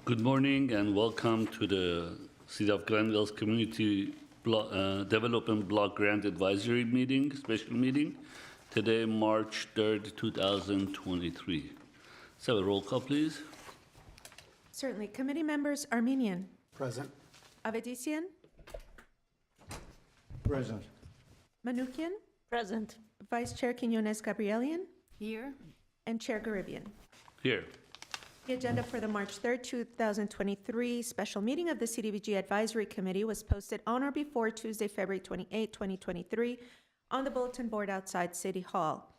Good morning and welcome to the City of Granville's Community Development Block Grant Advisory Meeting, special meeting, today, March 3rd, 2023. So a roll call, please. Certainly. Committee members: Armenian, Present. Avedisian, Present. Manukian, Present. Vice Chair Quinones Gabrielian, Here. and Chair Garibian. Here. The agenda for the March 3rd, 2023 special meeting of the CDBG Advisory Committee was posted on or before Tuesday, February 28, 2023 on the bulletin board outside City Hall.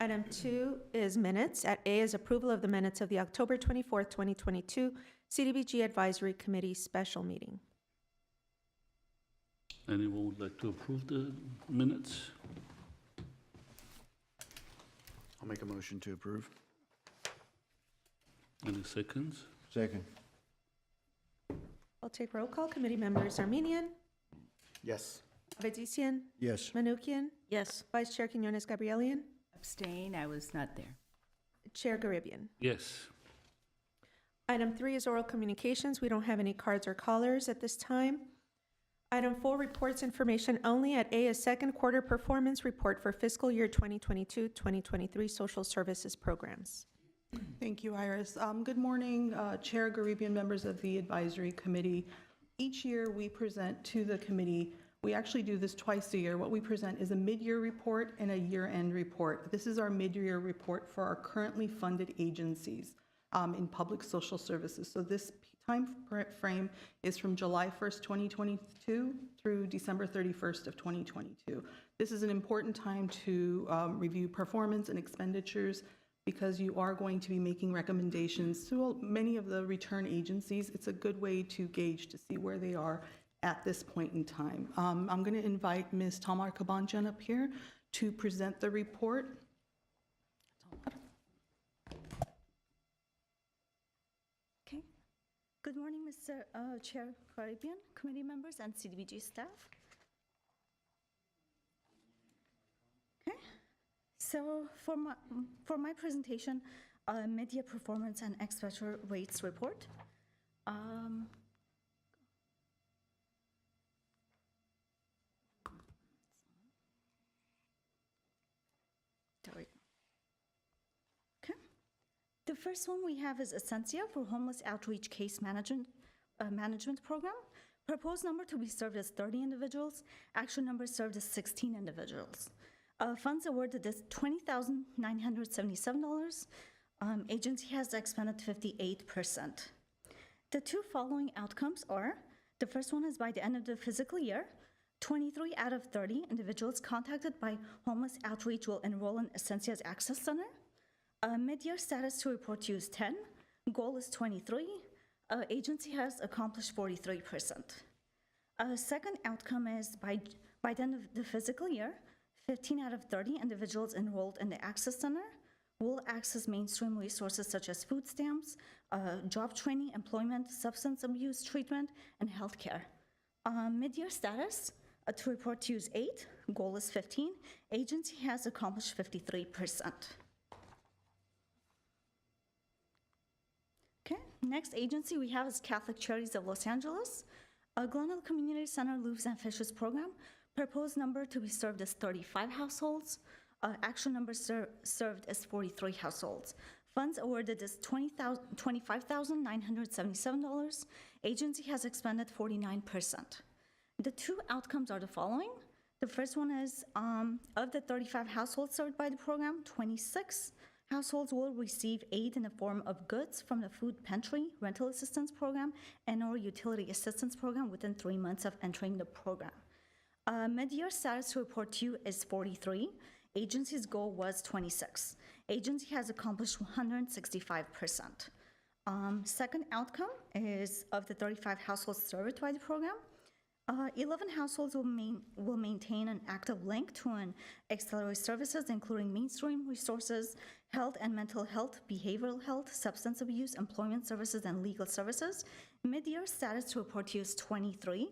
Item 2 is minutes. At A is approval of the minutes of the October 24th, 2022 CDBG Advisory Committee special meeting. Anyone would like to approve the minutes? I'll make a motion to approve. Any seconds? Second. I'll take roll call. Committee members: Armenian, Yes. Avedisian, Yes. Manukian, Yes. Vice Chair Quinones Gabrielian, Abstain, I was not there. Chair Garibian. Yes. Item 3 is oral communications. We don't have any cards or callers at this time. Item 4, reports information only. At A, a second quarter performance report for fiscal year 2022-2023 social services programs. Thank you, Iris. Good morning, Chair Garibian, members of the Advisory Committee. Each year we present to the committee, we actually do this twice a year. What we present is a mid-year report and a year-end report. This is our mid-year report for our currently funded agencies in public social services. So this time frame is from July 1st, 2022 through December 31st of 2022. This is an important time to review performance and expenditures, because you are going to be making recommendations to many of the return agencies. It's a good way to gauge to see where they are at this point in time. I'm going to invite Ms. Tamar Kabanjan up here to present the report. Okay. Good morning, Mr. Chair Caribbean, committee members, and CDBG staff. Okay. So for my presentation, mid-year performance and expenditure rates report. There we go. Okay. The first one we have is Essentia for Homeless Outreach Case Management Program. Proposed number to be served as 30 individuals. Actual number served as 16 individuals. Funds awarded is $20,977. Agency has expended 58%. The two following outcomes are, the first one is by the end of the fiscal year, 23 out of 30 individuals contacted by Homeless Outreach will enroll in Essentia's Access Center. Mid-year status to report to is 10. Goal is 23. Agency has accomplished 43%. Second outcome is by the end of the fiscal year, 15 out of 30 individuals enrolled in the Access Center will access mainstream resources such as food stamps, job training, employment, substance abuse treatment, and healthcare. Mid-year status to report to is 8, goal is 15. Agency has accomplished 53%. Okay, next agency we have is Catholic Charities of Los Angeles. Glendale Community Center Loops and Fishes program. Proposed number to be served is 35 households. Actual number served is 43 households. Funds awarded is $25,977. Agency has expended 49%. The two outcomes are the following. The first one is of the 35 households served by the program, 26 Households will receive aid in the form of goods from the food pantry, rental assistance program, and/or utility assistance program within 3 months of entering the program. Mid-year status to report to you is 43. Agency's goal was 26. Agency has accomplished 165%. Second outcome is of the 35 households served by the program, 11 households will maintain an active link to an auxiliary services, including mainstream resources, health and mental health, behavioral health, substance abuse, employment services, and legal services. Mid-year status to report to you is 23.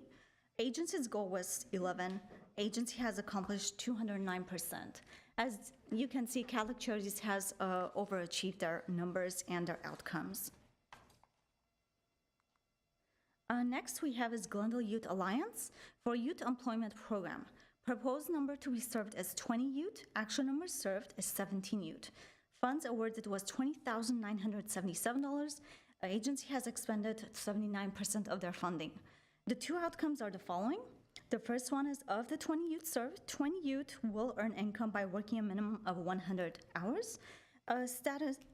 Agency's goal was 11. Agency has accomplished 209%. As you can see, Catholic Charities has overachieved their numbers and their outcomes. Next we have is Glendale Youth Alliance for Youth Employment Program. Proposed number to be served is 20 youth. Actual number served is 17 youth. Funds awarded was $20,977. Agency has expended 79% of their funding. The two outcomes are the following. The first one is of the 20 youth served, 20 youth will earn income by working a minimum of 100 hours.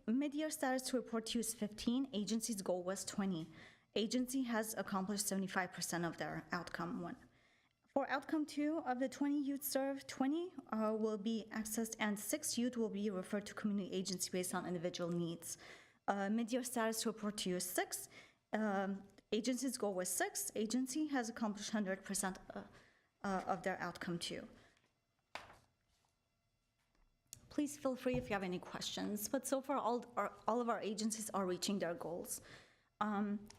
Mid-year status to report to you is 15. Agency's goal was 20. Agency has accomplished 75% of their outcome one. For outcome two, of the 20 youth served, 20 will be accessed and 6 youth will be referred to community agency based on individual needs. Mid-year status to report to you is 6. Agency's goal was 6. Agency has accomplished 100% of their outcome two. Please feel free if you have any questions, but so far all of our agencies are reaching their goals.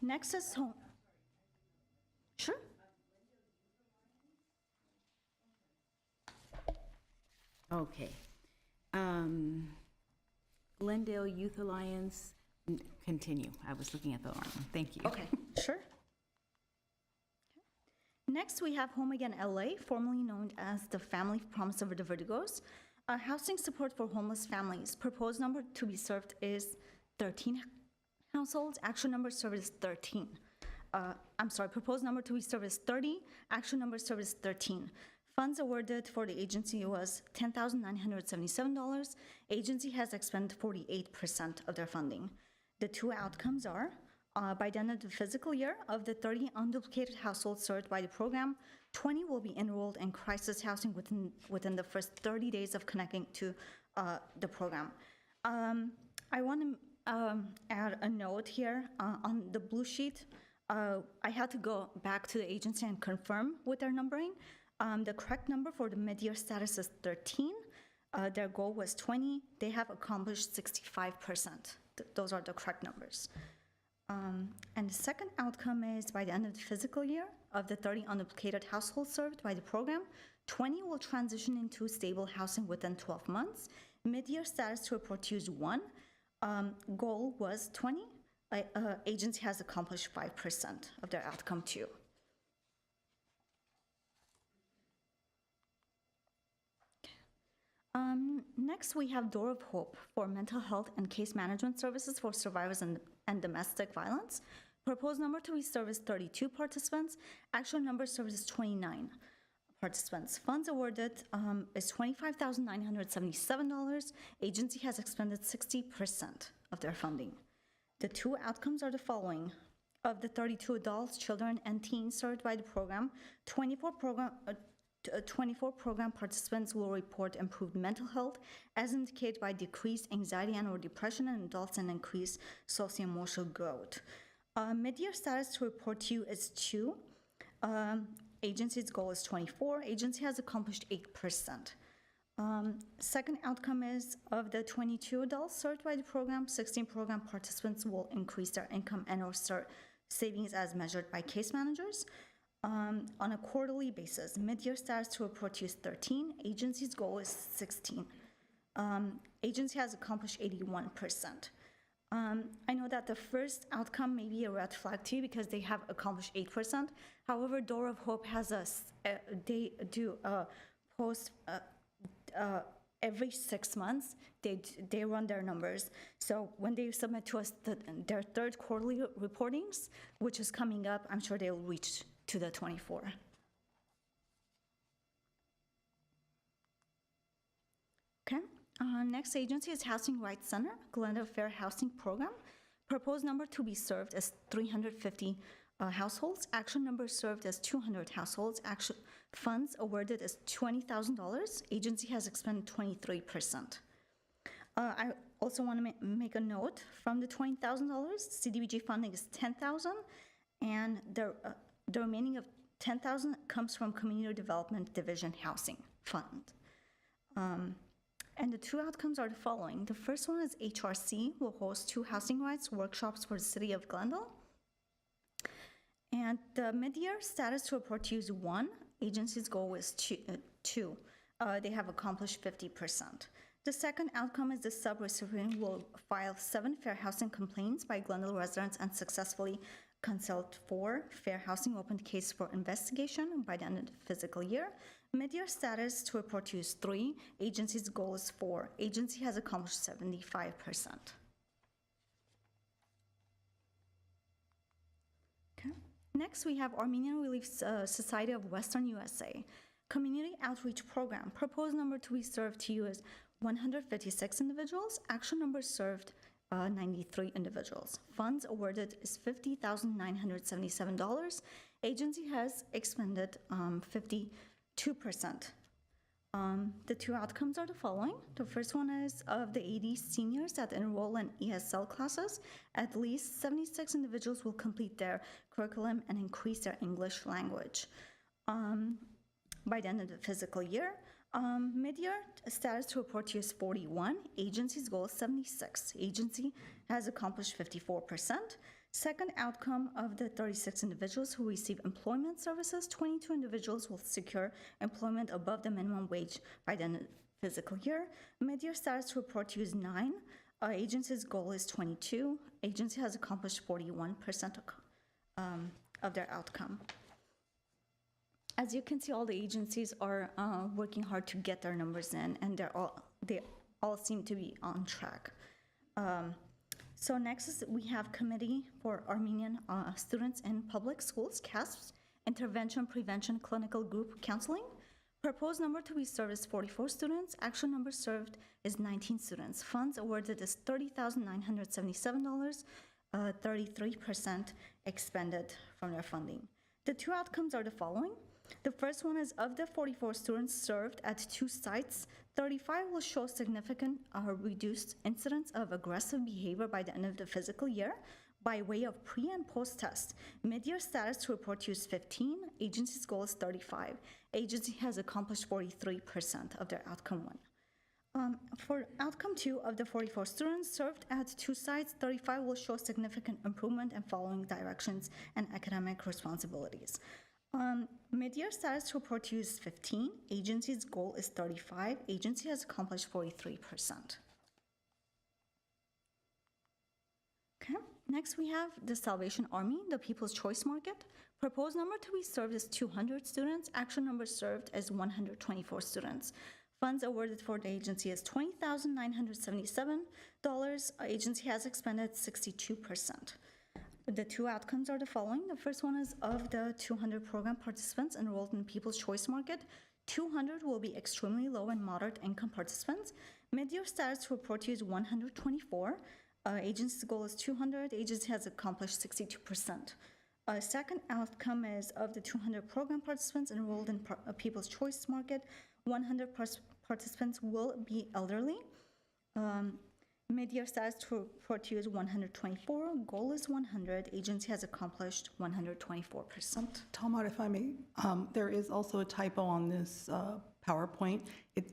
Next is home. Sure. Okay. Glendale Youth Alliance, continue. I was looking at the wrong one. Thank you. Okay, sure. Next, we have Home Again LA, formerly known as the Family Promise over the Vertigos. Housing support for homeless families. Proposed number to be served is 13 households. Actual number served is 13. Proposed number to be served is 30. Actual number served is 13. Funds awarded for the agency was $10,977. Agency has expended 48% of their funding. The two outcomes are, by the end of the fiscal year, of the 30 unduplicated households served by the program, 20 will be enrolled in crisis housing within the first 30 days of connecting to the program. I want to add a note here on the blue sheet. I had to go back to the agency and confirm with their numbering. The correct number for the mid-year status is 13. Their goal was 20. They have accomplished 65%. Those are the correct numbers. And the second outcome is by the end of the fiscal year, of the 30 unduplicated households served by the program, 20 will transition into stable housing within 12 months. Mid-year status to report to you is 1. Goal was 20. Agency has accomplished 5% of their outcome 2. Next, we have Door of Hope for mental health and case management services for survivors and domestic violence. Proposed number to be served is 32 participants. Actual number served is 29 participants. Funds awarded is $25,977. Agency has expended 60% of their funding. The two outcomes are the following. Of the 32 adults, children, and teens served by the program, 24 program participants will report improved mental health as indicated by decreased anxiety and or depression in adults and increased socio-emotional growth. Mid-year status to report to you is 2. Agency's goal is 24. Agency has accomplished 8%. Second outcome is of the 22 adults served by the program, 16 program participants will increase their income and or start savings as measured by case managers. On a quarterly basis, mid-year status to report to you is 13. Agency's goal is 16. Agency has accomplished 81%. I know that the first outcome may be a red flag to you because they have accomplished 8%. However, Door of Hope has they do post every 6 months. They run their numbers. So when they submit to us their third quarterly reportings, which is coming up, I'm sure they'll reach to the 24. Okay. Next agency is Housing Rights Center, Glendale Fair Housing Program. Proposed number to be served as 350 households. Actual number served as 200 households. Actual funds awarded as $20,000. Agency has expended 23%. I also want to make a note, from the $20,000, CDBG funding is $10,000, and the remaining of $10,000 comes from Community Development Division Housing Fund. And the two outcomes are the following. The first one is HRC will host 2 housing rights workshops for the city of Glendale. And the mid-year status report to use 1, agency's goal is 2. They have accomplished 50%. The second outcome is the sub-recipient will file 7 fair housing complaints by Glendale residents and successfully consult 4 fair housing open case for investigation by the end of the fiscal year. Mid-year status to report to use 3. Agency's goal is 4. Agency has accomplished 75%. Okay. Next, we have Armenian Relief Society of Western USA Community Outreach Program. Proposed number to be served to you is 156 individuals. Actual number served 93 individuals. Funds awarded is $50,977. Agency has expended 52%. The two outcomes are the following. The first one is of the 80 seniors that enroll in ESL classes, at least 76 individuals will complete their curriculum and increase their English language by the end of the fiscal year. Mid-year status to report to you is 41. Agency's goal is 76. Agency has accomplished 54%. Second outcome of the 36 individuals who receive employment services, 22 individuals will secure employment above the minimum wage by the end of the fiscal year. Mid-year status to report to you is 9. Agency's goal is 22. Agency has accomplished 41% of their outcome. As you can see, all the agencies are working hard to get their numbers in, and they all seem to be on track. So next is we have Committee for Armenian Students in Public Schools, CASPS, Intervention Prevention Clinical Group Counseling. Proposed number to be served is 44 students. Actual number served is 19 students. Funds awarded is $30,977, 33% expended from their funding. The two outcomes are the following. The first one is of the 44 students served at 2 sites, 35 will show significant reduced incidence of aggressive behavior by the end of the fiscal year by way of pre- and post-test. Mid-year status to report to use 15. Agency's goal is 35. Agency has accomplished 43% of their outcome 1. For outcome 2 of the 44 students served at 2 sites, 35 will show significant improvement in following directions and academic responsibilities. Mid-year status to report to use 15. Agency's goal is 35. Agency has accomplished 43%. Okay. Next, we have the Salvation Army, the People's Choice Market. Proposed number to be served is 200 students. Actual number served is 124 students. Funds awarded for the agency is $20,977. Agency has expended 62%. The two outcomes are the following. The first one is of the 200 program participants enrolled in People's Choice Market, 200 will be extremely low and moderate income participants. Mid-year status to report to you is 124. Agency's goal is 200. Agency has accomplished 62%. Second outcome is of the 200 program participants enrolled in People's Choice Market, 100 participants will be elderly. Mid-year status to report to you is 124. Goal is 100. Agency has accomplished 124%. Talmud, if I may, there is also a typo on this PowerPoint.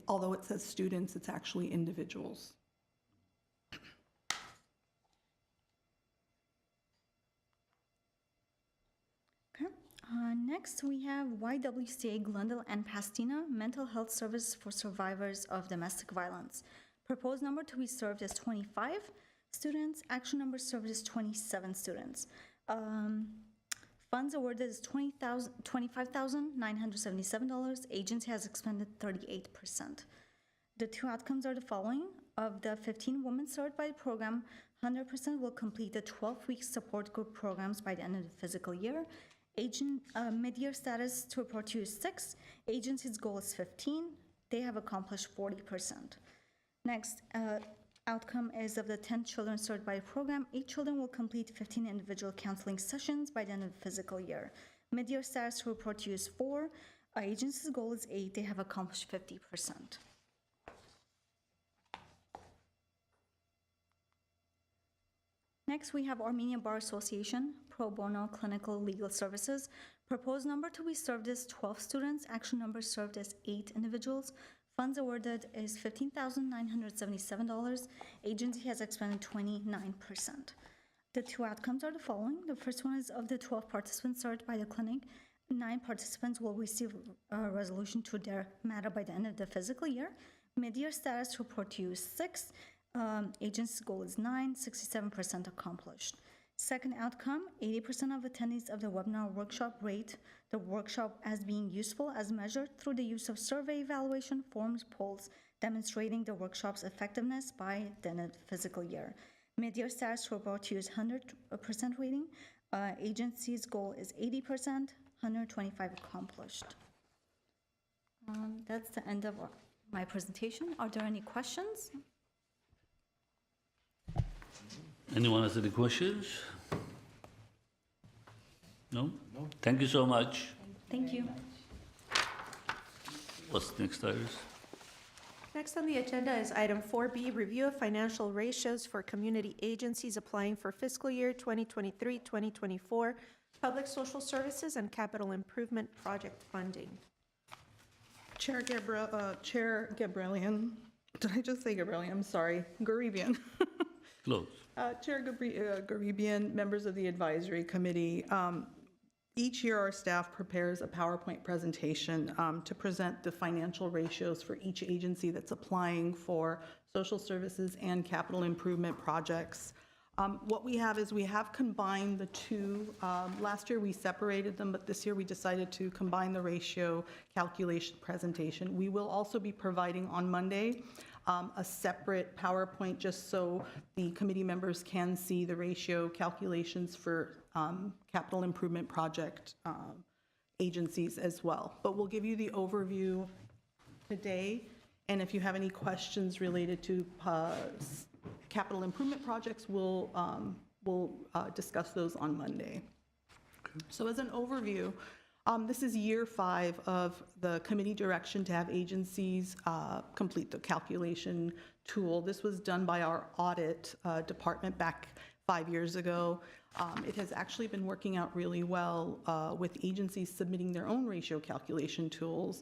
Although it says students, it's actually individuals. Okay. Next, we have YWCA Glendale and Pasadena Mental Health Service for Survivors of Domestic Violence. Proposed number to be served is 25 students. Actual number served is 27 students. Funds awarded is $25,977. Agency has expended 38%. The two outcomes are the following. Of the 15 women served by the program, 100% will complete the 12-week support group programs by the end of the fiscal year. Mid-year status to report to you is 6. Agency's goal is 15. They have accomplished 40%. Next, outcome is of the 10 children served by the program, 8 children will complete 15 individual counseling sessions by the end of the fiscal year. Mid-year status report to you is 4. Our agency's goal is 8. They have accomplished 50%. Next, we have Armenian Bar Association, Pro Bono Clinical Legal Services. Proposed number to be served is 12 students. Actual number served is 8 individuals. Funds awarded is $15,977. Agency has expended 29%. The 2 outcomes are the following. The first one is of the 12 participants served by the clinic, 9 participants will receive a resolution to their matter by the end of the fiscal year. Mid-year status report to you is 6. Agency's goal is 9, 67% accomplished. Second outcome, 80% of attendees of the webinar workshop rate the workshop as being useful as measured through the use of survey evaluation forms, polls, demonstrating the workshop's effectiveness by the end of the fiscal year. Mid-year status report to you is 100% rating. Agency's goal is 80%, 125 accomplished. That's the end of my presentation. Are there any questions? Anyone has any questions? No? No. Thank you so much. Thank you. What's next, Iris? Next on the agenda is item 4B, review of financial ratios for community agencies applying for fiscal year 2023-2024, public social services and capital improvement project funding. Chair Gabrielian, did I just say Gabrielian? I'm sorry, Garibian. Close. Chair Garibian, members of the advisory committee, each year our staff prepares a PowerPoint presentation to present the financial ratios for each agency that's applying for social services and capital improvement projects. What we have is we have combined the two. Last year we separated them, but this year we decided to combine the ratio calculation presentation. We will also be providing on Monday a separate PowerPoint just so the committee members can see the ratio calculations for capital improvement project agencies as well. But we'll give you the overview today, and if you have any questions related to capital improvement projects, we'll discuss those on Monday. So as an overview, this is year 5 of the committee direction to have agencies complete the calculation tool. This was done by our audit department back 5 years ago. It has actually been working out really well with agencies submitting their own ratio calculation tools.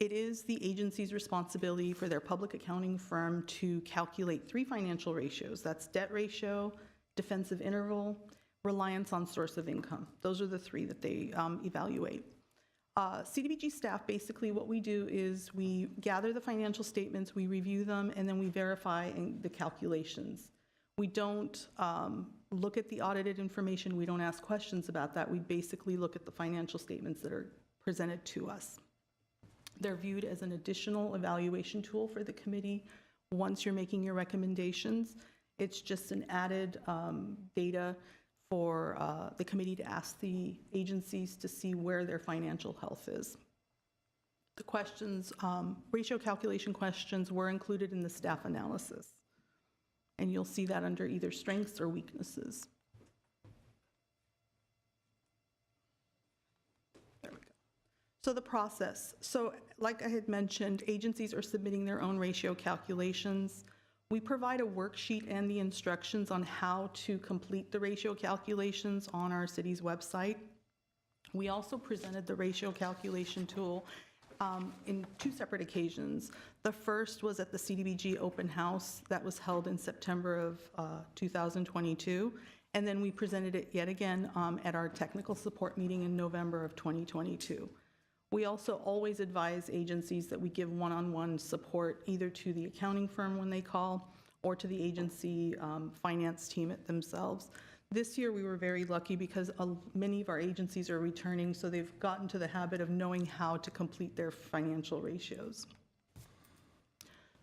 It is the agency's responsibility for their public accounting firm to calculate 3 financial ratios. That's debt ratio, defensive interval, reliance on source of income. Those are the 3 that they evaluate. CDBG staff, basically what we do is we gather the financial statements, we review them, and then we verify the calculations. We don't look at the audited information. We don't ask questions about that. We basically look at the financial statements that are presented to us. They're viewed as an additional evaluation tool for the committee once you're making your recommendations. It's just an added data for the committee to ask the agencies to see where their financial health is. The questions, ratio calculation questions, were included in the staff analysis. And you'll see that under either strengths or weaknesses. There we go. So the process. So like I had mentioned, agencies are submitting their own ratio calculations. We provide a worksheet and the instructions on how to complete the ratio calculations on our city's website. We also presented the ratio calculation tool in 2 separate occasions. The first was at the CDBG open house that was held in September of 2022, and then we presented it yet again at our technical support meeting in November of 2022. We also always advise agencies that we give one-on-one support either to the accounting firm when they call or to the agency finance team themselves. This year we were very lucky because many of our agencies are returning, so they've gotten to the habit of knowing how to complete their financial ratios.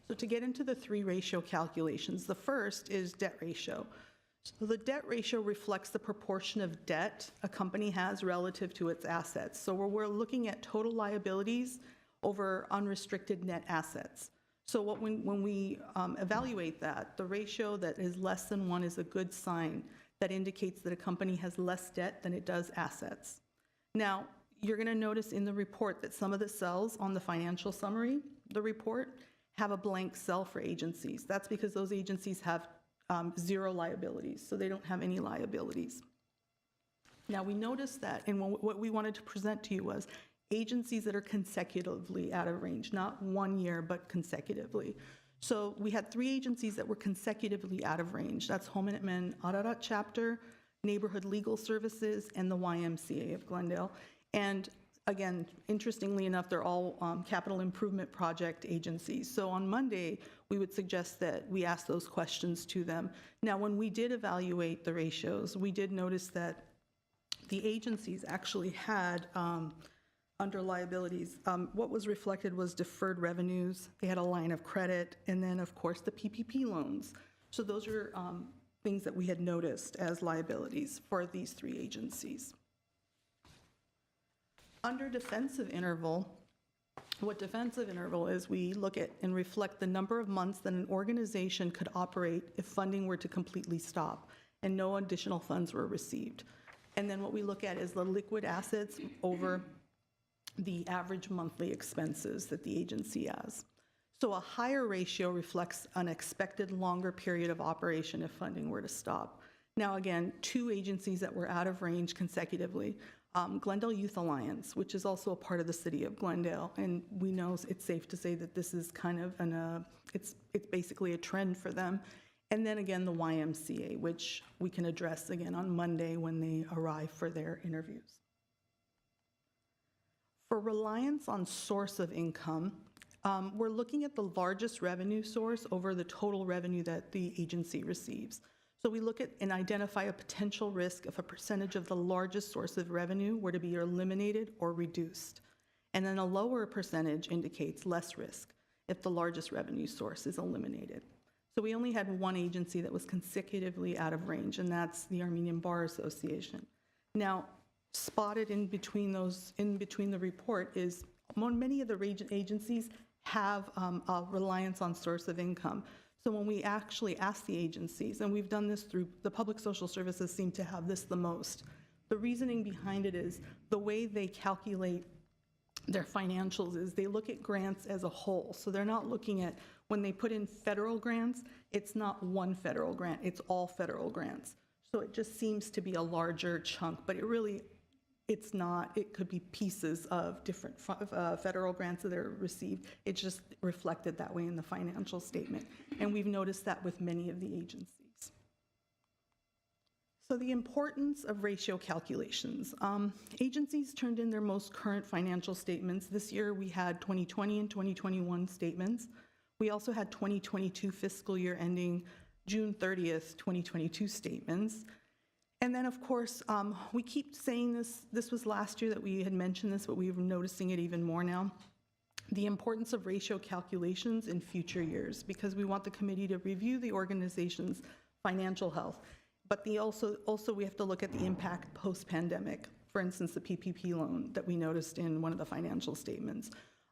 So to get into the 3 ratio calculations, the first is debt ratio. So the debt ratio reflects the proportion of debt a company has relative to its assets. So we're looking at total liabilities over unrestricted net assets. So when we evaluate that, the ratio that is less than 1 is a good sign that indicates that a company has less debt than it does assets. Now, you're going to notice in the report that some of the cells on the financial summary, the report, have a blank cell for agencies. That's because those agencies have 0 liabilities, so they don't have any liabilities. Now, we noticed that, and what we wanted to present to you was agencies that are consecutively out of range, not 1 year, but consecutively. So we had 3 agencies that were consecutively out of range. That's Home and Men Ararat Chapter, Neighborhood Legal Services, and the YMCA of Glendale. And again, interestingly enough, they're all capital improvement project agencies. So on Monday, we would suggest that we ask those questions to them. Now, when we did evaluate the ratios, we did notice that the agencies actually had, under liabilities, what was reflected was deferred revenues, they had a line of credit, and then, of course, the PPP loans. So those are things that we had noticed as liabilities for these 3 agencies. Under defensive interval, what defensive interval is, we look at and reflect the number of months that an organization could operate if funding were to completely stop and no additional funds were received. And then what we look at is the liquid assets over the average monthly expenses that the agency has. So a higher ratio reflects an expected longer period of operation if funding were to stop. Now again, 2 agencies that were out of range consecutively. Glendale Youth Alliance, which is also a part of the city of Glendale, and we know it's safe to say that this is kind of it's basically a trend for them. And then again, the YMCA, which we can address again on Monday when they arrive for their interviews. For reliance on source of income, we're looking at the largest revenue source over the total revenue that the agency receives. So we look at and identify a potential risk if a percentage of the largest source of revenue were to be eliminated or reduced. And then a lower percentage indicates less risk if the largest revenue source is eliminated. So we only had 1 agency that was consecutively out of range, and that's the Armenian Bar Association. Now, spotted in between the report is many of the agencies have a reliance on source of income. So when we actually ask the agencies, and we've done this through the public social services seem to have this the most, the reasoning behind it is the way they calculate their financials is they look at grants as a whole. So they're not looking at, when they put in federal grants, it's not one federal grant, it's all federal grants. So it just seems to be a larger chunk, but it's not. It could be pieces of different federal grants that are received. It's just reflected that way in the financial statement. And we've noticed that with many of the agencies. So the importance of ratio calculations. Agencies turned in their most current financial statements. This year we had 2020 and 2021 statements. We also had 2022 fiscal year ending June 30th, 2022 statements. And then, of course, we keep saying this was last year that we had mentioned this, but we're noticing it even more now, the importance of ratio calculations in future years, because we want the committee to review the organization's financial health. But also we have to look at the impact post-pandemic, for instance, the PPP loan that we noticed in one of the financial statements.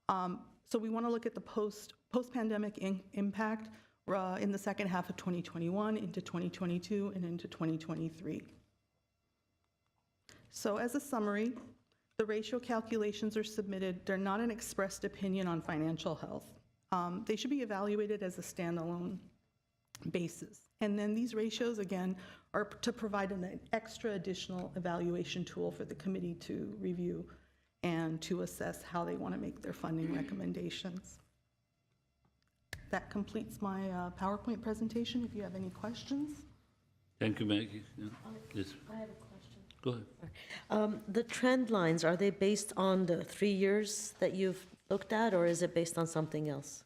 So we want to look at the post-pandemic impact in the second half of 2021 into 2022 and into 2023. So as a summary, the ratio calculations are submitted. They're not an expressed opinion on financial health. They should be evaluated as a standalone basis. And then these ratios, again, are to provide an extra additional evaluation tool for the committee to review and to assess how they want to make their funding recommendations. That completes my PowerPoint presentation. If you have any questions. Thank you, Maggie. Yeah, please. I have a question. Go ahead. The trend lines, are they based on the 3 years that you've looked at, or is it based on something else?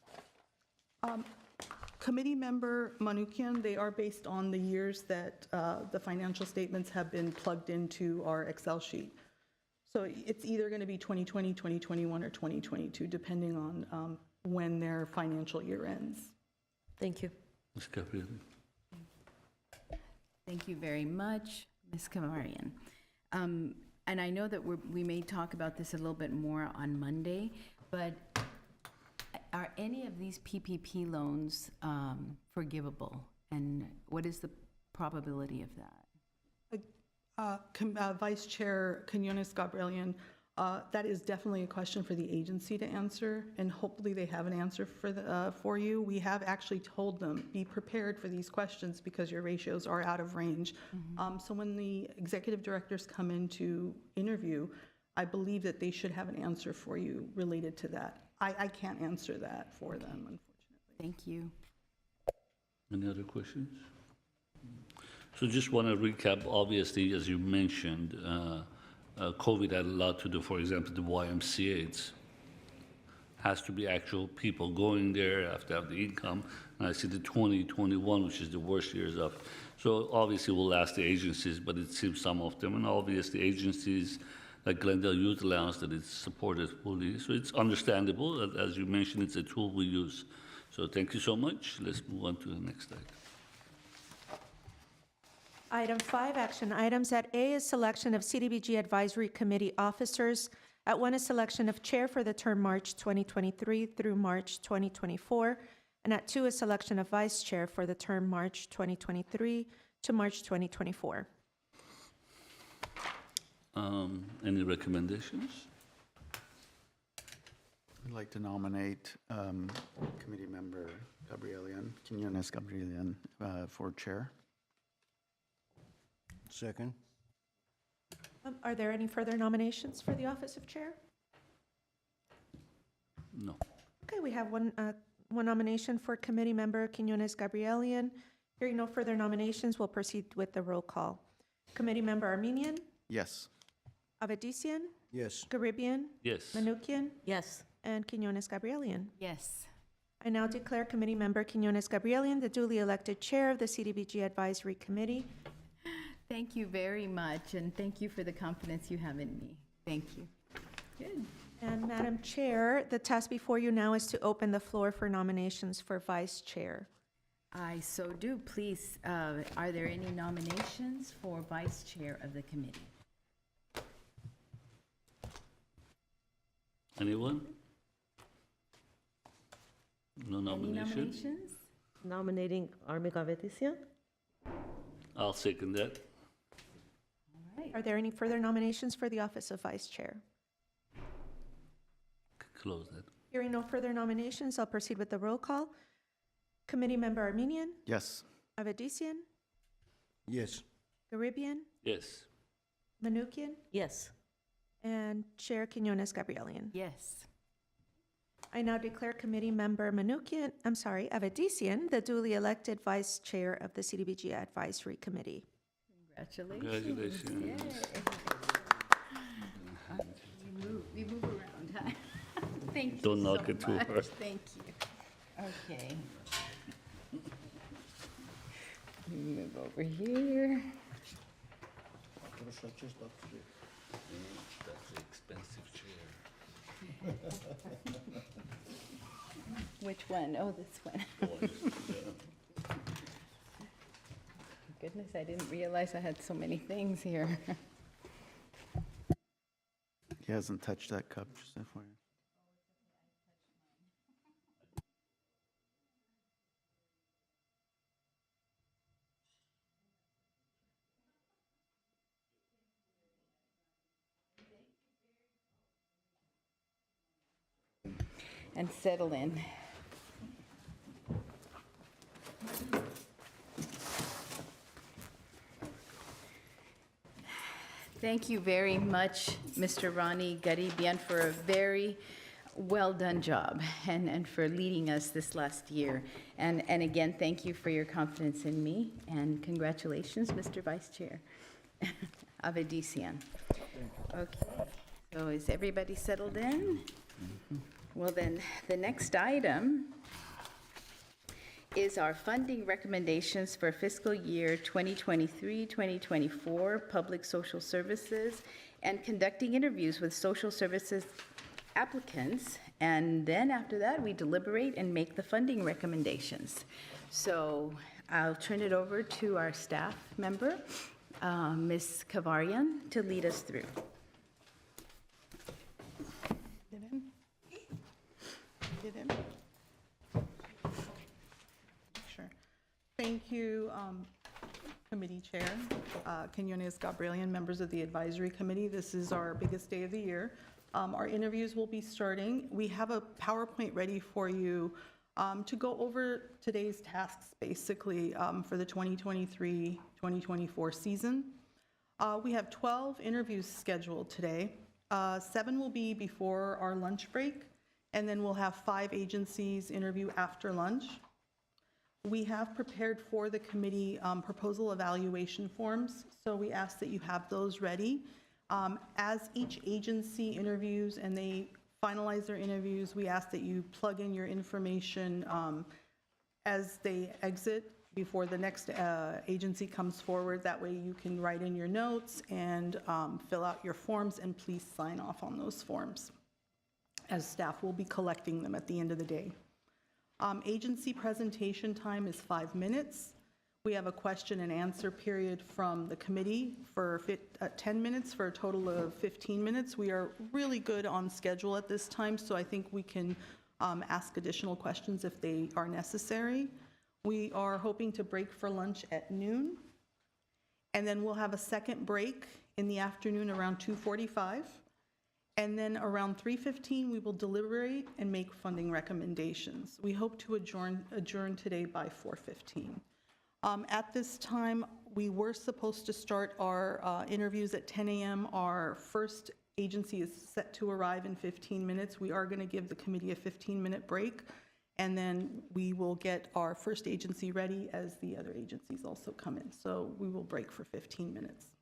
Committee member Manukian, they are based on the years that the financial statements have been plugged into our Excel sheet. So it's either going to be 2020, 2021, or 2022, depending on when their financial year ends. Thank you. Ms. Gabriel. Thank you very much, Ms. Kamarian. And I know that we may talk about this a little bit more on Monday, but Are any of these PPP loans forgivable? And what is the probability of that? Vice Chair Quinones Gabrielian, that is definitely a question for the agency to answer, and hopefully they have an answer for you. We have actually told them, be prepared for these questions because your ratios are out of range. So when the executive directors come in to interview, I believe that they should have an answer for you related to that. I can't answer that for them, unfortunately. Thank you. Any other questions? So just want to recap, obviously, as you mentioned, COVID had a lot to do, for example, the YMCA. Has to be actual people going there, have to have the income. And I see the 2021, which is the worst years up. So obviously we'll ask the agencies, but it seems some of them, and obviously agencies like Glendale Youth Allowance that it's supported fully. So it's understandable. As you mentioned, it's a tool we use. So thank you so much. Let's move on to the next item. Item 5, action items. At A is selection of CDBG Advisory Committee officers. At 1 is selection of chair for the term March 2023 through March 2024. And at 2 is selection of vice chair for the term March 2023 to March 2024. Any recommendations? I'd like to nominate committee member Quinones Gabrielian, for chair. Second. Are there any further nominations for the office of chair? No. Okay, we have one nomination for committee member Quinones Gabrielian. Hearing no further nominations, we'll proceed with the roll call. Committee member Armenian, Yes. Avedisian, Yes. Garibian, Yes. Manukian, Yes. and Quinones Gabrielian. Yes. I now declare committee member Quinones Gabrielian the duly elected chair of the CDBG Advisory Committee. Thank you very much, and thank you for the confidence you have in me. Thank you. Good. And Madam Chair, the task before you now is to open the floor for nominations for vice chair. I so do. Please, are there any nominations for vice chair of the committee? Anyone? No Any nominations? nominations? Nominating Army Gavetisian? I'll second that. All right. Are there any further nominations for the office of vice chair? Close that. Hearing no further nominations, I'll proceed with the roll call. Committee member Armenian, Yes. Avedisian, Yes. Garibian, Yes. Manukian, Yes. and Chair Quinones Gabrielian. Yes. I now declare committee member Avedisian the duly elected vice chair of the CDBG Advisory Committee. Congratulations. Congratulations. Yay. We move around, huh? Thank you Don't so knock it too much. hard. Thank you. Okay. Move over here. That's an expensive chair. Which one? Oh, this one. Goodness, I didn't realize I had so many things here. He hasn't touched that cup, just FYI. And settle in. Thank you very much, Mr. Ronnie Garibian, for a very well-done job and for leading us this last year. And again, thank you for your confidence in me, and congratulations, Mr. Vice Chair Avedisian. Okay, so is everybody settled in? Well, then, the next item is our funding recommendations for fiscal year 2023-2024 public social services, and conducting interviews with social services applicants. And then after that, we deliberate and make the funding recommendations. So I'll turn it over to our staff member, Ms. Kavarian, to lead us through. Get in. Thank you, Committee Chair, Quinones Gabrielian, members of the Advisory Committee. This is our biggest day of the year. Our interviews will be starting. We have a PowerPoint ready for you to go over today's tasks, basically, for the 2023-2024 season. We have 12 interviews scheduled today. 7 will be before our lunch break, and then we'll have 5 agencies interview after lunch. We have prepared for the committee proposal evaluation forms, so we ask that you have those ready. As each agency interviews and they finalize their interviews, we ask that you plug in your information as they exit before the next agency comes forward. That way you can write in your notes and fill out your forms, and please sign off on those forms, as staff will be collecting them at the end of the day. Agency presentation time is 5 minutes. We have a question and answer period from the committee for 10 minutes for a total of 15 minutes. We are really good on schedule at this time, so I think we can ask additional questions if they are necessary. We are hoping to break for lunch at noon, and then we'll have a second break in the afternoon around 2:45. And then around 3:15, we will deliberate and make funding recommendations. We hope to adjourn today by 4:15. At this time, we were supposed to start our interviews at 10 a.m. Our first agency is set to arrive in 15 minutes. We are going to give the committee a 15-minute break, and then we will get our first agency ready as the other agencies also come in. So we will break for 15 minutes.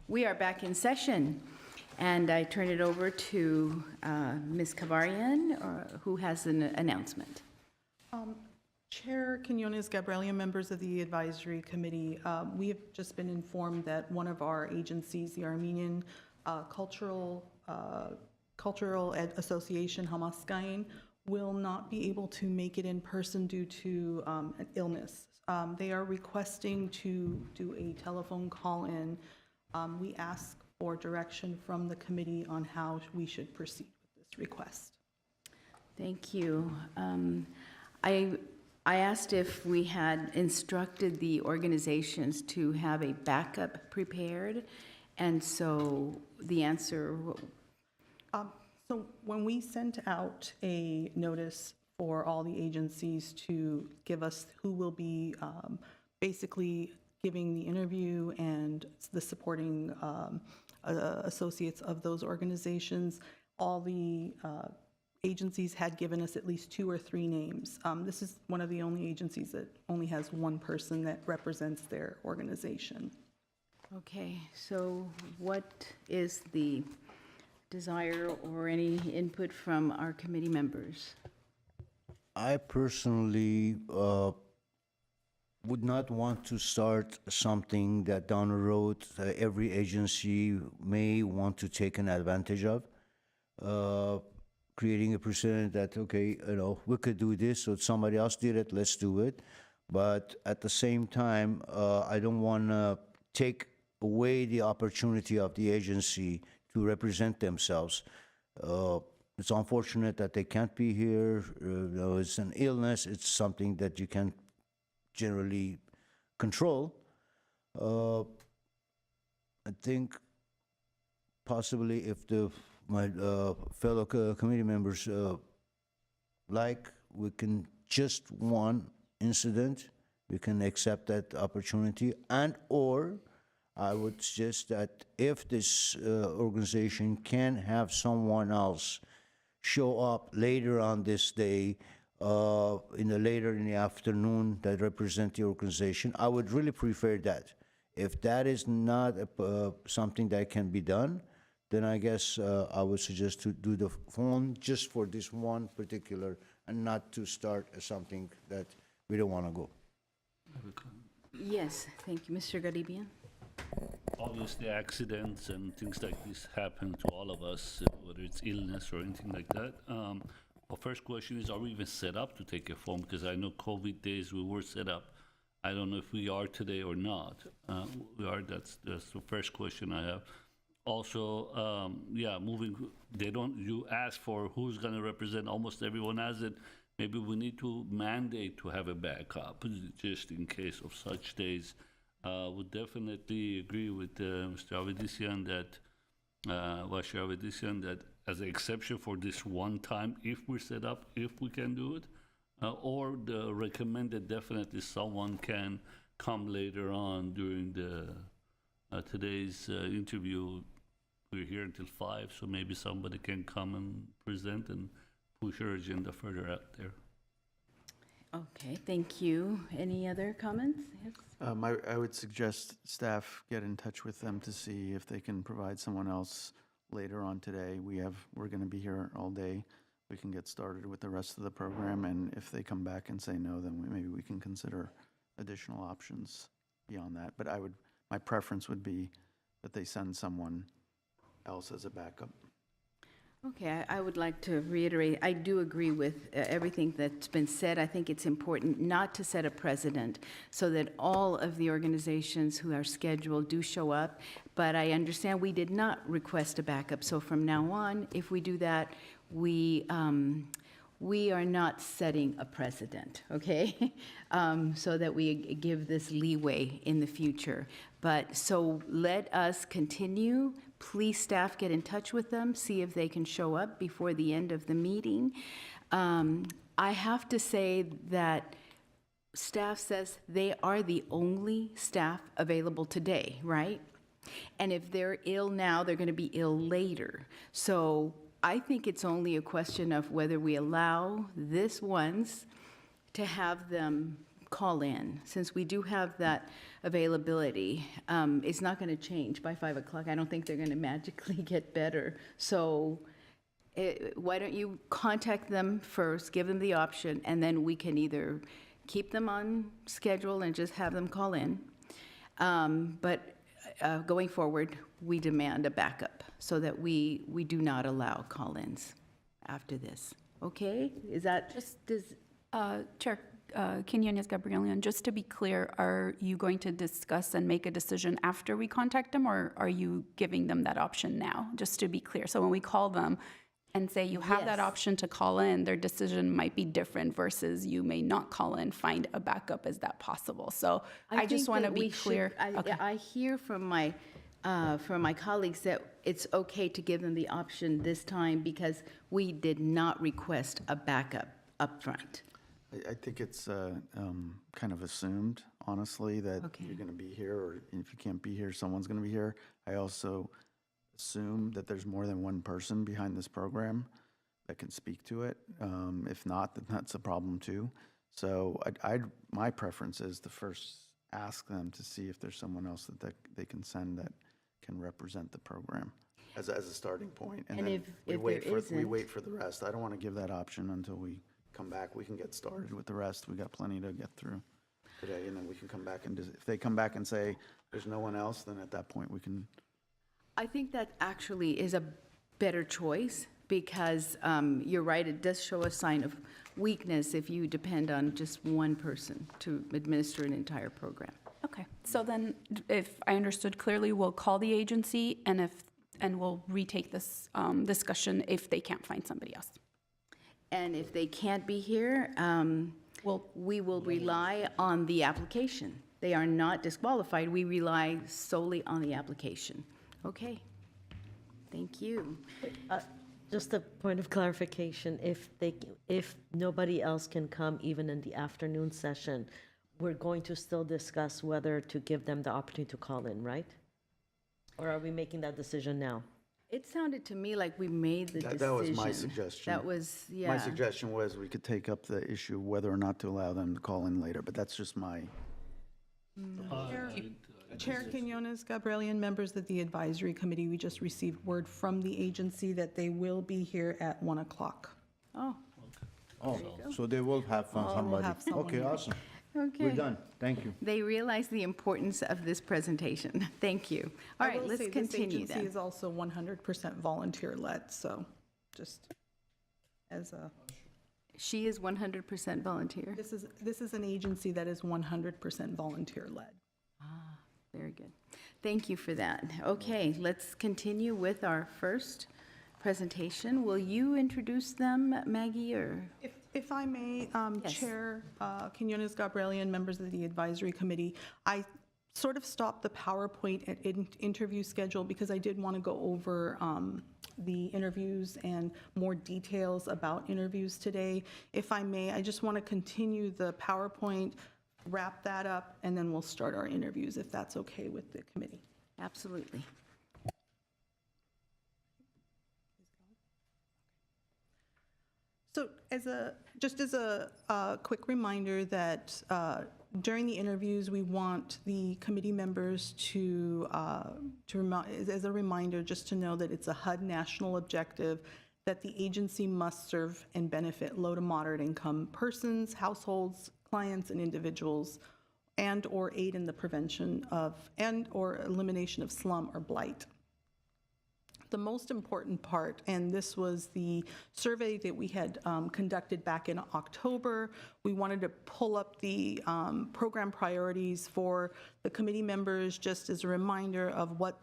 We are back in session, and I turn it over to Ms. Kavarian, who has an announcement. Chair Quinones Gabrielian, members of the Advisory Committee, we have just been informed that one of our agencies, the Armenian Cultural Association, Hamaskain, will not be able to make it in person due to an illness. They are requesting to do a telephone call-in. We ask for direction from the committee on how we should proceed with this request. Thank you. I asked if we had instructed the organizations to have a backup prepared, and so the answer. So when we sent out a notice for all the agencies to give us who will be basically giving the interview and the supporting associates of those organizations, all the agencies had given us at least 2 or 3 names. This is one of the only agencies that only has one person that represents their organization. Okay, so what is the desire or any input from our committee members? I personally would not want to start something that down the road every agency may want to take an advantage of. Creating a precedent that, okay, we could do this, so somebody else did it, let's do it. But at the same time, I don't want to take away the opportunity of the agency to represent themselves. It's unfortunate that they can't be here. It's an illness. It's something that you can't generally control. I think possibly if my fellow committee members like we can just one incident, we can accept that opportunity, and/or I would suggest that if this organization can have someone else show up later on this day, later in the afternoon, that represent the organization, I would really prefer that. If that is not something that can be done, then I guess I would suggest to do the phone just for this one particular, and not to start something that we don't want to go. Yes, thank you. Mr. Garibian? Obviously, accidents and things like this happen to all of us, whether it's illness or anything like that. Our first question is, are we even set up to take a phone? Because I know COVID days we were set up. I don't know if we are today or not. We are, that's the first question I have. Also, you ask for who's gonna represent, almost everyone has it. Maybe we need to mandate to have a backup, just in case of such days. Would definitely agree with Mr. Avedisian that, Bashir Avedisian, that as an exception for this one time, if we're set up, if we can do it, or the recommended definitely someone can come later on during the today's interview. We're here until 5, so maybe somebody can come and present and push our agenda further out there. Okay, thank you. Any other comments? Yes. I would suggest staff get in touch with them to see if they can provide someone else later on today. We're going to be here all day. We can get started with the rest of the program, and if they come back and say no, then maybe we can consider additional options beyond that. But my preference would be that they send someone else as a backup. Okay, I would like to reiterate, I do agree with everything that's been said. I think it's important not to set a precedent so that all of the organizations who are scheduled do show up. But I understand we did not request a backup, so from now on, if we do that, we are not setting a precedent, okay? So that we give this leeway in the future. But so let us continue. Please, staff, get in touch with them, see if they can show up before the end of the meeting. I have to say that staff says they are the only staff available today, right? And if they're ill now, they're going to be ill later. So I think it's only a question of whether we allow this ones to have them call in. Since we do have that availability, it's not going to change by 5 o'clock. I don't think they're going to magically get better. So why don't you contact them first, give them the option, and then we can either keep them on schedule and just have them call in. But going forward, we demand a backup so that we do not allow call-ins after this. Okay? Is that just, does... Chair Quinones Gabrielian, just to be clear, are you going to discuss and make a decision after we contact them, or are you giving them that option now? Just to be clear. So when we call them and say you have that Yes. option to call in, their decision might be different versus you may not call in, find a backup. Is that possible? So I just think want to that be we should- clear. I hear from my colleagues that it's okay to give them the option this time because we did not request a backup up front. I think it's kind of assumed, honestly, that Okay. you're going to be here, or if you can't be here, someone's going to be here. I also assume that there's more than one person behind this program that can speak to it. If not, then that's a problem too. So my preference is to first ask them to see if there's someone else that they can send that can represent the program as a starting point. And then if we there wait isn't- for the rest. I don't want to give that option until we come back. We can get started with the rest. We got plenty to get through today, and then we can come back and if they come back and say there's no one else, then at that point we can. I think that actually is a better choice because you're right, it does show a sign of weakness if you depend on just one person to administer an entire program. Okay, so then if I understood clearly, we'll call the agency and we'll retake this discussion if they can't find somebody else. And if they can't be here, we will rely on the application. They are not disqualified. We rely solely on the application. Okay. Thank you. Just a point of clarification, if nobody else can come even in the afternoon session, we're going to still discuss whether to give them the opportunity to call in, right? Or are we making that decision now? It sounded to me like we made the decision. That was my suggestion. That was, yeah. My suggestion was we could take up the issue whether or not to allow them to call in later, but that's just my, Chair Quinones, Gabrielian, members of the advisory committee, we just received word from the agency that they will be here at 1 o'clock. Oh, Oh, so they will have somebody. have someone Okay, here. awesome. okay. We're done. Thank you. They realize the importance of this presentation. Thank you. All right, let's continue This agency then. is also 100% volunteer-led, so just as a, She is 100% volunteer. this is an agency that is 100% volunteer-led. Very good. Thank you for that. Okay, let's continue with our first presentation. Will you introduce them, Maggie, or? If I may, Yes. Chair Quinones, Gabrielian, members of the advisory committee, I sort of stopped the PowerPoint at interview schedule because I did want to go over the interviews and more details about interviews today. If I may, I just want to continue the PowerPoint, wrap that up, and then we'll start our interviews, if that's okay with the committee. Absolutely. So just as a quick reminder that during the interviews, we want the committee members to as a reminder, just to know that it's a HUD national objective, that the agency must serve and benefit low to moderate income persons, households, clients, and individuals, and/or aid in the prevention of and/or elimination of slum or blight. The most important part, and this was the survey that we had conducted back in October, we wanted to pull up the program priorities for the committee members, just as a reminder of what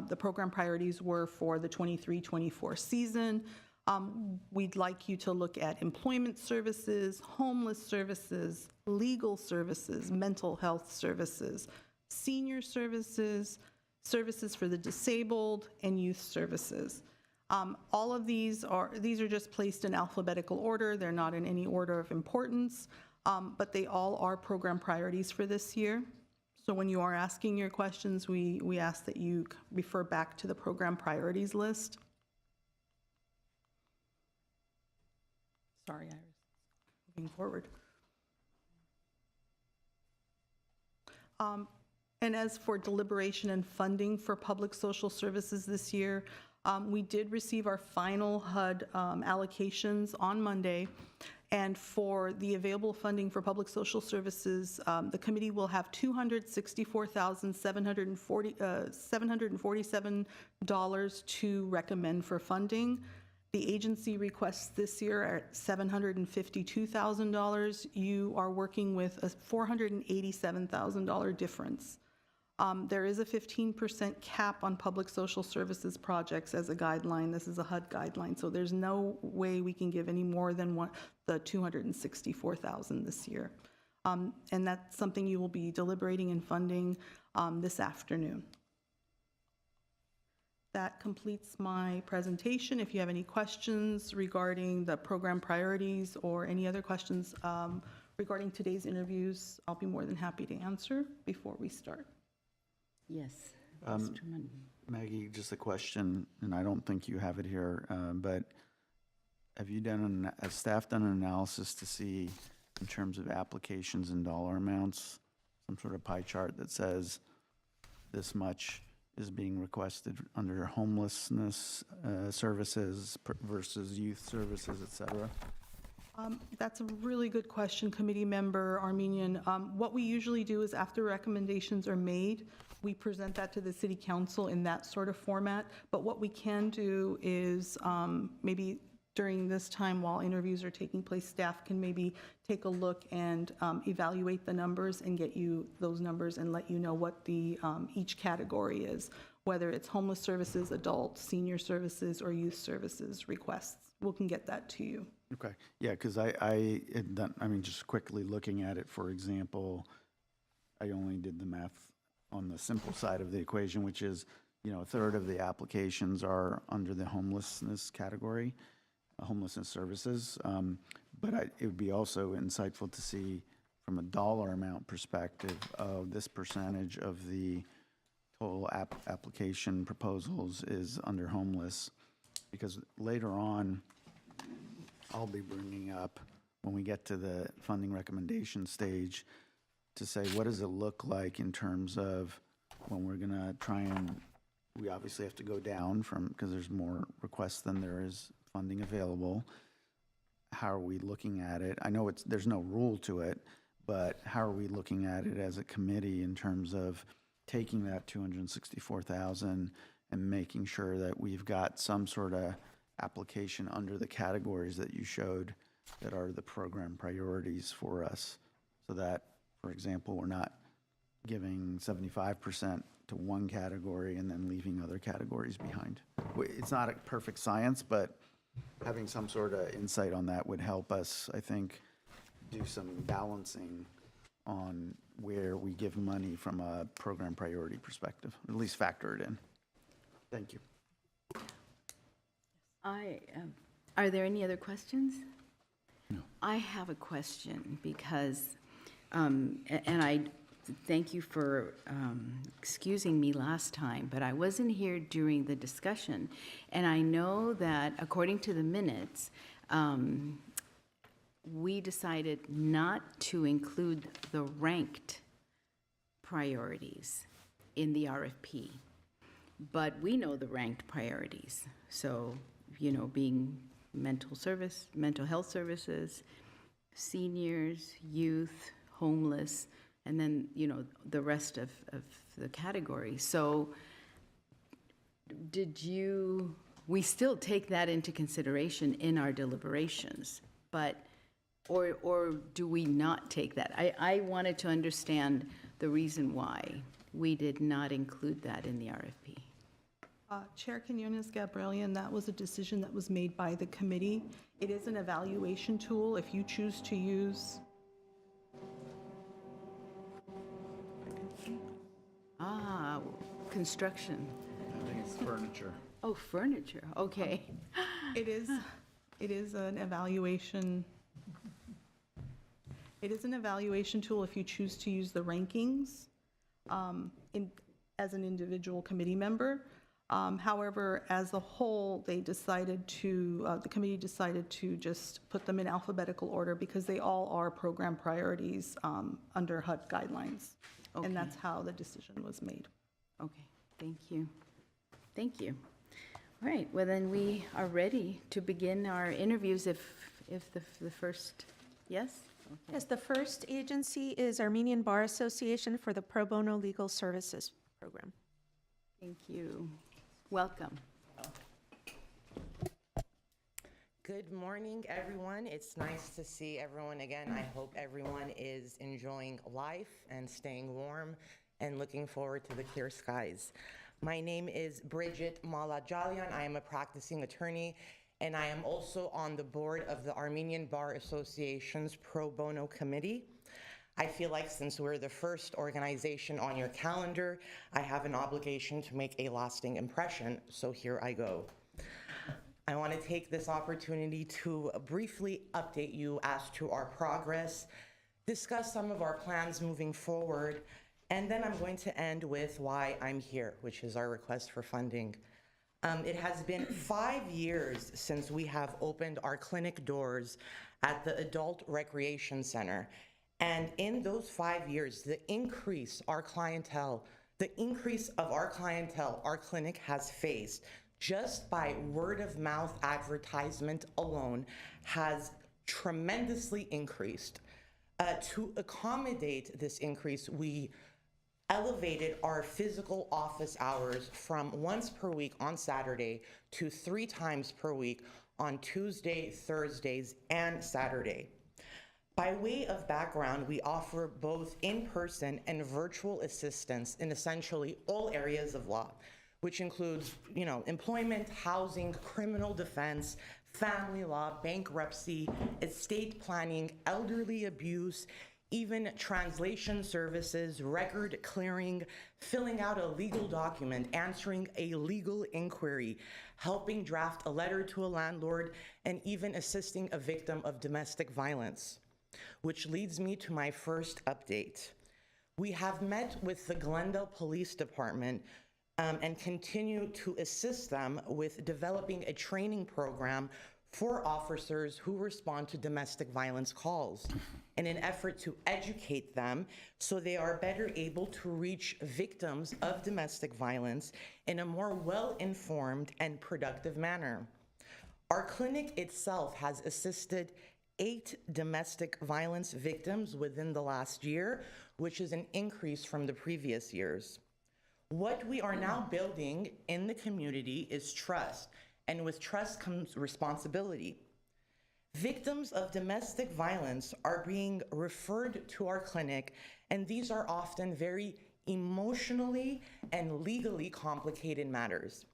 the program priorities were for the 23-24 season. We'd like you to look at employment services, homeless services, legal services, mental health services, senior services, services for the disabled, and youth services. All of these are just placed in alphabetical order. They're not in any order of importance, but they all are program priorities for this year. So when you are asking your questions, we ask that you refer back to the program priorities list. Sorry, Iris. Moving forward. And as for deliberation and funding for public social services this year, we did receive our final HUD allocations on Monday. And for the available funding for public social services, the committee will have $264,747 to recommend for funding. The agency requests this year are at $752,000. You are working with a $487,000 difference. There is a 15% cap on public social services projects as a guideline. This is a HUD guideline, so there's no way we can give any more than the $264,000 this year. And that's something you will be deliberating and funding this afternoon. That completes my presentation. If you have any questions regarding the program priorities or any other questions regarding today's interviews, I'll be more than happy to answer before we start. Yes. Mr. Munn. Maggie, just a question, and I don't think you have it here, but have staff done an analysis to see, in terms of applications and dollar amounts, some sort of pie chart that says this much is being requested under homelessness services versus youth services, et cetera? That's a really good question, committee member Armenian. What we usually do is after recommendations are made, we present that to the city council in that sort of format. But what we can do is maybe during this time while interviews are taking place, staff can maybe take a look and evaluate the numbers and get you those numbers and let you know what the each category is, whether it's homeless services, adult, senior services, or youth services requests. We can get that to you. Okay, yeah, because I mean, just quickly looking at it, for example, I only did the math on the simple side of the equation, which is a third of the applications are under the homelessness category, homelessness services. But it would be also insightful to see from a dollar amount perspective of this percentage of the total application proposals is under homeless. Because later on, I'll be bringing up, when we get to the funding recommendation stage, to say, what does it look like in terms of when we're gonna try and, we obviously have to go down from, because there's more requests than there is funding available. How are we looking at it? I know there's no rule to it, but how are we looking at it as a committee in terms of taking that 264,000 and making sure that we've got some sort of application under the categories that you showed that are the program priorities for us, so that, for example, we're not giving 75% to one category and then leaving other categories behind. It's not a perfect science, but having some sort of insight on that would help us, I think, do some balancing on where we give money from a program priority perspective, at least factor it in. Thank you. Are there any other questions? No. I have a question because, and I thank you for excusing me last time, but I wasn't here during the discussion. And I know that according to the minutes, we decided not to include the ranked priorities in the RFP. But we know the ranked priorities. So, being mental health services, seniors, youth, homeless, and then, the rest of the categories. So we still take that into consideration in our deliberations, but, or do we not take that? I wanted to understand the reason why we did not include that in the RFP. Chair Quinones-Gabrielian, that was a decision that was made by the committee. It is an evaluation tool if you choose to use. Construction. I think it's furniture. Oh, furniture, okay. It is an evaluation. It is an evaluation tool if you choose to use the rankings as an individual committee member. However, as a whole, the committee decided to just put them in alphabetical order because they all are program priorities under HUD guidelines. Okay. And that's how the decision was made. Okay, thank you. Thank you. All right, well then we are ready to begin our interviews if the first, yes? Okay. Yes, the first agency is Armenian Bar Association for the Pro Bono Legal Services Program. Thank you. Welcome. Good morning, everyone. It's nice to see everyone again. I hope everyone is enjoying life and staying warm and looking forward to the clear skies. My name is Bridget Malajalian. I am a practicing attorney, and I am also on the board of the Armenian Bar Association's Pro Bono Committee. I feel like since we're the first organization on your calendar, I have an obligation to make a lasting impression, so here I go. I want to take this opportunity to briefly update you as to our progress, discuss some of our plans moving forward, and then I'm going to end with why I'm here, which is our request for funding. It has been 5 years since we have opened our clinic doors at the Adult Recreation Center. And in those 5 years, the increase of our clientele our clinic has faced just by word of mouth advertisement alone has tremendously increased. To accommodate this increase, we elevated our physical office hours from once per week on Saturday to 3 times per week on Tuesday, Thursdays, and Saturday. By way of background, we offer both in-person and virtual assistance in essentially all areas of law, which includes, employment, housing, criminal defense, family law, bankruptcy, estate planning, elderly abuse, even translation services, record clearing, filling out a legal document, answering a legal inquiry, helping draft a letter to a landlord, and even assisting a victim of domestic violence. Which leads me to my first update. We have met with the Glendale Police Department and continue to assist them with developing a training program for officers who respond to domestic violence calls in an effort to educate them so they are better able to reach victims of domestic violence in a more well-informed and productive manner. Our clinic itself has assisted 8 domestic violence victims within the last year, which is an increase from the previous years. What we are now building in the community is trust, and with trust comes responsibility. Victims of domestic violence are being referred to our clinic, and these are often very emotionally and legally complicated matters.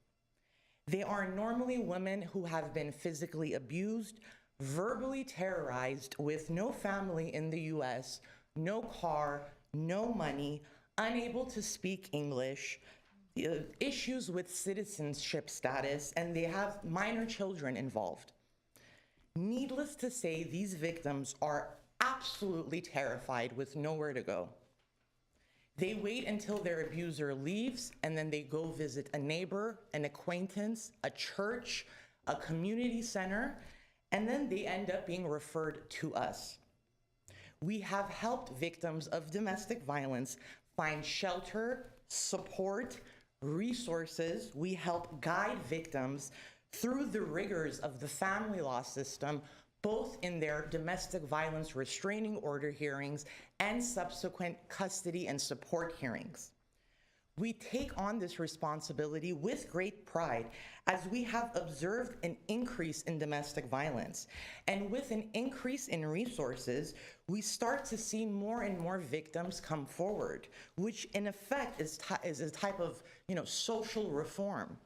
They are normally women who have been physically abused, verbally terrorized, with no family in the US, no car, no money, unable to speak English, issues with citizenship status, and they have minor children involved. Needless to say, these victims are absolutely terrified with nowhere to go. They wait until their abuser leaves, and then they go visit a neighbor, an acquaintance, a church, a community center, and then they end up being referred to us. We have helped victims of domestic violence find shelter, support, resources. We help guide victims through the rigors of the family law system, both in their domestic violence restraining order hearings and subsequent custody and support hearings. We take on this responsibility with great pride as we have observed an increase in domestic violence. And with an increase in resources, we start to see more and more victims come forward, which in effect is a type of social reform.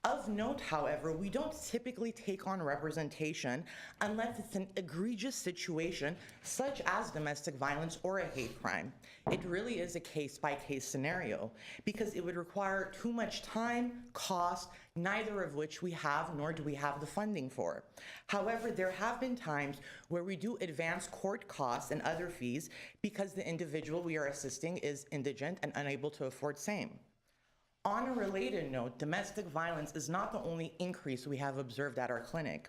Of note, however, we don't typically take on representation unless it's an egregious situation, such as domestic violence or a hate crime. It really is a case-by-case scenario, because it would require too much time, cost, neither of which we have, nor do we have the funding for. However, there have been times where we do advance court costs and other fees because the individual we are assisting is indigent and unable to afford same. On a related note, domestic violence is not the only increase we have observed at our clinic.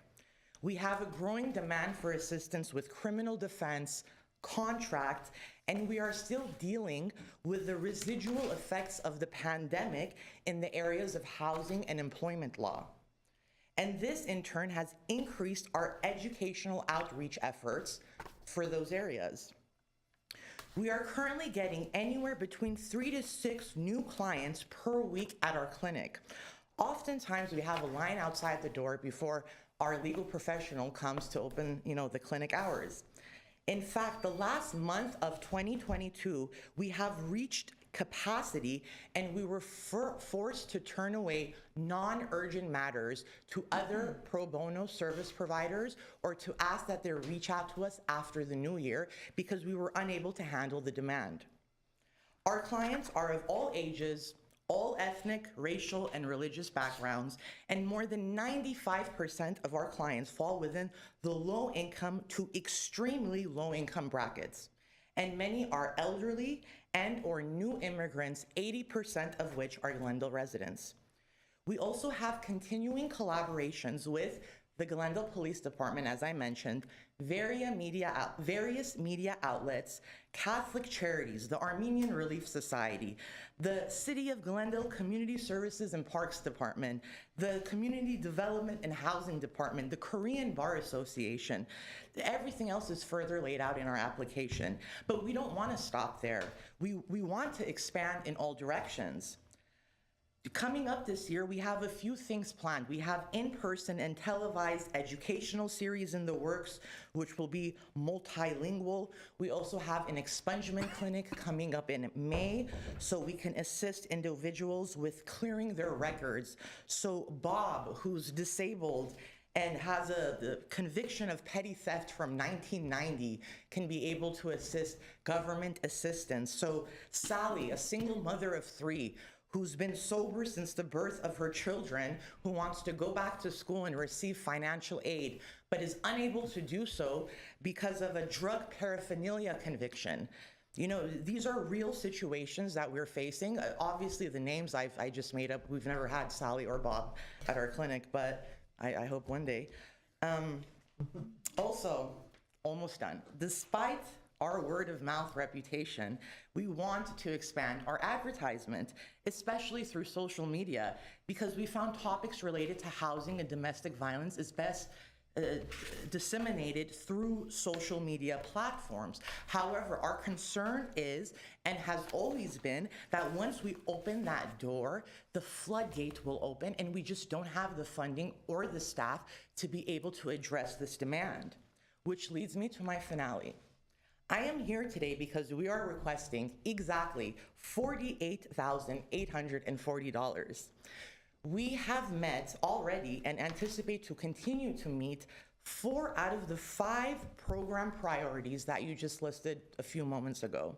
We have a growing demand for assistance with criminal defense, contract, and we are still dealing with the residual effects of the pandemic in the areas of housing and employment law. And this, in turn, has increased our educational outreach efforts for those areas. We are currently getting anywhere between 3 to 6 new clients per week at our clinic. Oftentimes, we have a line outside the door before our legal professional comes to open, the clinic hours. In fact, the last month of 2022, we have reached capacity, and we were forced to turn away non-urgent matters to other pro bono service providers, or to ask that they reach out to us after the new year because we were unable to handle the demand. Our clients are of all ages, all ethnic, racial, and religious backgrounds, and more than 95% of our clients fall within the low income to extremely low income brackets. And many are elderly and or new immigrants, 80% of which are Glendale residents. We also have continuing collaborations with the Glendale Police Department, as I mentioned, various media outlets, Catholic charities, the Armenian Relief Society, the City of Glendale Community Services and Parks Department, the Community Development and Housing Department, the Korean Bar Association. Everything else is further laid out in our application, but we don't want to stop there. We want to expand in all directions. Coming up this year, we have a few things planned. We have in-person and televised educational series in the works, which will be multilingual. We also have an expungement clinic coming up in May, so we can assist individuals with clearing their records. So Bob, who's disabled and has the conviction of petty theft from 1990 can be able to assist government assistance. So Sally, a single mother of 3, who's been sober since the birth of her children, who wants to go back to school and receive financial aid, but is unable to do so because of a drug paraphernalia conviction. You know, these are real situations that we're facing. Obviously, the names I just made up, we've never had Sally or Bob at our clinic, but I hope one day. Also, almost done. Despite our word of mouth reputation, we want to expand our advertisement, especially through social media, because we found topics related to housing and domestic violence is best disseminated through social media platforms. However, our concern is, and has always been, that once we open that door, the floodgate will open, and we just don't have the funding or the staff to be able to address this demand. Which leads me to my finale. I am here today because we are requesting exactly $48,840. We have met already and anticipate to continue to meet 4 out of the 5 program priorities that you just listed a few moments ago.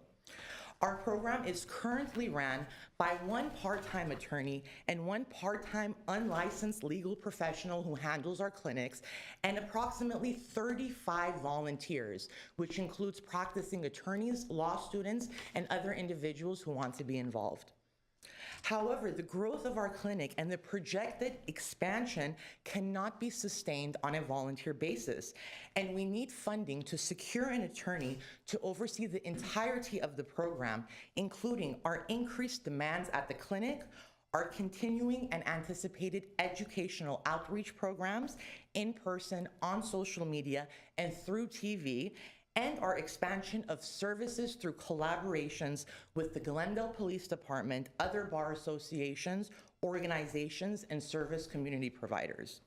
Our program is currently ran by 1 part-time attorney and 1 part-time unlicensed legal professional who handles our clinics, and approximately 35 volunteers, which includes practicing attorneys, law students, and other individuals who want to be involved. However, the growth of our clinic and the projected expansion cannot be sustained on a volunteer basis, and we need funding to secure an attorney to oversee the entirety of the program, including our increased demands at the clinic, our continuing and anticipated educational outreach programs in person, on social media, and through TV, and our expansion of services through collaborations with the Glendale Police Department, other bar associations, organizations, and service community providers.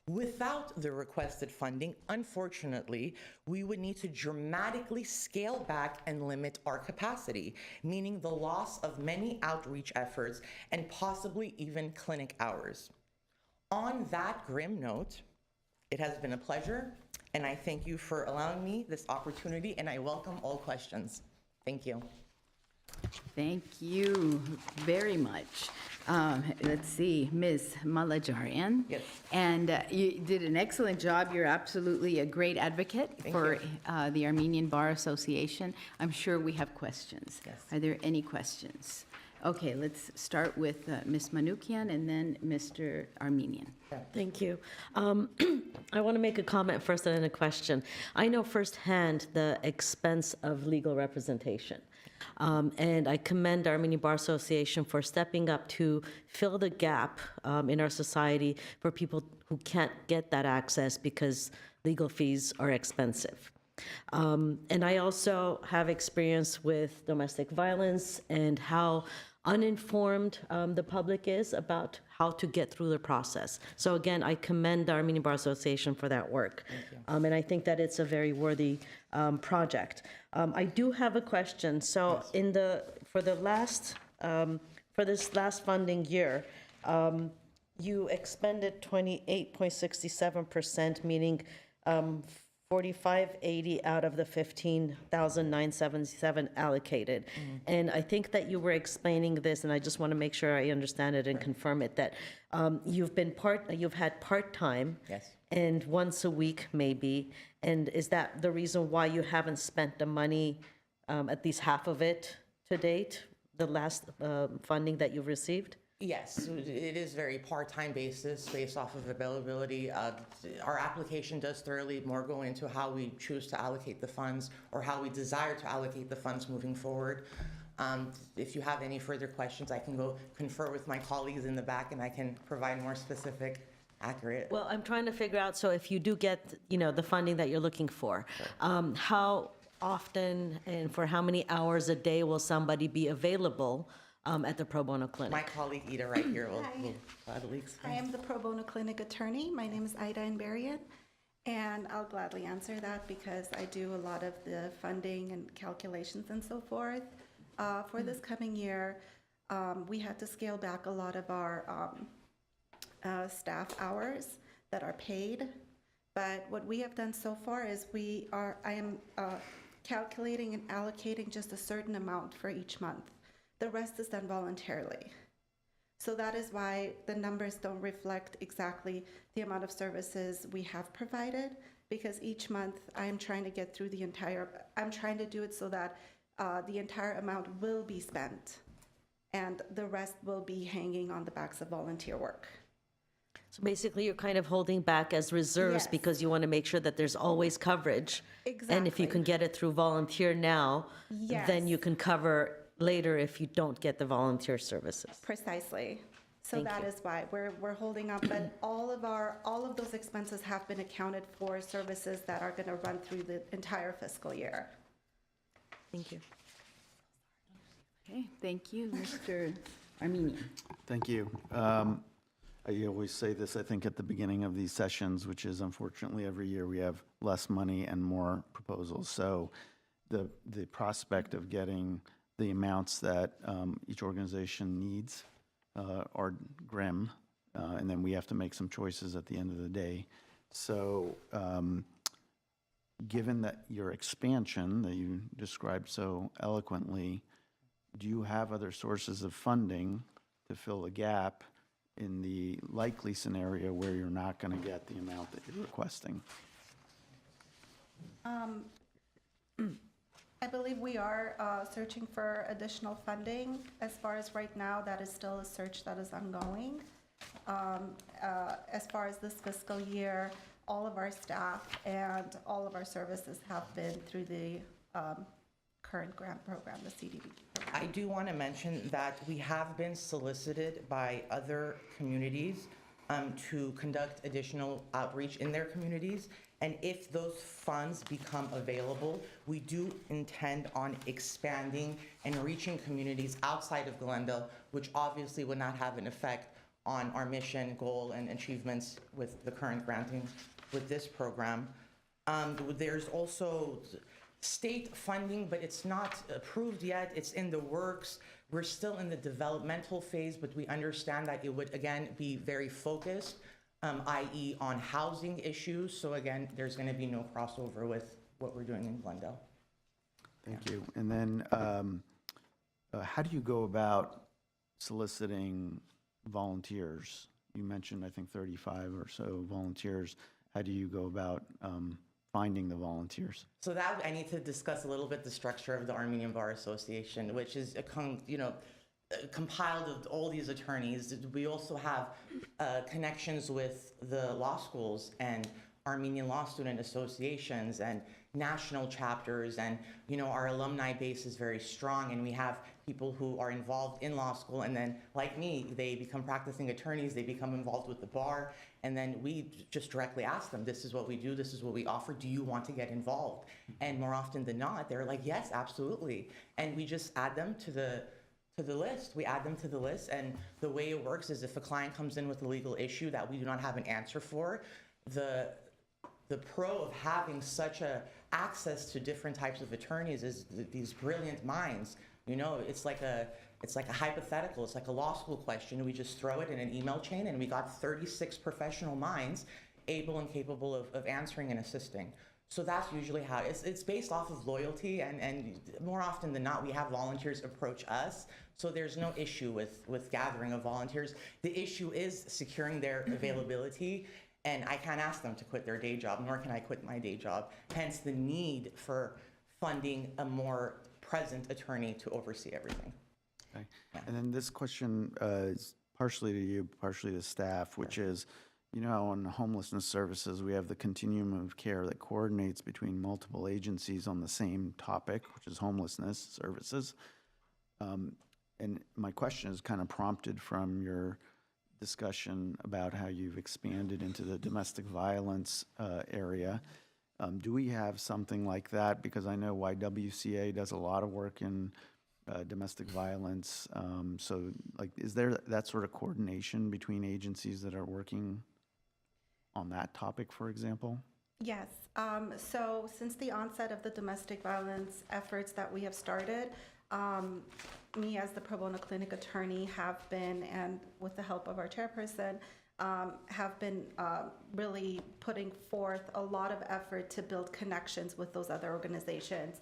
Without the requested funding, unfortunately, we would need to dramatically scale back and limit our capacity, meaning the loss of many outreach efforts and possibly even clinic hours. On that grim note, it has been a pleasure, and I thank you for allowing me this opportunity, and I welcome all questions. Thank you. Thank you very much. Let's see, Ms. Malajarian. Yes. And you did an excellent job. You're absolutely a great advocate for the Armenian Bar Association. I'm sure we have questions. Yes. Are there any questions? Okay, let's start with Ms. Manukian and then Mr. Armenian. Thank you. I want to make a comment first and then a question. I know firsthand the expense of legal representation. And I commend the Armenian Bar Association for stepping up to fill the gap in our society for people who can't get that access because legal fees are expensive. And I also have experience with domestic violence and how uninformed the public is about how to get through the process. So again, I commend the Armenian Bar Association for that work. And I think that it's a very worthy project. I do have a question. So for this last funding year, you expended 28.67%, meaning 4580 out of the 15,977 allocated. And I think that you were explaining this, and I just want to make sure I understand it and confirm it, that you've had part-time. Yes. And once a week maybe. And is that the reason why you haven't spent the money, at least half of it to date, the last funding that you've received? Yes, it is very part-time basis, based off of availability. Our application does thoroughly more go into how we choose to allocate the funds or how we desire to allocate the funds moving forward. If you have any further questions, I can go confer with my colleagues in the back and I can provide more specific, accurate. Well, I'm trying to figure out, so if you do get, the funding that you're looking for, how often and for how many hours a day will somebody be available at the pro bono clinic? My colleague Ida right here will gladly I explain. am the pro bono clinic attorney. My name is Ida Inbarian, and I'll gladly answer that because I do a lot of the funding and calculations and so forth. For this coming year, we had to scale back a lot of our staff hours that are paid. But what we have done so far is I am calculating and allocating just a certain amount for each month. The rest is done voluntarily. So that is why the numbers don't reflect exactly the amount of services we have provided, because each month I am trying to get through I'm trying to do it so that the entire amount will be spent and the rest will be hanging on the backs of volunteer work. So basically, you're kind of holding back as reserves Yes. because you want to make sure that there's always coverage. And if you can Exactly. get it through volunteer now, then you Yes. can cover later if you don't get the volunteer services. Precisely. So Thank that you. is why we're holding up, but all of those expenses have been accounted for services that are going to run through the entire fiscal year. Thank you. Okay, thank you, Mr. Armenian. Thank you. I always say this, I think, at the beginning of these sessions, which is unfortunately every year we have less money and more proposals. So the prospect of getting the amounts that each organization needs are grim, and then we have to make some choices at the end of the day. So given that your expansion that you described so eloquently, do you have other sources of funding to fill the gap in the likely scenario where you're not going to get the amount that you're requesting? I believe we are searching for additional funding. As far as right now, that is still a search that is ongoing. As far as this fiscal year, all of our staff and all of our services have been through the current grant program, the CDBG. I do want to mention that we have been solicited by other communities to conduct additional outreach in their communities. And if those funds become available, we do intend on expanding and reaching communities outside of Glendale, which obviously would not have an effect on our mission, goal, and achievements with the current granting with this program. There's also state funding, but it's not approved yet. It's in the works. We're still in the developmental phase, but we understand that it would, again, be very focused, i.e. on housing issues. So again, there's going to be no crossover with what we're doing in Glendale. Thank you. And then how do you go about soliciting volunteers? You mentioned, I think, 35 or so volunteers. How do you go about finding the volunteers? So that I need to discuss a little bit the structure of the Armenian Bar Association, which is compiled of all these attorneys. We also have connections with the law schools and Armenian law student associations and national chapters, and our alumni base is very strong, and we have people who are involved in law school, and then like me, they become practicing attorneys, they become involved with the bar, and then we just directly ask them, this is what we do, this is what we offer, do you want to get involved? And more often than not, they're like, yes, absolutely. And we just add them to the list. We add them to the list, and the way it works is if a client comes in with a legal issue that we do not have an answer for, the pro of having such a access to different types of attorneys is these brilliant minds. It's like a hypothetical. It's like a law school question. We just throw it in an email chain, and we got 36 professional minds able and capable of answering and assisting. So that's usually how it's based off of loyalty, and more often than not, we have volunteers approach us. So there's no issue with gathering of volunteers. The issue is securing their availability. And I can't ask them to quit their day job, nor can I quit my day job. Hence the need for funding a more present attorney to oversee everything. Okay. And then this question is partially to you, partially to staff, which is, on homelessness services, we have the continuum of care that coordinates between multiple agencies on the same topic, which is homelessness services. And my question is kind of prompted from your discussion about how you've expanded into the domestic violence area. Do we have something like that? Because I know YWCA does a lot of work in domestic violence. So, is there that sort of coordination between agencies that are working on that topic, for example? Yes. So since the onset of the domestic violence efforts that we have started, me as the pro bono clinic attorney have been, and with the help of our chairperson, have been really putting forth a lot of effort to build connections with those other organizations.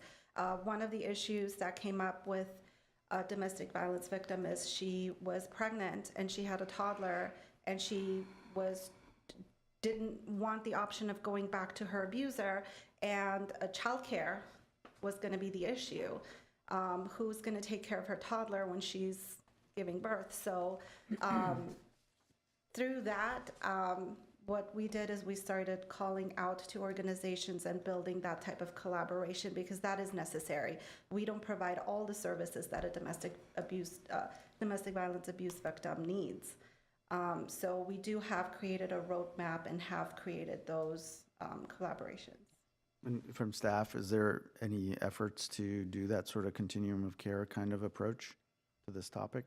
One of the issues that came up with a domestic violence victim is she was pregnant and she had a toddler, and she didn't want the option of going back to her abuser, and childcare was going to be the issue. Who's going to take care of her toddler when she's giving birth? So through that, what we did is we started calling out to organizations and building that type of collaboration, because that is necessary. We don't provide all the services that a domestic violence abuse victim needs. So we do have created a roadmap and have created those collaborations. And from staff, is there any efforts to do that sort of continuum of care kind of approach to this topic?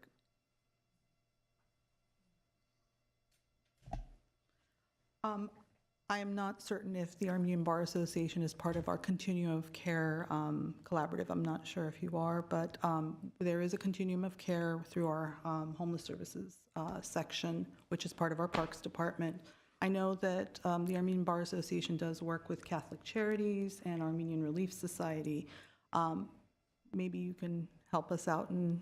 I am not certain if the Armenian Bar Association is part of our continuum of care collaborative. I'm not sure if you are, but there is a continuum of care through our homeless services section, which is part of our Parks Department. I know that the Armenian Bar Association does work with Catholic Charities and Armenian Relief Society. Maybe you can help us out. And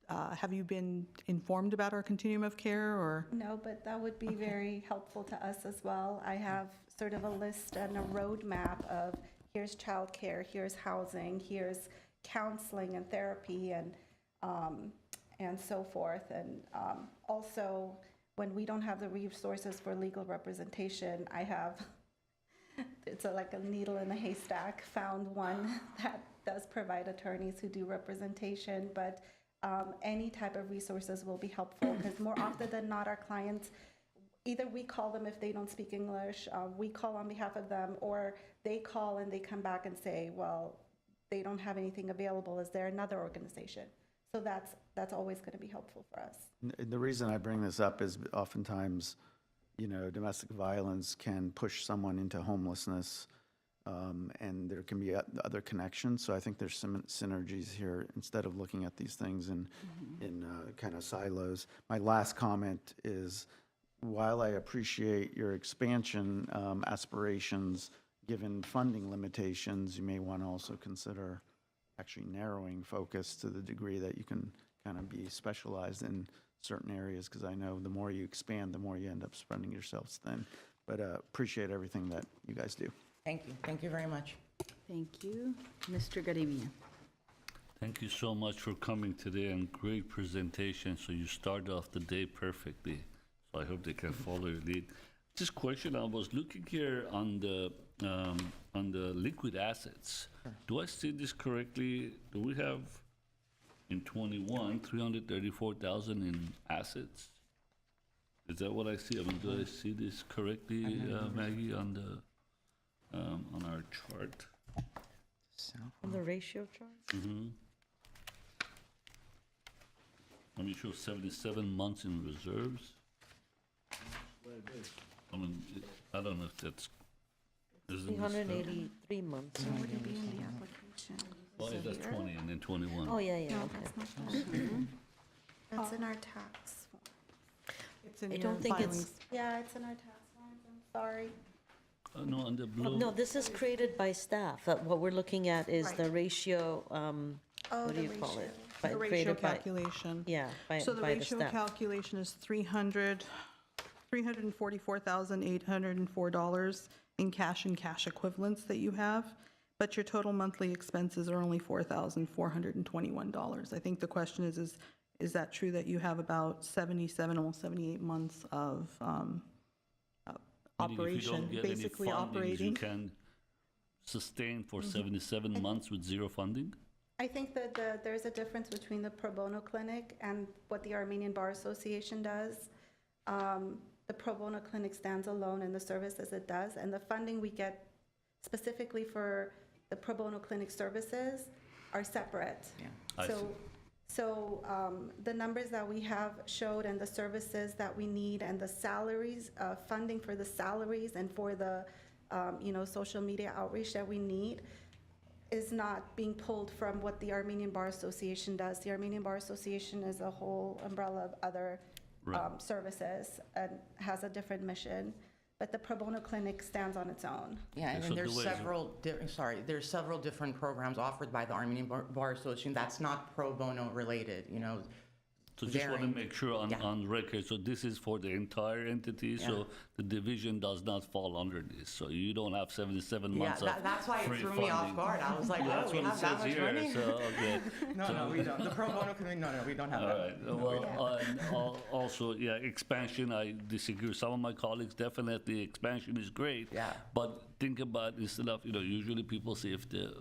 have you been informed about our continuum of care, or? No, but that would be very helpful to us as well. I have sort of a list and a roadmap of here's childcare, here's housing, here's counseling and therapy, and so forth. And also, when we don't have the resources for legal representation, I have, it's like a needle in a haystack, found one that does provide attorneys who do representation, but any type of resources will be helpful, because more often than not, our clients, either we call them if they don't speak English, we call on behalf of them, or they call and they come back and say, well, they don't have anything available. Is there another organization? So that's always going to be helpful for us. The reason I bring this up is oftentimes, domestic violence can push someone into homelessness, and there can be other connections. So I think there's some synergies here instead of looking at these things in kind of silos. My last comment is, while I appreciate your expansion aspirations, given funding limitations, you may want to also consider actually narrowing focus to the degree that you can kind of be specialized in certain areas, because I know the more you expand, the more you end up spreading yourselves thin. But appreciate everything that you guys do. Thank you. Thank you very much. Thank you. Mr. Garibia. Thank you so much for coming today, and great presentation. So you started off the day perfectly. So I hope they can follow your lead. This question, I was looking here on the liquid assets. Do I see this correctly? Do we have in 21 334,000 in assets? Is that what I see? I mean, do I see this correctly, Maggie, on the on our chart? On the ratio chart? Let me show 77 months in reserves. I mean, I don't know if that's. Isn't this 383 months. Would it be in the application? Well, that's 20 and then 21. Oh, yeah, yeah, No, okay. that's not that. That's in our tax form. It's in I your don't think filings. it's, Yeah, it's in our tax forms. I'm sorry. No, on the blue. no, this is created by staff. What we're looking at is the Right. ratio, Oh, what do the you call it? ratio. By- The ratio created by- calculation. Yeah, by So the by the ratio staff. calculation is $344,804 in cash and cash equivalents that you have, but your total monthly expenses are only $4,421. I think the question is that true that you have about 77, almost 78 months of Meaning operation, if you don't get any basically fundings, operating? you can sustain for 77 months with zero funding? I think that there's a difference between the pro bono clinic and what the Armenian Bar Association does. The pro bono clinic stands alone in the services it does, and the funding we get specifically for the pro bono clinic services are separate. I see. So the numbers that we have showed and the services that we need and the salaries, funding for the salaries and for the, social media outreach that we need is not being pulled from what the Armenian Bar Association does. The Armenian Bar Association is a whole umbrella of other Right. services and has a different mission, but the pro bono clinic stands on its own. Yeah, and so then there's the way- there's several different programs offered by the Armenian Bar Association that's not pro bono related, you know. So just want to varying- make sure Yeah. on record, so this is for the entire entity, so the division does not fall under this. So you don't have 77 Yeah, months of that's why it free threw me off funding. guard. I was like, Well, oh, that's we what it have that says much here, money? so, okay. No, we don't. The pro bono committee, no, we don't have All that. right, well, and also, yeah, expansion, I disagree. Some of my colleagues, definitely, expansion is great. Yeah. But think about, instead of, usually people say if the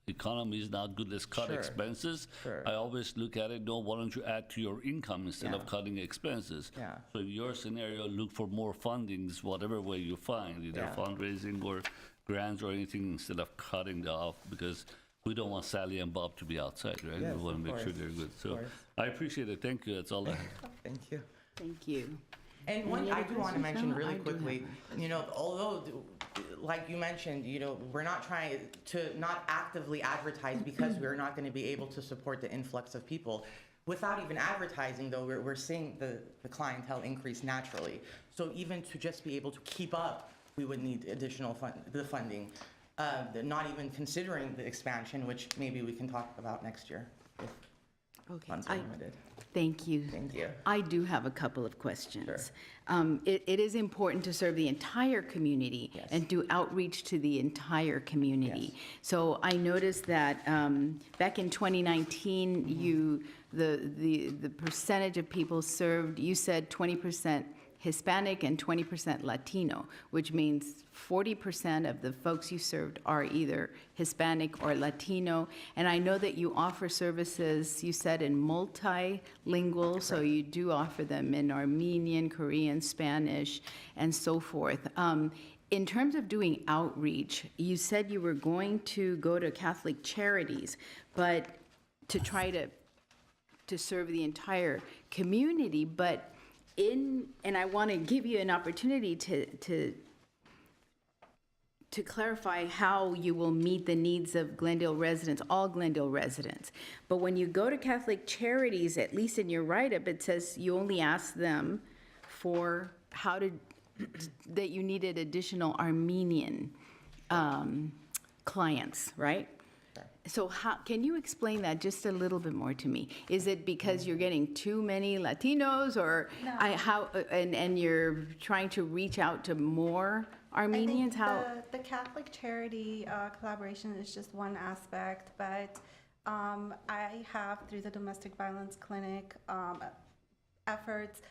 economy is not good, let's cut Sure. expenses. Sure. I always look at it, no, why don't you add to your income instead of Yeah. cutting expenses? Yeah. So in your scenario, look for more fundings, whatever way you find, either Yeah. fundraising or grants or anything, instead of cutting off, because we don't want Sally and Bob to be outside, right? Yes, We want of to make sure course, they're good. So course. I appreciate it. Thank you. That's all I have. Thank you. Thank you. And one, I do want to mention No, I really do quickly, although, like you mentioned, we're not trying to not actively advertise because we're not going to be able to support the influx of people. Without even advertising, though, we're seeing the clientele increase naturally. So even to just be able to keep up, we would need additional funding. Not even considering the expansion, which maybe we can talk about next year if Okay. funds are limited. Thank you. Thank you. I do have a couple of questions. It is important to serve the entire community Yes. and do outreach to the entire community. Yes. So I noticed that back in 2019, the percentage of people served, you said 20% Hispanic and 20% Latino, which means 40% of the folks you served are either Hispanic or Latino. And I know that you offer services, you said, in multilingual, so you do offer them in Armenian, Korean, Spanish, and so forth. In terms of doing outreach, you said you were going to go to Catholic charities, but to try to serve the entire community, but and I want to give you an opportunity to clarify how you will meet the needs of Glendale residents, all Glendale residents. But when you go to Catholic charities, at least in your write-up, it says you only ask them for that you needed additional Armenian clients, right? So can you explain that just a little bit more to me? Is it because you're getting too many Latinos, or No. and you're trying to reach out to more Armenians? I think the Catholic charity collaboration is just one aspect, but I have, through the domestic violence clinic efforts,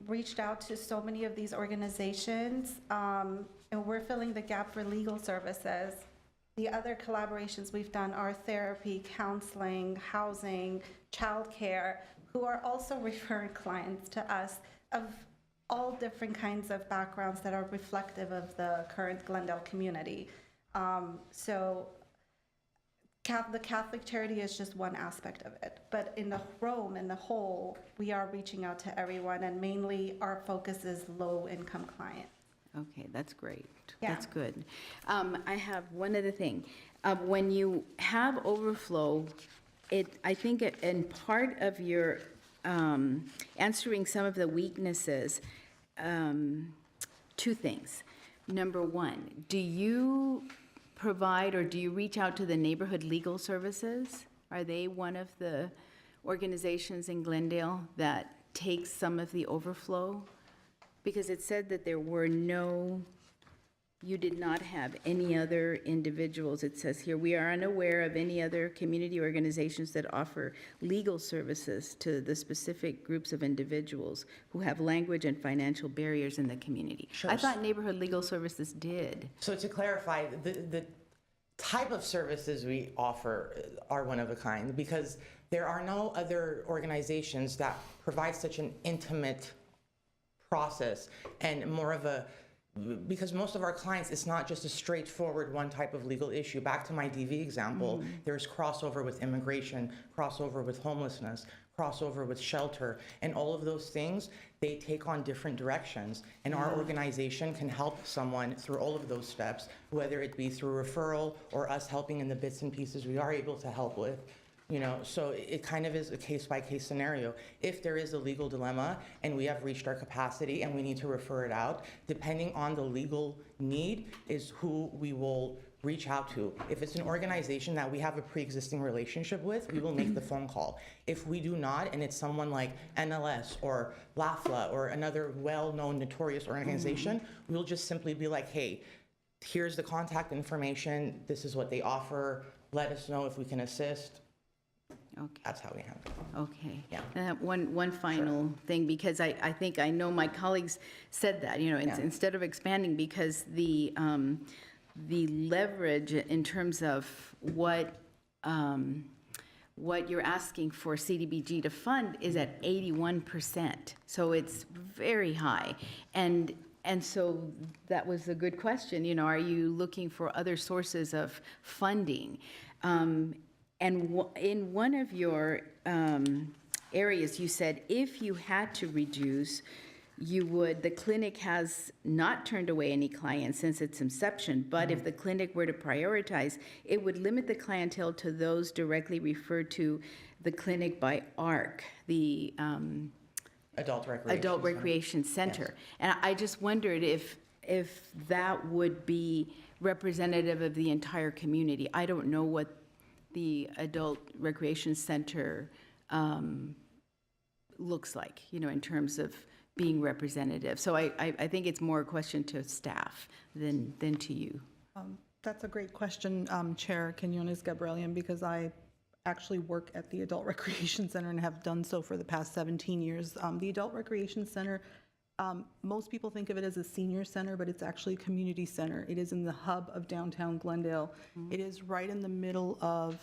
reached out to so many of these organizations, and we're filling the gap for legal services. The other collaborations we've done are therapy, counseling, housing, childcare, who are also referring clients to us of all different kinds of backgrounds that are reflective of the current Glendale community. So the Catholic charity is just one aspect of it. But in the whole, we are reaching out to everyone, and mainly our focus is low-income clients. Okay, that's great. Yeah. That's good. I have one other thing. When you have overflow, I think in part of your answering some of the weaknesses, two things. Number one, do you provide or do you reach out to the neighborhood legal services? Are they one of the organizations in Glendale that takes some of the overflow? Because it said that you did not have any other individuals. It says here, we are unaware of any other community organizations that offer legal services to the specific groups of individuals who have language and financial barriers in the community. Sure. I thought neighborhood legal services did. So to clarify, the type of services we offer are one of a kind, because there are no other organizations that provide such an intimate process and more of because most of our clients, it's not just a straightforward one type of legal issue. Back to my DV example, there's crossover with immigration, crossover with homelessness, crossover with shelter, and all of those things, they take on different directions. And our organization can help someone through all of those steps, whether it be through referral or us helping in the bits and pieces we are able to help with. You know, so it kind of is a case-by-case scenario. If there is a legal dilemma and we have reached our capacity and we need to refer it out, depending on the legal need is who we will reach out to. If it's an organization that we have a pre-existing relationship with, we will make the phone call. If we do not, and it's someone like NLS or LAFLA or another well-known notorious organization, we'll just simply be like, hey, here's the contact information, this is what they offer, let us know if we can assist. Okay. That's how we handle it. Okay. Yeah. One final thing, because I think I know my colleagues said that, you know, Yeah. instead of expanding, because the leverage in terms of what you're asking for CDBG to fund is at 81%. So it's very high. And so that was a good question, you know, are you looking for other sources of funding? And in one of your areas, you said if you had to reduce, you would, the clinic has not turned away any clients since its inception, but if the clinic were to prioritize, it would limit the clientele to those directly referred to the clinic by ARC, the Adult Recreation Adult Center. Recreation Center. Yes. And I just wondered if that would be representative of the entire community. I don't know what the Adult Recreation Center looks like, you know, in terms of being representative. So I think it's more a question to staff than to you. That's a great question, Chair Quinones Gabrielian, because I actually work at the Adult Recreation Center and have done so for the past 17 years. The Adult Recreation Center, most people think of it as a senior center, but it's actually a community center. It is in the hub of downtown Glendale. It is right in the middle of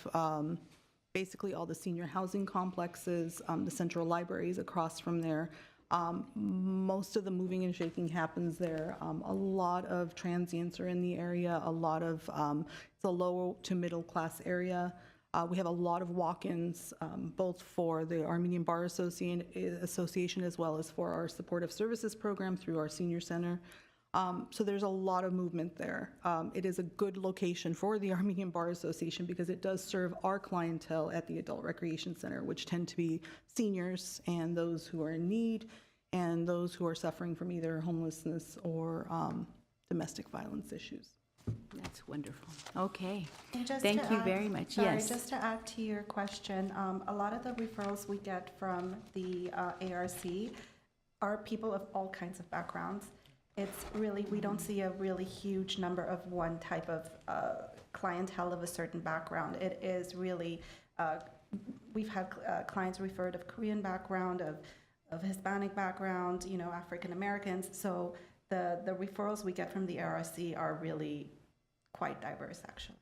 basically all the senior housing complexes, the central libraries across from there. Most of the moving and shaking happens there. A lot of transients are in the area. A lot of, it's a low to middle class area. We have a lot of walk-ins, both for the Armenian Bar Association as well as for our supportive services program through our senior center. So there's a lot of movement there. It is a good location for the Armenian Bar Association because it does serve our clientele at the Adult Recreation Center, which tend to be seniors and those who are in need and those who are suffering from either homelessness or domestic violence issues. That's wonderful. Okay. And just Thank to you add- very much. Sorry, Yes. just to add to your question, a lot of the referrals we get from the ARC are people of all kinds of backgrounds. It's really, we don't see a really huge number of one type of clientele of a certain background. It is really, we've had clients referred of Korean background, of Hispanic background, you know, African Americans. So the referrals we get from the ARC are really quite diverse, actually.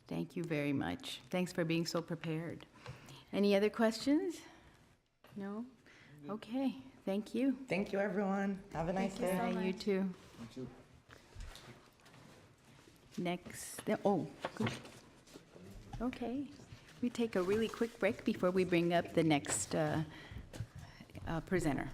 Thank you very much. Thanks for being so prepared. Any other questions? No? Okay, thank you. Thank you, everyone. Have a nice day. Bye, you too. Next, oh, good. Okay, we take a really quick break before we bring up the next presenter.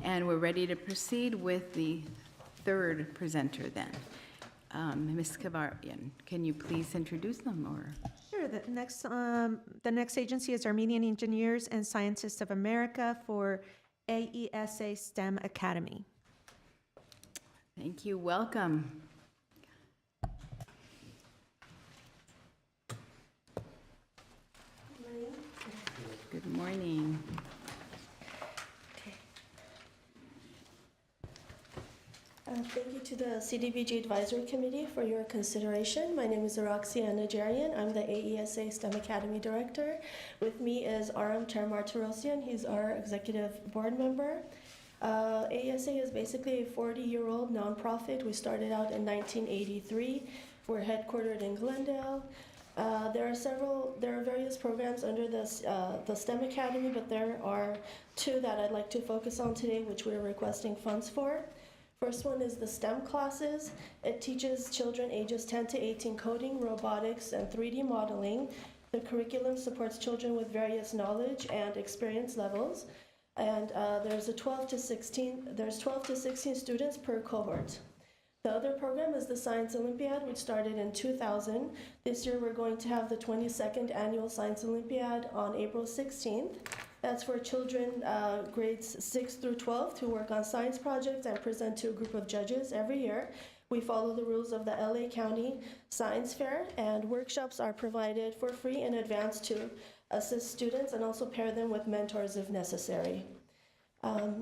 And we're ready to proceed with the third presenter then. Ms. Kavarian, can you please introduce them, or? Sure. The next agency is Armenian Engineers and Scientists of America for AESA STEM Academy. Thank you. Welcome. Good morning. Thank you to the CDBG Advisory Committee for your consideration. My name is Araxia Najarian. I'm the AESA STEM Academy Director. With me is RM Chair Martirosyan. He's our executive board member. AESA is basically a 40-year-old nonprofit. We started out in 1983. We're headquartered in Glendale. There are various programs under the STEM Academy, but there are two that I'd like to focus on today, which we're requesting funds for. First one is the STEM classes. It teaches children ages 10 to 18 coding, robotics, and 3D modeling. The curriculum supports children with various knowledge and experience levels. And there's 12 to 16 students per cohort. The other program is the Science Olympiad, which started in 2000. This year we're going to have the 22nd Annual Science Olympiad on April 16th. That's for children grades 6 through 12 who work on science projects and present to a group of judges every year. We follow the rules of the LA County Science Fair, and workshops are provided for free in advance to assist students and also pair them with mentors if necessary.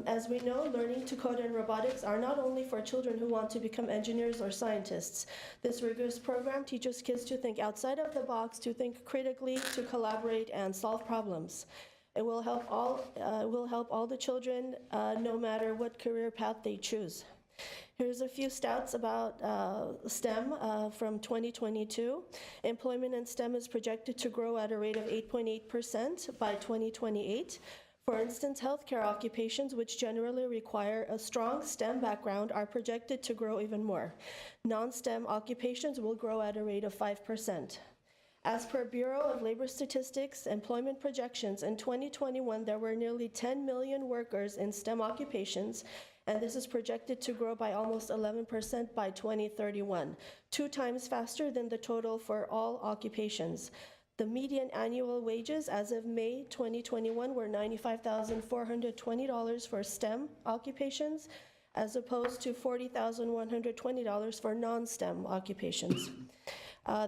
As we know, learning to code and robotics are not only for children who want to become engineers or scientists. This rigorous program teaches kids to think outside of the box, to think critically, to collaborate, and solve problems. It will help all the children, no matter what career path they choose. Here's a few stats about STEM from 2022. Employment in STEM is projected to grow at a rate of 8.8% by 2028. For instance, healthcare occupations, which generally require a strong STEM background, are projected to grow even more. Non-STEM occupations will grow at a rate of 5%. As per Bureau of Labor Statistics employment projections, in 2021, there were nearly 10 million workers in STEM occupations, and this is projected to grow by almost 11% by 2031, 2 times faster than the total for all occupations. The median annual wages as of May 2021 were $95,420 for STEM occupations, as opposed to $40,120 for non-STEM occupations.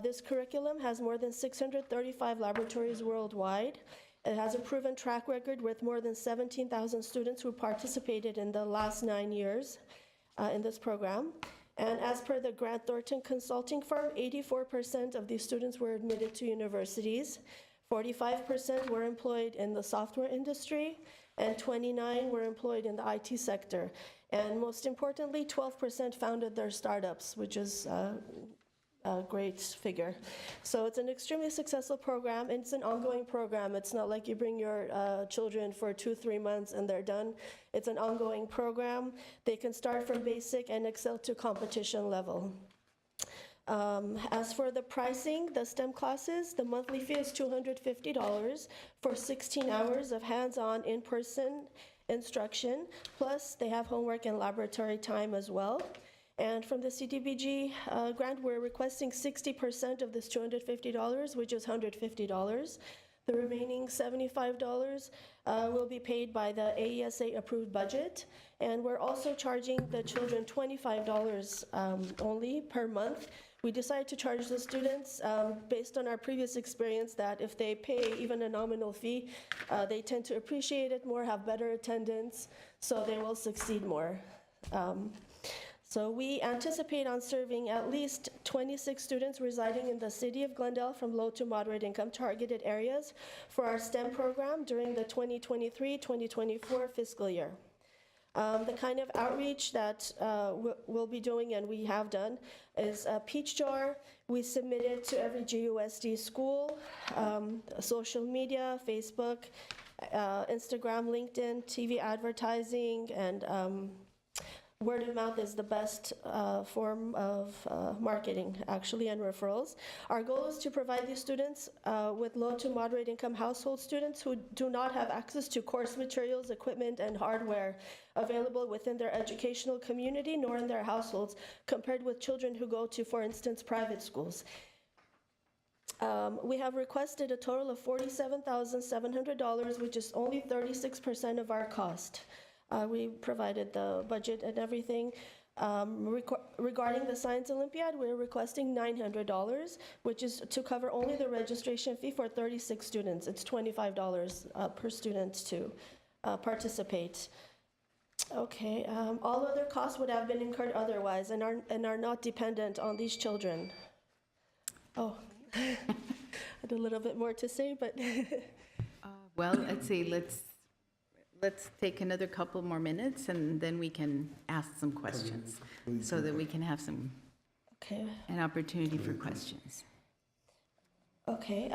This curriculum has more than 635 laboratories worldwide. It has a proven track record with more than 17,000 students who participated in the last 9 years in this program. And as per the Grant Thornton consulting firm, 84% of these students were admitted to universities, 45% were employed in the software industry, and 29% were employed in the IT sector. And most importantly, 12% founded their startups, which is a great figure. So it's an extremely successful program, and it's an ongoing program. It's not like you bring your children for 2-3 months and they're done. It's an ongoing program. They can start from basic and excel to competition level. As for the pricing, the STEM classes, the monthly fee is $250 for 16 hours of hands-on in-person instruction, plus they have homework and laboratory time as well. And from the CDBG grant, we're requesting 60% of this $250, which is $150. The remaining $75 will be paid by the AESA approved budget. And we're also charging the children $25 only per month. We decided to charge the students based on our previous experience that if they pay even a nominal fee, they tend to appreciate it more, have better attendance, so they will succeed more. So we anticipate on serving at least 26 students residing in the city of Glendale from low to moderate income targeted areas for our STEM program during the 2023-2024 fiscal year. The kind of outreach that we'll be doing, and we have done, is a peach jar. We submit it to every GUSD school, social media, Facebook, Instagram, LinkedIn, TV advertising, and Word of mouth is the best form of marketing, actually, and referrals. Our goal is to provide these students with low to moderate income household students who do not have access to course materials, equipment, and hardware available within their educational community nor in their households, compared with children who go to, for instance, private schools. We have requested a total of $47,700, which is only 36% of our cost. We provided the budget and everything. Regarding the Science Olympiad, we're requesting $900, which is to cover only the registration fee for 36 students. It's $25 per student to participate. Okay, all other costs would have been incurred otherwise and are not dependent on these children. Oh, I had a little bit more to say, but Well, let's take another couple more minutes, and then we can ask some questions, so that we can have an opportunity for questions. Okay,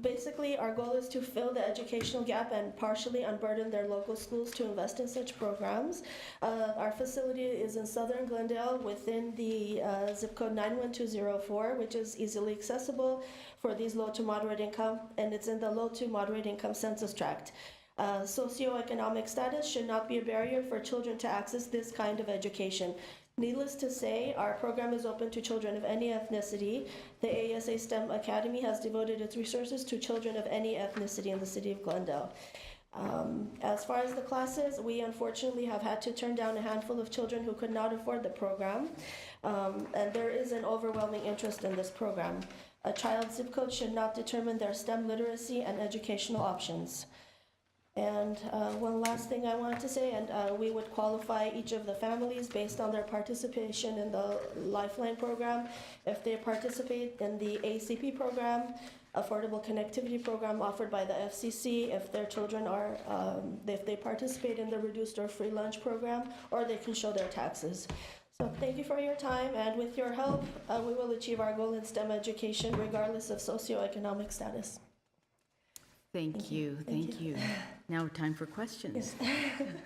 basically, our goal is to fill the educational gap and partially unburden their local schools to invest in such programs. Our facility is in southern Glendale within the zip code 91204, which is easily accessible for these low to moderate income, and it's in the low to moderate income census tract. Socioeconomic status should not be a barrier for children to access this kind of education. Needless to say, our program is open to children of any ethnicity. The AESA STEM Academy has devoted its resources to children of any ethnicity in the city of Glendale. As far as the classes, we unfortunately have had to turn down a handful of children who could not afford the program, and there is an overwhelming interest in this program. A child's zip code should not determine their STEM literacy and educational options. And one last thing I wanted to say, and we would qualify each of the families based on their participation in the Lifeline program. If they participate in the ACP program, Affordable Connectivity Program offered by the FCC, if their children are, if they participate in the Reduced or Free Lunch program, or they can show their taxes. So thank you for your time, and with your help, we will achieve our goal in STEM education regardless of socioeconomic status. Thank you. Now, time for questions.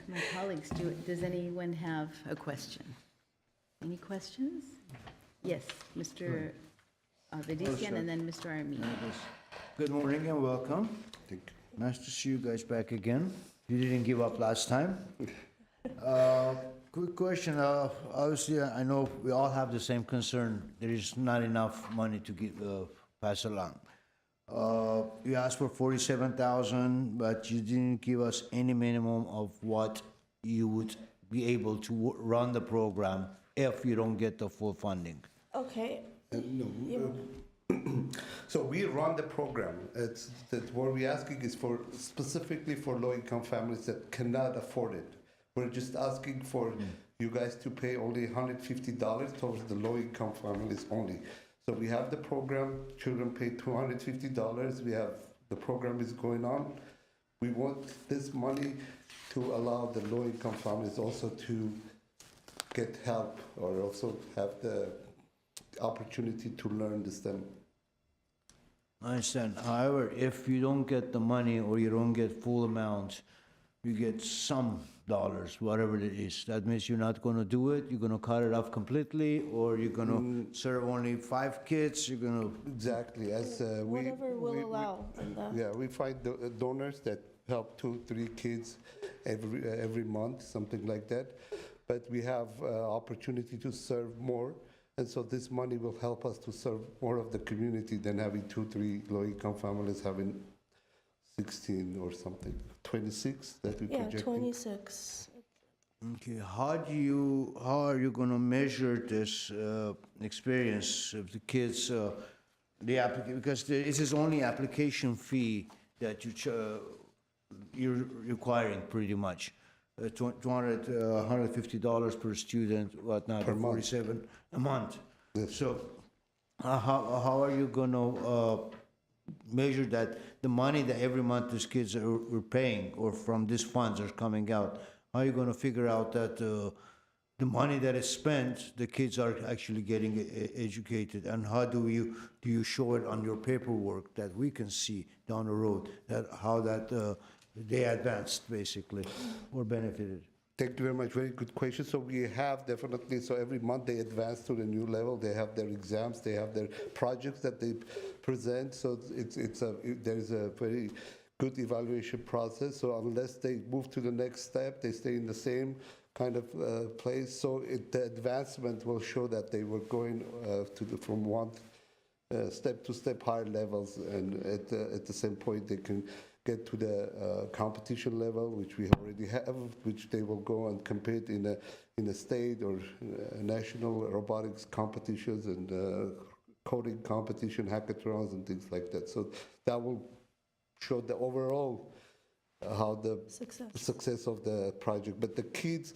My colleagues, does anyone have a question? Any questions? Yes, Mr. Vedisian, and then Mr. Armin. Good morning and welcome. Nice to see you guys back again. You didn't give up last time. Quick question. Obviously, I know we all have the same concern. There is not enough money to pass along. You asked for 47,000, but you didn't give us any minimum of what you would be able to run the program if you don't get the full funding. Okay. So we run the program. It's that what we're asking is for specifically for low-income families that cannot afford it. We're just asking for you guys to pay only $150 towards the low-income families only. So we have the program, children pay $250, the program is going on. We want this money to allow the low-income families also to get help or also have the opportunity to learn the STEM. I understand. However, if you don't get the money or you don't get full amount, you get some dollars, whatever it is. That means you're not going to do it, you're going to cut it off completely, or you're going to serve only 5 kids, you're going to... Exactly. As Whatever will allow. we find donors that help 2-3 kids every month, something like that. But we have opportunity to serve more, and so this money will help us to serve more of the community than having 2-3 low-income families having 16 or something, 26 that we projecting. 26. Okay, how are you going to measure this experience of the kids, because this is only application fee that you're requiring pretty much. $150 per student, whatnot, Per month. 47 a month. Yes. So how are you going to measure that the money that every month these kids are paying or from these funds are coming out? How are you going to figure out that the money that is spent, the kids are actually getting educated? And how do you show it on your paperwork that we can see down the road, that how that they advanced basically or benefited? Thank you very much. Very good question. So we have definitely, so every month they advance to the new level. They have their exams, they have their projects that they present. So there's a very good evaluation process. So unless they move to the next step, they stay in the same kind of place. So the advancement will show that they were going from one step to step higher levels, and at the same point they can get to the competition level, which we already have, which they will go and compete in a state or national robotics competitions and coding competition, hackathons and things like that. So that will show the overall how the success of the project. But the kids,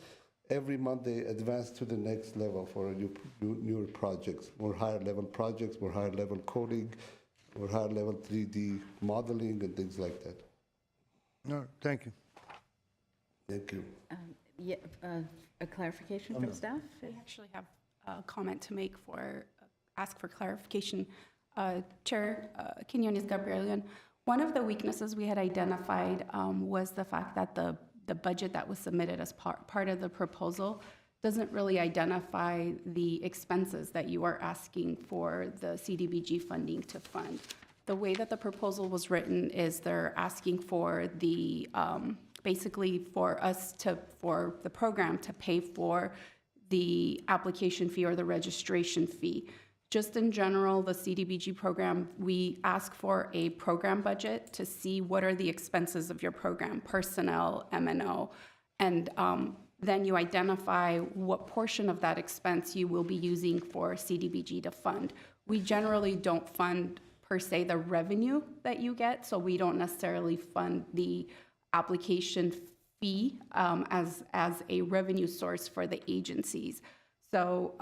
every month they advance to the next level for newer projects, more higher level projects, more higher level coding, or higher level 3D modeling and things like that. No, thank you. Thank you. Yeah, a clarification from staff? I actually have a comment to make ask for clarification. Chair Quinones Gabrielian, one of the weaknesses we had identified was the fact that the budget that was submitted as part of the proposal doesn't really identify the expenses that you are asking for the CDBG funding to fund. The way that the proposal was written is they're asking for the, basically for the program to pay for the application fee or the registration fee. Just in general, the CDBG program, we ask for a program budget to see what are the expenses of your program, personnel, M&O, and then you identify what portion of that expense you will be using for CDBG to fund. We generally don't fund, per se, the revenue that you get, so we don't necessarily fund the application fee as a revenue source for the agencies. So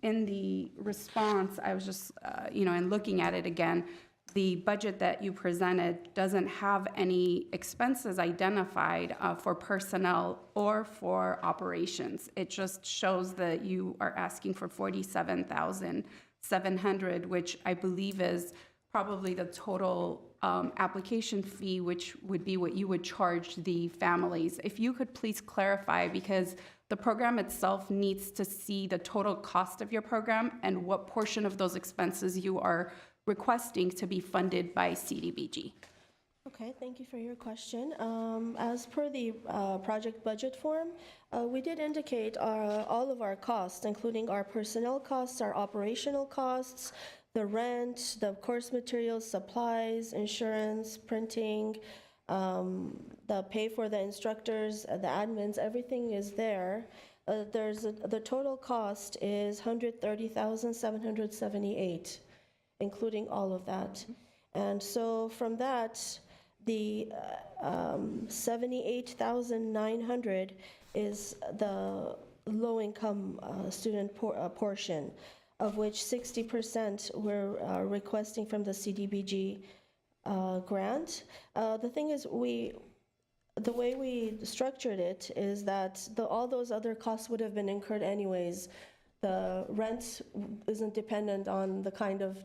in the response, I was just, in looking at it again, the budget that you presented doesn't have any expenses identified for personnel or for operations. It just shows that you are asking for $47,700, which I believe is probably the total application fee, which would be what you would charge the families. If you could please clarify, because the program itself needs to see the total cost of your program and what portion of those expenses you are requesting to be funded by CDBG. Okay, thank you for your question. As per the project budget form, we did indicate all of our costs, including our personnel costs, our operational costs, the rent, the course materials, supplies, insurance, printing, the pay for the instructors, the admins, everything is there. The total cost is $130,778, including all of that. And so from that, the $78,900 is the low-income student portion, of which 60% we're requesting from the CDBG grant. The thing is, the way we structured it is that all those other costs would have been incurred anyways. The rent isn't dependent on the kind of,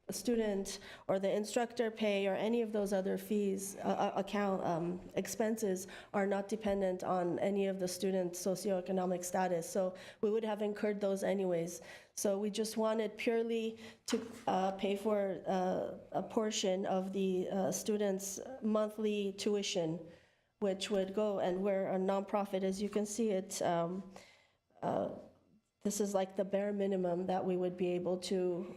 student or the instructor pay or any of those other fees, expenses are not dependent on any of the student's socioeconomic status. So we would have incurred those anyways. So we just wanted purely to pay for a portion of the student's monthly tuition, which would go, and we're a nonprofit, as you can see it. This is like the bare minimum that we would be able to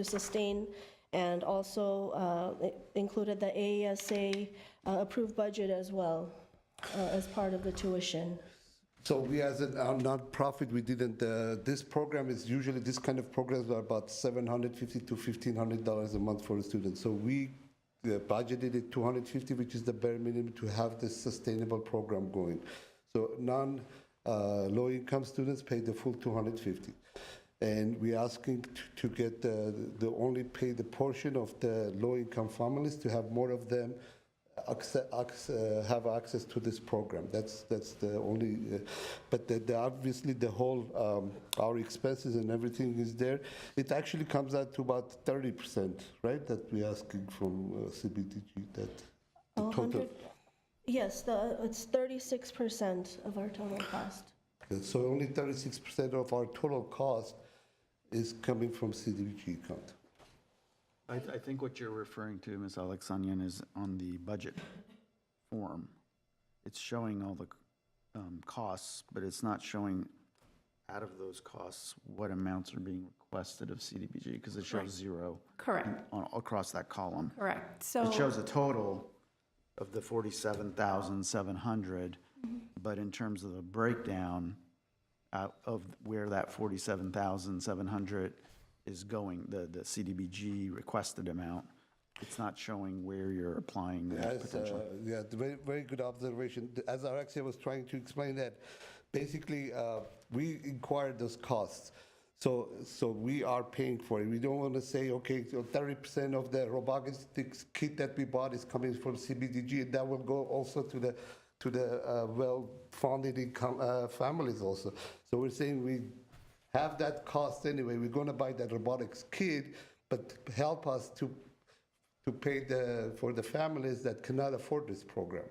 sustain, and also included the AESA approved budget as well as part of the tuition. So we, as a nonprofit, we didn't. This program is usually, this kind of programs are about $750 to $1,500 a month for a student. So we budgeted it $250, which is the bare minimum to have this sustainable program going. So low-income students pay the full $250. And we're asking to get the only pay the portion of the low-income families to have more of them have access to this program. That's the only. But obviously the whole our expenses and everything is there. It actually comes out to about 30%, right? That we're asking from CBDG. That the total. Yes, it's 36% of our total cost. So only 36% of our total cost is coming from CDBG account. I think what you're referring to, Ms. Alexanian, is on the budget form. It's showing all the costs, but it's not showing out of those costs what amounts are being requested of CDBG, because it shows zero Correct, across that column. correct. So. It shows a total of the 47,700, but in terms of the breakdown out of where that 47,700 is going, the CDBG requested amount, it's not showing where you're applying that potential. Yeah, very, very good observation. As Alexia was trying to explain that, basically, we inquired those costs. So we are paying for it. We don't want to say, okay, so 30% of the robotics kit that we bought is coming from CBDG, and that will go also to the well-funded income families also. So we're saying we have that cost anyway. We're going to buy that robotics kit, but help us to pay for the families that cannot afford this program.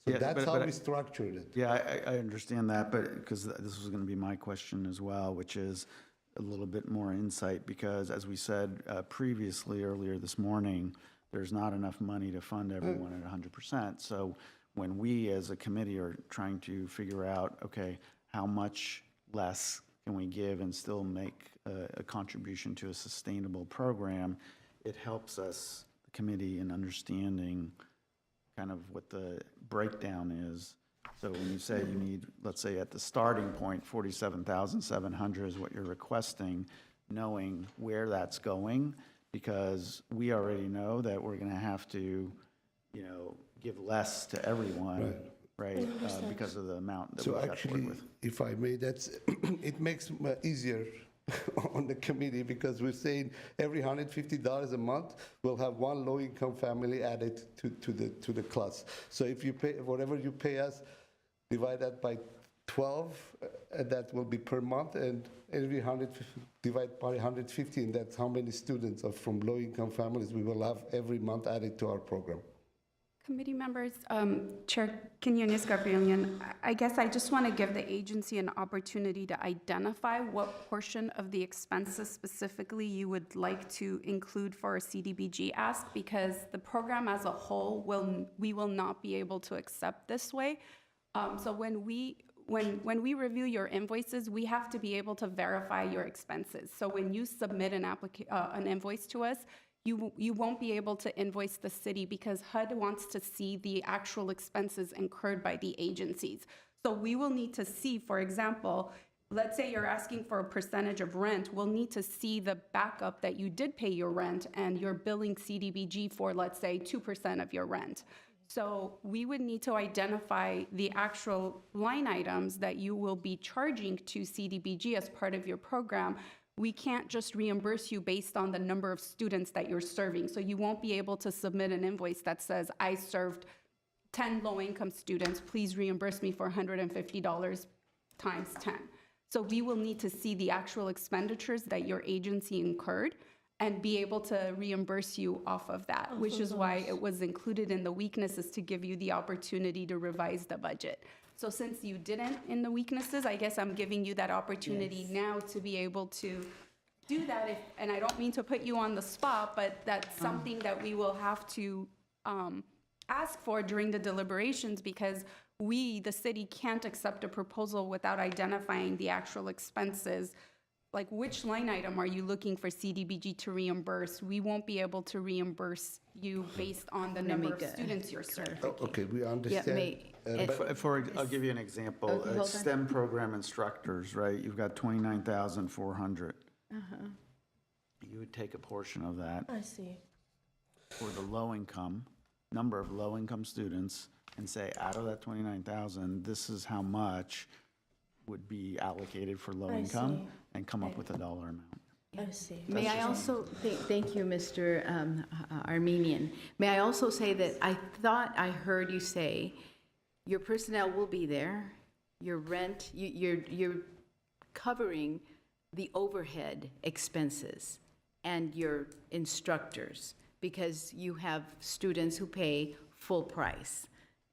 So Yeah, that's but how we structured it. Yeah, I understand that, but because this was going to be my question as well, which is a little bit more insight, because as we said previously, earlier this morning, there's not enough money to fund everyone at 100%. So when we as a committee are trying to figure out, okay, how much less can we give and still make a contribution to a sustainable program, it helps us, the committee, in understanding kind of what the breakdown is. So when you say you need, let's say at the starting point, 47,700 is what you're requesting, knowing where that's going, because we already know that we're going to have to, give less to everyone, right? Because of the amount that we So got actually, with. if I may, it makes it easier on the committee, because we're saying every $150 a month, we'll have one low-income family added to the class. So if you pay, whatever you pay us, divide that by 12, and that will be per month, and every 100 divide by 150, and that's how many students are from low-income families we will have every month added to our program. Committee members, Chair Quinones-Gabrielian, I guess I just want to give the agency an opportunity to identify what portion of the expenses specifically you would like to include for a CDBG ask, because the program as a whole we will not be able to accept this way. So when we review your invoices, we have to be able to verify your expenses. So when you submit an invoice to us, you won't be able to invoice the city, because HUD wants to see the actual expenses incurred by the agencies. So we will need to see, for example, let's say you're asking for a percentage of rent, we'll need to see the backup that you did pay your rent and you're billing CDBG for, let's say, 2% of your rent. So we would need to identify the actual line items that you will be charging to CDBG as part of your program. We can't just reimburse you based on the number of students that you're serving. So you won't be able to submit an invoice that says, I served 10 low-income students, please reimburse me for $150 times 10. So we will need to see the actual expenditures that your agency incurred and be able to reimburse you off of that, which is why it was included in the weaknesses, to give you the opportunity to revise the budget. So since you didn't in the weaknesses, I guess I'm giving you that opportunity now to be able to do that. And I don't mean to put you on the spot, but that's something that we will have to ask for during the deliberations, because we, the city, can't accept a proposal without identifying the actual expenses. Like, which line item are you looking for CDBG to reimburse? We won't be able to reimburse you based on the number of students you're serving. Okay, we understand. I'll give you an example. Okay, hold on. STEM program instructors, right? You've got 29,400. You would take a portion of that I see. for the number of low-income students, and say, out of that 29,000, this is how much would be allocated for low income, see. and come up with a dollar amount. I see. May I also, thank you, Mr. Armenian. May I also say that I thought I heard you say your personnel will be there, your rent, you're covering the overhead expenses and your instructors, because you have students who pay full price.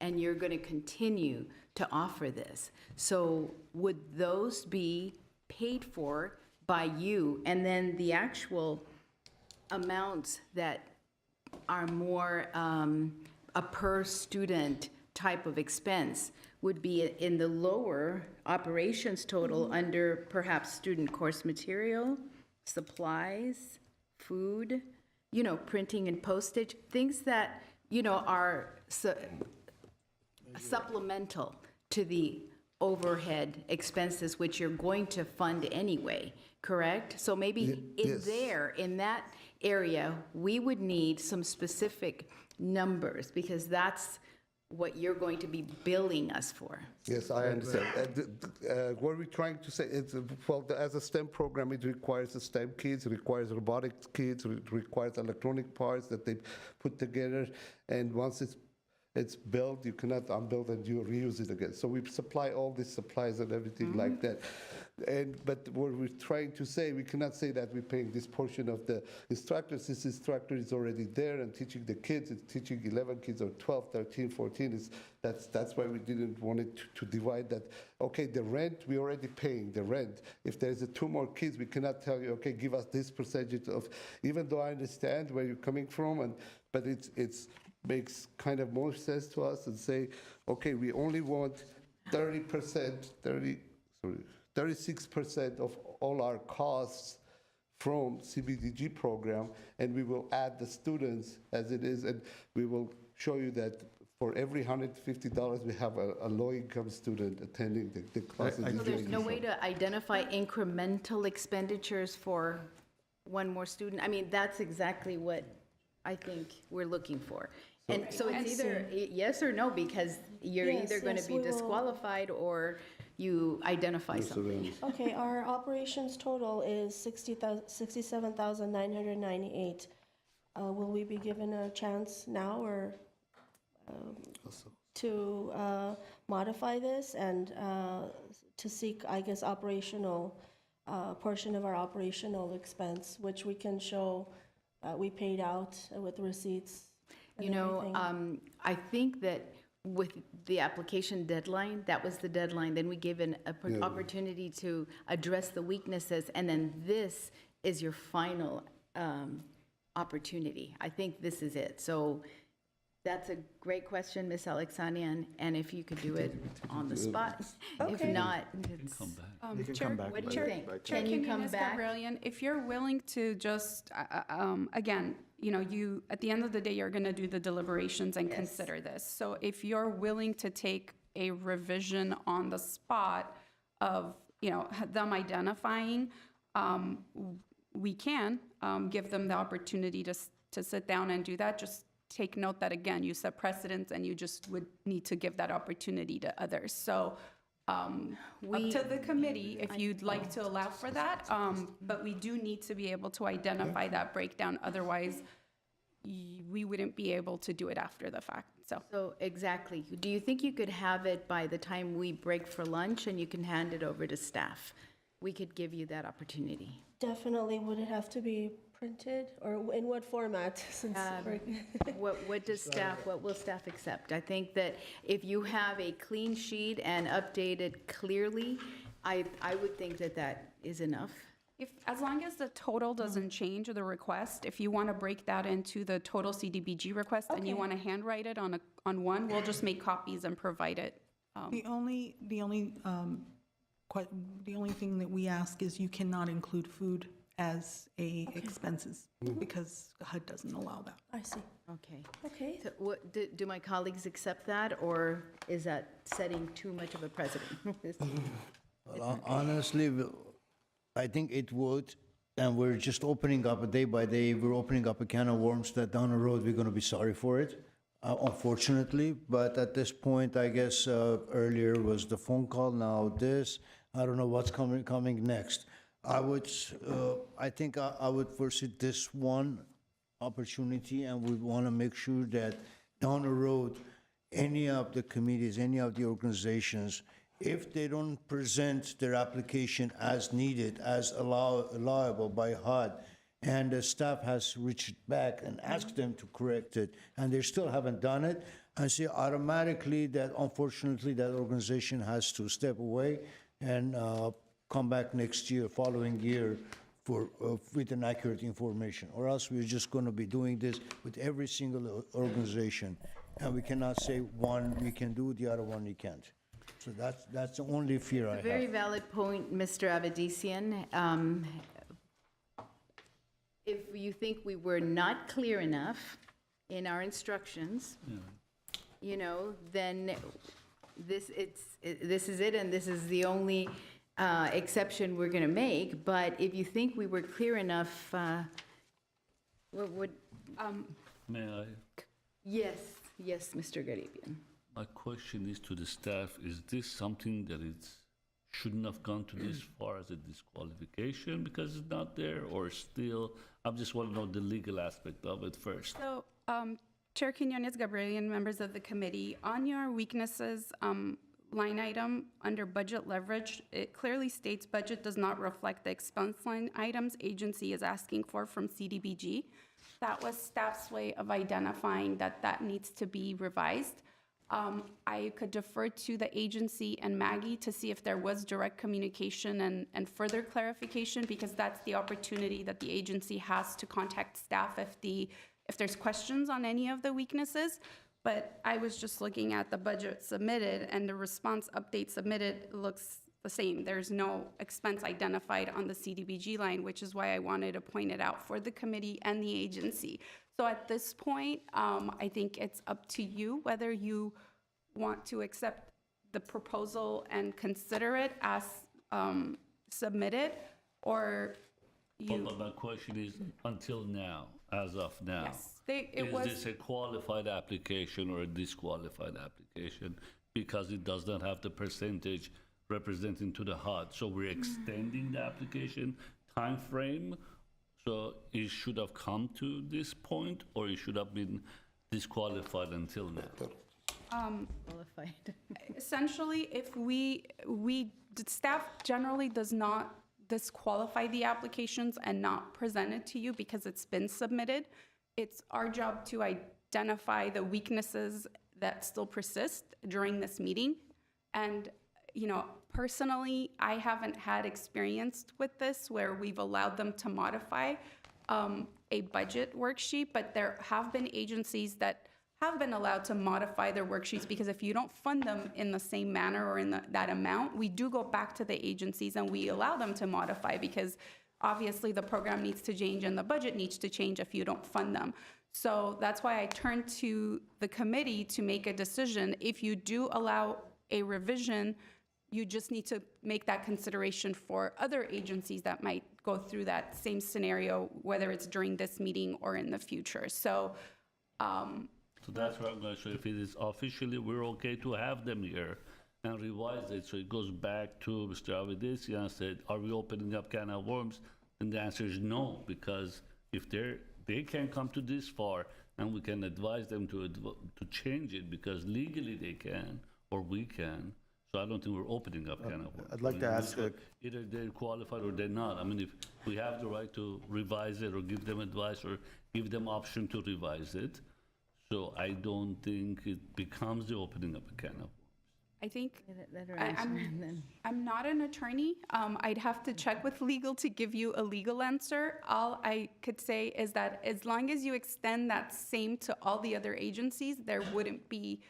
and you're going to continue to offer this. So would those be paid for by you? And then the actual amounts that are more a per student type of expense would be in the lower operations total under perhaps student course material, supplies, food, printing and postage, things that, are supplemental to the overhead expenses, which you're going to fund anyway, correct? So maybe in that area, we would need some specific numbers, because that's what you're going to be billing us for. Yes, I understand. What we're trying to say is, well, as a STEM program, it requires the STEM kids, it requires robotics kids, it requires electronic parts that they put together, and once it's built, you cannot unbuild and you reuse it again. So we supply all these supplies and everything like that. But what we're trying to say, we cannot say that we're paying this portion of the instructors. This instructor is already there and teaching the kids. It's teaching 11 kids or 12, 13, 14. That's why we didn't want it to divide that. Okay, the rent, we're already paying the rent. If there's 2 more kids, we cannot tell you, okay, give us this percentage of, even though I understand where you're coming from, but it's makes kind of more sense to us and say, okay, we only want 36% of all our costs from CBDG program, and we will add the students as it is, and we will show you that for every $150, we have a low-income student attending the classes. So there's no way to identify incremental expenditures for one more student? I mean, that's exactly what I think we're looking for. And so it's either yes or no, because you're either going to be disqualified or you identify something. Okay, our operations total is $67,998. Will we be given a chance now or to modify this and to seek, I guess, operational portion of our operational expense, which we can show we paid out with receipts? I think that with the application deadline, that was the deadline. Then we gave an opportunity to address the weaknesses, and then this is your final opportunity. I think this is it. So that's a great question, Ms. Alexanian, and if you could do it on the spot. If not, it's... come back. What do you think? Chair Can you come Ms. back? Gabrielian, if you're willing to just, again, you, at the end of the day, you're going to do the deliberations and consider this. So if you're willing to take a revision on the spot of, them identifying, we can give them the opportunity to sit down and do that. Just take note that, again, you set precedents and you just would need to give that opportunity to others. So up to the committee if you'd like to allow for that, but we do need to be able to identify that breakdown. Otherwise, we wouldn't be able to do it after the fact. So exactly. Do you think you could have it by the time we break for lunch and you can hand it over to staff? We could give you that opportunity. Definitely. Would it have to be printed, or in what format? Since what will staff accept? I think that if you have a clean sheet and updated clearly, I would think that is enough. as long as the total doesn't change the request, if you want to break that into the total CDBG request and you want to handwrite it on one, we'll just make copies and provide it. The only thing that we ask is you cannot include food as expenses, because HUD doesn't allow that. I see. Okay. So do my colleagues accept that, or is that setting too much of a precedent? Well, honestly, I think it would, and we're just opening up day by day. We're opening up a can of worms that down the road we're going to be sorry for it, unfortunately. But at this point, I guess earlier was the phone call. Now this, I don't know what's coming next. I think I would foresee this one opportunity, and we want to make sure that down the road, any of the committees, any of the organizations, if they don't present their application as needed, as allowable by HUD, and the staff has reached back and asked them to correct it, and they still haven't done it, and see automatically that unfortunately that organization has to step away and come back next year, following year, for with an accurate information, or else we're just going to be doing this with every single organization, and we cannot say one we can do, the other one we can't. So that's the only fear I have. Very valid point, Mr. Avedisian. If you think we were not clear enough in our instructions, you know, then this is it, and this is the only exception we're going to make. But if you think we were clear enough, what would? May I? Yes, Mr. Garibian. My question is to the staff, is this something that shouldn't have gone to this far as a disqualification because it's not there, or still, I just want to know the legal aspect of it first. So, Chair Quinones Gabrielian, members of the committee, on your weaknesses line item under budget leverage, it clearly states budget does not reflect the expense line items agency is asking for from CDBG. That was staff's way of identifying that needs to be revised. I could defer to the agency and Maggie to see if there was direct communication and further clarification, because that's the opportunity that the agency has to contact staff if there's questions on any of the weaknesses. But I was just looking at the budget submitted, and the response update submitted looks the same. There's no expense identified on the CDBG line, which is why I wanted to point it out for the committee and the agency. So at this point, I think it's up to you whether you want to accept the proposal and consider it as submitted, or you. But my question is, until now, as of now, Yes, is this a qualified application or a disqualified application because it does not have the percentage representing to the HUD? So we're extending the application time frame. So it should have come to this point, or it should have been disqualified until now? Qualified. Essentially, if the staff generally does not disqualify the applications and not present it to you because it's been submitted. It's our job to identify the weaknesses that still persist during this meeting. And, you know, personally, I haven't had experience with this where we've allowed them to modify a budget worksheet, but there have been agencies that have been allowed to modify their worksheets, because if you don't fund them in the same manner or in that amount, we do go back to the agencies and we allow them to modify, because obviously the program needs to change and the budget needs to change if you don't fund them. So that's why I turned to the committee to make a decision. If you do allow a revision, you just need to make that consideration for other agencies that might go through that same scenario, whether it's during this meeting or in the future. So that's what I'm going to show. If it is officially, we're okay to have them here and revise it. So it goes back to Mr. Avedisian and said, are we opening up can of worms? And the answer is no, because if they can't come to this far, and we can advise them to change it, because legally they can, or we can. So I don't think we're opening up can of worms. I'd like to ask either they're qualified or they're not. I mean, if we have the right to revise it or give them advice or give them option to revise it, so I don't think it becomes the opening up a can of worms. I think Let her answer, and then. I'm not an attorney. I'd have to check with legal to give you a legal answer. All I could say is that as long as you extend that same to all the other agencies, there wouldn't be,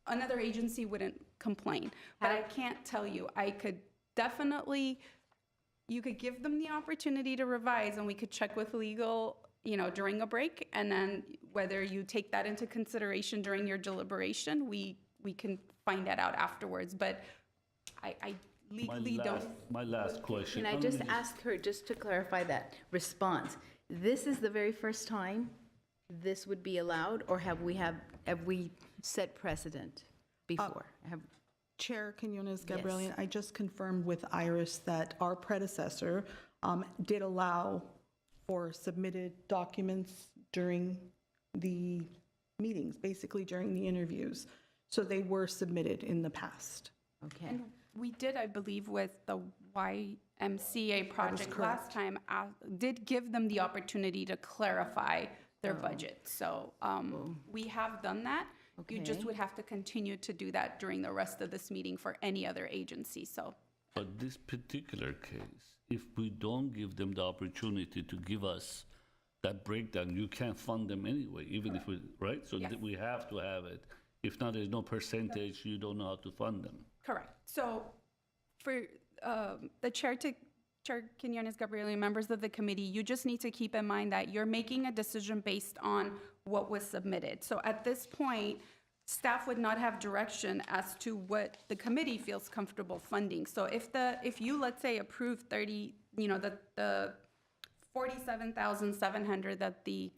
another agency wouldn't complain. But I can't tell you. I could definitely, you could give them the opportunity to revise, and we could check with legal, you know, during a break, and then whether you take that into consideration during your deliberation, we can find that out afterwards. But I legally don't. My last question. Can I just ask her, just to clarify that response? This is the very first time this would be allowed, or have we set precedent before? Chair Quinones Yes. Gabrielian, I just confirmed with Iris that our predecessor did allow for submitted documents during the meetings, basically during the interviews. So they were submitted in the past. Okay. And we did, I believe, with the YMCA project last time, did give them the opportunity to clarify their budget. So we have done that. You just Okay. would have to continue to do that during the rest of this meeting for any other agency, so. But this particular case, if we don't give them the opportunity to give us that breakdown, you can't fund them anyway, even if we, right? So Yes. we have to have it. If not, there's no percentage, you don't know how to fund them. Correct. So for the Chair Quinones Gabriel and members of the committee, you just need to keep in mind that you're making a decision based on what was submitted. So at this point, staff would not have direction as to what the committee feels comfortable funding. So if you, let's say, approve 30, the 47,700 that the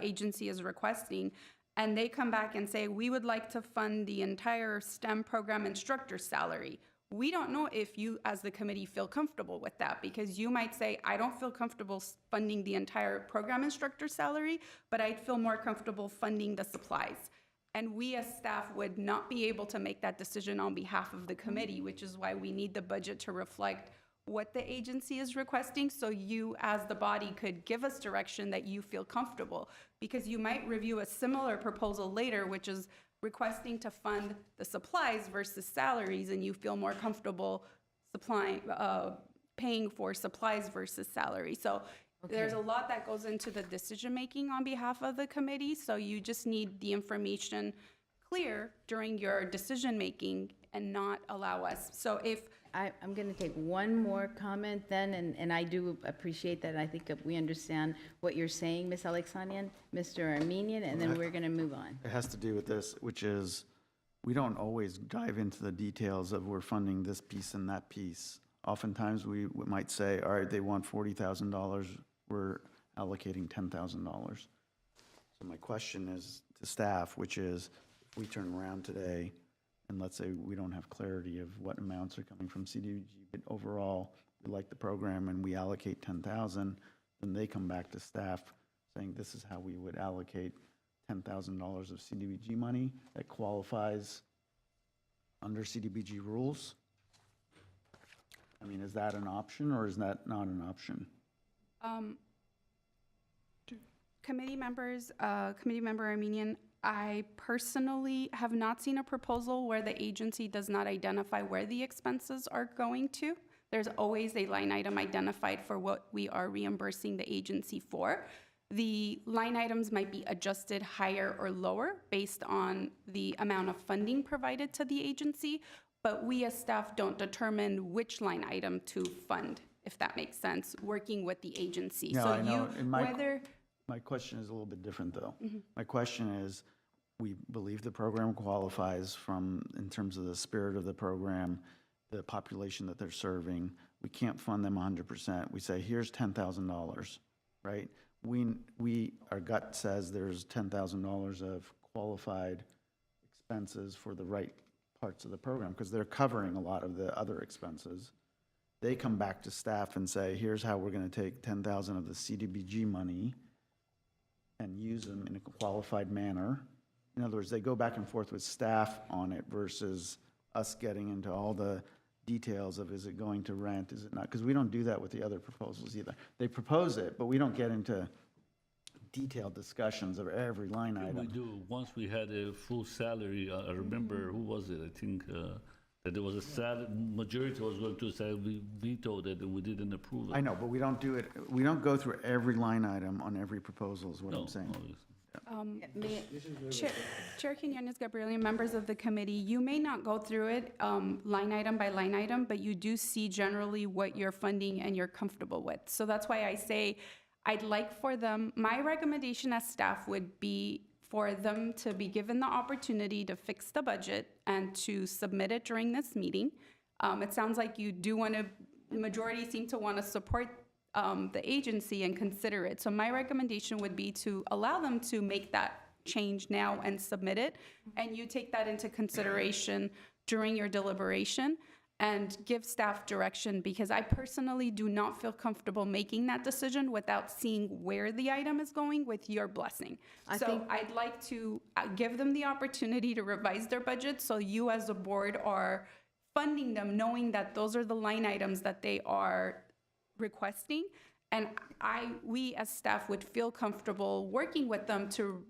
agency is requesting, and they come back and say, we would like to fund the entire STEM program instructor salary. We don't know if you, as the committee, feel comfortable with that, because you might say, I don't feel comfortable funding the entire program instructor salary, but I'd feel more comfortable funding the supplies. And we as staff would not be able to make that decision on behalf of the committee, which is why we need the budget to reflect what the agency is requesting, so you as the body could give us direction that you feel comfortable. Because you might review a similar proposal later, which is requesting to fund the supplies versus salaries, and you feel more comfortable supplying, paying for supplies versus salary. So there's a lot that goes into the decision-making on behalf of the committee, so you just need the information clear during your decision-making and not allow us. So if I'm going to take one more comment then, and I do appreciate that. I think that we understand what you're saying, Ms. Alexanian, Mr. Armenian, and then we're going to move on. It has to do with this, which is, we don't always dive into the details of we're funding this piece and that piece. Oftentimes, we might say, all right, they want $40,000, we're allocating $10,000. So my question is to staff, which is, if we turn around today, and let's say we don't have clarity of what amounts are coming from CDBG, but overall, we like the program and we allocate 10,000, then they come back to staff saying this is how we would allocate $10,000 of CDBG money that qualifies under CDBG rules. I mean, is that an option or is that not an option? Committee members, Committee Member Armenian, I personally have not seen a proposal where the agency does not identify where the expenses are going to. There's always a line item identified for what we are reimbursing the agency for. The line items might be adjusted higher or lower based on the amount of funding provided to the agency, but we as staff don't determine which line item to fund, if that makes sense, working with the agency. No, So I know. you, In whether, my question is a little bit different, though. My question is, we believe the program qualifies in terms of the spirit of the program, the population that they're serving. We can't fund them 100%. We say, here's $10,000, right? Our gut says there's $10,000 of qualified expenses for the right parts of the program, because they're covering a lot of the other expenses. They come back to staff and say, here's how we're going to take 10,000 of the CDBG money and use them in a qualified manner. In other words, they go back and forth with staff on it versus us getting into all the details of, is it going to rent, is it not? Because we don't do that with the other proposals either. They propose it, but we don't get into detailed discussions of every line We item. do, once we had a full salary, I remember, who was it? I think that there was a salary, majority was going to say, we vetoed it and we didn't approve it. I know, but we don't do it, we don't go through every line item on every proposal is what No, I'm saying. Chair Quinones Gabriel, members of the committee, you may not go through it line item by line item, but you do see generally what you're funding and you're comfortable with. So that's why I say I'd like for them, my recommendation as staff would be for them to be given the opportunity to fix the budget and to submit it during this meeting. It sounds like you do want to, the majority seem to want to support the agency and consider it. So my recommendation would be to allow them to make that change now and submit it, and you take that into consideration during your deliberation and give staff direction, because I personally do not feel comfortable making that decision without seeing where the item is going with your blessing. So I'd like to give them the opportunity to revise their budget, so you as a board are funding them knowing that those are the line items that they are requesting, and we as staff would feel comfortable working with them to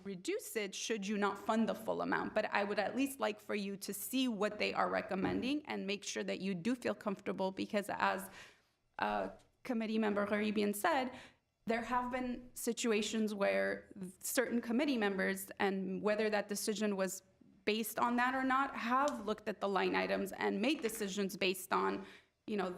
reduce it should you not fund the full amount. But I would at least like for you to see what they are recommending and make sure that you do feel comfortable, because as committee member Gharibian said, there have been situations where certain committee members, and whether that decision was based on that or not, have looked at the line items and made decisions based on,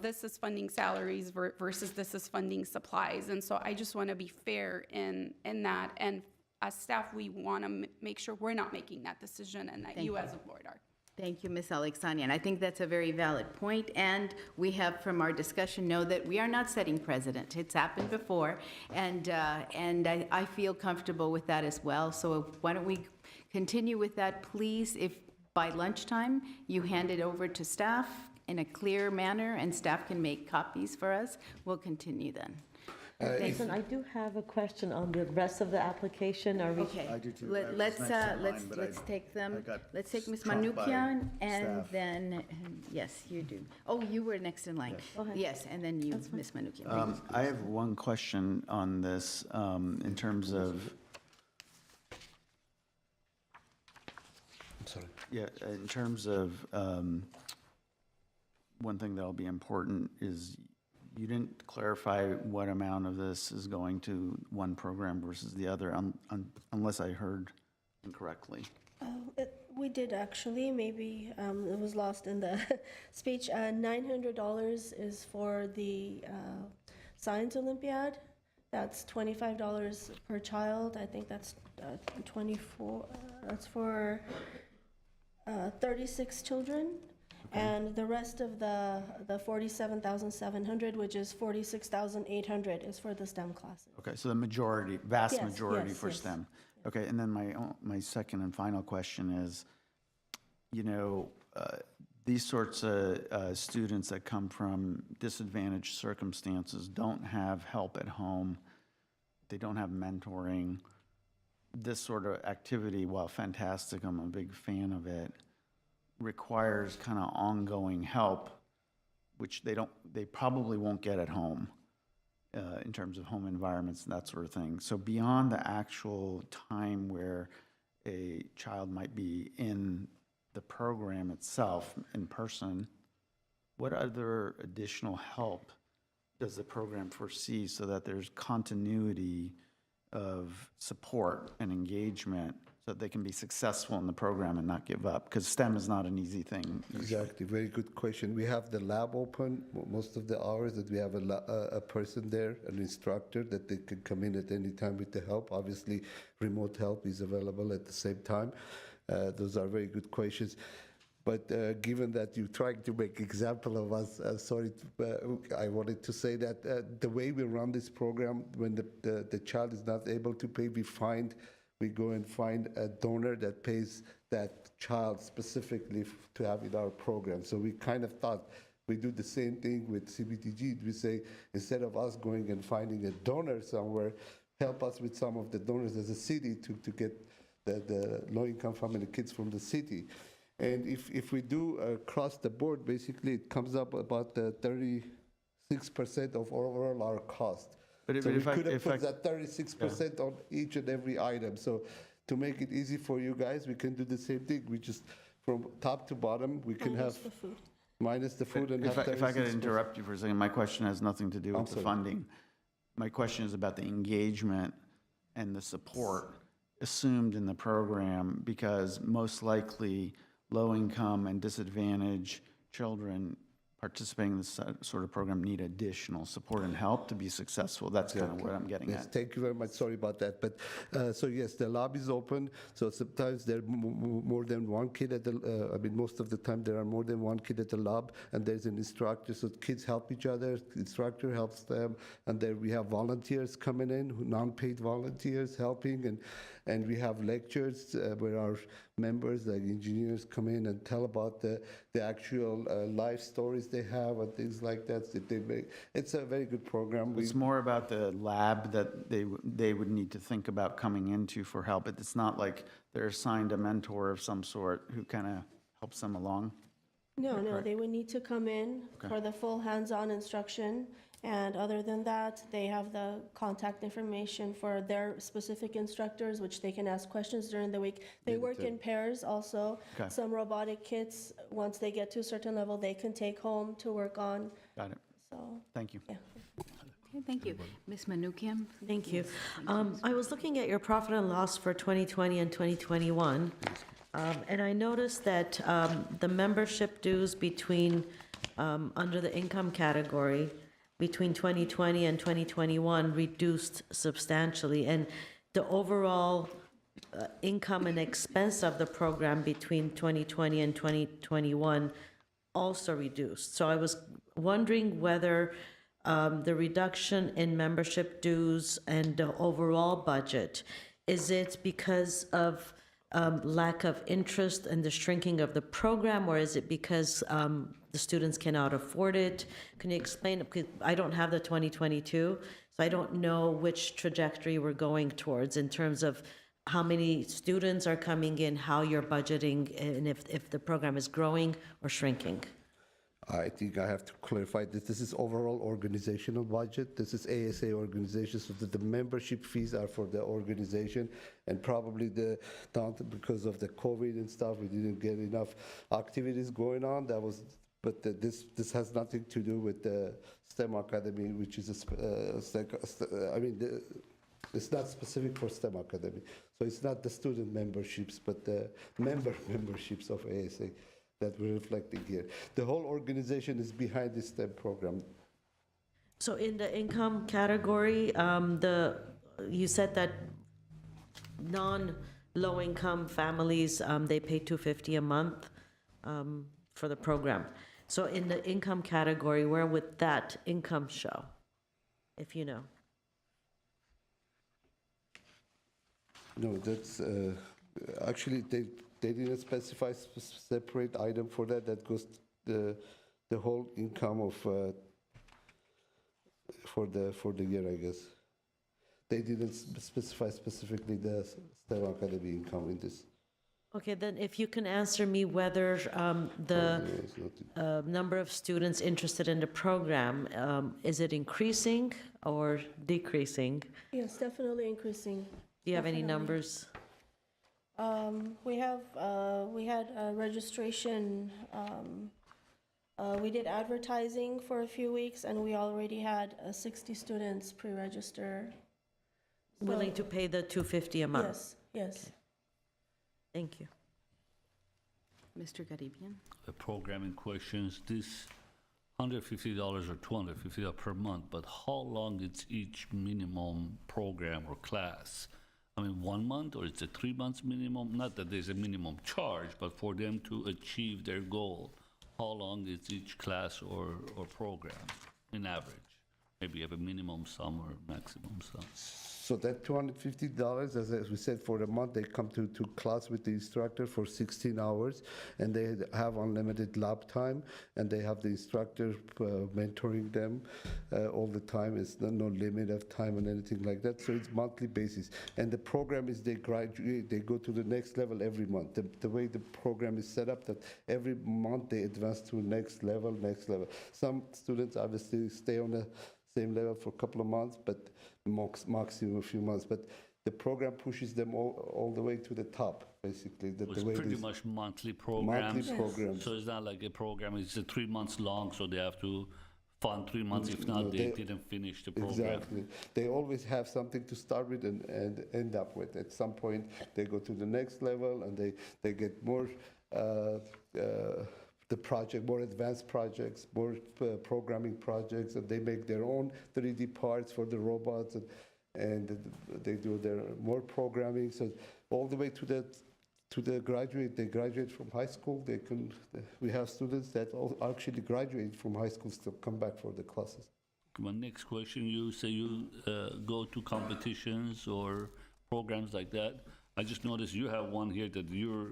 this is funding salaries versus this is funding supplies. And so I just want to be fair in that. And as staff, we want to make sure we're not making that decision, and that you as a board are. Thank you, Ms. Alexania. And I think that's a very valid point. And we have, from our discussion, know that we are not setting precedent. It's happened before. And I feel comfortable with that as well. So why don't we continue with that, please? If by lunchtime you hand it over to staff in a clear manner and staff can make copies for us, we'll continue then. Jason, I do have a question on the rest of the application. Are we? Okay. I do too. Let's It's next in line, but let's take them. I got Let's take Ms. trumped by Manoukian, and staff. then, yes, you do. Oh, you were next in line. Go ahead. Yes, and then you, Ms. Manoukian. Thank you. I have one question on this, in terms of, I'm sorry. yeah, in terms of, one thing that'll be important is you didn't clarify what amount of this is going to one program versus the other, unless I heard incorrectly. We did actually, maybe it was lost in the speech. $900 is for the Science Olympiad. That's $25 per child. I think that's 24, that's for 36 children. And the rest of the 47,700, which is 46,800, is for the STEM classes. Okay, so the majority, vast Yes, majority yes, for yes. STEM. Okay, and then my second and final question is, these sorts of students that come from disadvantaged circumstances don't have help at home, they don't have mentoring. This sort of activity, while fantastic, I'm a big fan of it, requires kind of ongoing help, which they probably won't get at home, in terms of home environments and that sort of thing. So beyond the actual time where a child might be in the program itself in person, what other additional help does the program foresee so that there's continuity of support and engagement so that they can be successful in the program and not give up? Because STEM is not an easy thing. Exactly, very good question. We have the lab open most of the hours, that we have a person there, an instructor, that they can come in at any time with the help. Obviously, remote help is available at the same time. Those are very good questions. But given that you're trying to make example of us, I wanted to say that the way we run this program, when the child is not able to pay, we go and find a donor that pays that child specifically to have in our program. So we kind of thought we do the same thing with CBTG. We say, instead of us going and finding a donor somewhere, help us with some of the donors as a city to get the low-income family kids from the city. And if we do across the board, basically it comes up about 36% of overall our cost. So we could have put that 36% on each and every item. So to make it easy for you guys, we can do the same thing. We just, from top to bottom, we can have The food. minus the food and If have I could 36%. interrupt you for a second, my question has nothing to do I'm with the sorry. funding. My question is about the engagement and the support assumed in the program, because most likely low-income and disadvantaged children participating in this sort of program need additional support and help to be successful. That's kind of what I'm getting Yes, at. thank you very much. Sorry about that. But so yes, the lab is open. So sometimes there are more than one kid at the. Most of the time there are more than one kid at the lab, and there's an instructor. So kids help each other. The instructor helps them, and then we have volunteers coming in, non-paid volunteers helping, and we have lectures where our members, like engineers, come in and tell about the actual life stories they have and things like that they make. It's a very good program. It's more about the lab that they would need to think about coming into for help. It's not like they're assigned a mentor of some sort who kind of helps them along. No, they would need to come in for the full hands-on instruction, And other than that, they have the contact information for their specific instructors, which they can ask questions during the week. They work in pairs also. Okay. Some robotic kits, once they get to a certain level, they can take home to work on. Got it. So, Thank you. yeah. Okay, thank you. Ms. Manukian? Thank you. I was looking at your profit and loss for 2020 and 2021, and I noticed that the membership dues between, under the income category, between 2020 and 2021 reduced substantially, and the overall income and expense of the program between 2020 and 2021 also reduced. So I was wondering whether the reduction in membership dues and the overall budget, is it because of lack of interest and the shrinking of the program, or is it because the students cannot afford it? Can you explain? Because I don't have the 2022, so I don't know which trajectory we're going towards in terms of how many students are coming in, how you're budgeting, and if the program is growing or shrinking. I think I have to clarify that this is overall organizational budget. This is ASA organization, so that the membership fees are for the organization, and probably because of the COVID and stuff, we didn't get enough activities going on. This has nothing to do with the STEM Academy, which is it's not specific for STEM Academy. So it's not the student memberships, but the memberships of ASA that we're reflecting here. The whole organization is behind this STEM program. So in the income category, you said that non-low-income families, they pay $250 a month for the program. So in the income category, where would that income show, if you know? No, that's actually they didn't specify separate item for that. That goes the whole income of for the year, I guess. They didn't specify specifically the STEM Academy income in this. Okay, then if you can answer me whether the number of students interested in the program, is it increasing or decreasing? Yes, definitely increasing. Do you have any Definitely. numbers? We had a registration, we did advertising for a few weeks, and we already had 60 students pre-register. Willing to pay the $250 a month? Yes, yes. Thank you. Mr. Garibian? The programming questions, this $150 or $250 per month, but how long is each minimum program or class? I mean, 1 month, or it's a 3 months minimum? Not that there's a minimum charge, but for them to achieve their goal, how long is each class or program in average? Maybe you have a minimum sum or maximum sum. So that $250, as we said, for a month, they come to class with the instructor for 16 hours, and they have unlimited lab time, and they have the instructor mentoring them all the time. It's no limit of time and anything like that. So it's monthly basis. And the program is they graduate, they go to the next level every month. The way the program is set up, that every month they advance to next level. Some students obviously stay on the same level for a couple of months, but maximum a few months. But the program pushes them all the way to the top, basically. It's pretty much monthly programs. Monthly programs. So it's not like a program, it's 3 months long, so they have to fund 3 months. If not, they didn't finish the program. Exactly. They always have something to start with and end up with. At some point, they go to the next level, and they get more more advanced projects, more programming projects, and they make their own 3D parts for the robots, and they do their more programming. So all the way to the graduate, they graduate from high school. We have students that actually graduate from high school still come back for the classes. My next question, you say you go to competitions or programs like that. I just noticed you have one here that you're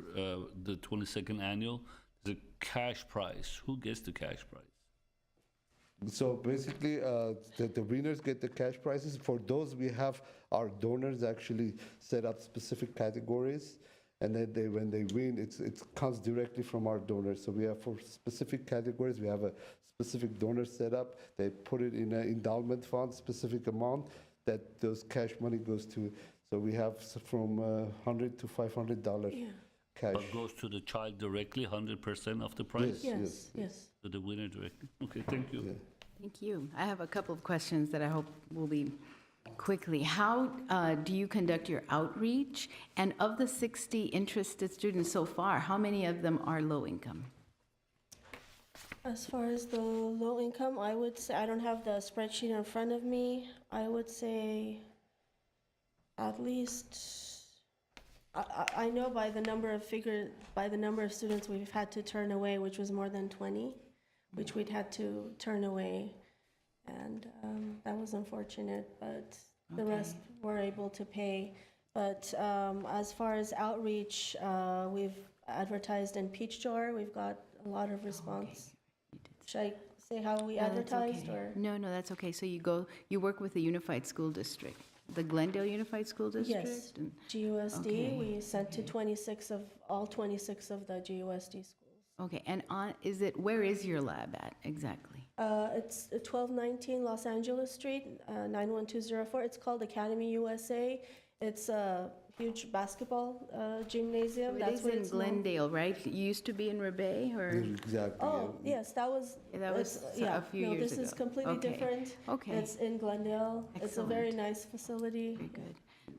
the 22nd annual. The cash prize. Who gets the cash prize? So basically, the winners get the cash prizes. For those, we have our donors actually set up specific categories, and then when they win, it comes directly from our donors. So we have for specific categories, we have a specific donor set up. They put it in an endowment fund, specific amount that those cash money goes to. So we have from $100 to $500 cash. But goes to the child directly, 100% of the price? Yes. To the winner directly? Okay, thank you. Thank you. I have a couple of questions that I hope will be quickly. How do you conduct your outreach? And of the 60 interested students so far, how many of them are low income? As far as the low income, I would say, I don't have the spreadsheet in front of me. I would say at least, I know by the number of students we've had to turn away, which was more than 20, which we'd had to turn away. And that was unfortunate, but the rest were able to pay. But as far as outreach, we've advertised in Peach Jar. We've got a lot of response. Should I say how we advertised, or? No, that's okay. So you work with the Unified School District, the Glendale Unified School District? Yes, And- GUSD. Okay. We sent to all 26 of the GUSD schools. Okay, and where is your lab at exactly? It's 1219 Los Angeles Street, 91204. It's called Academy USA. It's a huge basketball gymnasium. It That's is what in it's known. Glendale, right? It used to be in Rebay, or? Exactly. Oh, yes, that was. That was a few no, years this is ago. completely Okay. different. Okay. It's in Glendale. It's a very Excellent. nice facility. Very good.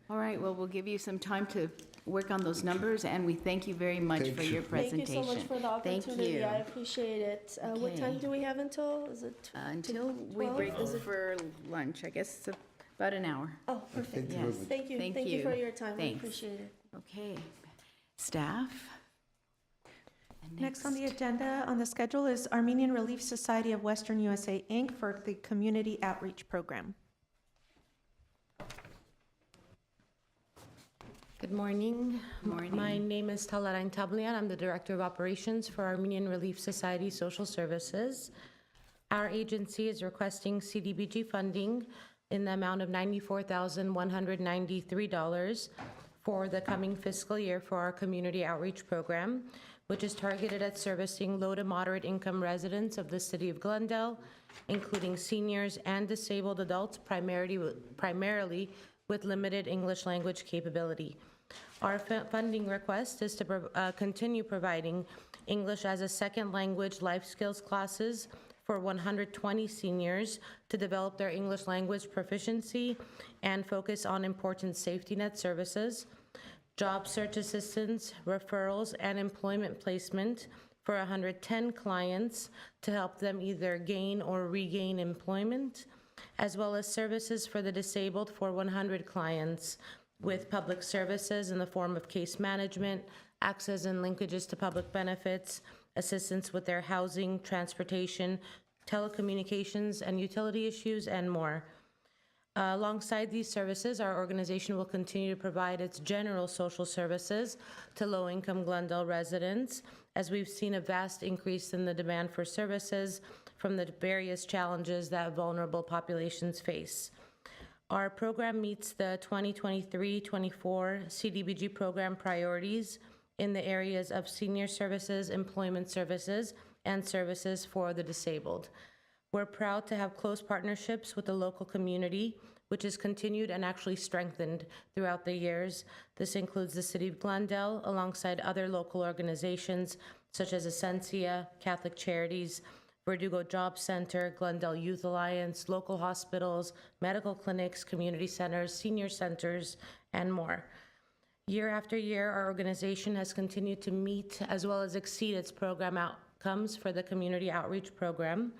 All right, well, we'll give you some time to work on those numbers, and we thank you very much Thank for you. your Thank you presentation. so much for the Thank opportunity. you. I appreciate it. What time Okay. do we have until? Is it? Until we 12? break Is it- for lunch, I guess it's about an hour. Oh, perfect. Thank you very Yes. much. Thank you. Thank Thank you you. for your time. I Thanks. appreciate it. Okay. Staff? And Next on the agenda on the schedule is Armenian Relief Society of Western USA, Inc. for the Community Outreach Program. Good morning. Morning. My name is Talarain Tablian. I'm the Director of Operations for Armenian Relief Society Social Services. Our agency is requesting CDBG funding in the amount of $94,193 for the coming fiscal year for our community outreach program, which is targeted at servicing low to moderate income residents of the city of Glendale, including seniors and disabled adults, primarily with limited English language capability. Our funding request is to continue providing English as a second language life skills classes for 120 seniors to develop their English language proficiency and focus on important safety net services, job search assistance, referrals, and employment placement for 110 clients to help them either gain or regain employment, as well as services for the disabled for 100 clients with public services in the form of case management, access and linkages to public benefits, assistance with their housing, transportation, telecommunications, and utility issues, and more. Alongside these services, our organization will continue to provide its general social services to low-income Glendale residents, as we've seen a vast increase in the demand for services from the various challenges that vulnerable populations face. Our program meets the 2023-24 CDBG program priorities in the areas of senior services, employment services, and services for the disabled. We're proud to have close partnerships with the local community, which has continued and actually strengthened throughout the years. This includes the City of Glendale, alongside other local organizations such as Essentia, Catholic Charities, Verdugo Job Center, Glendale Youth Alliance, local hospitals, medical clinics, community centers, senior centers, and more. Year after year, our organization has continued to meet as well as exceed its program outcomes for the community outreach program.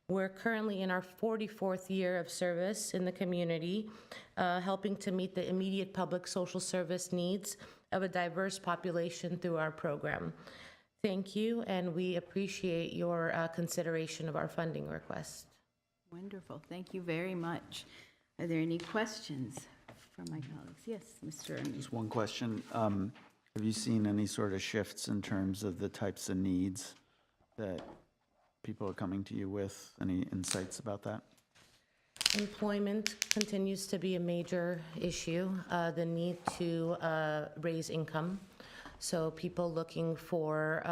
We're currently in our 44th year of service in the community, helping to meet the immediate public social service needs of a diverse population through our program. Thank you, and we appreciate your consideration of our funding request. Wonderful. Thank you very much. Are there any questions from my colleagues? Yes, Mr. Amin. Just one question. Have you seen any sort of shifts in terms of the types of needs that people are coming to you with? Any insights about that? Employment continues to be a major issue, the need to raise income. So people looking for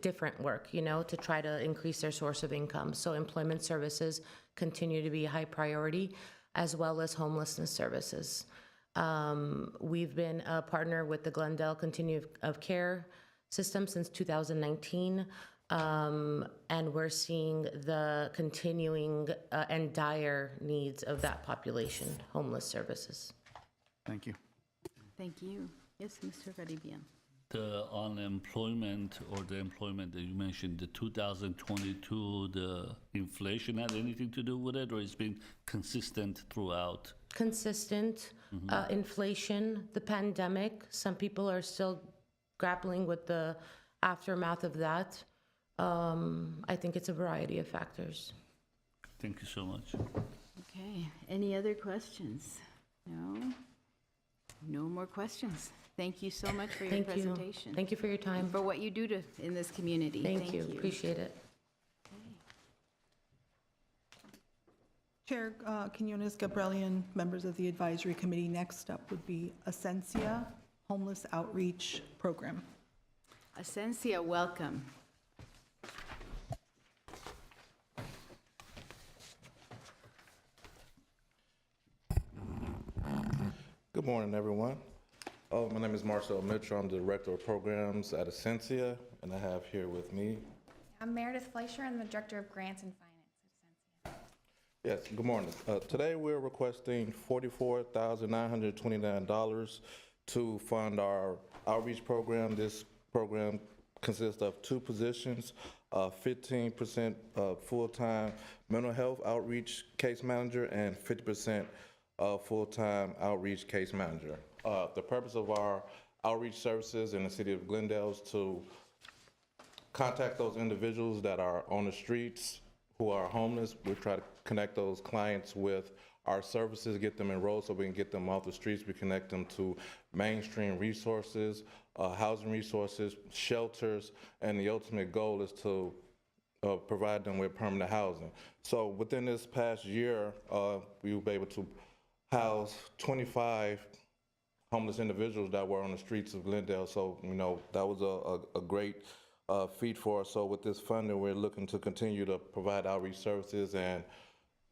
different work, to try to increase their source of income. So employment services continue to be a high priority, as well as homelessness services. We've been a partner with the Glendale Continuum of Care system since 2019. And we're seeing the continuing and dire needs of that population, homeless services. Thank you. Thank you. Yes, Mr. Garibian. The unemployment or the employment that you mentioned, the 2022, the inflation had anything to do with it, or it's been consistent throughout? Consistent, inflation, the pandemic. Some people are still grappling with the aftermath of that. I think it's a variety of factors. Thank you so much. Okay, any other questions? No? No more questions. Thank you so much for your Thank you. presentation. Thank you for your time. And for what you do in this community. Thank you. Appreciate it. Chair Quinones Gabrielian, members of the advisory committee, next up would be Ascensia Homeless Outreach Program. Ascensia, welcome. Good morning, everyone. My name is Marcel Mitchell. I'm the Director of Programs at Ascensia, and I have here with me. I'm Meredith Fleischer. I'm the Director of Grants and Finance at Ascensia. Yes, good morning. Today we're requesting $44,929 to fund our outreach program. This program consists of 2 positions, 15% full-time mental health outreach case manager and 50% full-time outreach case manager. The purpose of our outreach services in the city of Glendale is to contact those individuals that are on the streets who are homeless. We try to connect those clients with our services, get them enrolled so we can get them off the streets. We connect them to mainstream resources, housing resources, shelters, and the ultimate goal is to provide them with permanent housing. So within this past year, we were able to house 25 homeless individuals that were on the streets of Glendale. So, that was a great feat for us. So with this funding, we're looking to continue to provide outreach services and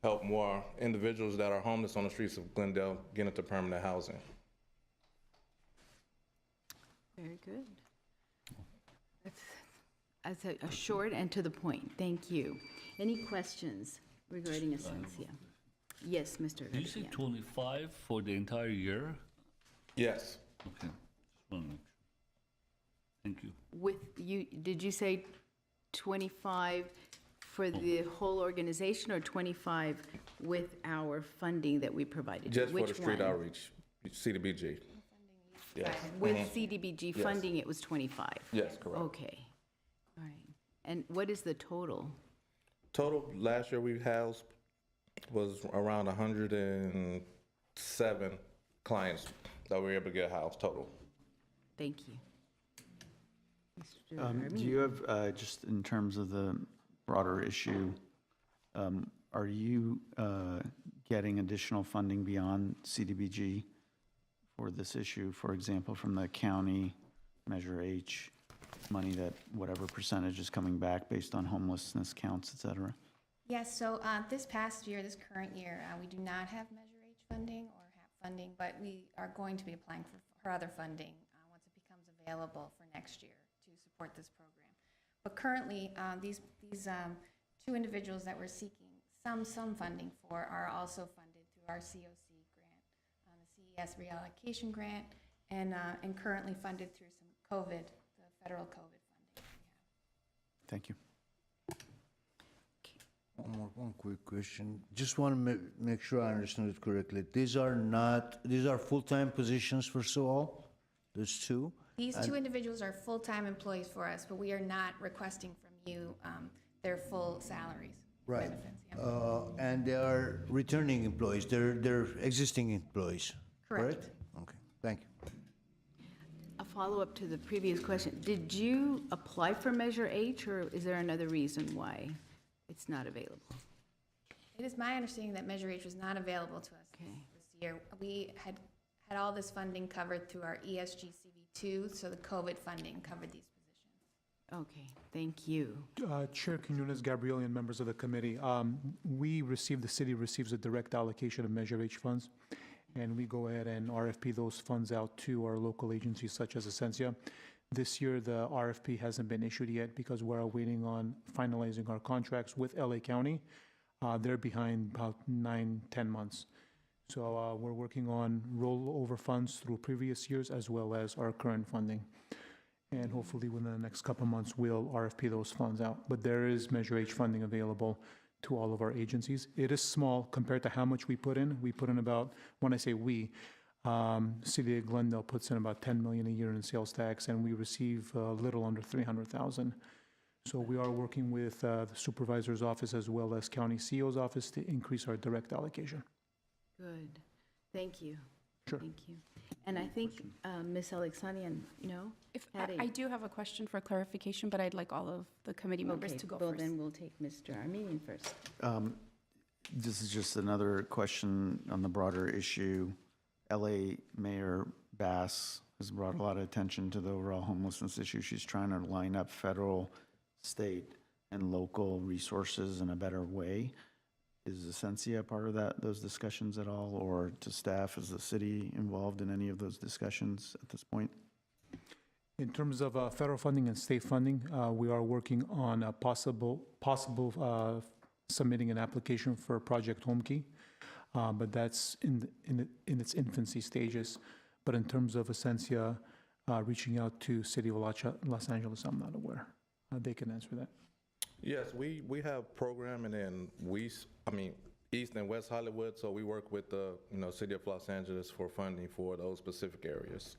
help more individuals that are homeless on the streets of Glendale get into permanent housing. Very good. That's a short and to the point. Thank you. Any questions regarding Ascensia? Yes, Mr. Did you say Garcia. 25 for the entire year? Yes. Okay. Just want to make sure. Thank you. Did you say 25 for the whole organization or 25 with our funding that we provided? Just Which for the street one? outreach, CDBG. Yes. With CDBG Yes. funding, it was 25? Yes, correct. Okay. All right. And what is the total? Total last year we housed was around 107 clients that we were able to get housed total. Thank you. Mr. Do Armin? you have, just in terms of the broader issue, are you getting additional funding beyond CDBG for this issue? For example, from the county, Measure H, money that whatever percentage is coming back based on homelessness counts, et cetera? Yes, so this past year, this current year, we do not have Measure H funding or HAP funding, but we are going to be applying for other funding once it becomes available for next year to support this program. But currently, these 2 individuals that we're seeking some funding for are also funded through our COC grant, the CES reallocation grant, and currently funded through some COVID, the federal COVID funding we have. Thank you. One quick question. Just want to make sure I understood it correctly. These are full-time positions for all? There's 2? These 2 individuals are full-time employees for us, but we are not requesting from you their full salaries. Right. Benefits, yeah. And they are returning employees. They're existing employees, Correct. Okay, thank you. A follow-up to the previous question. Did you apply for Measure H, or is there another reason why it's not available? It is my understanding that Measure H was not available to us this year. We had all this funding covered through our ESG CVT 2022, so the COVID funding covered these positions. Okay, thank you. Chair Quinones, Gabrielle, and members of the committee, the city receives a direct allocation of Measure H funds, and we go ahead and RFP those funds out to our local agencies such as Essentia. This year, the RFP hasn't been issued yet because we're waiting on finalizing our contracts with LA County. They're behind about 9-10 months. So we're working on rollover funds through previous years as well as our current funding. And hopefully within the next couple of months, we'll RFP those funds out. But there is Measure H funding available to all of our agencies. It is small compared to how much we put in. We put in about, when I say we, City of Glendale puts in about $10 million a year in sales tax, and we receive a little under $300,000. So we are working with the supervisor's office as well as county CEO's office to increase our direct allocation. Good, thank you. Sure. Thank you. And I think Ms. Alexanian, If had a- I do have a question for clarification, but I'd like all of the committee members Okay, to go well, first. then we'll take Mr. Armenian first. This is just another question on the broader issue. LA Mayor Bass has brought a lot of attention to the overall homelessness issue. She's trying to line up federal, state, and local resources in a better way. Is Essentia part of those discussions at all, or to staff, is the city involved in any of those discussions at this point? In terms of federal funding and state funding, we are working on a possible submitting an application for Project Homekey, but that's in its infancy stages. But in terms of Essentia reaching out to City of Los Angeles, I'm not aware. They can answer that. Yes, we have programming in East and West Hollywood, so we work with the City of Los Angeles for funding for those specific areas.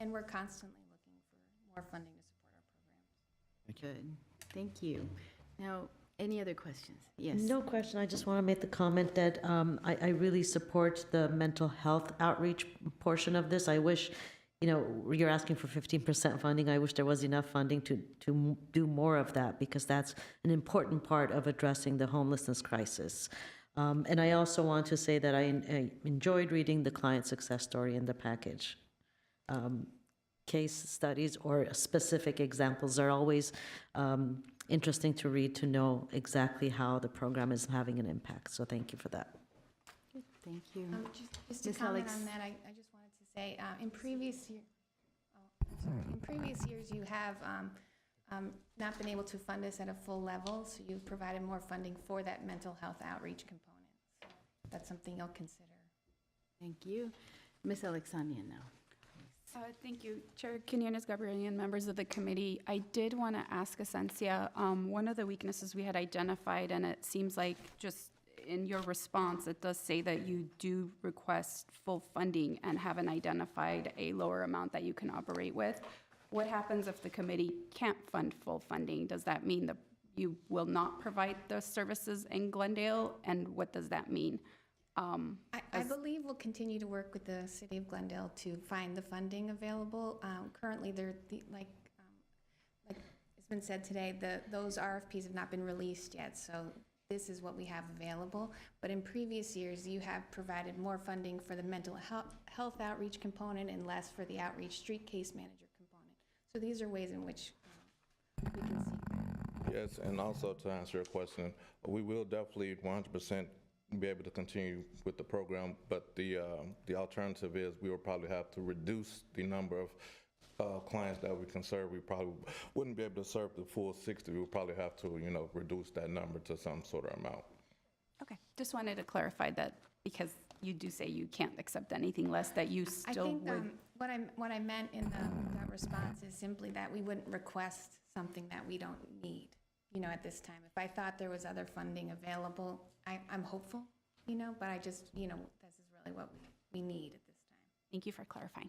And we're constantly looking for more funding to support our programs. Good, thank you. Now, any other questions? Yes. No question. I just want to make the comment that I really support the mental health outreach portion of this. I wish, you're asking for 15% funding. I wish there was enough funding to do more of that, because that's an important part of addressing the homelessness crisis. And I also want to say that I enjoyed reading the client success story in the package. Case studies or specific examples are always interesting to read, to know exactly how the program is having an impact. So thank you for that. Good, thank you. Just to Ms. comment Alex- on that, I just wanted to say, in previous years, you have not been able to fund us at a full level, so you've provided more funding for that mental health outreach component. So that's something you'll consider. Thank you. Ms. Alexanian now. Thank you, Chair Quinones, Gabrielle, and members of the committee. I did want to ask Essentia, one of the weaknesses we had identified, and it seems like just in your response, it does say that you do request full funding and haven't identified a lower amount that you can operate with. What happens if the committee can't fund full funding? Does that mean that you will not provide the services in Glendale? And what does that mean? I believe we'll continue to work with the City of Glendale to find the funding available. Currently, like it's been said today, those RFPs have not been released yet, so this is what we have available. But in previous years, you have provided more funding for the mental health outreach component and less for the outreach street case manager component. So these are ways in which we can see that. Yes, and also to answer your question, we will definitely 100% be able to continue with the program, but the alternative is we will probably have to reduce the number of clients that we can serve. We probably wouldn't be able to serve the full 60. We would probably have to, reduce that number to some sort of amount. Okay, just wanted to clarify that, because you do say you can't accept anything less, that you still would. I think what I meant in that response is simply that we wouldn't request something that we don't need, at this time. If I thought there was other funding available, I'm hopeful, but I just, this is really what we need at this time. Thank you for clarifying.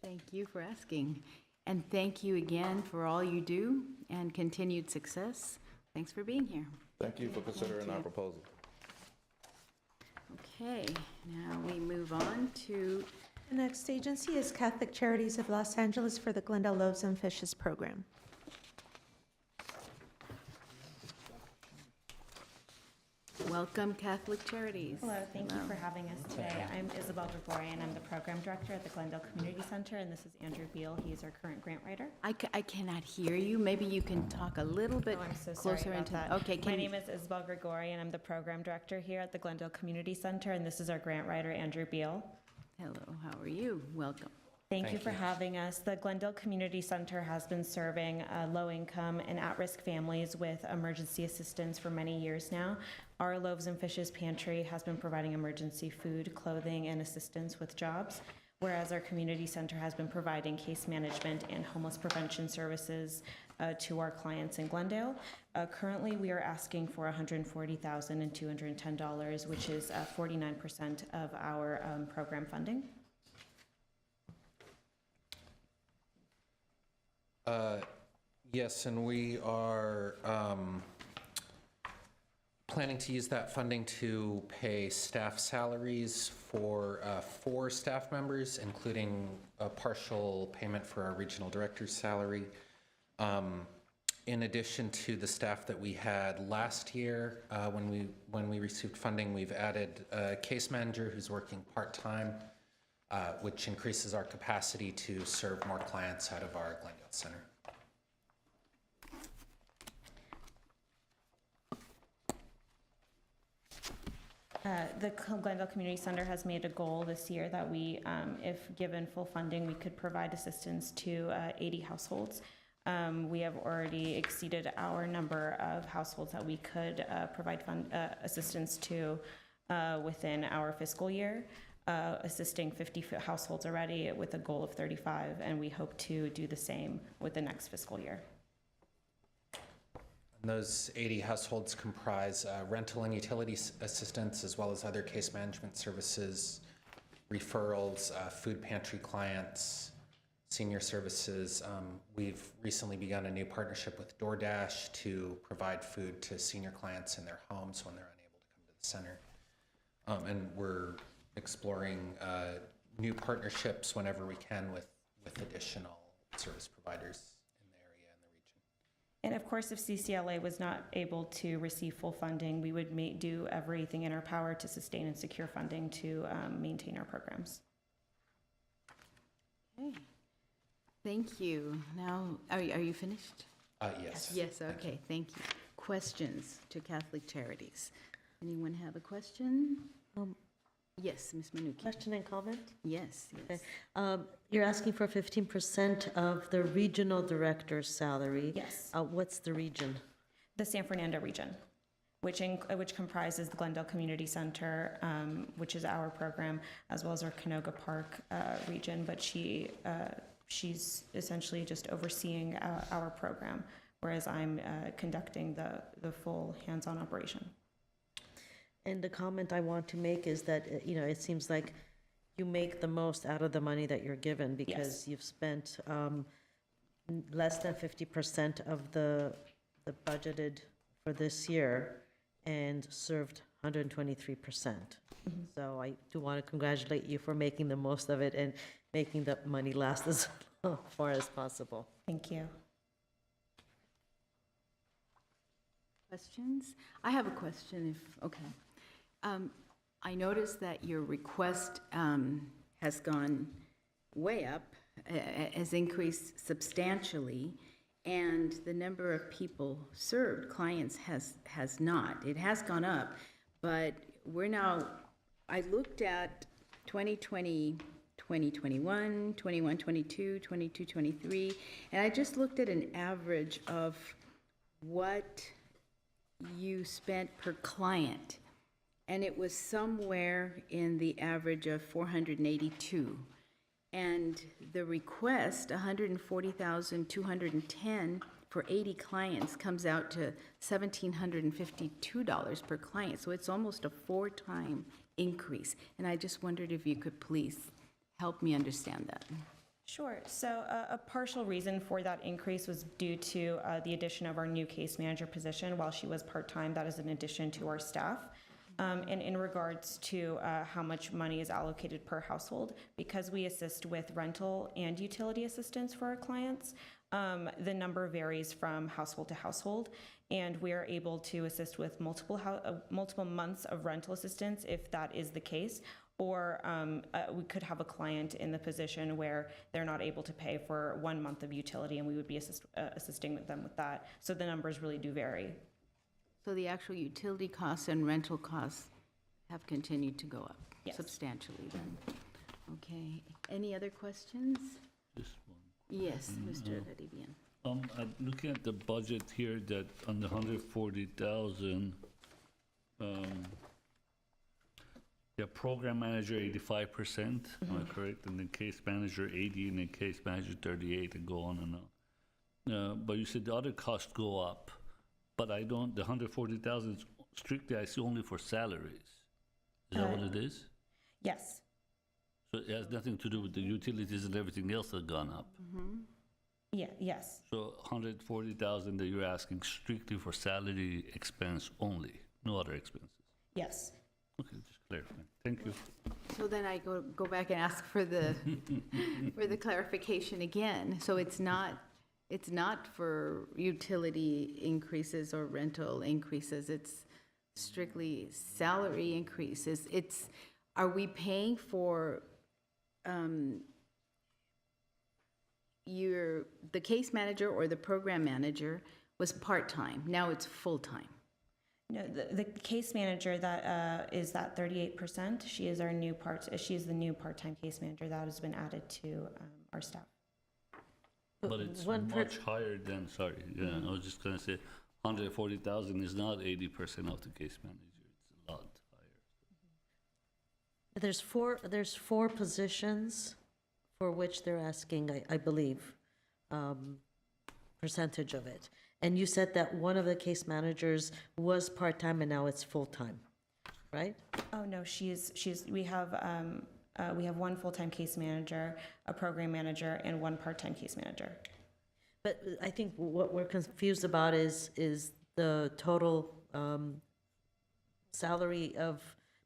Thank you for asking. And thank you again for all you do and continued success. Thanks for being here. Thank you for considering our proposal. Okay, now we move on to The next agency is Catholic Charities of Los Angeles for the Glendale Loaves and Fishes program. Welcome, Catholic Charities. Hello, thank you for having us today. I'm Isabel Gregorian. I'm the program director at the Glendale Community Center, and this is Andrew Beal. He's our current grant writer. I cannot hear you. Maybe you can talk a little bit Oh, I'm so sorry closer about into that. Okay, My name is Isabel Gregorian. I'm the program director here at the Glendale Community Center, and this is our grant writer, Andrew Beal. Hello, how are you? Welcome. Thank you for having us. The Glendale Community Center has been serving low-income and at-risk families with emergency assistance for many years now. Our Loaves and Fishes Pantry has been providing emergency food, clothing, and assistance with jobs, whereas our community center has been providing case management and homeless prevention services to our clients in Glendale. Currently, we are asking for $140,210, which is 49% of our program funding. Yes, and we are planning to use that funding to pay staff salaries for 4 staff members, including a partial payment for our regional director's salary. In addition to the staff that we had last year, when we received funding, we've added a case manager who's working part-time, which increases our capacity to serve more clients out of our Glendale Center. The Glendale Community Center has made a goal this year that we, if given full funding, we could provide assistance to 80 households. We have already exceeded our number of households that we could provide assistance to within our fiscal year, assisting 50 households already with a goal of 35, and we hope to do the same with the next fiscal year. And those 80 households comprise rental and utility assistance, as well as other case management services, referrals, food pantry clients, senior services. We've recently begun a new partnership with DoorDash to provide food to senior clients in their homes when they're unable to come to the center. And we're exploring new partnerships whenever we can with additional service providers in the area and the region. And of course, if CCLA was not able to receive full funding, we would do everything in our power to sustain and secure funding to maintain our programs. Okay. Thank you. Now, are you finished? Yes. Yes, okay, thank you. Questions to Catholic Charities? Anyone have a question? Yes, Ms. Manuki. Question and comment? Yes, yes. You're asking for 15% of the regional director's salary. Yes. What's the region? The San Fernando region, which comprises the Glendale Community Center, which is our program, as well as our Canoga Park region. But she's essentially just overseeing our program, whereas I'm conducting the full hands-on operation. And the comment I want to make is that, it seems like you make the most out of the money that you're given, because you've spent less than 50% of the budgeted for this year and served 123%. So I do want to congratulate you for making the most of it and making the money last as far as possible. Thank you. Questions? I have a question, okay. I noticed that your request has gone way up, has increased substantially, and the number of people served, clients, has not. It has gone up, but we're now, I looked at 2020, 2021, 21, 22, 22, 23, and I just looked at an average of what you spent per client. And it was somewhere in the average of 482. And the request, 140,210 for 80 clients, comes out to $1,752 per client. So it's almost a 4-time increase. And I just wondered if you could please help me understand that. Sure. So a partial reason for that increase was due to the addition of our new case manager position. While she was part-time, that is an addition to our staff. And in regards to how much money is allocated per household, because we assist with rental and utility assistance for our clients, The number varies from household to household, and we are able to assist with multiple months of rental assistance if that is the case. Or we could have a client in the position where they're not able to pay for 1 month of utility, and we would be assisting them with that. So the numbers really do vary. So the actual utility costs and rental costs have continued to go up substantially then? Okay. Any other questions? Just one. Yes, Mr. Garibian. I'm looking at the budget here that on the 140,000, program manager 85%, am I correct? And then case manager 80, and then case manager 38, and go on and on. But you said the other costs go up, but the 140,000 is strictly, I see, only for salaries. Is that what it is? Yes. So it has nothing to do with the utilities and everything else that gone up. Yeah, yes. So 140,000 that you're asking strictly for salary expense only, no other expenses? Yes. Okay, just clarifying. Thank you. So then I go back and ask for the, for the clarification again. So it's not for utility increases or rental increases, it's strictly salary increases. Are we paying for the case manager or the program manager was part-time, now it's full-time? No, the case manager that is that 38%. She is the new part-time case manager that has been added to our staff. But it's much higher than, sorry, I was just gonna say, 140,000 is not 80% of the case manager, it's a lot higher. There's four positions for which they're asking, I believe, percentage of it. And you said that one of the case managers was part-time and now it's full-time, right? Oh, no, we have one full-time case manager, a program manager, and one part-time case manager. But I think what we're confused about is the total salary of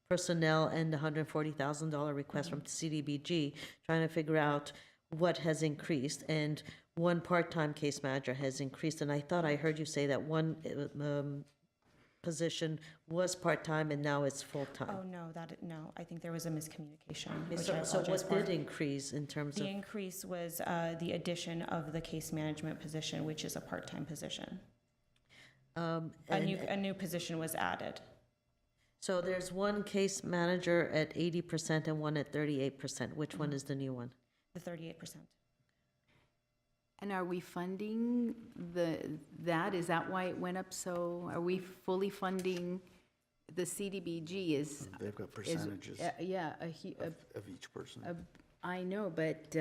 personnel and the $140,000 request from CDBG, trying to figure out what has increased. And one part-time case manager has increased, and I thought I heard you say that one position was part-time and now it's full-time. Oh, no, I think there was a miscommunication. which So I so apologize what for. did increase in terms of? The increase was the addition of the case management position, which is a part-time position. A new position was added. So there's one case manager at 80% and one at 38%. Which one is the new one? The 38%. And are we funding that? Is that why it went up so? Are we fully funding the CDBG? They've got percentages of each person. I know, but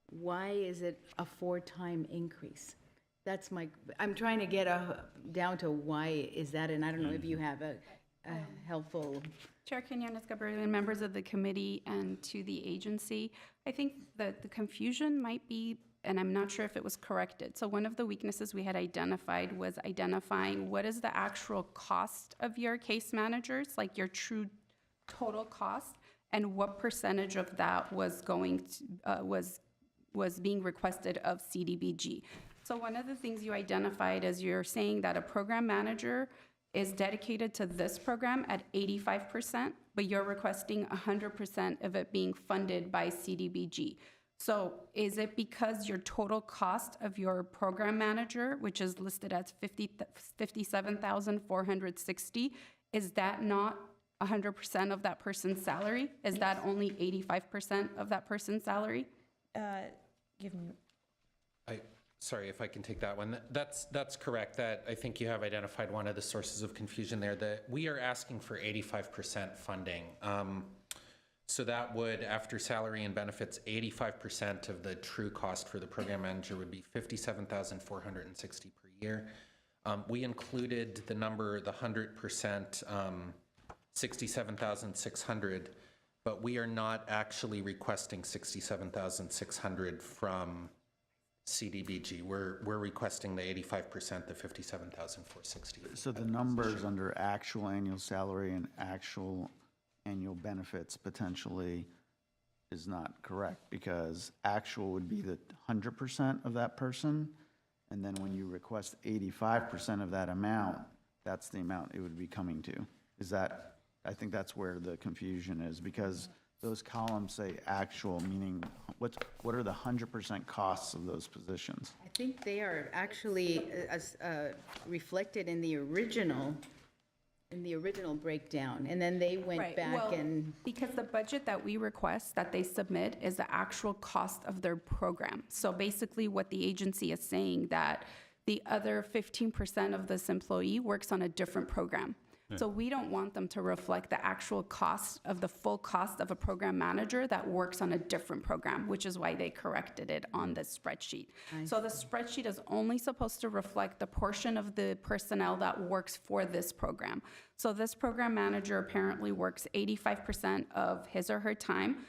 why is it a 4-time increase? I'm trying to get down to why is that, and I don't know if you have a helpful. Chair Quinones Gabriel, and members of the committee, and to the agency, I think that the confusion might be, and I'm not sure if it was corrected. So one of the weaknesses we had identified was identifying what is the actual cost of your case managers, like your true total cost, and what percentage of that was going to, was being requested of CDBG. So one of the things you identified is you're saying that a program manager is dedicated to this program at 85%, but you're requesting 100% of it being funded by CDBG. So is it because your total cost of your program manager, which is listed as $57,460, is that not 100% of that person's salary? Is that only 85% of that person's salary? Give me. Sorry if I can take that one. That's correct. That I think you have identified one of the sources of confusion there. That we are asking for 85% funding. So that would, after salary and benefits, 85% of the true cost for the program manager would be $57,460 per year. We included the number, the 100%, $67,600, but we are not actually requesting $67,600 from CDBG. We're requesting the 85%, the $57,460. So the numbers under actual annual salary and actual annual benefits potentially is not correct, because actual would be the 100% of that person, and then when you request 85% of that amount, that's the amount it would be coming to. Is that, I think that's where the confusion is, because those columns say actual, meaning what are the 100% costs of those positions? I think they are actually reflected in the original breakdown, and then they went Right, back well, and, because the budget that we request that they submit is the actual cost of their program. So basically what the agency is saying that the other 15% of this employee works on a different program. So we don't want them to reflect the actual cost of the full cost of a program manager that works on a different program, which is why they corrected it on this spreadsheet. So the spreadsheet is only supposed to reflect the portion of the personnel that works for this program. So this program manager apparently works 85% of his or her time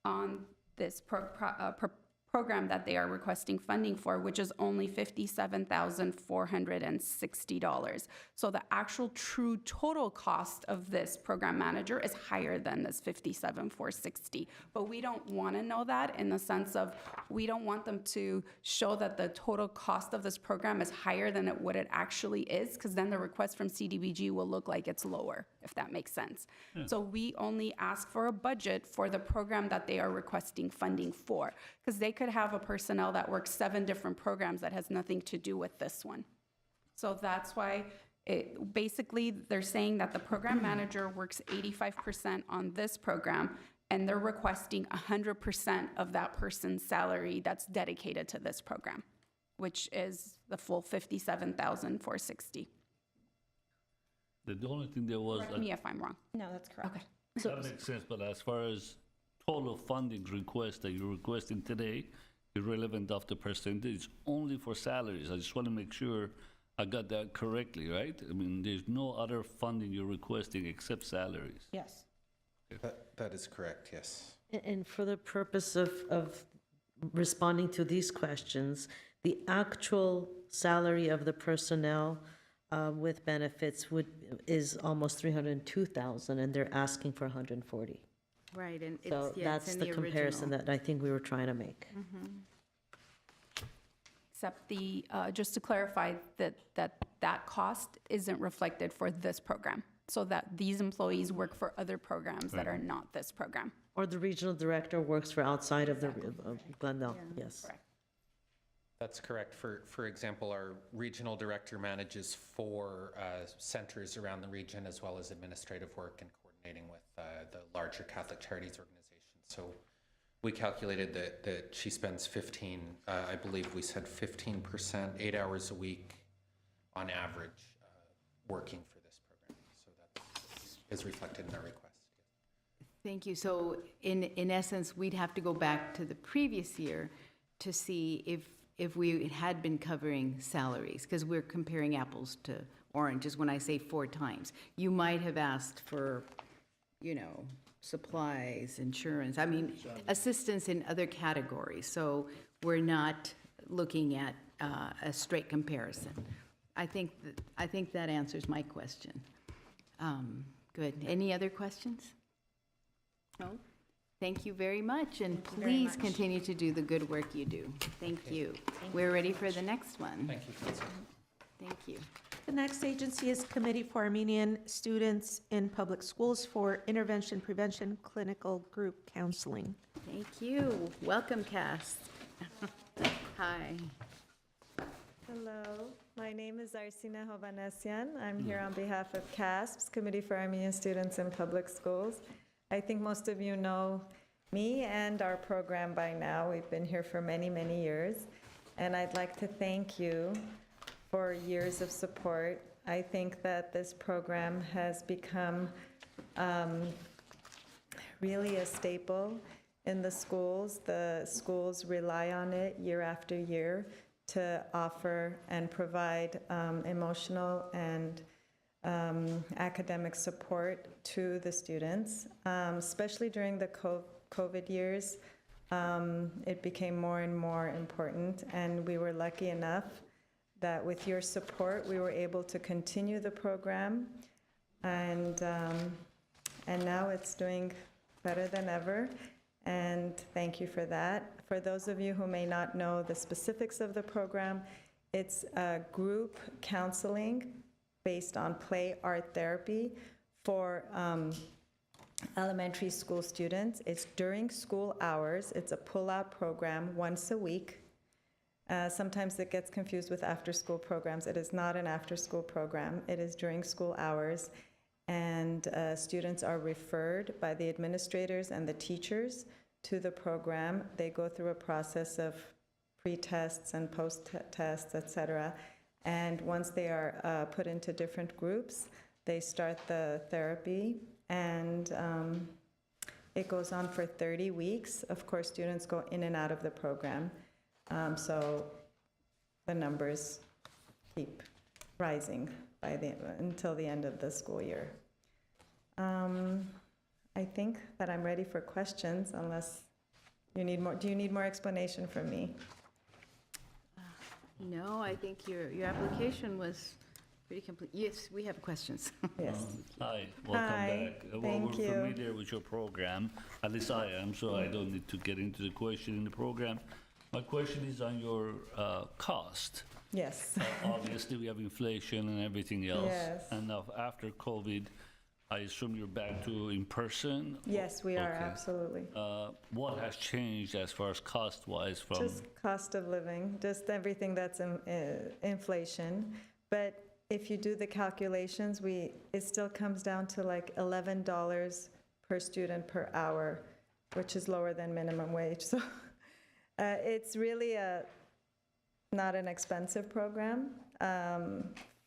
on this program that they are requesting funding for, which is only $57,460. So the actual true total cost of this program manager is higher than this $57,460. But we don't want to know that, in the sense of we don't want them to show that the total cost of this program is higher than what it actually is, because then the request from CDBG will look like it's lower, if that makes sense. So we only ask for a budget for the program that they are requesting funding for, because they could have a personnel that works 7 different programs that has nothing to do with this one. So that's why basically they're saying that the program manager works 85% on this program, and they're requesting 100% of that person's salary that's dedicated to this program, which is the full $57,460. The only thing there was. Correct me if I'm wrong. No, that's correct. Okay. That makes sense, but as far as total funding request that you're requesting today, irrelevant of the percentage, only for salaries. I just want to make sure I got that correctly, right? I mean, there's no other funding you're requesting except salaries. Yes. That is correct, yes. And for the purpose of responding to these questions, the actual salary of the personnel with benefits is almost $302,000, and they're asking for $140,000. right, and it's, So yeah, it's that's in the the comparison original. that I think we were trying to make. Except just to clarify, that cost isn't reflected for this program, so that these employees work for other programs that are not this program. Or the regional director works for outside of the Glendale, yes. Correct. That's correct. For example, our regional director manages 4 centers around the region, as well as administrative work and coordinating with the larger Catholic Charities organization. So we calculated that she spends 15, I believe we said 15%, 8 hours a week on average, working for this program. So that is reflected in our request. Thank you. So in essence, we'd have to go back to the previous year to see if we had been covering salaries, because we're comparing apples to oranges when I say 4 times. You might have asked for, supplies, insurance, assistance in other categories. So we're not looking at a straight comparison. I think that answers my question. Good. Any other questions? No? Thank you very much, and please continue to do the good work you do. Thank you. We're ready for the next one. Thank you, Council. Thank you. The next agency is Committee for Armenian Students in Public Schools for Intervention Prevention Clinical Group Counseling. Thank you. Welcome, Cass. Hi. Hello, my name is Arsina Hovanesyan. I'm here on behalf of CASPS, Committee for Armenian Students in Public Schools. I think most of you know me and our program by now. We've been here for many, many years. And I'd like to thank you for years of support. I think that this program has become really a staple in the schools. The schools rely on it year after year to offer and provide emotional and academic support to the students, especially during the COVID years. It became more and more important, and we were lucky enough that with your support, we were able to continue the program, and now it's doing better than ever. and thank you for that. For those of you who may not know the specifics of the program, it's a group counseling based on play art therapy for elementary school students. It's during school hours. It's a pull-out program once a week. Sometimes it gets confused with after-school programs. It is not an after-school program. It is during school hours, and students are referred by the administrators and the teachers to the program. They go through a process of pre-tests and post-tests, et cetera, and once they are put into different groups, they start the therapy, and it goes on for 30 weeks. Of course, students go in and out of the program, so the numbers keep rising until the end of the school year. I think that I'm ready for questions, unless you need more. Do you need more explanation from me? No, I think your application was pretty complete. Yes, we have questions. Yes. Hi, welcome Hi, back. thank We're you. familiar with your program, at least I am, so I don't need to get into the question in the program. My question is on your cost. Yes. Obviously, we have inflation and everything else. Yes. And now after COVID, I assume you're back to in-person? Yes, we are, Okay. absolutely. What has changed as far as cost-wise from? Just cost of living, just everything that's inflation. But if you do the calculations, it still comes down to like $11 per student per hour, which is lower than minimum wage. So it's really not an expensive program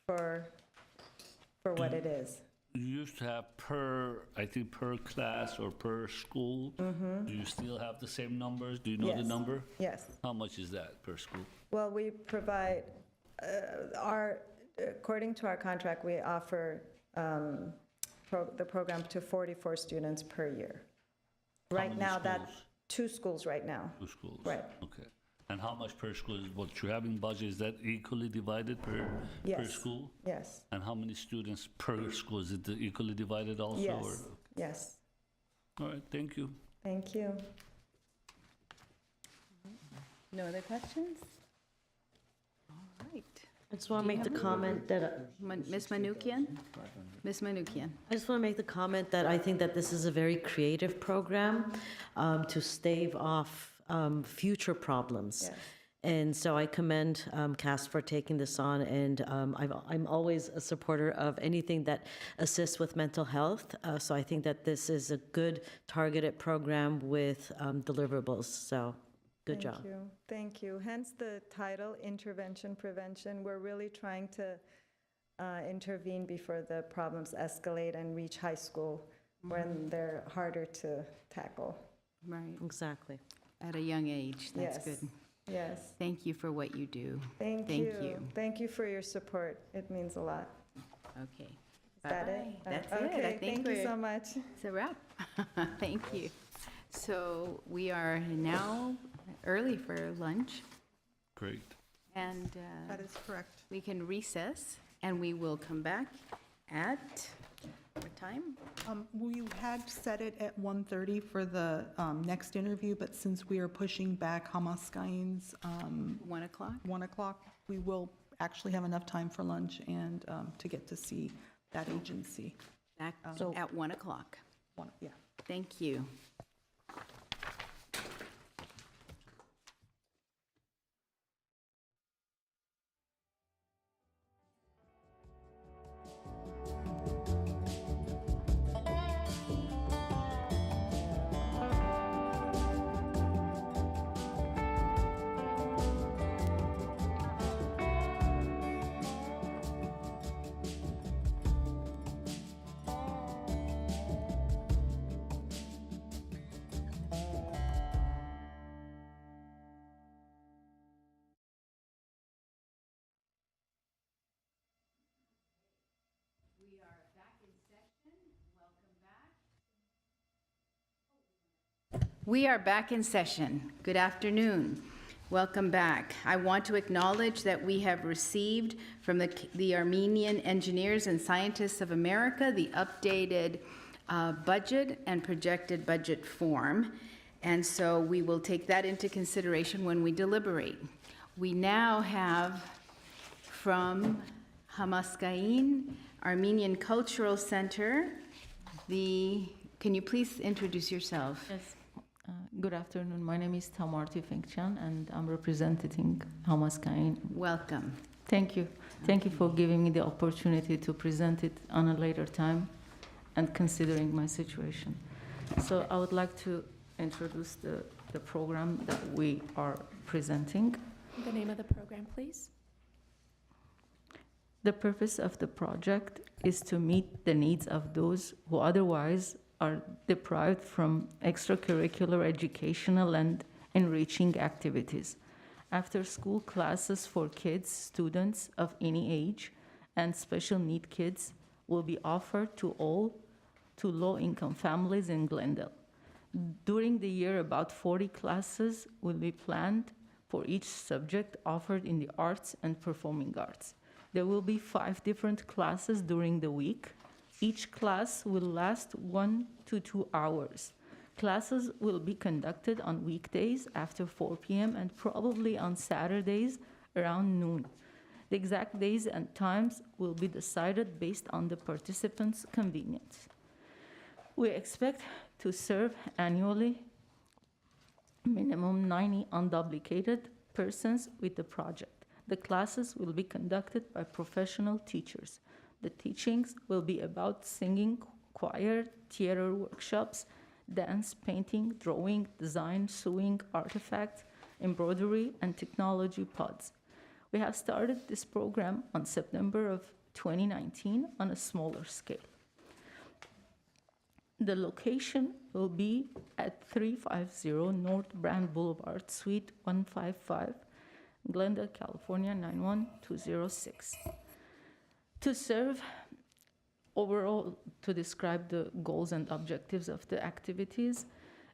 for what it is. You used to have per class or per school. Mm-hmm. Do you still have the same numbers? Do you know the Yes. number? Yes. How much is that per school? Well, we provide, according to our contract, we offer the program to 44 students per year. Right many now, schools? 2 schools right now. 2 schools? Right. Okay. And how much per school is what you have in budget? Is that equally divided per Yes. school? Yes. And how many students per school? Is it equally divided also? Yes. Or? Yes. All right, thank you. Thank you. No other questions? All right. I just want to make the comment that, Ms. Manukian? Ms. Manukian. I just want to make the comment that I think that this is a very creative program to stave off future problems. Yes. And so I commend CAS for taking this on, and I'm always a supporter of anything that assists with mental health. So I think that this is a good targeted program with deliverables. So good job. Thank you. Thank you. Hence the title, Intervention Prevention. We're really trying to intervene before the problems escalate and reach high school when they're harder to tackle. Right. Exactly. At a young age. That's Yes. good. Yes. Thank you for what you do. Thank you. Thank you for your support. It means a lot. Okay. Is that it? Bye-bye. That's it. Okay, I think thank you we're- so much. It's a wrap. Thank you. So we are now early for lunch, Great. and That is correct. we can recess, and we will come back at what time? We had set it at 1:30 for the next interview, but since we are pushing back Hamaskain's 1 o'clock? 1 o'clock, we will actually have enough time for lunch and to get to see that agency. Back So- at 1 o'clock. Yeah. Thank you. We are back in session. Good afternoon. Welcome back. I want to acknowledge that we have received from the Armenian Engineers and Scientists of America the updated budget and projected budget form. And so we will take that into consideration when we deliberate. We now have from Hamaskain Armenian Cultural Center, can you please introduce yourself? Yes. Good afternoon. My name is Tamar Tifengchan, and I'm representing Hamaskain. Welcome. Thank you. Thank you for giving me the opportunity to present it on a later time and considering my situation. So I would like to introduce the program that we are presenting. The name of the program, please. The purpose of the project is to meet the needs of those who otherwise are deprived from extracurricular educational and enriching activities. After school classes for kids, students of any age, and special need kids will be offered to low-income families in Glendale. During the year, about 40 classes will be planned for each subject offered in the arts and performing arts. There will be 5 different classes during the week. Each class will last 1 to 2 hours. Classes will be conducted on weekdays after 4 p.m. and probably on Saturdays around noon. The exact days and times will be decided based on the participants' convenience. We expect to serve annually minimum 90 unduplicated persons with the project. The classes will be conducted by professional teachers. The teachings will be about singing, choir, theater workshops, dance, painting, drawing, design, sewing, artifacts, embroidery, and technology pods. We have started this program on September of 2019 on a smaller scale. The location will be at 350 North Brand Boulevard, Suite 155, Glendale, California 91206. To serve, overall, to describe the goals and objectives of the activities,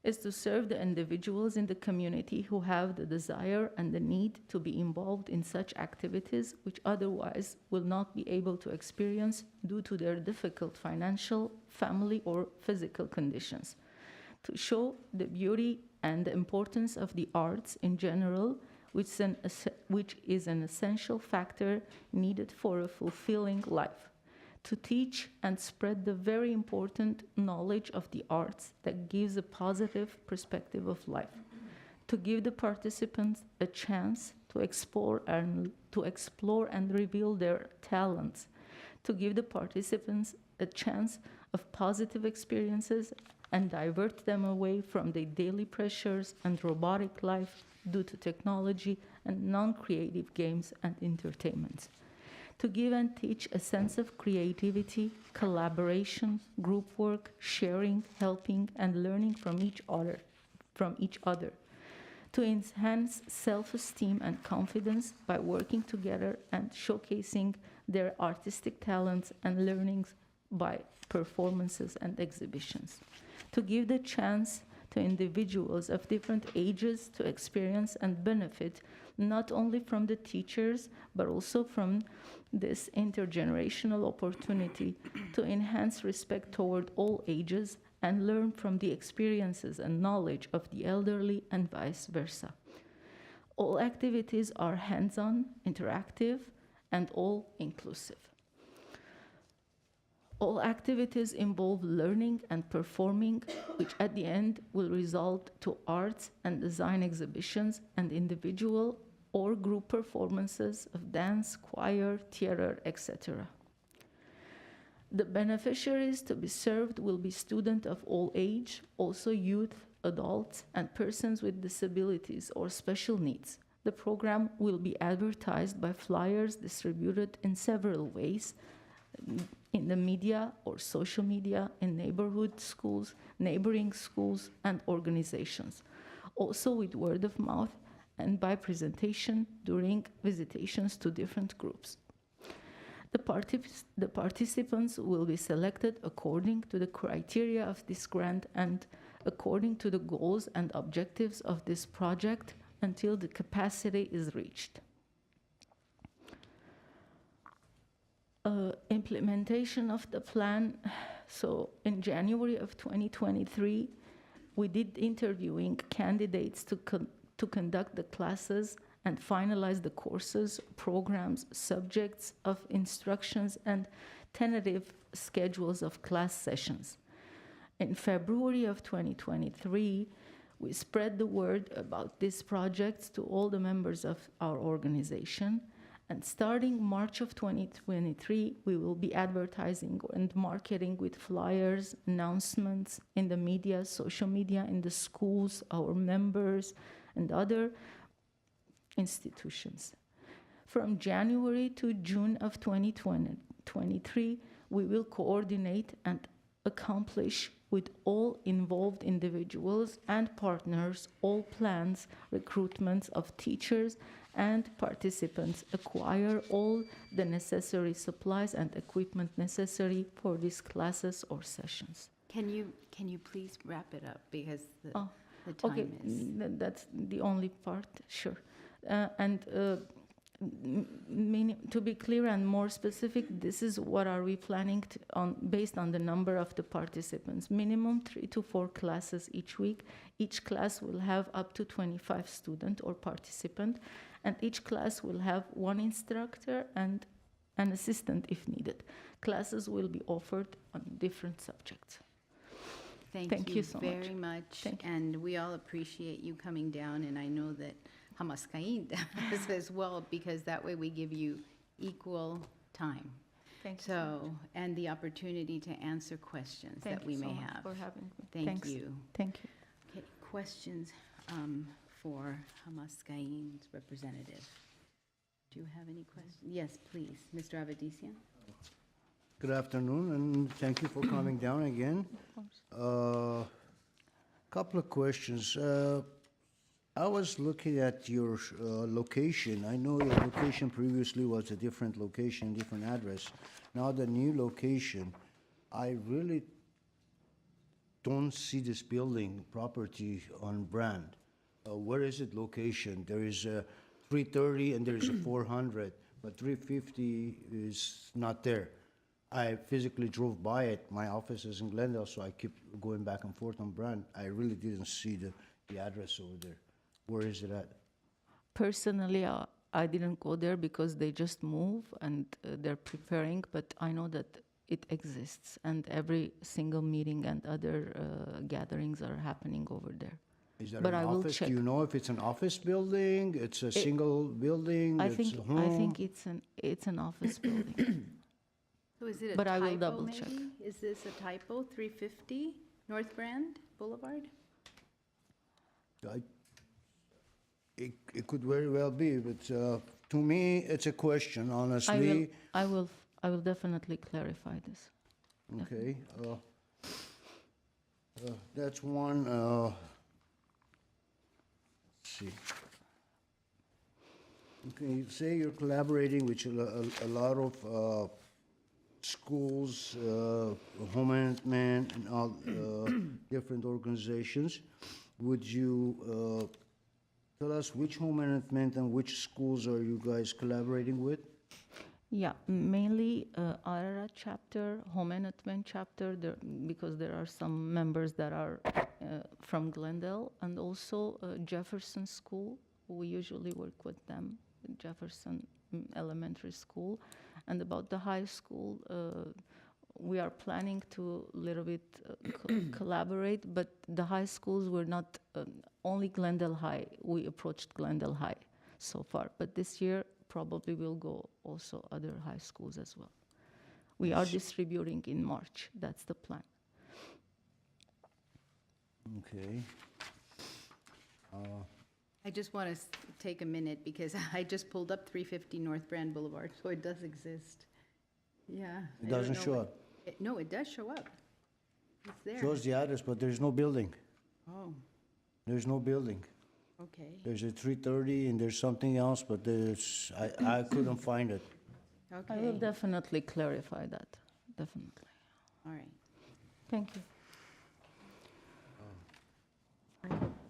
is to serve the individuals in the community who have the desire and the need to be involved in such activities which otherwise will not be able to experience due to their difficult financial, family, or physical conditions. To show the beauty and the importance of the arts in general, which is an essential factor needed for a fulfilling life. To teach and spread the very important knowledge of the arts that gives a positive perspective of life. To give the participants a chance to explore and reveal their talents. To give the participants a chance of positive experiences and divert them away from their daily pressures and robotic life due to technology and non-creative games and entertainments. To give and teach a sense of creativity, collaboration, group work, sharing, helping, and learning from each other. To enhance self-esteem and confidence by working together and showcasing their artistic talents and learnings by performances and exhibitions. To give the chance to individuals of different ages to experience and benefit not only from the teachers, but also from this intergenerational opportunity to enhance respect toward all ages and learn from the experiences and knowledge of the elderly and vice versa. All activities are hands-on, interactive, and all inclusive. All activities involve learning and performing, which at the end will result to arts and design exhibitions and individual or group performances of dance, choir, theater, etc. The beneficiaries to be served will be students of all age, also youth, adults, and persons with disabilities or special needs. The program will be advertised by flyers distributed in several ways, in the media or social media, in neighborhood schools, neighboring schools, and organizations. Also with word of mouth and by presentation during visitations to different groups. The participants will be selected according to the criteria of this grant and according to the goals and objectives of this project until the capacity is reached. Implementation of the plan. So in January of 2023, We did interviewing candidates to conduct the classes and finalize the courses, programs, subjects of instructions, and tentative schedules of class sessions. In February of 2023, we spread the word about these projects to all the members of our organization. And starting March of 2023, we will be advertising and marketing with flyers, announcements in the media, social media, in the schools, our members, and other institutions. From January to June of 2023, we will coordinate and accomplish with all involved individuals and partners all plans, recruitments of teachers and participants, acquire all the necessary supplies and equipment necessary for these classes or sessions. Can you please wrap it up, because the time Okay, that's the only part, sure. To be clear and more specific, this is what are we planning based on the number of the participants. Minimum 3 to 4 classes each week. Each class will have up to 25 students or participants, and each class will have 1 instructor and an assistant if needed. Classes will be offered on different subjects. Thank you so very much. And we all appreciate you coming down, and I know that Hamaskain does as well, because that way we give you equal time. Thank you. So, and the opportunity to answer questions that we may have. For having me. Thank Thanks. you. Thank you. Okay, questions for Hamaskain's representative? Do you have any questions? Yes, please, Mr. Avedisian. Good afternoon, and thank you for coming down again. Couple of questions. I was looking at your location. I know your location previously was a different location, different address. Now the new location, I really don't see this building property on Brand. Where is it location? There is a 330 and there is a 400, but 350 is not there. I physically drove by it. My office is in Glendale, so I keep going back and forth on Brand. I really didn't see the address over there. Where is it at? Personally, I didn't go there because they just move and they're preparing, but I know that it exists, and every single meeting and other gatherings are happening over there. Is that But an I will office? check. Do you know if it's an office building? It's a single building? I It's think a home? it's an office building. So is it a But I will typo, double check. maybe? Is this a typo, 350 North Brand Boulevard? It could very well be, but to me, it's a question, honestly. I will definitely clarify this. Okay. That's one. Let's see. Okay, you say you're collaborating with a lot of schools, home management, and all different organizations. Would you tell us which home management and which schools are you guys collaborating with? Yeah, mainly Arara chapter, home management chapter, because there are some members that are from Glendale, and also Jefferson School. We usually work with them, Jefferson Elementary School. And about the high school, we are planning to a little bit collaborate, but the high schools were not only Glendale High. We approached Glendale High so far, but this year probably we'll go also other high schools as well. We are distributing in March. That's the plan. Okay. I just want to take a minute, because I just pulled up 350 North Brand Boulevard, so it does exist. Yeah. It doesn't show up. No, it does show up. It's there. Shows the address, but there's no building. Oh, There's no building. okay. There's a 330 and there's something else, but there's, I couldn't find it. I will Okay, definitely clarify that, definitely. all right. Thank you.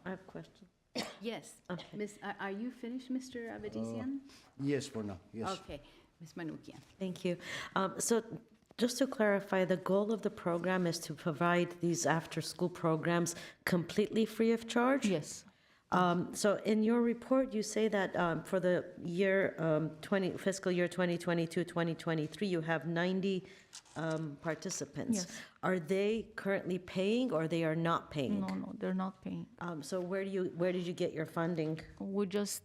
I have a question. Yes. Okay. Miss, are you finished, Mr. Avedisian? Yes, for now, yes. Okay, Ms. Manukian. Thank you. So Just to clarify, the goal of the program is to provide these after-school programs completely free of charge? Yes. So in your report, you say that for the year fiscal year 2022, 2023, you have 90 participants. Yes. Are they currently paying or they are not paying? No, they're not paying. So where did you get your funding? We're just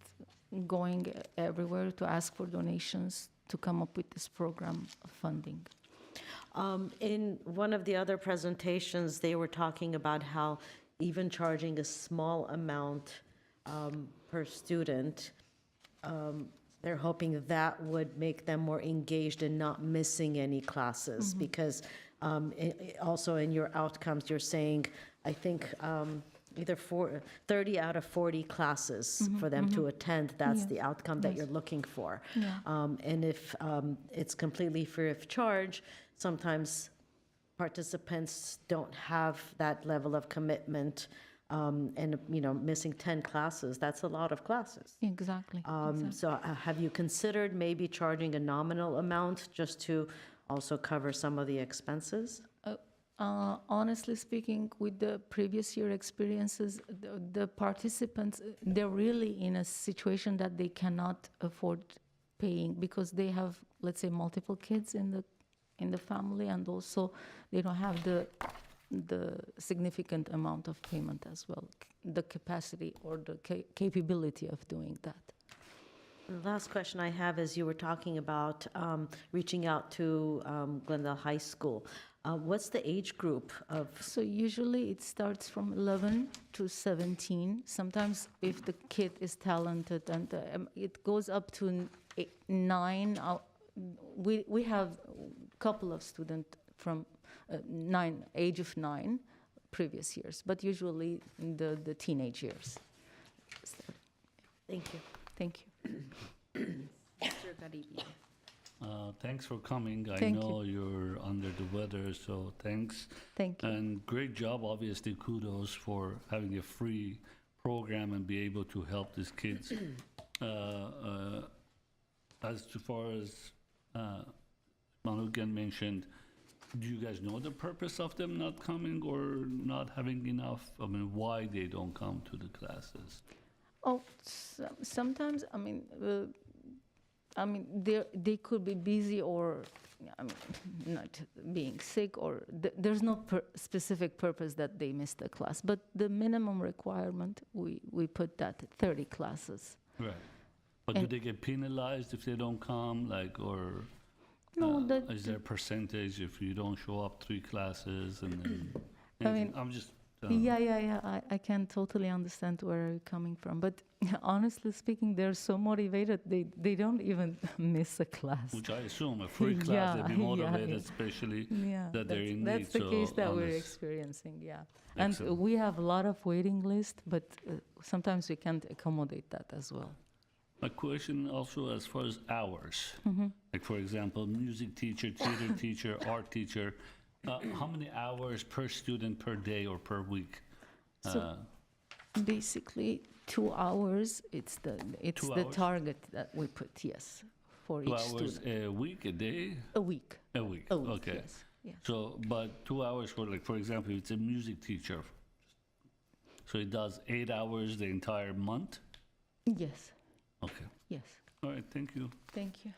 going everywhere to ask for donations to come up with this program funding. In one of the other presentations, they were talking about how even charging a small amount per student, they're hoping that would make them more engaged and not missing any classes. Because also in your outcomes, you're saying, I think, either 30 out of 40 classes for them to attend, that's the outcome that you're looking for. Yeah. And if it's completely free of charge, sometimes participants don't have that level of commitment, and, missing 10 classes, that's a lot of classes. Exactly. So have you considered maybe charging a nominal amount just to also cover some of the expenses? Honestly speaking, with the previous year experiences, the participants, they're really in a situation that they cannot afford paying because they have, let's say, multiple kids in the family, and also they don't have the significant amount of payment as well, the capacity or the capability of doing that. The last question I have is you were talking about reaching out to Glendale High School. What's the age group of? So usually it starts from 11 to 17. Sometimes if the kid is talented, and it goes up to 9. We have a couple of students from age of 9 previous years, but usually the teenage years. Thank you. Thank you. Mr. Garibi. Thanks for coming. I Thank know you're under the weather, so thanks. Thank you. And great job, obviously, kudos for having a free program and be able to help these kids. As far as Manukian mentioned, do you guys know the purpose of them not coming or not having enough? I mean, why they don't come to the classes? Oh, sometimes, they could be busy or, not being sick, or there's no specific purpose that they miss the class. But the minimum requirement, we put that 30 classes. Right. But do they get penalized if they don't come, or no? Is there a percentage if you don't show up 3 classes and then? I'm just. Yeah. I can totally understand where you're coming from. But honestly speaking, they're so motivated, they don't even miss a class. Which I assume a free class, they'd be motivated, especially that they're in need. That's the case that we're experiencing, yeah. And Excellent. we have a lot of waiting list, but sometimes we can't accommodate that as well. My question also as far as hours, like for example, music teacher, theater teacher, art teacher, how many hours per student per day or per week? So basically 2 hours, it's the hours? target that we put, yes, for 2 each hours student. a week, a day? A week. A week, A week, okay. yes, yeah. So, but 2 hours for, for example, it's a music teacher. So it does 8 hours the entire month? Yes. Okay. Yes. All right, thank you. Thank you.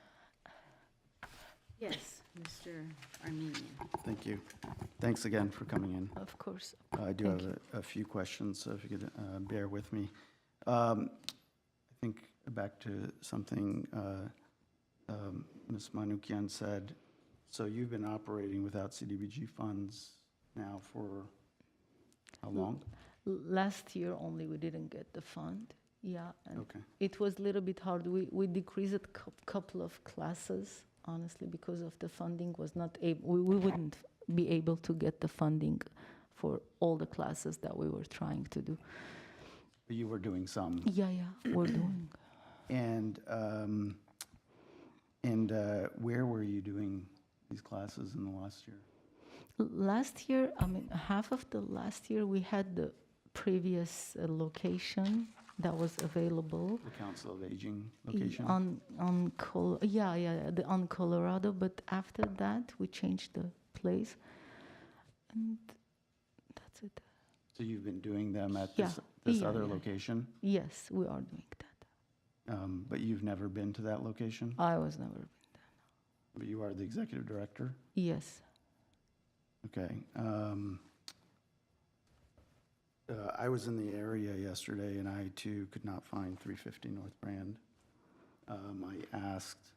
Yes, Mr. Armenian. Thank you. Thanks again for coming in. Of course. I do have a few questions, so if you could bear with me. I think back to something Ms. Manukian said. So you've been operating without CDBG funds now for how long? Last year only we didn't get the fund. Yeah, and Okay. it was a little bit hard. We decreased a couple of classes, honestly, because of the funding was not able. We wouldn't be able to get the funding for all the classes that we were trying to do. But you were doing some. Yeah, we're doing. And where were you doing these classes in the last year? Last year, half of the last year we had the previous location that was available. The Council of Aging location? On Colorado, but after that, we changed the place, and that's it. So you've been doing them at Yeah. this Yeah, other yeah. location? Yes, we are doing that. But you've never been to that location? I was never been there. But you are the executive director? Yes. Okay. I was in the area yesterday, and I too could not find 350 North Brand. I asked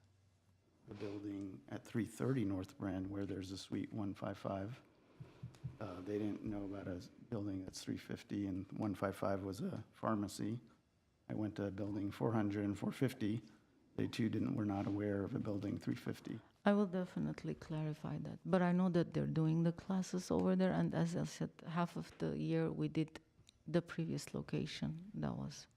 the building at 330 North Brand, where there's a suite 155. They didn't know about a building that's 350, and 155 was a pharmacy. I went to building 400 and 450. They too were not aware of a building 350. I will definitely clarify that. But I know that they're doing the classes over there, and as I said, half of the year we did the previous location. That was.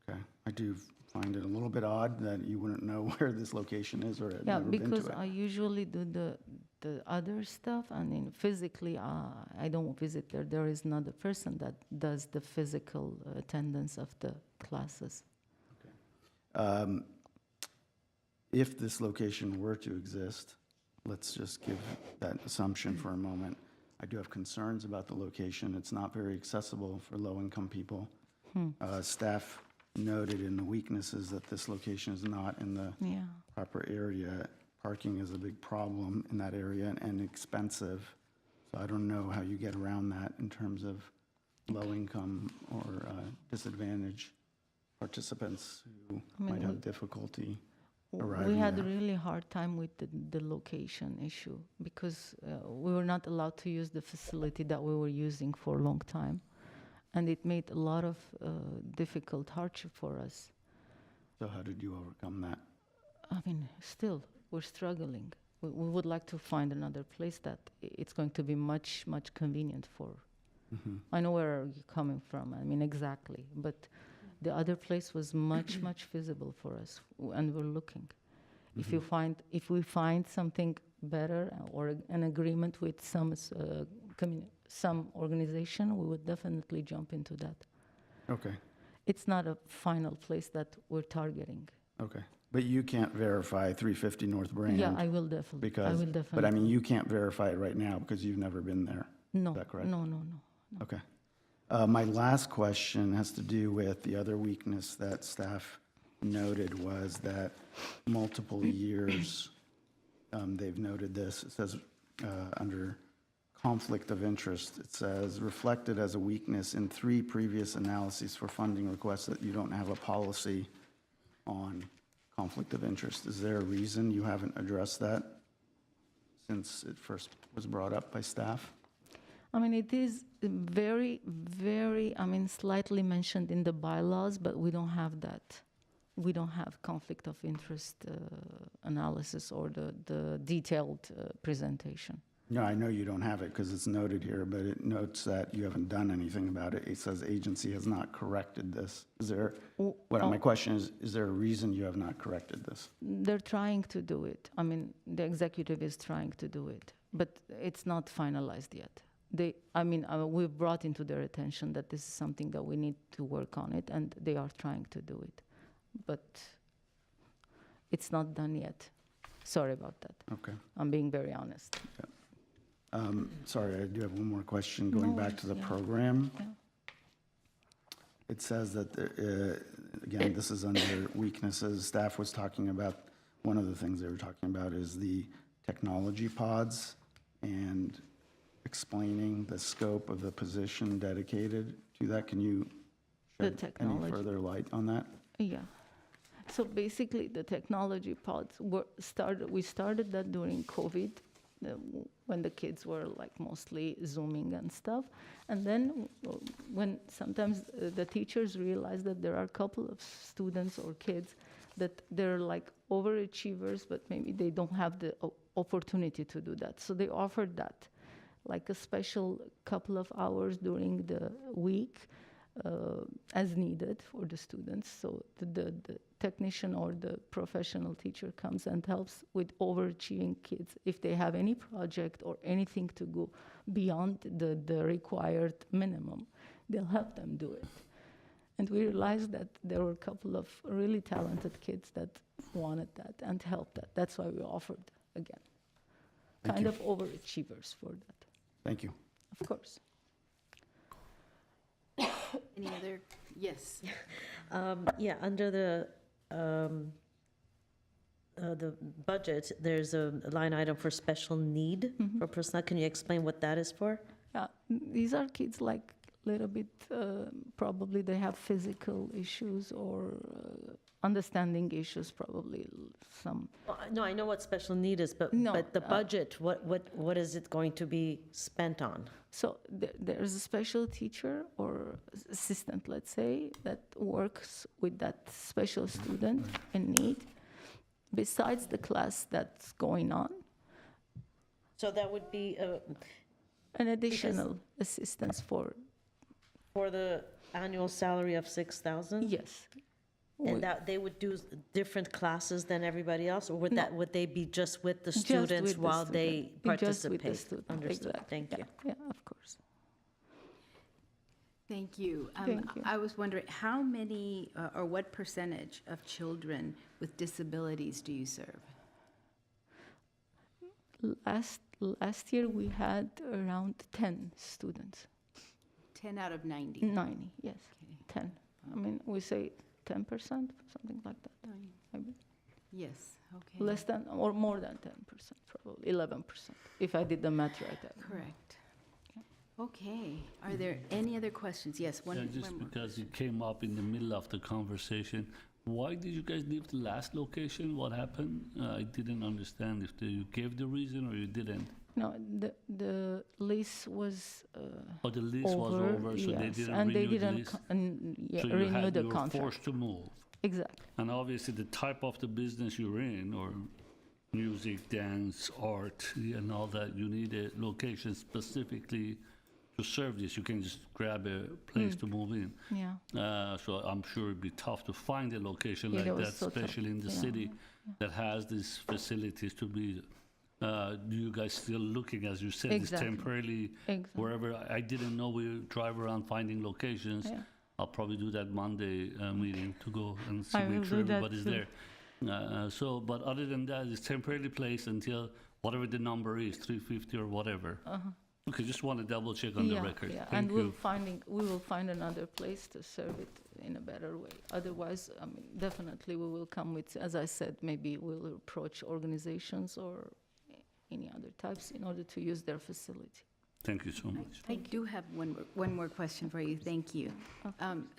Okay. I do find it a little bit odd that you wouldn't know where this location is or had Yeah, never been to because it. I usually do the other stuff, and then physically, I don't visit there. There is another person that does the physical attendance of the classes. If this location were to exist, let's just give that assumption for a moment. I do have concerns about the location. It's not very accessible for low-income people. Staff noted in the weaknesses that this location is not in the Yeah. proper area. Parking is a big problem in that area and expensive. So I don't know how you get around that in terms of low-income or disadvantaged participants who might have difficulty arriving We had a there. really hard time with the location issue because we were not allowed to use the facility that we were using for a long time. And it made a lot of difficult hardship for us. So how did you overcome that? I mean, still, we're struggling. We would like to find another place that it's going to be much, much convenient for. I know where you're coming from, I mean, exactly. But the other place was much, much feasible for us, and we're looking. If we find something better or an agreement with some organization, we would definitely jump into that. Okay, It's not a final place that we're targeting. okay. But you can't verify 350 North Brand? Yeah, I will definitely. Because, but I mean, you can't verify it right now because you've never been there? No, Is that correct? no. Okay. My last question has to do with the other weakness that staff noted was that multiple years, they've noted this, it says under conflict of interest, it says reflected as a weakness in 3 previous analyses for funding requests that you don't have a policy on conflict of interest. Is there a reason you haven't addressed that since it first was brought up by staff? I mean, it is very, very, slightly mentioned in the bylaws, but we don't have that. We don't have conflict of interest analysis or the detailed presentation. No, I know you don't have it because it's noted here, but it notes that you haven't done anything about it. It says agency has not corrected this. Is there, my question is there a reason you have not corrected this? They're trying to do it. I mean, the executive is trying to do it, but it's not finalized yet. We've brought into their attention that this is something that we need to work on it, and they are trying to do it. But it's not done yet. Sorry about that. Okay. I'm being very honest. Sorry, I do have one more question going back to the program. It says that, again, this is under weaknesses. Staff was talking about, one of the things they were talking about is the technology pods and explaining the scope of the position dedicated to that. Can you shed any further light on that? Yeah. So basically, the technology pods we started that during COVID, when the kids were like mostly Zooming and stuff. And then when sometimes the teachers realize that there are a couple of students or kids that they're like overachievers, but maybe they don't have the opportunity to do that. So they offered that, like a special couple of hours during the week as needed for the students. So the technician or the professional teacher comes and helps with overachieving kids. If they have any project or anything to go beyond the required minimum, they'll help them do it. And we realized that there were a couple of really talented kids that wanted that and helped that. That's why we offered again. Thank Kind you. of overachievers for that, Thank you. of course. Any other, yes? Yeah, under the budget, there's a line item for special need for personnel. Can you explain what that is for? Yeah, these are kids like little bit, probably they have physical issues or understanding issues, probably some. Well, no, I know what special need is, but No, but the budget, what is it going to be spent on? So there's a special teacher or assistant, let's say, that works with that special student in need, besides the class that's going on. So that would be an additional assistance for the annual salary of 6,000? Yes. And that they would do different classes than everybody else, or would they be just with the Just students with the while they student. Just with the participate? student, Understood. exactly. Thank you. Yeah, of course. Thank you. Thank you. I was wondering, how many or what percentage of children with disabilities do you serve? Last year, we had around 10 students. 10 out of 90? 90, yes, 10. I mean, we say 10%, something like that, maybe. Yes, okay. Less than, or more than 10%, probably 11%, if I did the math right. Correct. Okay. Are there any other questions? Yes, one Yeah, more. just because it came up in the middle of the conversation, why did you guys leave the last location? What happened? I didn't understand if you gave the reason or you didn't. No, the lease was Oh, the lease was over, so they yes, didn't and they renew the didn't lease? So renew the you were contract. forced to move. Exactly. And obviously, the type of the business you're in, or music, dance, art, and all that, you need a location specifically to serve this. You can just grab a place to move in. Yeah. So I'm sure it'd be tough to find a location Yeah, like it was that, so tough. especially in the Yeah. city that has these facilities to be. Do you guys still looking, as you said, it's Exactly. temporarily Exactly. wherever? I didn't know we drive around finding locations. Yeah. I'll probably do that Monday meeting to go and see, I will make sure do that everybody's too. there. But other than that, it's temporarily placed until whatever the number is, 350 or whatever. Okay, just want to double check on the record. Yeah, Thank and you. we will find another place to serve it in a better way. Otherwise, I mean, definitely we will come with, as I said, maybe we'll approach organizations or any other types in order to use their facility. Thank you so much. I do have one more question for you. Thank you.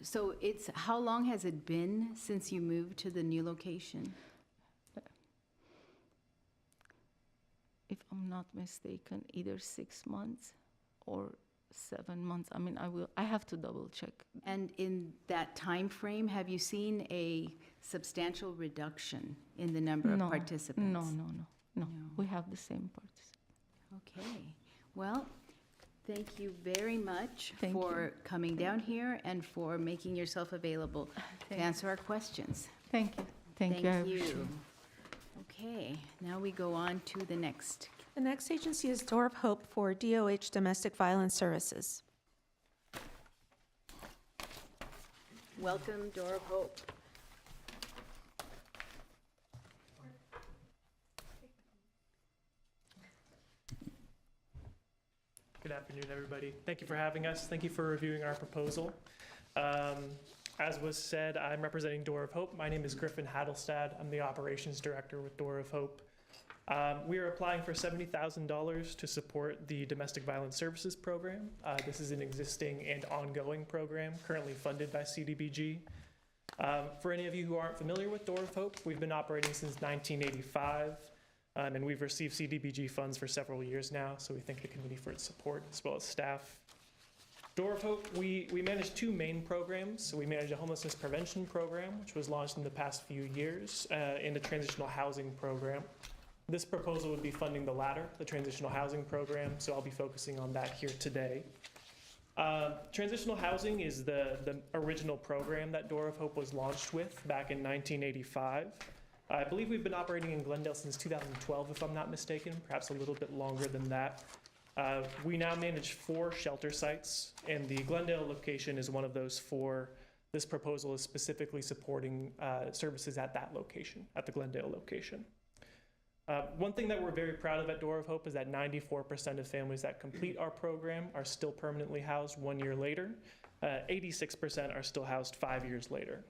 So how long has it been since you moved to the new location? If I'm not mistaken, either 6 months or 7 months. I mean, I have to double check. And in that time frame, have you seen a substantial reduction in the number of participants? No. We have the same participants. Okay. Well, thank you very much Thank for coming down here and for making yourself available to answer our questions. Thank you. Thank you. I appreciate it. Okay, now we go on to the next. The next agency is Door of Hope for DOH Domestic Violence Services. Welcome, Door of Hope. Good afternoon, everybody. Thank you for having us. Thank you for reviewing our proposal. As was said, I'm representing Door of Hope. My name is Griffin Hadelstad. I'm the operations director with Door of Hope. We are applying for $70,000 to support the Domestic Violence Services Program. This is an existing and ongoing program currently funded by CDBG. For any of you who aren't familiar with Door of Hope, we've been operating since 1985. And we've received CDBG funds for several years now, so we thank the committee for its support as well as staff. Door of Hope, we manage two main programs. So we manage a homelessness prevention program, which was launched in the past few years, and a transitional housing program. This proposal would be funding the latter, the transitional housing program, so I'll be focusing on that here today. Transitional housing is the original program that Door of Hope was launched with back in 1985. I believe we've been operating in Glendale since 2012, if I'm not mistaken, perhaps a little bit longer than that. We now manage 4 shelter sites, and the Glendale location is one of those 4 This proposal is specifically supporting services at that location, at the Glendale location. One thing that we're very proud of at Door of Hope is that 94% of families that complete our program are still permanently housed 1 year later. 86% are still housed 5 years later.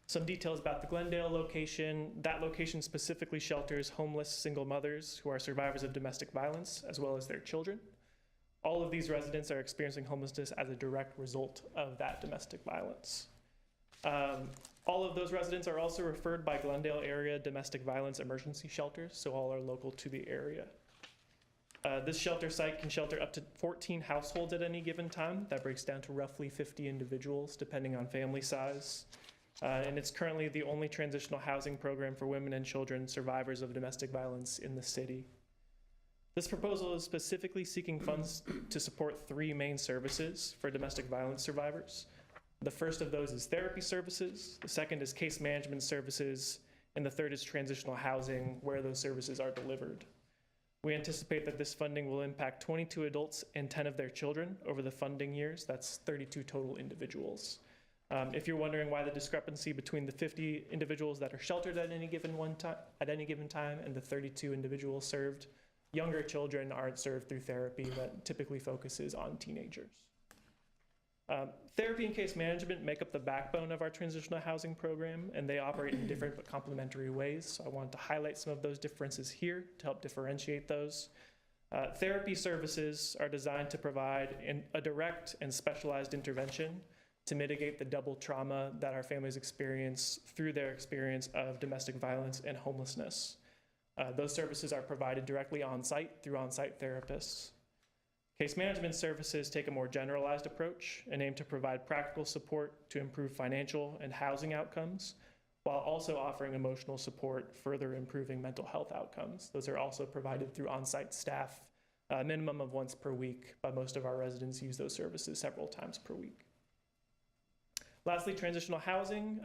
Some details about the Glendale location. That location specifically shelters homeless single mothers who are survivors of domestic violence, as well as their children. All of these residents are experiencing homelessness as a direct result of that domestic violence. All of those residents are also referred by Glendale area domestic violence emergency shelters, so all are local to the area. This shelter site can shelter up to 14 households at any given time. That breaks down to roughly 50 individuals, depending on family size. And it's currently the only transitional housing program for women and children survivors of domestic violence in the city. This proposal is specifically seeking funds to support 3 main services for domestic violence survivors. The first of those is therapy services, the second is case management services, and the third is transitional housing, where those services are delivered. We anticipate that this funding will impact 22 adults and 10 of their children over the funding years. That's 32 total individuals. If you're wondering why the discrepancy between the 50 individuals that are sheltered at any given time and the 32 individuals served, younger children aren't served through therapy that typically focuses on teenagers. Therapy and case management make up the backbone of our transitional housing program, and they operate in different but complementary ways. So I wanted to highlight some of those differences here to help differentiate those. Therapy services are designed to provide a direct and specialized intervention to mitigate the double trauma that our families experience through their experience of domestic violence and homelessness. Those services are provided directly on-site through on-site therapists. Case management services take a more generalized approach and aim to provide practical support to improve financial and housing outcomes, while also offering emotional support, further improving mental health outcomes. Those are also provided through on-site staff, a minimum of once per week, but most of our residents use those services several times per week. Lastly, transitional housing.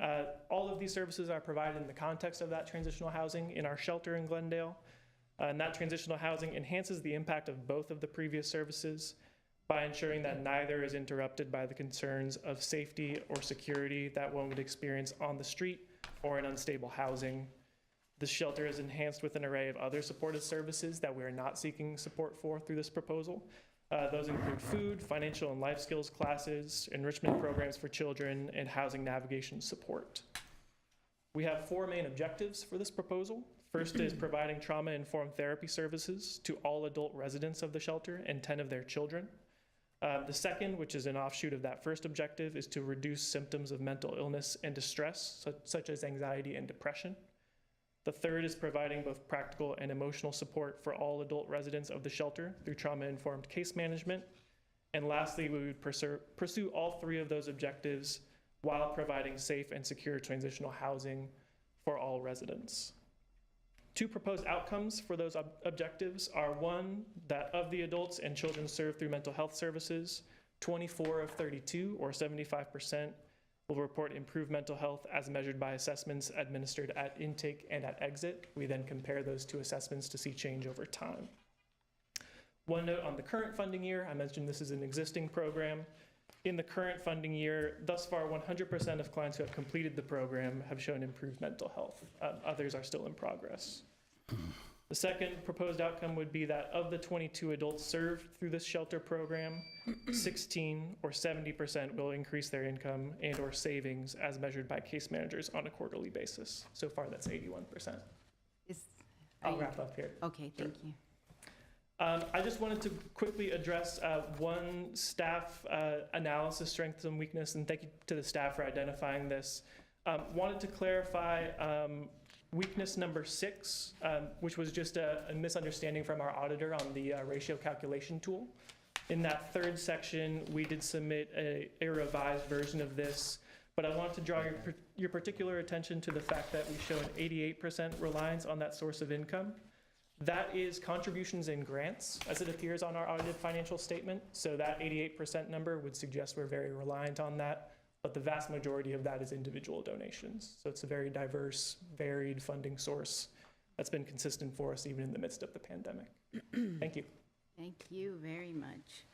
All of these services are provided in the context of that transitional housing in our shelter in Glendale. And that transitional housing enhances the impact of both of the previous services by ensuring that neither is interrupted by the concerns of safety or security that one would experience on the street or in unstable housing. This shelter is enhanced with an array of other supportive services that we are not seeking support for through this proposal. Those include food, financial and life skills classes, enrichment programs for children, and housing navigation support. We have 4 main objectives for this proposal. First is providing trauma-informed therapy services to all adult residents of the shelter and 10 of their children. The second, which is an offshoot of that first objective, is to reduce symptoms of mental illness and distress, such as anxiety and depression. The third is providing both practical and emotional support for all adult residents of the shelter through trauma-informed case management. And lastly, we would pursue all 3 of those objectives while providing safe and secure transitional housing for all residents. 2 proposed outcomes for those objectives are: 1, that of the adults and children served through mental health services, 24 of 32, or 75%, will report improved mental health as measured by assessments administered at intake and at exit. We then compare those 2 assessments to see change over time. One note on the current funding year: I mentioned this is an existing program. In the current funding year, thus far, 100% of clients who have completed the program have shown improved mental health. Others are still in progress. The second proposed outcome would be that of the 22 adults served through this shelter program, 16 or 70% will increase their income and or savings as measured by case managers on a quarterly basis. So far, that's 81%. I'll wrap up here. Okay, thank you. I just wanted to quickly address one staff analysis, strengths and weakness, and thank you to the staff for identifying this. Wanted to clarify weakness number 6, which was just a misunderstanding from our auditor on the ratio calculation tool. In that 3rd section, we did submit a revised version of this, but I wanted to draw your particular attention to the fact that we show an 88% reliance on that source of income. That is contributions and grants as it appears on our audited financial statement. So that 88% number would suggest we're very reliant on that, but the vast majority of that is individual donations. So it's a very diverse, varied funding source that's been consistent for us even in the midst of the pandemic. Thank you. Thank you very much.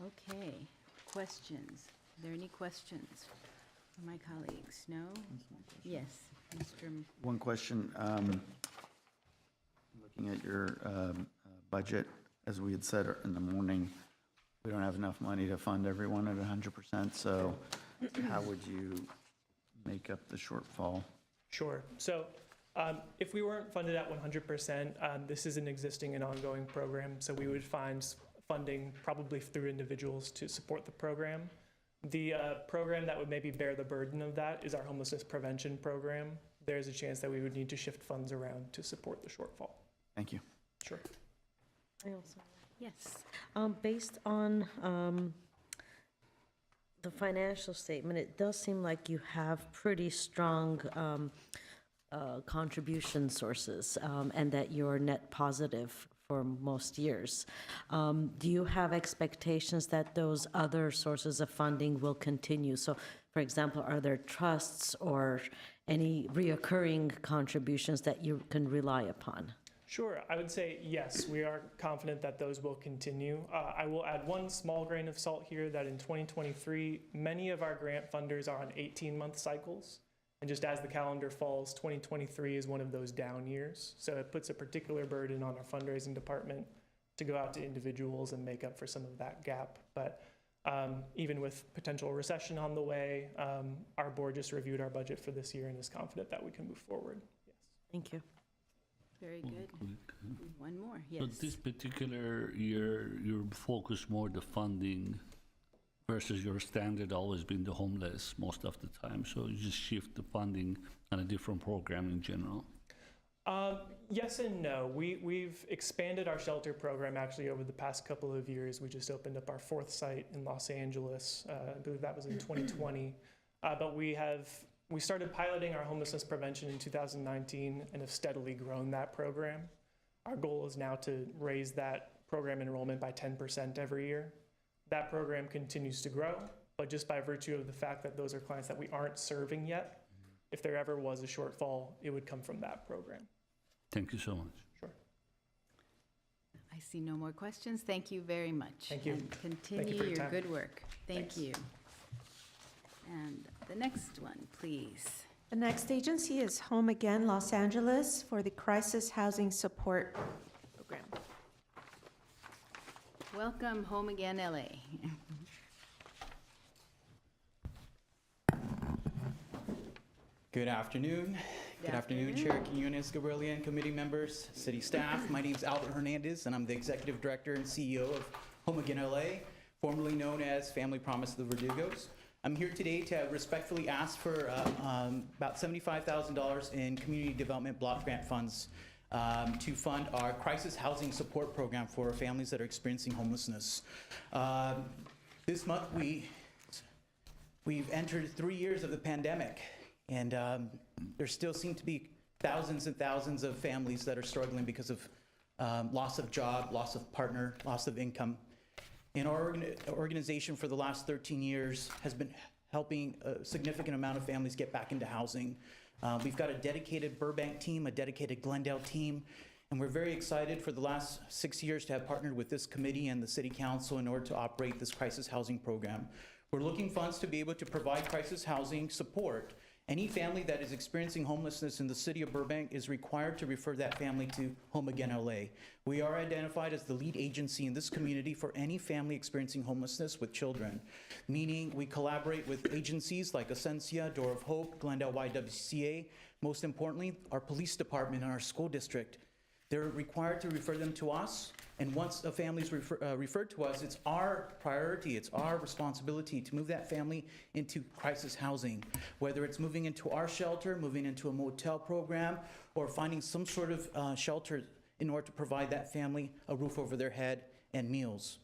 Okay, questions? Are there any questions? My colleagues, no? Yes, Mr. One question, looking at your budget, as we had said in the morning, we don't have enough money to fund everyone at 100%, so how would you make up the shortfall? Sure. So if we weren't funded at 100%, this is an existing and ongoing program, so we would find funding probably through individuals to support the program. The program that would maybe bear the burden of that is our homelessness prevention program. There's a chance that we would need to shift funds around to support the shortfall. Thank you. Sure. I also. Yes. Based on the financial statement, it does seem like you have pretty strong contribution sources, and that you're net positive for most years. Do you have expectations that those other sources of funding will continue? So, for example, are there trusts or any reoccurring contributions that you can rely upon? Sure. I would say yes, we are confident that those will continue. I will add one small grain of salt here that in 2023, many of our grant funders are on 18-month cycles. And just as the calendar falls, 2023 is one of those down years. So it puts a particular burden on our fundraising department to go out to individuals and make up for some of that gap. But even with potential recession on the way, our board just reviewed our budget for this year and is confident that we can move forward. Yes. Thank you. Very good. One more, yes. So this particular year, you're focused more the funding versus your standard always been the homeless most of the time. So you just shift the funding on a different program in general. Yes and no. We've expanded our shelter program actually over the past couple of years. We just opened up our 4th site in Los Angeles. I believe that was in 2020. But we started piloting our homelessness prevention in 2019 and have steadily grown that program. Our goal is now to raise that program enrollment by 10% every year. That program continues to grow, but just by virtue of the fact that those are clients that we aren't serving yet, if there ever was a shortfall, it would come from that program. Thank you so much. Sure. I see no more questions. Thank you very much. Thank you. And continue Thank you for your time. good work. Thank Thanks. you. And the next one, please. The next agency is Home Again Los Angeles for the Crisis Housing Support Program. Welcome, Home Again LA. Good afternoon. Good afternoon, Chair Quinones, Gabrielian, committee members, city staff. My name is Albert Hernandez, and I'm the Executive Director and CEO of Home Again LA, formerly known as Family Promise of the Verdugos. I'm here today to respectfully ask for about $75,000 in community development block grant funds to fund our crisis housing support program for families that are experiencing homelessness. This month, we've entered 3 years of the pandemic, and there still seem to be thousands and thousands of families that are struggling because of loss of job, loss of partner, loss of income. And our organization for the last 13 years has been helping a significant amount of families get back into housing. We've got a dedicated Burbank team, a dedicated Glendale team, and we're very excited for the last 6 years to have partnered with this committee and the City Council in order to operate this crisis housing program. We're looking funds to be able to provide crisis housing support. Any family that is experiencing homelessness in the city of Burbank is required to refer that family to Home Again LA. We are identified as the lead agency in this community for any family experiencing homelessness with children, meaning we collaborate with agencies like Ascensia, Door of Hope, Glendale YWCA, most importantly, our police department and our school district. They're required to refer them to us, and once a family is referred to us, it's our priority, it's our responsibility to move that family into crisis housing, whether it's moving into our shelter, moving into a motel program, or finding some sort of shelter in order to provide that family a roof over their head and meals.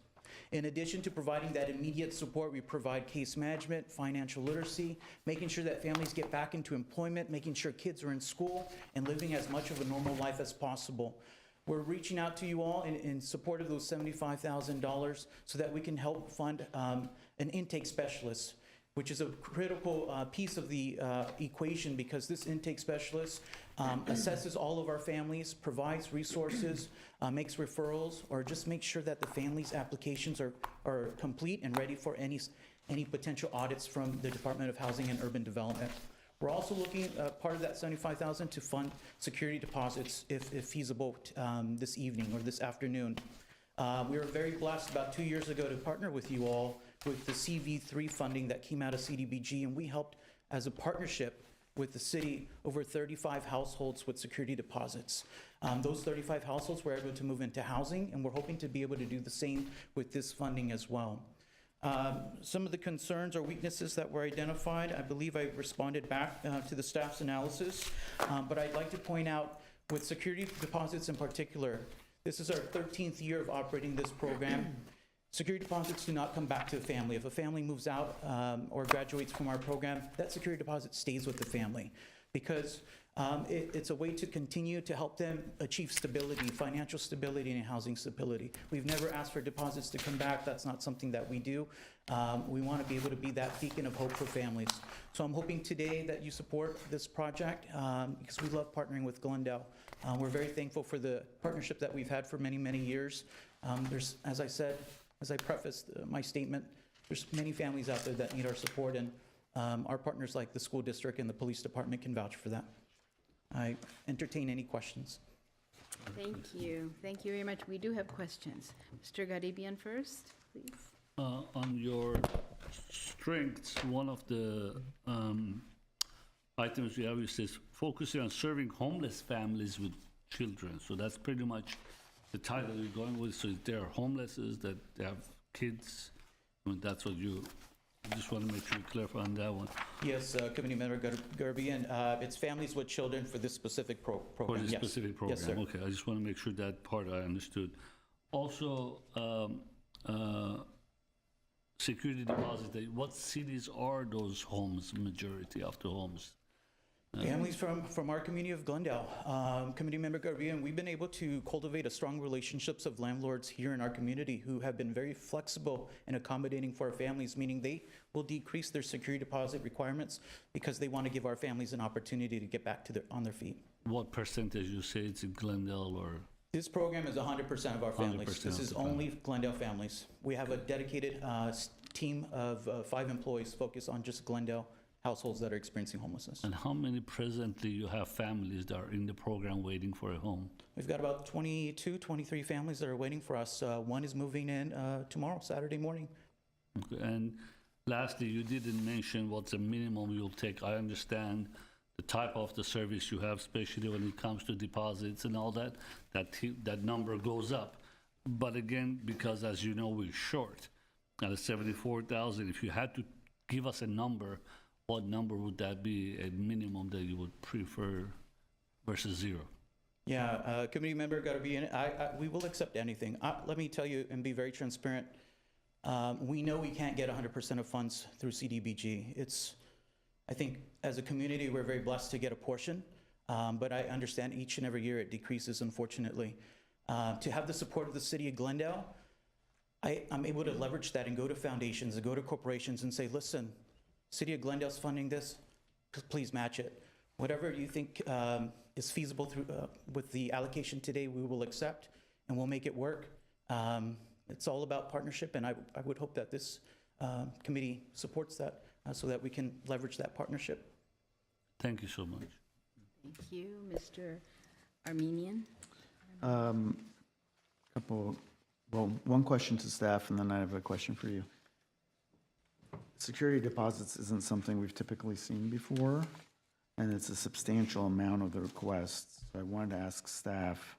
In addition to providing that immediate support, we provide case management, financial literacy, making sure that families get back into employment, making sure kids are in school, and living as much of a normal life as possible. We're reaching out to you all in support of those $75,000 so that we can help fund an intake specialist. which is a critical piece of the equation because this intake specialist assesses all of our families, provides resources, makes referrals, or just makes sure that the family's applications are complete and ready for any potential audits from the Department of Housing and Urban Development. We're also looking at part of that $75,000 to fund security deposits if feasible this evening or this afternoon. We were very blessed about 2 years ago to partner with you all with the CV3 funding that came out of CDBG, and we helped as a partnership with the city over 35 households with security deposits. Those 35 households were able to move into housing, and we're hoping to be able to do the same with this funding as well. Some of the concerns or weaknesses that were identified, I believe I responded back to the staff's analysis, but I'd like to point out with security deposits in particular, this is our 13th year of operating this program. Security deposits do not come back to the family. If a family moves out or graduates from our program, that security deposit stays with the family because it's a way to continue to help them achieve stability, financial stability, and housing stability. We've never asked for deposits to come back. That's not something that we do. We want to be able to be that beacon of hope for families. So I'm hoping today that you support this project because we love partnering with Glendale. We're very thankful for the partnership that we've had for many, many years. There's, as I said, as I prefaced my statement, there's many families out there that need our support, and our partners like the school district and the police department can vouch for that. I entertain any questions. Thank you. Thank you very much. We do have questions. Mr. Garibian first, please. On your strengths, one of the items you have is this focusing on serving homeless families with children. So that's pretty much the title you're going with. So if there are homeless, is that they have kids. I mean, that's what you. I just want to make sure you clarify on that one. Yes, Committee Member Garbian, it's families with children for this specific program. For this Yes. specific program. Yes, sir. Okay, I just want to make sure that part I understood. Also, security deposit. What cities are those homes? Majority of the homes. Families from our community of Glendale. Committee Member Garbian, we've been able to cultivate a strong relationships of landlords here in our community who have been very flexible and accommodating for our families, meaning they will decrease their security deposit requirements because they want to give our families an opportunity to get back to on their feet. What percentage you say it's in Glendale or? This program is 100% of our families. 100% This of is the only Glendale families. We have a dedicated team of 5 employees focused on just Glendale households that are experiencing homelessness. And how many presently you have families that are in the program waiting for a home? We've got about 22, 23 families that are waiting for us. One is moving in tomorrow, Saturday morning. Okay. And lastly, you didn't mention what's the minimum you'll take. I understand the type of the service you have, especially when it comes to deposits and all that, that number goes up. But again, because as you know, we're short at 74,000, if you had to give us a number, what number would that be, a minimum that you would prefer versus zero? Yeah, Committee Member Garbian, we will accept anything. Let me tell you and be very transparent. We know we can't get 100% of funds through CDBG. I think as a community, we're very blessed to get a portion, but I understand each and every year it decreases, unfortunately. To have the support of the city of Glendale, I'm able to leverage that and go to foundations and go to corporations and say, listen, City of Glendale's funding this, please match it. Whatever you think is feasible through with the allocation today, we will accept and we'll make it work. It's all about partnership, and I would hope that this committee supports that so that we can leverage that partnership. Thank you so much. Thank you, Mr. Armenian. One question to staff, and then I have a question for you. Security deposits isn't something we've typically seen before, and it's a substantial amount of the requests. So I wanted to ask staff,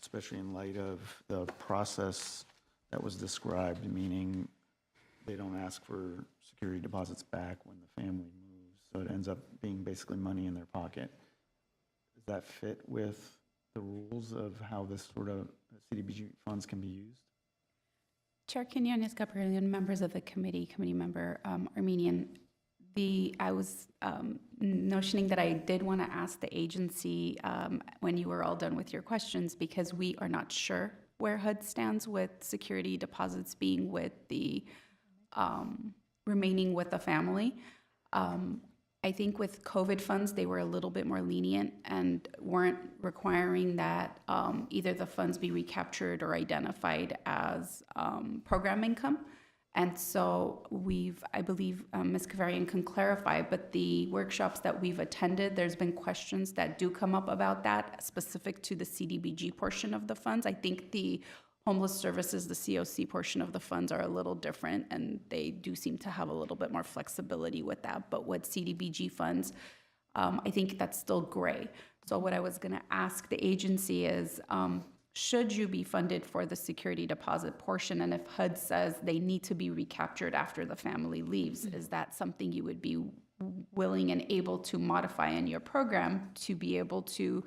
especially in light of the process that was described, meaning they don't ask for security deposits back when the family moves, so it ends up being basically money in their pocket. Does that fit with the rules of how this sort of CDBG funds can be used? Chair Quinones Gabrielian, members of the committee member Armenian, I was notioning that I did want to ask the agency when you were all done with your questions, because we are not sure where HUD stands with security deposits being with the remaining with the family. I think with COVID funds, they were a little bit more lenient and weren't requiring that either the funds be recaptured or identified as program income. And so I believe Ms. Kavarian can clarify, but the workshops that we've attended, there's been questions that do come up about that specific to the CDBG portion of the funds. I think the homeless services, the COC portion of the funds are a little different, and they do seem to have a little bit more flexibility with that. But with CDBG funds, I think that's still gray. So what I was going to ask the agency is, should you be funded for the security deposit portion? And if HUD says they need to be recaptured after the family leaves, is that something you would be willing and able to modify in your program to be able to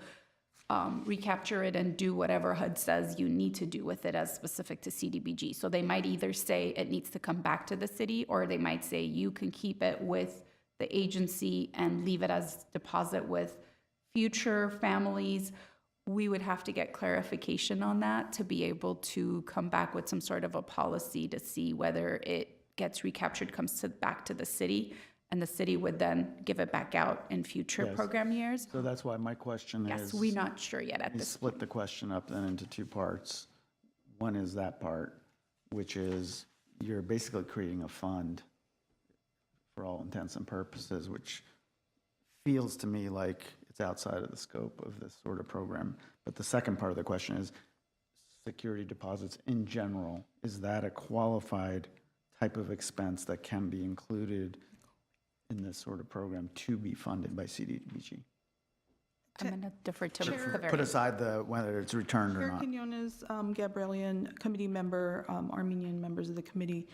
recapture it and do whatever HUD says you need to do with it as specific to CDBG? So they might either say it needs to come back to the city, or they might say you can keep it with the agency and leave it as deposit with future families. We would have to get clarification on that to be able to come back with some sort of a policy to see whether it gets recaptured, comes back to the city, and the city would then give it back out in future Yes. program years. So that's why my question is. Yes, we're not sure yet at You this split the question up then into two parts. One is that part, which is you're basically creating a fund for all intents and purposes, which feels to me like it's outside of the scope of this sort of program. But the second part of the question is security deposits in general. Is that a qualified type of expense that can be included in this sort of program to be funded by CDBG? I'm going to defer to Ms. Put Kavarian. aside whether it's returned or Chair not. Quinones, Gabrielian, committee member, Armenian members of the committee.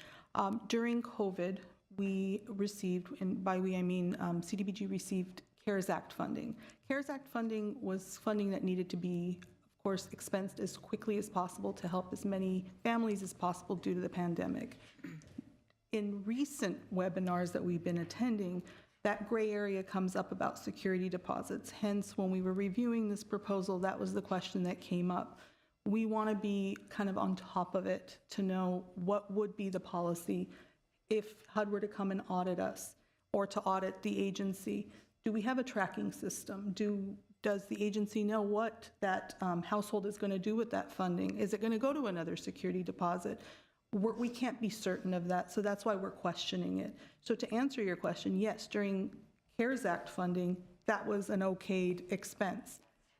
During COVID, we received, and by we I mean CDBG received CARES Act funding. CARES Act funding was funding that needed to be, of course, expensed as quickly as possible to help as many families as possible due to the pandemic. In recent webinars that we've been attending, that gray area comes up about security deposits. Hence, when we were reviewing this proposal, that was the question that came up. We want to be kind of on top of it to know what would be the policy if HUD were to come and audit us or to audit the agency. Do we have a tracking system? Does the agency know what that household is going to do with that funding? Is it going to go to another security deposit? We can't be certain of that, so that's why we're questioning it. So to answer your question, yes, during CARES Act funding, that was an okayed expense.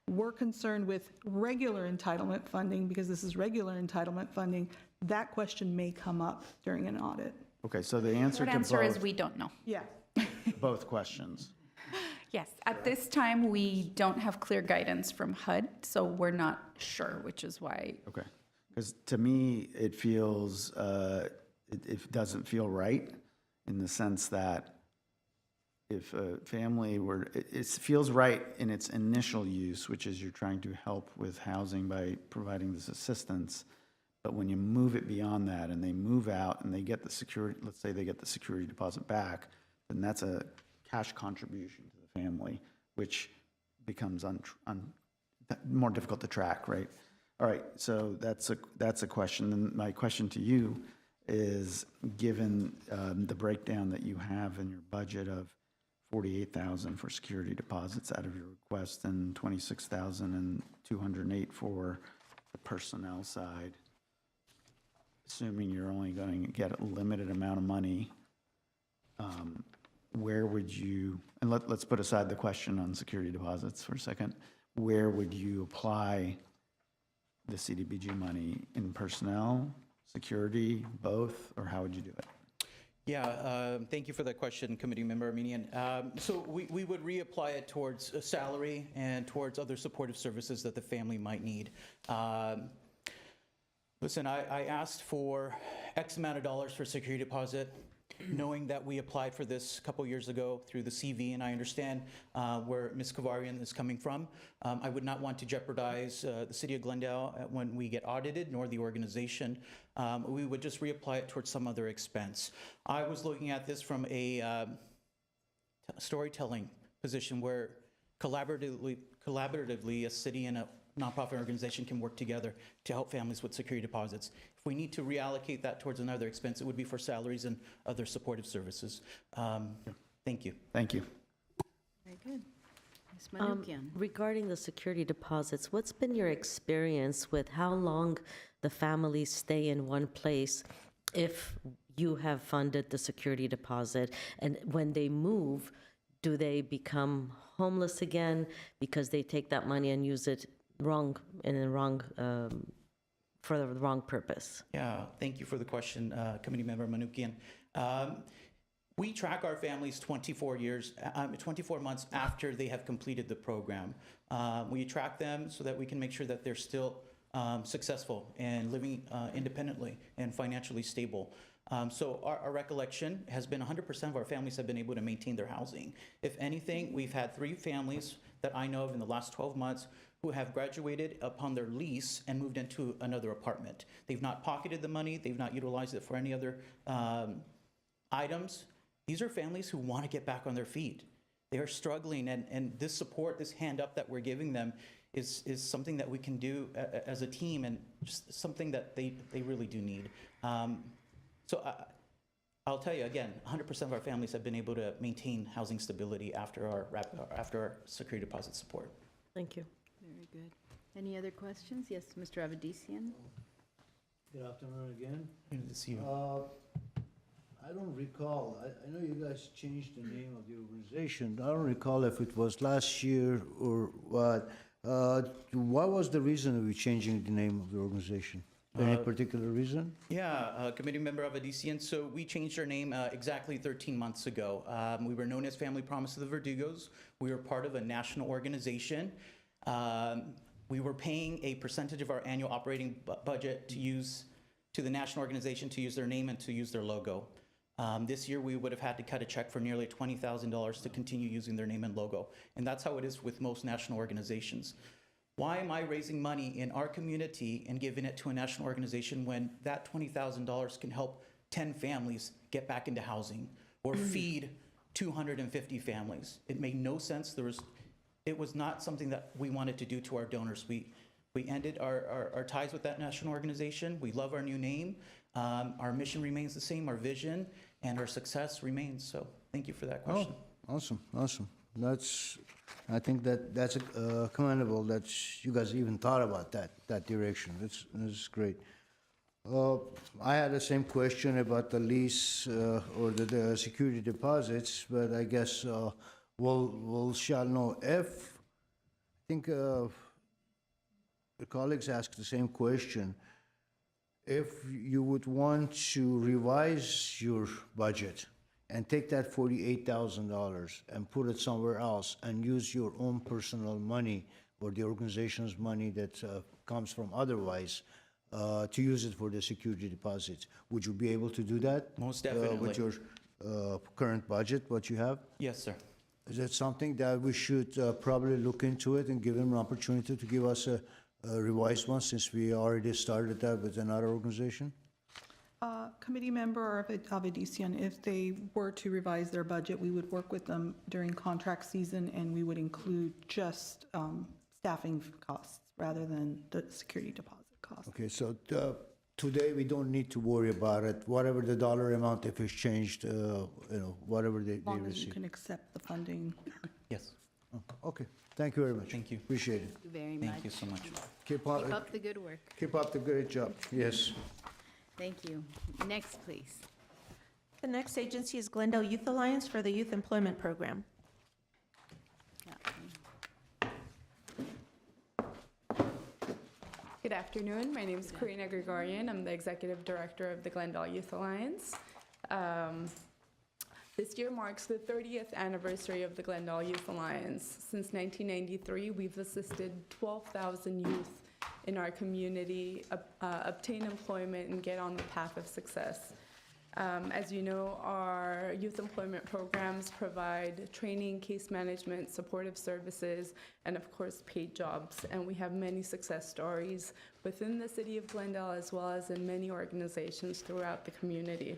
We're concerned with regular entitlement funding, because this is regular entitlement funding. That question may come up during an audit. Okay, so the answer Short to answer is both, we don't know. Yeah. both questions. Yes, at this time, we don't have clear guidance from HUD, so we're not sure, which is why. Okay, because to me, it feels, it doesn't feel right in the sense that if a family were, it feels right in its initial use, which is you're trying to help with housing by providing this assistance. But when you move it beyond that and they move out and they get the security, let's say they get the security deposit back, then that's a cash contribution to the family, which becomes more difficult to track, right? All right, so that's a question. And my question to you is, given the breakdown that you have in your budget of $48,000 for security deposits out of your request and $26,208 for the personnel side, assuming you're only going to get a limited amount of money, where would you, and let's put aside the question on security deposits for a second, where would you apply the CDBG money? In personnel, security, both, or how would you do it? Yeah, thank you for that question, Committee Member Armenian. So we would reapply it towards a salary and towards other supportive services that the family might need. Listen, I asked for X amount of dollars for security deposit, knowing that we applied for this a couple years ago through the CV, and I understand where Ms. Kavarian is coming from. I would not want to jeopardize the City of Glendale when we get audited, nor the organization. We would just reapply it towards some other expense. I was looking at this from a storytelling position where collaboratively a city and a nonprofit organization can work together to help families with security deposits. If we need to reallocate that towards another expense, it would be for salaries and other supportive services. Thank you. Thank you. Very good. Ms. Manukian. Regarding the security deposits, what's been your experience with how long the families stay in one place if you have funded the security deposit? And when they move, do they become homeless again because they take that money and use it for the wrong purpose? Yeah, thank you for the question, Committee Member Manukian. We track our families 24 months after they have completed the program. We track them so that we can make sure that they're still successful and living independently and financially stable. So our recollection has been 100% of our families have been able to maintain their housing. If anything, we've had 3 families that I know of in the last 12 months who have graduated upon their lease and moved into another apartment. They've not pocketed the money. They've not utilized it for any other items. These are families who want to get back on their feet. They are struggling, and this support, this hand up that we're giving them is something that we can do as a team, and just something that they really do need. So I'll tell you again, 100% of our families have been able to maintain housing stability after our security deposit support. Thank you. Very good. Any other questions? Yes, Mr. Avedisian. Good afternoon again. Good to see you. I don't recall, I know you guys changed the name of the organization. I don't recall if it was last year or what. What was the reason of you changing the name of the organization? Any particular reason? Yeah, Committee Member Avedisian. So we changed our name exactly 13 months ago. We were known as Family Promise of the Verdugos. We were part of a national organization. We were paying a percentage of our annual operating budget to the national organization to use their name and to use their logo. This year, we would have had to cut a check for nearly $20,000 to continue using their name and logo. And that's how it is with most national organizations. Why am I raising money in our community and giving it to a national organization when that $20,000 can help 10 families get back into housing or feed 250 families? It made no sense. It was not something that we wanted to do to our donors. We ended our ties with that national organization. We love our new name. Our mission remains the same, our vision, and our success remains. So thank you for that question. Oh, awesome. I think that's commendable that you guys even thought about that direction. That's great. I had the same question about the lease or the security deposits, but I guess shall know if, I think the colleagues asked the same question. If you would want to revise your budget and take that $48,000 and put it somewhere else and use your own personal money or the organization's money that comes from otherwise to use it for the security deposits, would you be able to do that? Most definitely. With your current budget, what you have? Yes, sir. Is that something that we should probably look into it and give them an opportunity to give us a revised one, since we already started that with another organization? Committee Member Avedisian, if they were to revise their budget, we would work with them during contract season, and we would include just staffing costs rather than the security deposit costs. Okay, so today we don't need to worry about it. Whatever the dollar amount, if it's changed, whatever they As long as you receive. can accept the funding. Yes. Okay, thank you very much. Thank you. Appreciate it. Thank you very much. Thank you so much. Keep up the good work. Keep up the great job. Yes. Thank you. Next, please. The next agency is Glendale Youth Alliance for the Youth Employment Program. Good afternoon. My name is Karina Gregorian. I'm the Executive Director of the Glendale Youth Alliance. This year marks the 30th anniversary of the Glendale Youth Alliance. Since 1993, we've assisted 12,000 youth in our community obtain employment and get on the path of success. As you know, our youth employment programs provide training, case management, supportive services, and of course, paid jobs. And we have many success stories within the city of Glendale, as well as in many organizations throughout the community.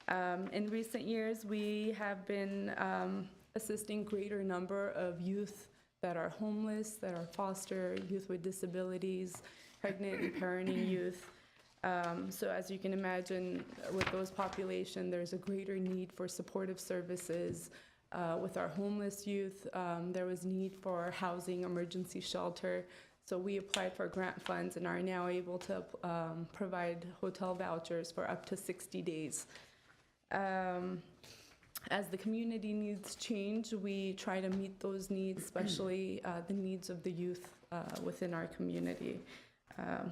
In recent years, we have been assisting greater number of youth that are homeless, that are foster, youth with disabilities, pregnant and parenting youth. So as you can imagine, with those population, there's a greater need for supportive services. With our homeless youth, there was need for housing, emergency shelter. So we applied for grant funds and are now able to provide hotel vouchers for up to 60 days. As the community needs change, we try to meet those needs, especially the needs of the youth within our community.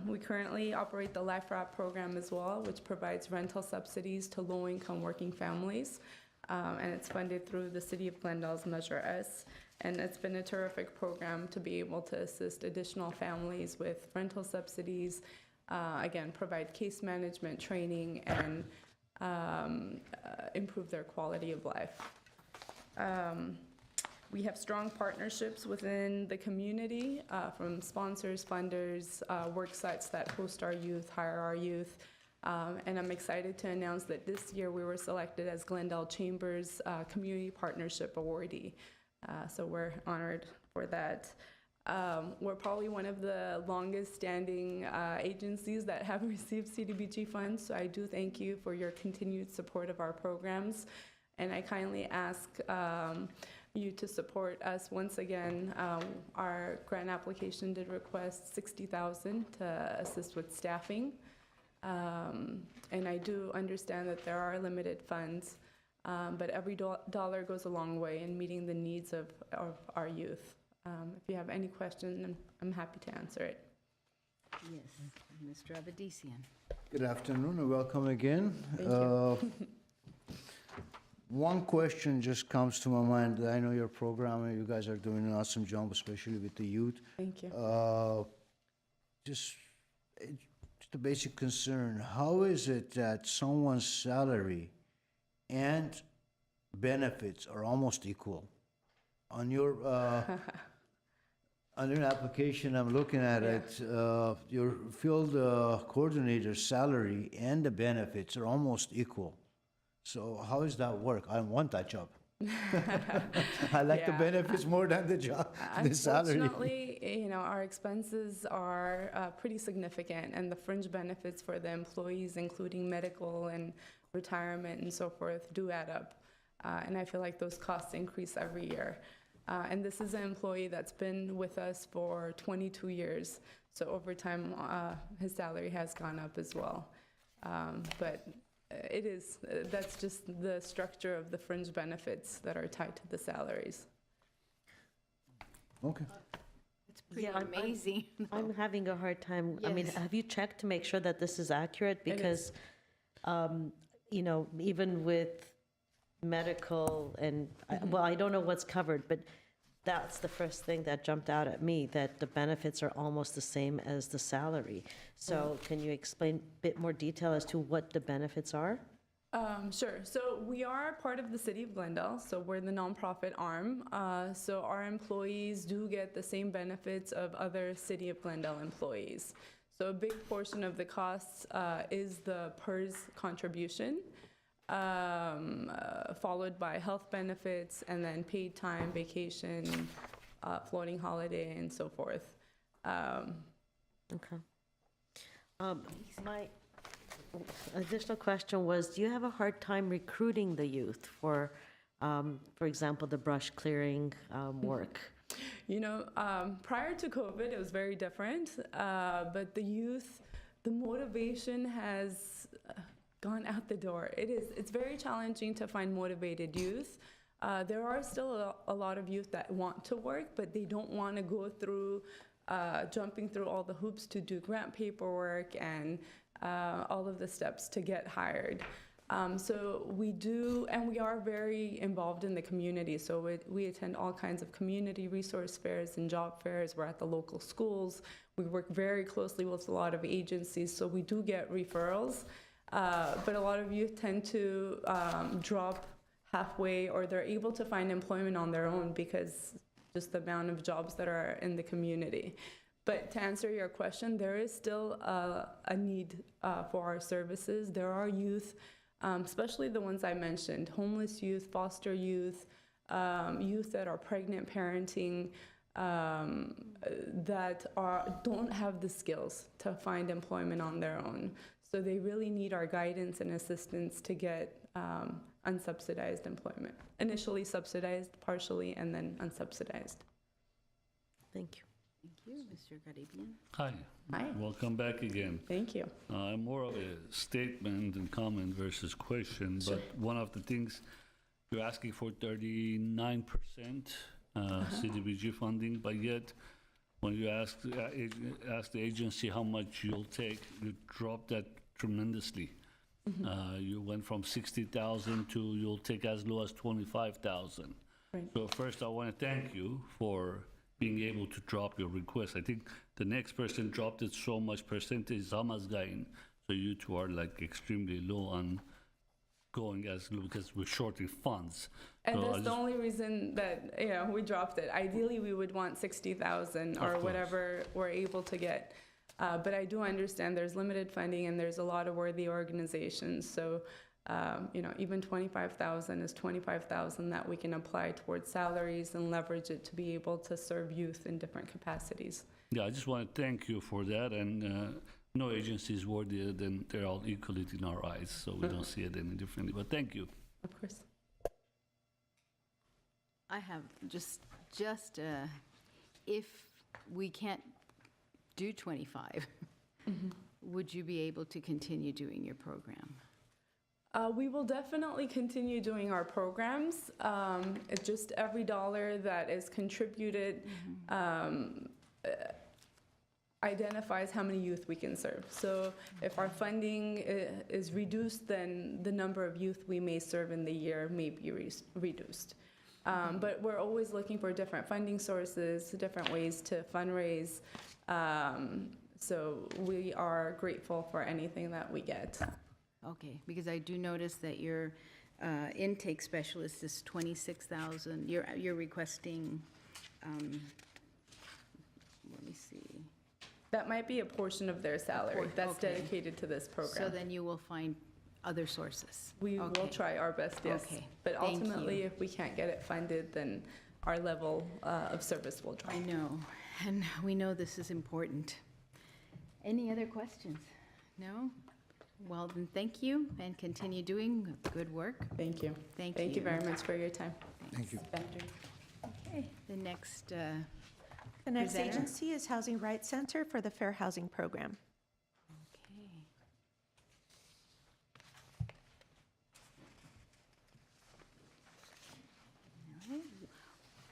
We currently operate the Life Wrap program as well, which provides rental subsidies to low-income working families, and it's funded through the City of Glendale's Measure S. And it's been a terrific program to be able to assist additional families with rental subsidies, again, provide case management training, and improve their quality of life. We have strong partnerships within the community, from sponsors, funders, work sites that host our youth, hire our youth. And I'm excited to announce that this year we were selected as Glendale Chamber's Community Partnership Awardee. So we're honored for that. We're probably one of the longest standing agencies that have received CDBG funds, so I do thank you for your continued support of our programs. And I kindly ask you to support us once again. Our grant application did request $60,000 to assist with staffing. And I do understand that there are limited funds, but every dollar goes a long way in meeting the needs of our youth. If you have any questions, I'm happy to answer it. Yes, Mr. Abedisian. Good afternoon and welcome again. Thank you. One question just comes to my mind. I know your program, and you guys are doing an awesome job, especially with the youth. Thank you. Just a basic concern. How is it that someone's salary and benefits are almost equal? On your application, I'm looking at it, your field coordinator's salary and the benefits are almost equal. So how does that work? I want that job. I like the benefits more than the job, the salary. Unfortunately, our expenses are pretty significant, and the fringe benefits for the employees, including medical and retirement and so forth, do add up. And I feel like those costs increase every year. And this is an employee that's been with us for 22 years. So over time, his salary has gone up as well. But that's just the structure of the fringe benefits that are tied to the salaries. Okay. It's pretty amazing. I'm having a hard time. I mean, Yes. have you checked to make sure that this is accurate? Because, even with medical and, I don't know what's covered, but that's the first thing that jumped out at me, that the benefits are almost the same as the salary. So can you explain a bit more detail as to what the benefits are? Sure. So we are part of the City of Glendale, so we're the nonprofit arm. So our employees do get the same benefits of other City of Glendale employees. So a big portion of the costs is the PERS contribution, followed by health benefits, and then paid time, vacation, floating holiday, and so forth. Okay. My additional question was, do you have a hard time recruiting the youth for example, the brush clearing work? Prior to COVID, it was very different, but the youth, the motivation has gone out the door. It's very challenging to find motivated youth. There are still a lot of youth that want to work, but they don't want to go through jumping through all the hoops to do grant paperwork and all of the steps to get hired. So we are very involved in the community. So we attend all kinds of community resource fairs and job fairs. We're at the local schools. We work very closely with a lot of agencies, so we do get referrals. But a lot of youth tend to drop halfway, or they're able to find employment on their own because just the amount of jobs that are in the community. But to answer your question, there is still a need for our services. There are youth, especially the ones I mentioned, homeless youth, foster youth, youth that are pregnant, parenting, that don't have the skills to find employment on their own. So they really need our guidance and assistance to get unsubsidized employment. Initially subsidized, partially, and then unsubsidized. Thank you. Thank you, Mr. Garibian. Hi. Hi. Welcome back again. Thank you. More of a statement and comment versus question, Sure. but one of the things, you're asking for 39% CDBG funding, but yet when you ask the agency how much you'll take, you drop that tremendously. You went from 60,000 to you'll take as low as 25,000. Right. So first, I want to thank you for being able to drop your request. I think the next person dropped it so much percentage, Zamazgain. So you two are like extremely low on going as low because we're shorting funds. And So I that's the just- only reason that we dropped it. Ideally, we would want 60,000 or course. whatever we're able to get. But I do understand there's limited funding and there's a lot of worthy organizations. So, even 25,000 is 25,000 that we can apply towards salaries and leverage it to be able to serve youth in different capacities. Yeah, I just want to thank you for that. And no agency is worthier than they're all equally in our eyes. So we don't see it any differently. But thank you. Of course. I have just if we can't do 25, would you be able to continue doing your program? We will definitely continue doing our programs. It's just every dollar that is contributed identifies how many youth we can serve. So if our funding is reduced, then the number of youth we may serve in the year may be reduced. But we're always looking for different funding sources, different ways to fundraise. So we are grateful for anything that we get. Okay, because I do notice that your intake specialist is 26,000. You're requesting, let me see. That might be a portion of their salary that's Okay. dedicated to this program. So then you will find other sources. We will Okay. try our best, yes. Okay, But thank ultimately, you. if we can't get it funded, then our level of service will drop. I know, and we know this is important. Any other questions? No? Well, then, thank you, and continue doing good work. Thank you. Thank you. Thank you very much for your time. Thank you. Okay, the next The next presenter. agency is Housing Rights Center for the Fair Housing Program. Okay. All right.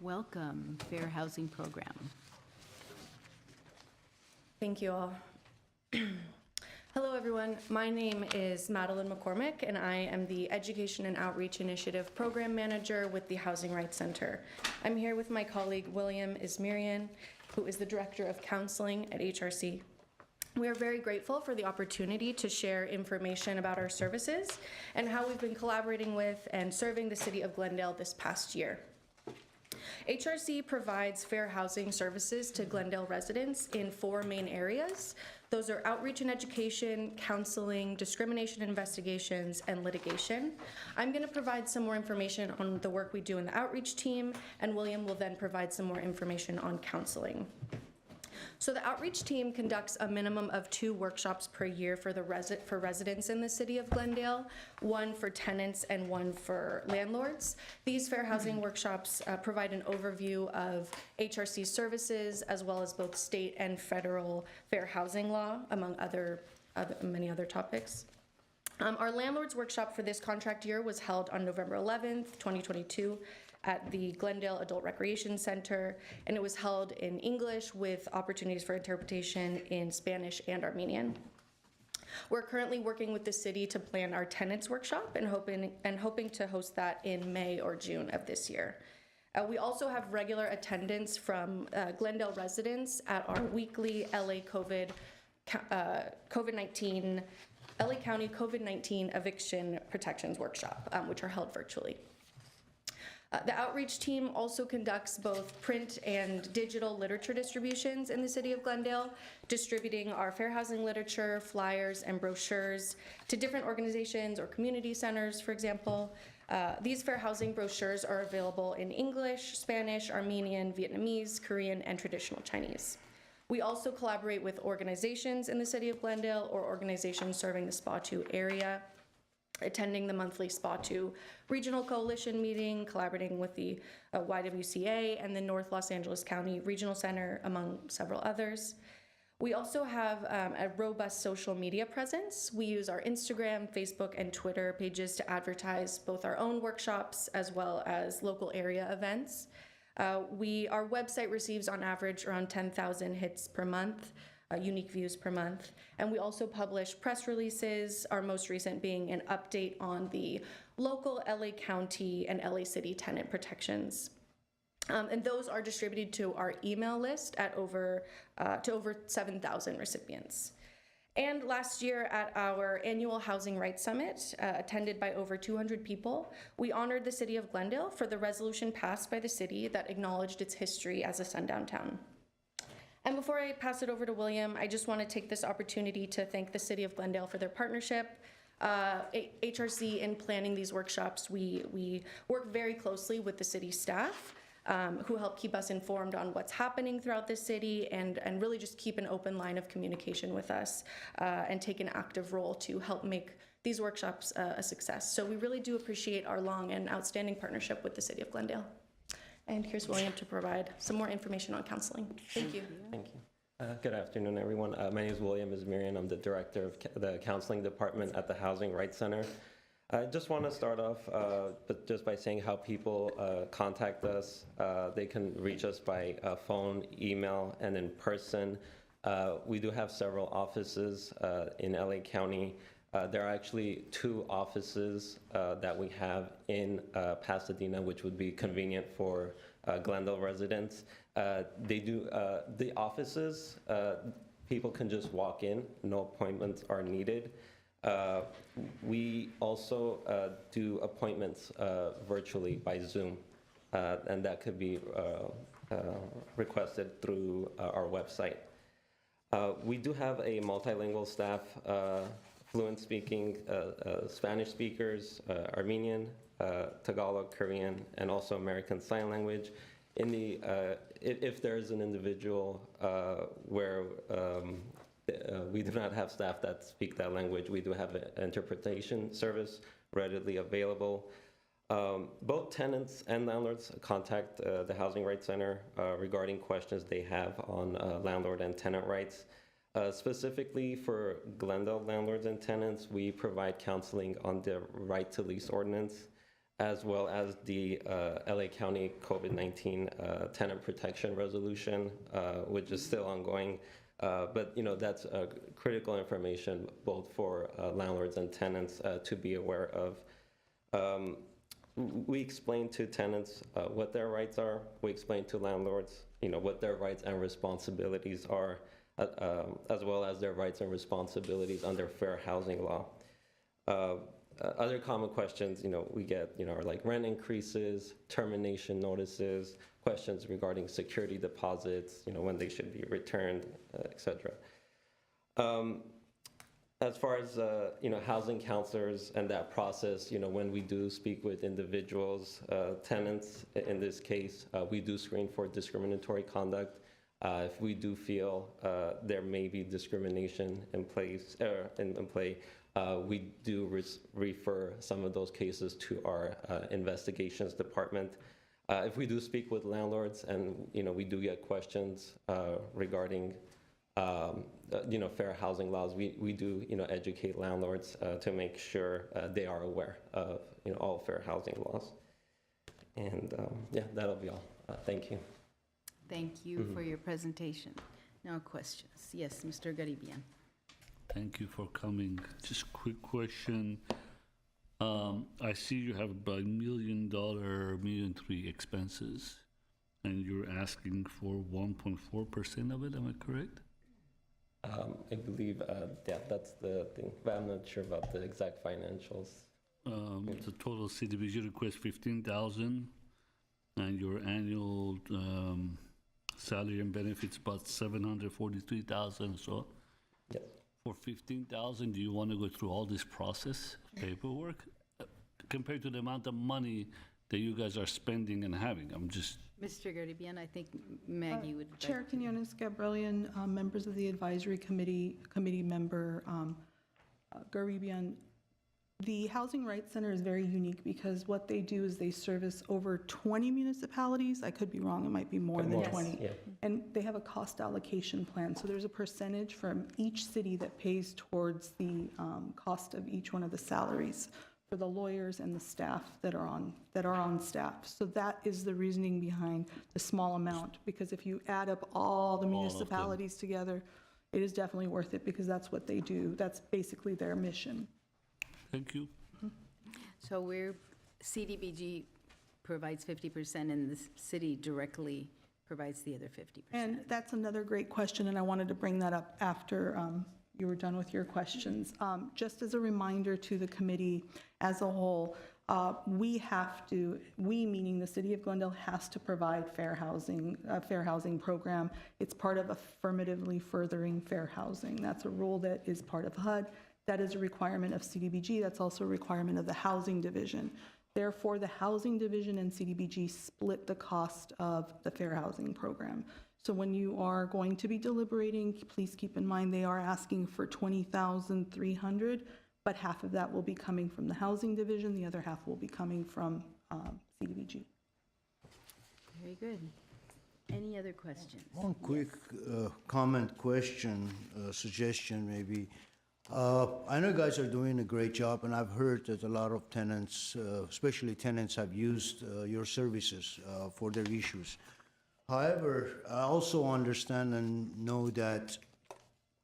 Welcome, Fair Housing Program. Thank you all. Hello, everyone. My name is Madeline McCormick, and I am the Education and Outreach Initiative Program Manager with the Housing Rights Center. I'm here with my colleague, William Ismirian, who is the Director of Counseling at HRC. We are very grateful for the opportunity to share information about our services and how we've been collaborating with and serving the City of Glendale this past year. HRC provides fair housing services to Glendale residents in 4 main areas. Those are outreach and education, counseling, discrimination investigations, and litigation. I'm going to provide some more information on the work we do in the outreach team, and William will then provide some more information on counseling. So the outreach team conducts a minimum of 2 workshops per year for residents in the City of Glendale, 1 for tenants and 1 for landlords. These fair housing workshops provide an overview of HRC services as well as both state and federal fair housing law, among many other topics. Our landlords workshop for this contract year was held on November 11th, 2022. At the Glendale Adult Recreation Center, and it was held in English with opportunities for interpretation in Spanish and Armenian. We're currently working with the city to plan our tenants workshop and hoping to host that in May or June of this year. We also have regular attendance from Glendale residents at our weekly LA County COVID-19 eviction protections workshop, which are held virtually. The outreach team also conducts both print and digital literature distributions in the City of Glendale, distributing our fair housing literature, flyers, and brochures to different organizations or community centers, for example. These fair housing brochures are available in English, Spanish, Armenian, Vietnamese, Korean, and traditional Chinese. We also collaborate with organizations in the city of Glendale or organizations serving the SPA 2 area, attending the monthly SPA 2 Regional Coalition meeting, collaborating with the YWCA and the North Los Angeles County Regional Center, among several others. We also have a robust social media presence. We use our Instagram, Facebook, and Twitter pages to advertise both our own workshops as well as local area events. Our website receives on average around 10,000 hits per month, unique views per month. And we also publish press releases, our most recent being an update on the local LA County and LA City tenant protections. And those are distributed to our email list at over 7,000 recipients. And last year at our annual Housing Rights Summit, attended by over 200 people, we honored the city of Glendale for the resolution passed by the city that acknowledged its history as a sundown town. And before I pass it over to William, I just want to take this opportunity to thank the city of Glendale for their partnership. HRC in planning these workshops, we work very closely with the city staff, who help keep us informed on what's happening throughout the city and really just keep an open line of communication with us and take an active role to help make these workshops a success. So we really do appreciate our long and outstanding partnership with the city of Glendale. And here's William to provide some more information on counseling. Thank you. Thank you. Good afternoon, everyone. My name is William Ismirian. I'm the director of the counseling department at the Housing Rights Center. I just want to start off just by saying how people contact us. They can reach us by phone, email, and in person. We do have several offices in LA County. There are actually 2 offices that we have in Pasadena, which would be convenient for Glendale residents. The offices, people can just walk in, no appointments are needed. We also do appointments virtually by Zoom, and that could be requested through our website. We do have a multilingual staff, fluent speaking Spanish speakers, Armenian, Tagalog, Korean, and also American Sign Language. If there's an individual where we do not have staff that speak that language, we do have an interpretation service readily available. Both tenants and landlords contact the Housing Rights Center regarding questions they have on landlord and tenant rights. Specifically for Glendale landlords and tenants, we provide counseling on the right to lease ordinance, as well as the LA County COVID-19 tenant protection resolution, which is still ongoing. But that's critical information both for landlords and tenants to be aware of. We explain to tenants what their rights are. We explain to landlords, what their rights and responsibilities are, as well as their rights and responsibilities under fair housing law. Other common questions, we get, are like rent increases, termination notices, questions regarding security deposits, when they should be returned, etc. As far as, housing counselors and that process, when we do speak with individuals, tenants in this case, we do screen for discriminatory conduct. If we do feel there may be discrimination in play, we do refer some of those cases to our investigations department. If we do speak with landlords and we do get questions regarding fair housing laws, we do educate landlords to make sure they are aware of all fair housing laws. And that'll be all. Thank you. Thank you for your presentation. Now questions. Yes, Mr. Garibian. Thank you for coming. Just quick question. I see you have about $1 million, $1.3 million expenses, and you're asking for 1.4% of it. Am I correct? I believe, that's the thing, but I'm not sure about the exact financials. The total CDBG request $15,000, and your annual salary and benefits about $743,000. So, yes. For $15,000, do you want to go through all this process paperwork? compared to the amount of money that you guys are spending and having. I'm just, Mr. Garibien, I think Maggie would. Chair Quinones Gabrielian, members of the advisory committee, committee member Garibien, the Housing Rights Center is very unique because what they do is they service over 20 municipalities. I could be wrong, it might be more than 20. Yeah. And they have a cost allocation plan. So there's a percentage from each city that pays towards the cost of each one of the salaries for the lawyers and the staff that are on staff. So that is the reasoning behind the small amount, because if you add up all the municipalities together, it is definitely worth it because that's what they do. That's basically their mission. thank you. So CDBG provides 50% and the city directly provides the other 50%. And that's another great question, and I wanted to bring that up after you were done with your questions. Just as a reminder to the committee as a whole, we meaning the city of Glendale, has to provide a fair housing program. It's part of affirmatively furthering fair housing. That's a rule that is part of HUD. That is a requirement of CDBG. That's also a requirement of the Housing Division. Therefore, the Housing Division and CDBG split the cost of the Fair Housing Program. So when you are going to be deliberating, please keep in mind they are asking for $20,300, but half of that will be coming from the Housing Division. The other half will be coming from CDBG. Very good. Any other questions? One quick comment, question, suggestion maybe. I know you guys are doing a great job, and I've heard that a lot of tenants, especially tenants, have used your services for their issues. However, I also understand and know that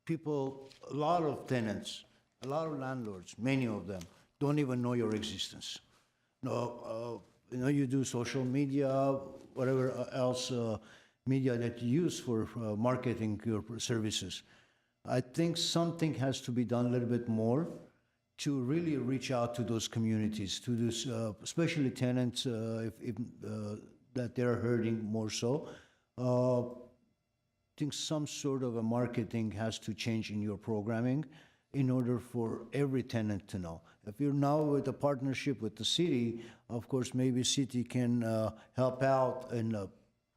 people, a lot of tenants, a lot of landlords, many of them, don't even know your existence. You do social media, whatever else media that you use for marketing your services. I think something has to be done a little bit more to really reach out to those communities, to those, especially tenants, that they're hurting more so. I think some sort of a marketing has to change in your programming in order for every tenant to know. If you're now with a partnership with the city, of course, maybe city can help out in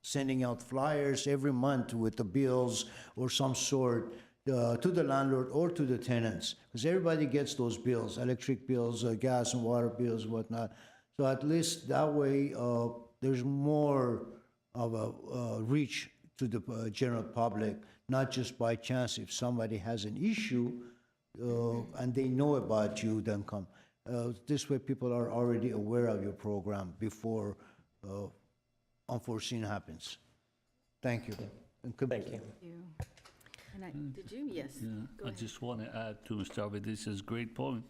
sending out flyers every month with the bills or some sort to the landlord or to the tenants, because everybody gets those bills, electric bills, gas and water bills, whatnot. So at least that way, there's more of a reach to the general public, not just by chance if somebody has an issue and they know about you, then come. This way people are already aware of your program before unforeseen happens. Thank you. Thank you. And did you? Yes. Yeah, Go I ahead. just want to add to Mr. Avedis's great point,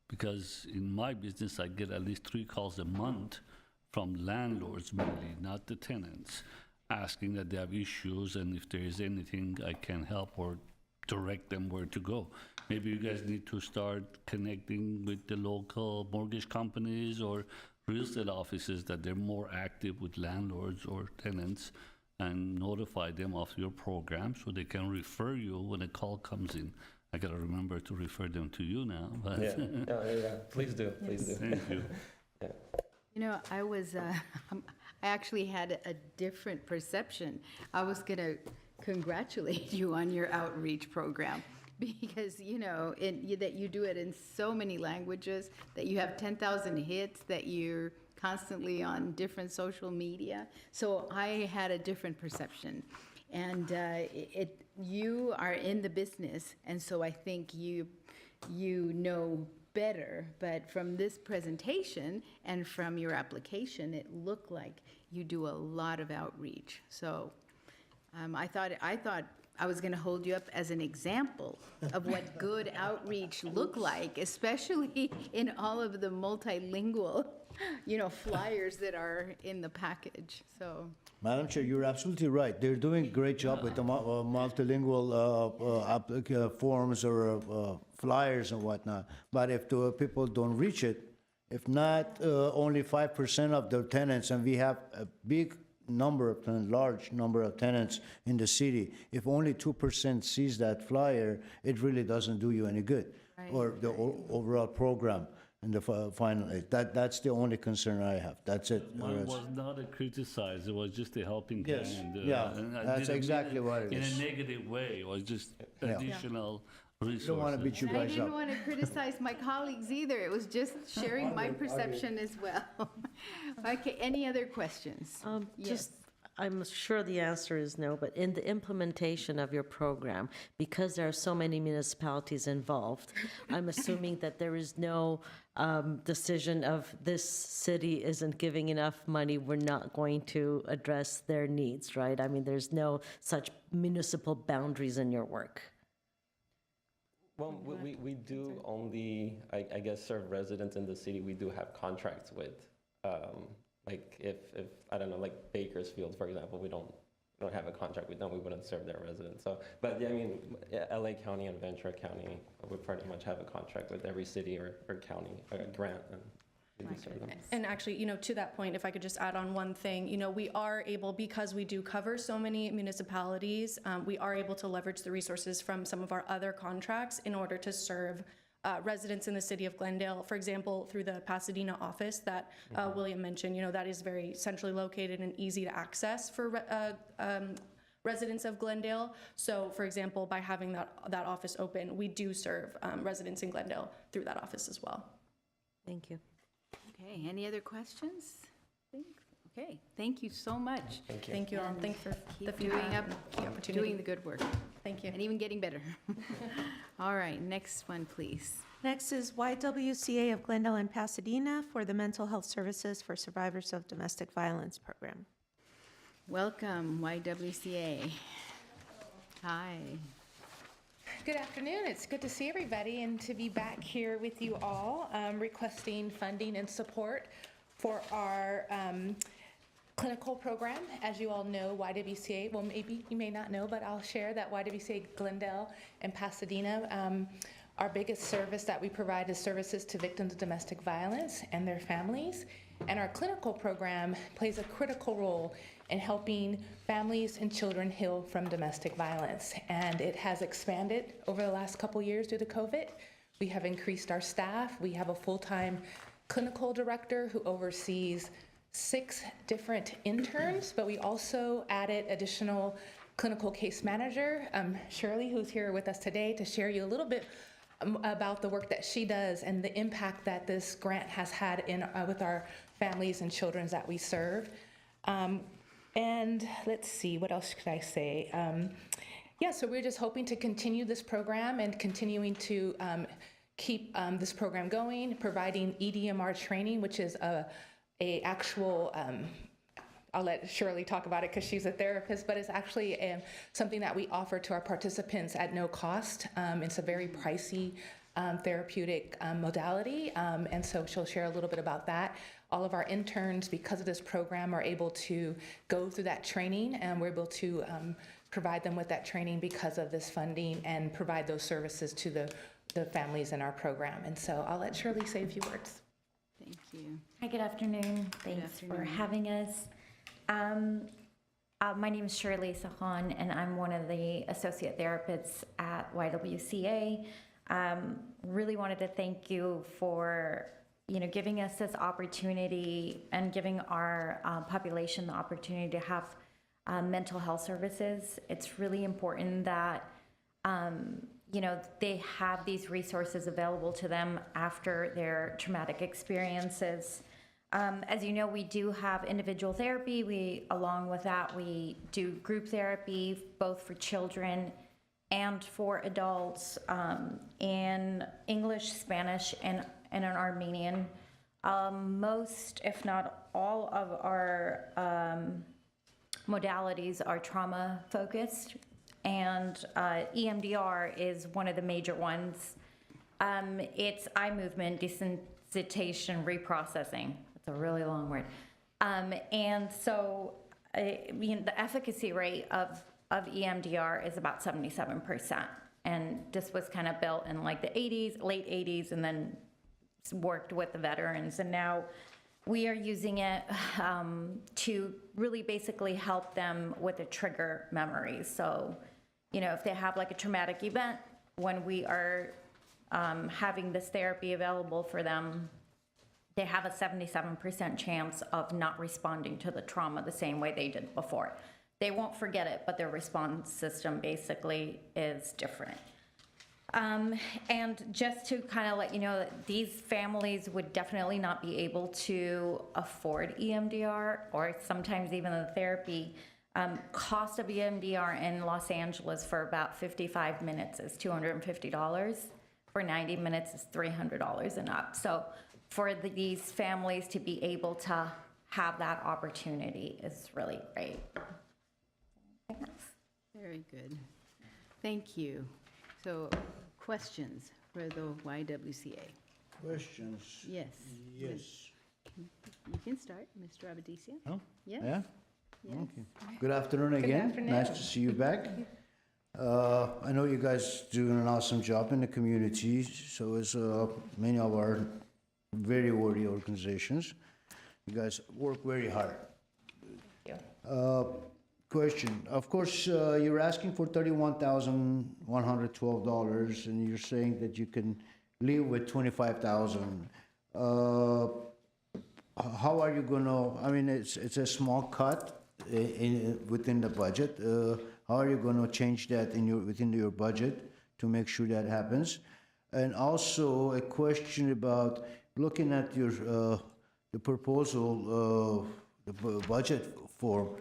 because in my business, I get at least 3 calls a month from landlords mainly, not the tenants, asking that they have issues and if there is anything I can help or direct them where to go. Maybe you guys need to start connecting with the local mortgage companies or real estate offices that they're more active with landlords or tenants, and notify them of your program so they can refer you when a call comes in. I gotta remember to refer them to you now, but. Yeah. Please do, please do. Thank you. Yeah. You know, I actually had a different perception. I was going to congratulate you on your outreach program because, that you do it in so many languages, that you have 10,000 hits, that you're constantly on different social media. So I had a different perception. And you are in the business, and so I think you know better. But from this presentation and from your application, it looked like you do a lot of outreach. So I thought I was going to hold you up as an example of what good outreach look like, especially in all of the multilingual, flyers that are in the package. So. Madam Chair, you're absolutely right. They're doing a great job with the multilingual forms or flyers and whatnot. But if the people don't reach it, if not only 5% of the tenants, and we have a big number of tenants, large number of tenants in the city, if only 2% sees that flyer, it really doesn't do you any good, or the overall program. in the final. That's the only concern I have. That's it. Mine was not a criticize, it was just a helping Yes, hand. yeah, And I that's didn't mean exactly what it in is. a negative way, it was just Yeah. additional resources. Don't want to beat you And I guys didn't up. want to criticize my colleagues either. It was just sharing my perception as well. Okay, any other questions? Yes. Just, I'm sure the answer is no, but in the implementation of your program, because there are so many municipalities involved, I'm assuming that there is no decision of this city isn't giving enough money, we're not going to address their needs, right? I mean, there's no such municipal boundaries in your work. Well, we do only, I guess, serve residents in the city we do have contracts with. Like if I don't know, like Bakersfield, for example, we don't have a contract with them, we wouldn't serve their residents. So, but yeah, I mean, LA County and Ventura County, we pretty much have a contract with every city or county, or a grant, and we do serve them. And actually, to that point, if I could just add on one thing, we are able, because we do cover so many municipalities, we are able to leverage the resources from some of our other contracts in order to serve residents in the city of Glendale. For example, through the Pasadena office that William mentioned, that is very centrally located and easy to access for residents of Glendale. So, for example, by having that office open, we do serve residents in Glendale through that office as well. Thank you. Okay, any other questions? Okay, thank you so much. Thank you. Thank you all. Thank you for the Keep feedback. doing the good work. Thank you. And even getting better. All right, next one, please. Next is YWCA of Glendale and Pasadena for the Mental Health Services for Survivors of Domestic Violence program. Welcome, YWCA. Hi. Good afternoon. It's good to see everybody and to be back here with you all, requesting funding and support for our clinical program. As you all know, YWCA, well, maybe you may not know, but I'll share that YWCA Glendale and Pasadena, our biggest service that we provide is services to victims of domestic violence and their families. And our clinical program plays a critical role in helping families and children heal from domestic violence. And it has expanded over the last couple years due to COVID. We have increased our staff. We have a full-time clinical director who oversees 6 different interns, but we also added additional clinical case manager, Shirley, who's here with us today to share you a little bit about the work that she does and the impact that this grant has had with our families and children that we serve. And let's see, what else could I say? So we're just hoping to continue this program and continuing to keep this program going, providing EDMR training, which is a actual, I'll let Shirley talk about it because she's a therapist, but it's actually something that we offer to our participants at no cost. It's a very pricey therapeutic modality, and so she'll share a little bit about that. All of our interns, because of this program, are able to go through that training, and we're able to provide them with that training because of this funding and provide those services to the families in our program. And so I'll let Shirley say a few words. Thank you. Hi, good afternoon. Thanks for having us. My name is Shirley Sahan, and I'm one of the associate therapists at YWCA. Really wanted to thank you for giving us this opportunity and giving our population the opportunity to have mental health services. It's really important that they have these resources available to them after their traumatic experiences. As you know, we do have individual therapy. Along with that, we do group therapy, both for children and for adults, in English, Spanish, and in Armenian. Most, if not all, of our modalities are trauma focused, and EMDR is one of the major ones. It's eye movement desensitization reprocessing. It's a really long word. And so the efficacy rate of EMDR is about 77%. And this was kind of built in like the 80s, late 80s, and then worked with the veterans. And now we are using it to really basically help them with the trigger memories. So, if they have like a traumatic event, when we are having this therapy available for them, they have a 77% chance of not responding to the trauma the same way they did before. They won't forget it, but their response system basically is different. And just to kind of let you know that these families would definitely not be able to afford EMDR or sometimes even the therapy. Cost of EMDR in Los Angeles for about 55 minutes is $250. For 90 minutes is $300 and up. So for these families to be able to have that opportunity is really great. Very good. Thank you. So, questions for the YWCA? Questions? Yes. Yes. You can start, Mr. Abadisia. Oh, Yes. yeah? Yes. Okay. Good afternoon Good again. afternoon. Nice to see you back. I know you guys doing an awesome job in the community, so is many of our very worthy organizations. You guys work very hard. Thank you. Question. Of course, you're asking for $31,112, and you're saying that you can live with $25,000. How are you gonna? I mean, it's a small cut within the budget. How are you gonna change that within your budget to make sure that happens? And also a question about looking at your the proposal, the budget form.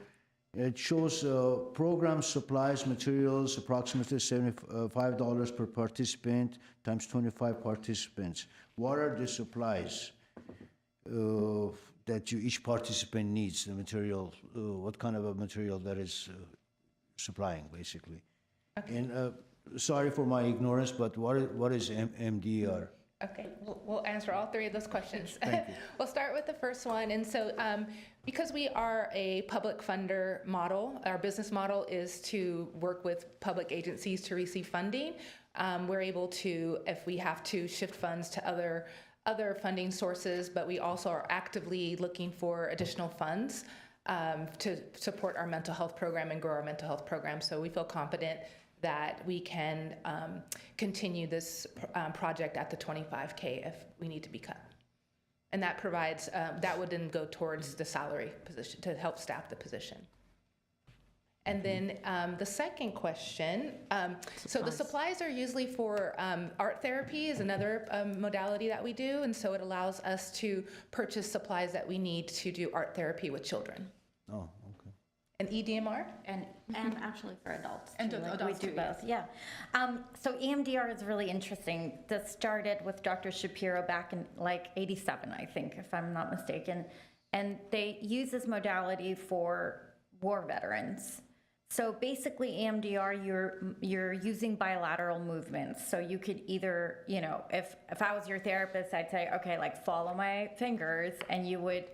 It shows program supplies, materials, approximately $75 per participant times 25 participants. What are the supplies that each participant needs, the material, what kind of a material that is supplying, basically? Okay. And sorry for my ignorance, but what is MDR? Okay, we'll answer all three of those questions. Thank you. We'll start with the first one. And so because we are a public funder model, our business model is to work with public agencies to receive funding. We're able to, if we have to, shift funds to other funding sources, but we also are actively looking for additional funds to support our mental health program and grow our mental health program. So we feel confident that we can continue this project at the 25K if we need to be cut. And that provides, that would then go towards the salary position to help staff the position. And then the second question, so the supplies are usually for art therapy is another modality that we do. And so it allows us to purchase supplies that we need to do art therapy with children. Oh, okay. And EDMR? And actually for adults. And too, like adults we do too, both, yeah. So EMDR is really interesting. This started with Dr. Shapiro back in like 87, I think, if I'm not mistaken. And they use this modality for war veterans. So basically EMDR, you're using bilateral movements. So you could either, you know, if I was your therapist, I'd say, okay, like follow my fingers, and you would,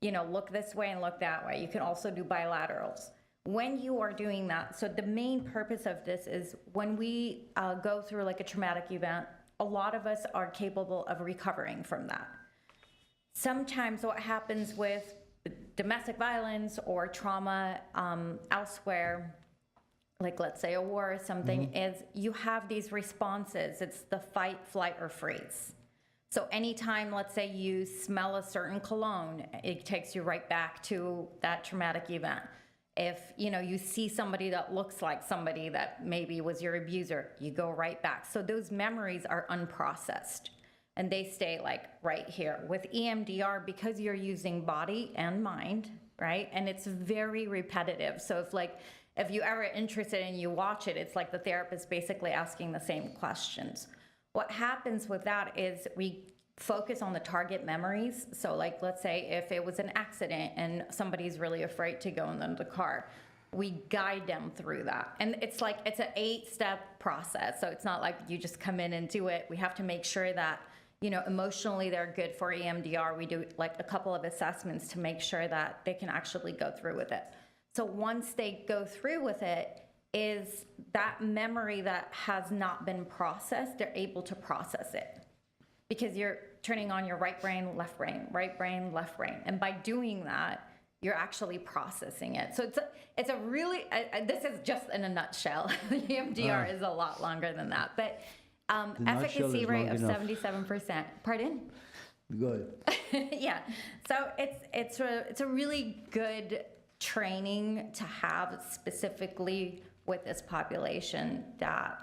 you know, look this way and look that way. You can also do bilaterals. When you are doing that, so the main purpose of this is when we go through like a traumatic event, a lot of us are capable of recovering from that. Sometimes what happens with domestic violence or trauma elsewhere, like let's say a war or something, is you have these responses. It's the fight, flight, or freeze. So anytime, let's say you smell a certain cologne, it takes you right back to that traumatic event. If, you know, you see somebody that looks like somebody that maybe was your abuser, you go right back. So those memories are unprocessed and they stay like right here. With EMDR, because you're using body and mind, right? And it's very repetitive. So if you ever interested and you watch it, it's like the therapist basically asking the same questions. What happens with that is we focus on the target memories. So like, let's say if it was an accident and somebody's really afraid to go in the car, we guide them through that. And it's like, it's an 8-step process. So it's not like you just come in and do it. We have to make sure that, you know, emotionally they're good for EMDR. We do like a couple of assessments to make sure that they can actually go through with it. So once they go through with it, is that memory that has not been processed, they're able to process it. Because you're turning on your right brain, left brain, right brain, left brain. And by doing that, you're actually processing it. So it's a really, this is just in a nutshell. EMDR is a lot longer than that. But The nutshell Efficacy is rate long of enough. 77%. Pardon? Good. Yeah, so it's a really good training to have specifically with this population that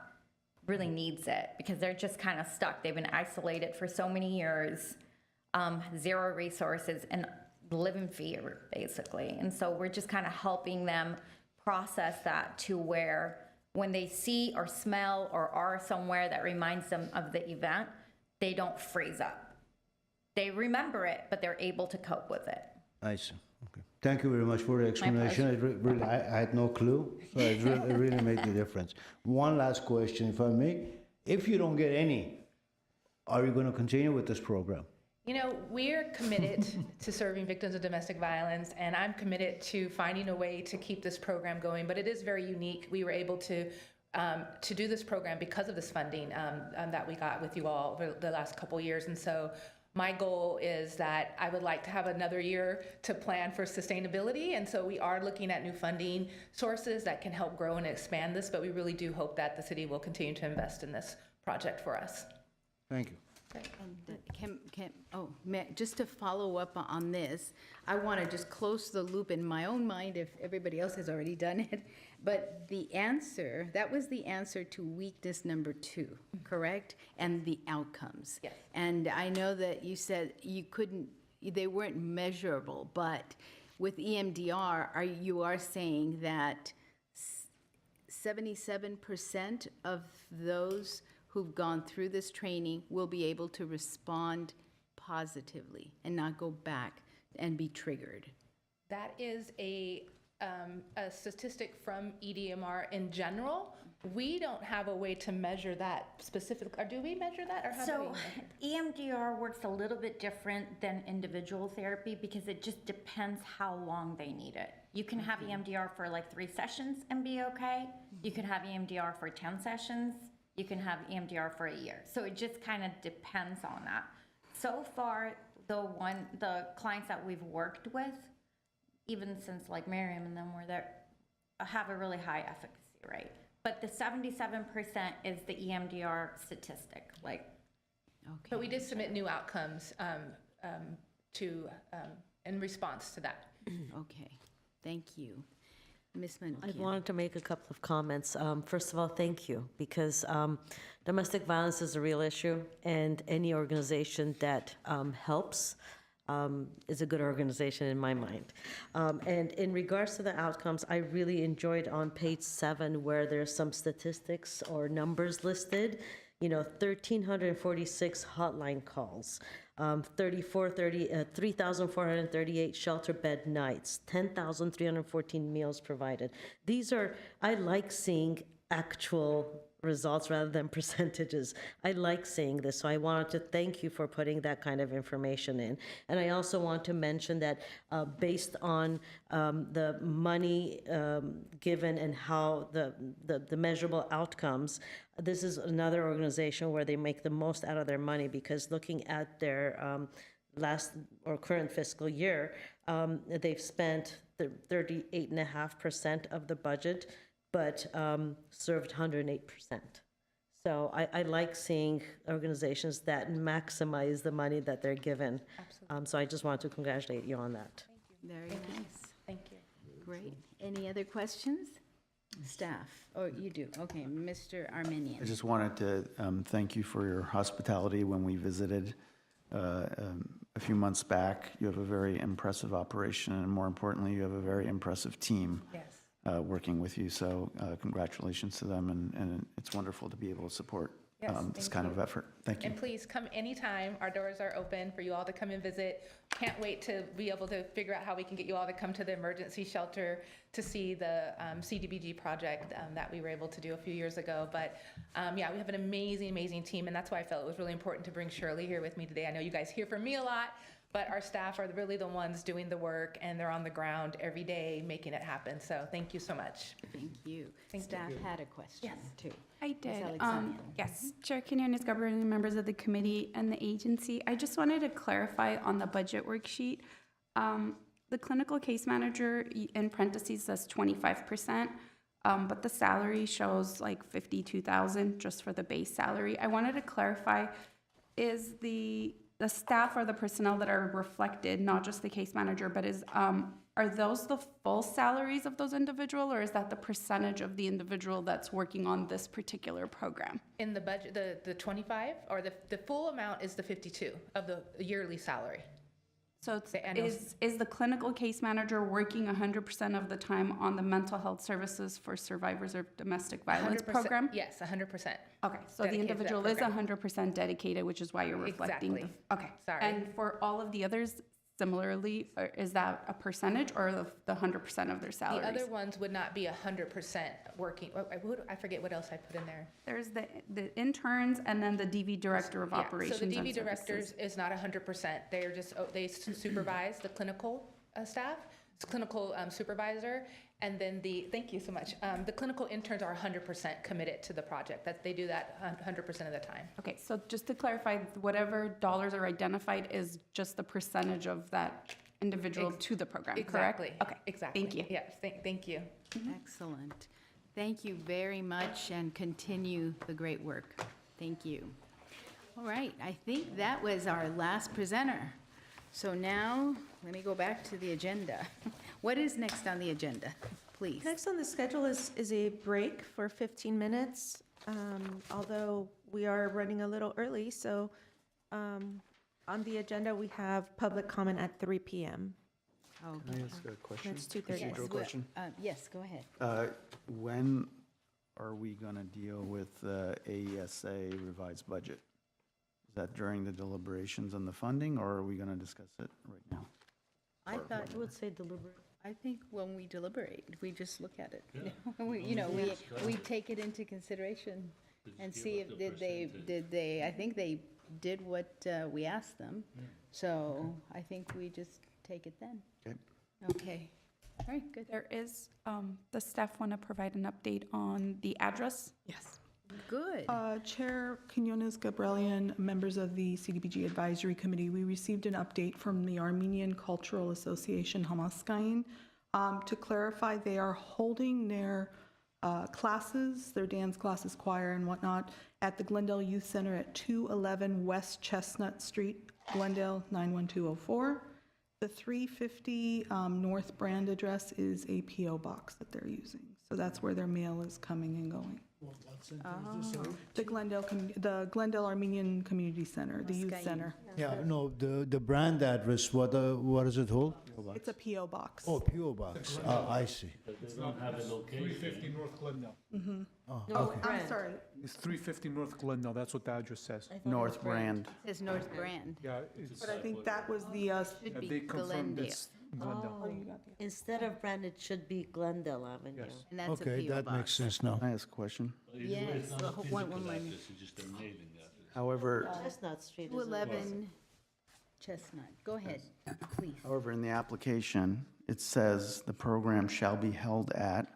really needs it because they're just kind of stuck. They've been isolated for so many years, zero resources and live in fear basically. And so we're just kind of helping them process that to where when they see or smell or are somewhere that reminds them of the event, they don't freeze up. They remember it, but they're able to cope with it. I see. Okay. Thank you very much for the explanation. I had no clue, so it really made the difference. One last question, if I may. If you don't get any, are you going to continue with this program? You know, we're committed to serving victims of domestic violence, and I'm committed to finding a way to keep this program going, but it is very unique. We were able to do this program because of this funding that we got with you all over the last couple years, and so my goal is that I would like to have another year to plan for sustainability, and so we are looking at new funding sources that can help grow and expand this, but we really do hope that the city will continue to invest in this project for us. Thank you. Just to follow up on this, I want to just close the loop in my own mind if everybody else has already done it. But that was the answer to weakness number 2, correct? And the outcomes. Yes. And I know that you said they weren't measurable, but with EMDR, you are saying that 77% of those who've gone through this training will be able to respond positively and not go back and be triggered. That is a statistic from EDMR in general. We don't have a way to measure that specifically. Or do we measure that? Or how do we measure? EMDR works a little bit different than individual therapy because it just depends how long they need it. You can have EMDR for like 3 sessions and be okay. You can have EMDR for 10 sessions. You can have EMDR for a year. So it just kind of depends on that. So far, the clients that we've worked with, even since like Miriam and them were there, have a really high efficacy rate. But the 77% is the EMDR statistic. Okay. But we did submit new outcomes in response to that. Okay, thank you. Ms. I Manoukian. wanted to make a couple of comments. First of all, thank you, because domestic violence is a real issue, and any organization that helps is a good organization in my mind. And in regards to the outcomes, I really enjoyed on page 7 where there's some statistics or numbers listed. 1,346 hotline calls, 3,438 shelter bed nights, 10,314 meals provided. I like seeing actual results rather than percentages. I like seeing this, so I wanted to thank you for putting that kind of information in. And I also want to mention that based on the money given and how the measurable outcomes, this is another organization where they make the most out of their money, because looking at their last or current fiscal year, they've spent 38.5% of the budget, but served 108%. So I like seeing organizations that maximize the money that they're given. Absolutely. So I just want to congratulate you on that. Very nice. Thank you. Great. Any other questions? Staff? Oh, you do. Okay, Mr. Armenian. I just wanted to thank you for your hospitality when we visited a few months back. You have a very impressive operation, and more importantly, you have a very impressive team. Yes. Working with you. So congratulations to them, and it's wonderful to be able to support this kind of effort. Thank you. And please come anytime. Our doors are open for you all to come and visit. Can't wait to be able to figure out how we can get you all to come to the emergency shelter to see the CDBG project that we were able to do a few years ago. But yeah, we have an amazing, amazing team, and that's why I felt it was really important to bring Shirley here with me today. I know you guys hear from me a lot, but our staff are really the ones doing the work, and they're on the ground every day making it happen. So thank you so much. Thank you. Staff had a question too. I Ms. did. Alexandra. Yes, Chair Quinones, governing members of the committee and the agency. I just wanted to clarify on the budget worksheet. The clinical case manager in parentheses says 25%. but the salary shows like 52,000 just for the base salary. I wanted to clarify, is the staff or the personnel that are reflected, not just the case manager, but are those the full salaries of those individuals, or is that the percentage of the individual that's working on this particular program? In the budget, the 25, or the full amount is the 52 of the yearly salary. So it's, The annual- is the clinical case manager working 100% of the time on the mental health services for survivors of domestic violence 100%, program? Yes, 100%. Okay, so the Dedicated to that individual is program. 100% dedicated, which is why you're reflecting. Exactly. Okay. Sorry. And for all of the others, similarly, is that a percentage or the 100% of their The salaries? other ones would not be 100% working. I forget what else I put in there. There's the interns and then the DV director of Yeah, operations so the and DV directors services. is not 100%. They're just, they supervise the clinical staff, it's clinical supervisor, and then thank you so much. The clinical interns are 100% committed to the project. That they do that 100% of the time. Okay, so just to clarify, whatever dollars are identified is just the percentage of that individual to the program, correct? Exactly. Okay, Exactly. thank you. Yes, thank you. Excellent. Thank you very much, and continue the great work. Thank you. All right, I think that was our last presenter. So now, let me go back to the agenda. What is next on the agenda, please? Next on the schedule is a break for 15 minutes, although we are running a little early, so on the agenda, we have public comment at 3 p.m. Can I ask a question? That's 2:30. Yes, Procedural question? Yes, go ahead. When are we going to deal with the AESA revised budget? Is that during the deliberations on the funding, or are we going to discuss it right now? I thought, I would say deliberate. I think when we deliberate, we just look at it. We take it into consideration and see if did they, I think they did what we asked them. So I think we just take it then. Okay. Okay. All right, good. There is, the staff want to provide an update on the address? Yes. Good. Chair Quinones Gabrielian, members of the CDBG Advisory Committee, we received an update from the Armenian Cultural Association Hamaskain. To clarify, they are holding their classes, their dance classes, choir and whatnot, at the Glendale Youth Center at 211 West Chestnut Street, Glendale 91204. The 350 North Brand address is a P.O. box that they're using. So that's where their mail is coming and going. The Glendale Armenian Community Center, the youth center. Yeah, no, the brand address, what does it hold? It's a P.O. box. Oh, P.O. Box. I see. But they don't have a location. 350 North Glendale. Oh, No, okay. I'm sorry. It's 350 North Glendale, that's what the address says. North Brand. It says North Brand. Yeah, it's, But I think that was the, Should they be confirmed Glendale. it's Glendale. Oh, instead of Brand, it should be Glendale Avenue. Yes. And that's a Okay, P.O. that box. makes sense now. Can I ask a question? Yes, It's not the a whole physical one line. address, it's just a mailing address. However, Chestnut Street is. 211 Chestnut. Go ahead, please. However, in the application, it says the program shall be held at,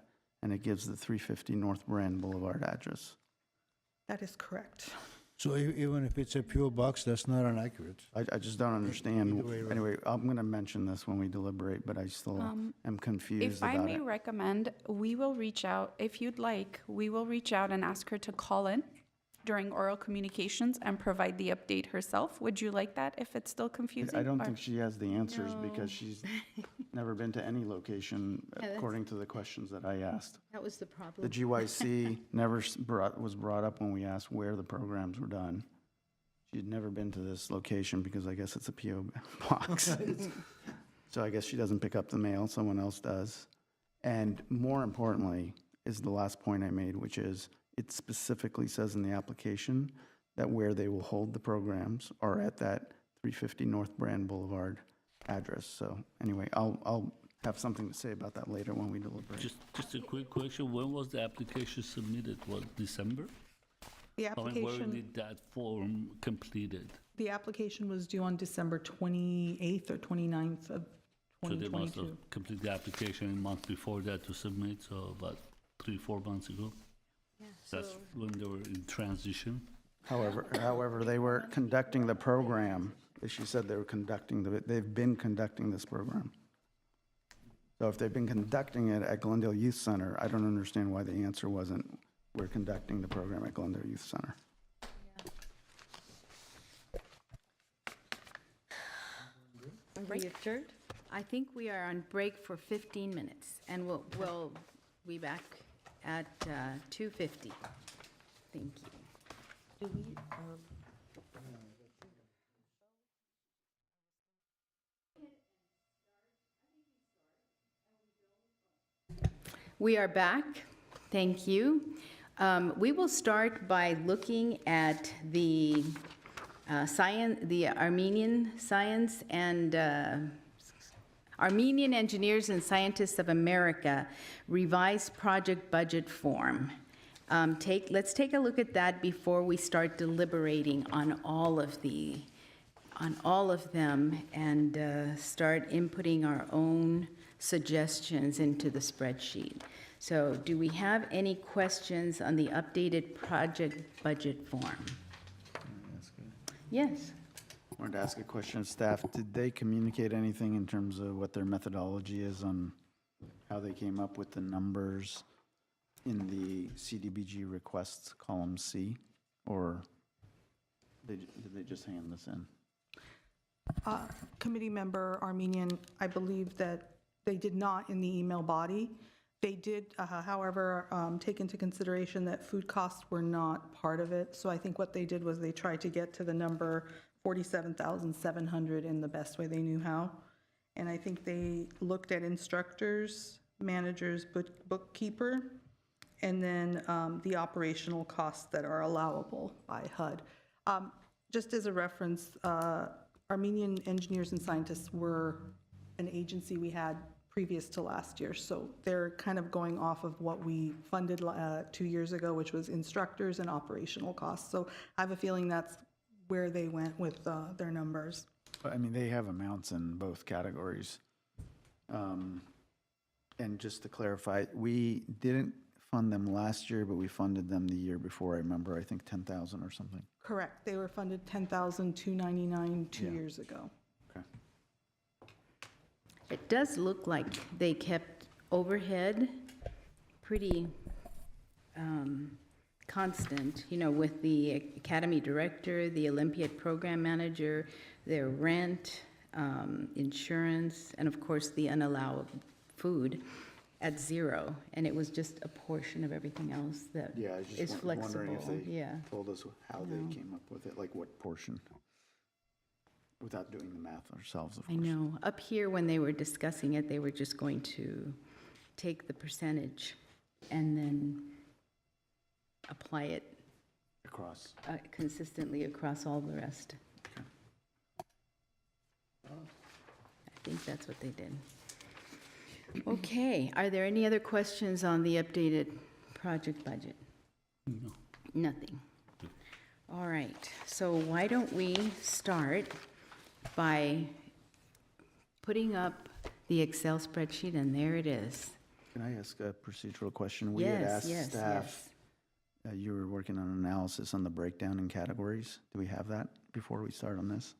and it gives the 350 North Brand Boulevard address. that is correct. So even if it's a P.O. Box, that's not inaccurate. I just don't understand. Either way, right. Anyway, I'm going to mention this when we deliberate, but I still am confused If I about may it. recommend, we will reach out, if you'd like, we will reach out and ask her to call in during oral communications and provide the update herself. Would you like that if it's still confusing? I don't or- think she has the answers No. because she's never been to any location Yeah, that's- according to the questions that I asked. That was the The problem. GYC never was brought up when we asked where the programs were done. She'd never been to this location because I guess it's a P.O. box. So I guess she doesn't pick up the mail, someone else does. And more importantly is the last point I made, which is it specifically says in the application that where they will hold the programs are at that 350 North Brand Boulevard address. So anyway, I'll have something to say about that later when we deliberate. Just a quick question, when was the application submitted? What, December? The When were application, did that form completed? the application was due on December 28th or 29th of So they must 2022. have completed the application a month before that to submit, so about 3-4 months ago. That's when they were in transition. However, they were conducting the program. She said they were they've been conducting this program. So if they've been conducting it at Glendale Youth Center, I don't understand why the answer wasn't, we're conducting the program at Glendale Youth Center. We adjourned? I think we are on break for 15 minutes, and we'll be back at 2:50. Thank you. Do we, We are back. Thank you. We will start by looking at the Armenian Science and Armenian Engineers and Scientists of America revised project budget form. Let's take a look at that before we start deliberating on all of them and start inputting our own suggestions into the spreadsheet. So do we have any questions on the updated project budget form? Yes. I wanted to ask a question of staff. Did they communicate anything in terms of what their methodology is on how they came up with the numbers in the CDBG requests column C? Or did they just hand this in? Committee member Armenian, I believe that they did not in the email body. They did, however, take into consideration that food costs were not part of it. So I think what they did was they tried to get to the number 47,700 in the best way they knew how. And I think they looked at instructors, managers, bookkeeper, and then the operational costs that are allowable by HUD. Just as a reference, Armenian Engineers and Scientists were an agency we had previous to last year. So they're kind of going off of what we funded 2 years ago, which was instructors and operational costs. So I have a feeling that's where they went with their numbers. I mean, they have amounts in both categories. And just to clarify, we didn't fund them last year, but we funded them the year before. I remember, I think 10,000 or something. Correct. They were funded $10,299 2 years ago. Okay. It does look like they kept overhead pretty constant, you know, with the academy director, the Olympiad program manager, their rent, insurance, and of course the unallowed food at zero. And it was just a portion of everything else that Yeah, I was is just flexible. wondering if they Yeah. told us how they came up with it, like what portion, without doing the math ourselves, of I course. know. Up here, when they were discussing it, they were just going to take the percentage and then apply it Across. consistently across all the rest. I think that's what they did. Okay, are there any other questions on the updated project budget? No. Nothing. All right, so why don't we start by putting up the Excel spreadsheet, and there it is. Can I ask a procedural question? We had asked Yes, staff, you were working on analysis on the breakdown in categories. Do we have that before we start on this?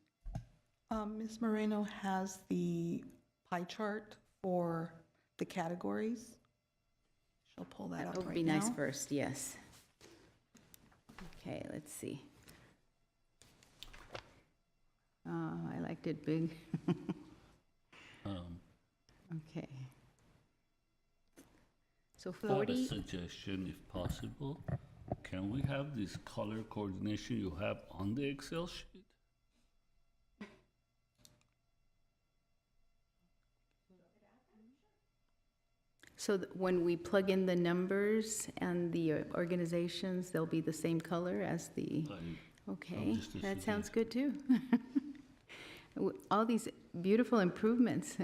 Ms. Moreno has the pie chart for the categories. She'll pull that up That would right be now. nice first, yes. Okay, let's see. Oh, I liked it big. Okay. So I have a 40, suggestion, if possible. Can we have this color coordination you have on the Excel sheet? so when we plug in the numbers and the organizations, they'll be the same color as the, okay, just a that sounds good too. All these beautiful improvements.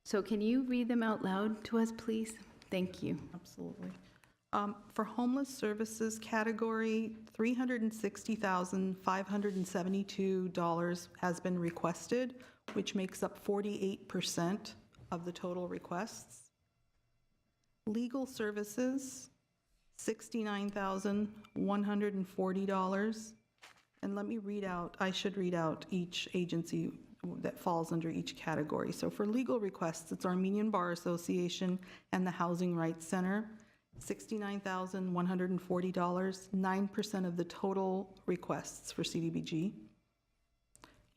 So can you read them out loud to us, please? Thank you. Absolutely. For homeless services category, $360,572 has been requested, which makes up 48% of the total requests. Legal services, $69,140. And let me read out, I should read out each agency that falls under each category. So for legal requests, it's Armenian Bar Association and the Housing Rights Center, $69,140, 9% of the total requests for CDBG.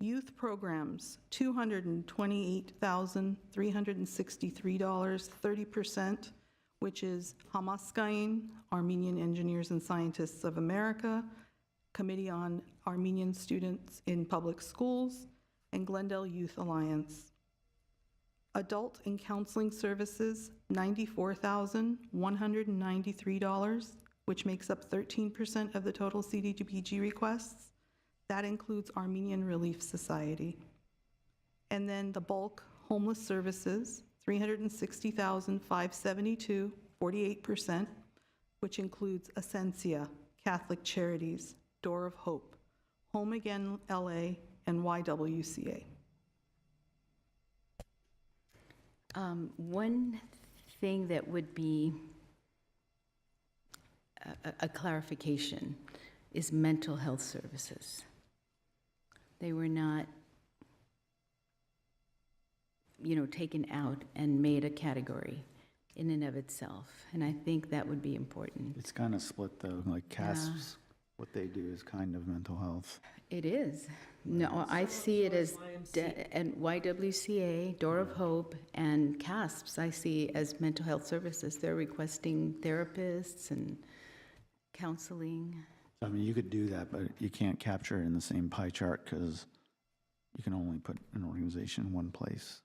Youth programs, $228,363, 30%, which is Hamaskain, Armenian Engineers and Scientists of America, Committee on Armenian Students in Public Schools, and Glendale Youth Alliance. Adult and Counseling Services, $94,193, which makes up 13% of the total CDBG requests. That includes Armenian Relief Society. And then the bulk homeless services, $360,572, 48%, which includes Ascensia, Catholic Charities, Door of Hope, Home Again LA, and YWCA. One thing that would be a clarification is mental health services. They were not, taken out and made a category in and of itself, and I think that would be important. It's kind of split though, like CASPs, what they do is kind of mental health. It is. No, I see it as, and YWCA, Door of Hope, and CASPs, I see as mental health services. They're requesting therapists and counseling. I mean, you could do that, but you can't capture it in the same pie chart because you can only put an organization in one place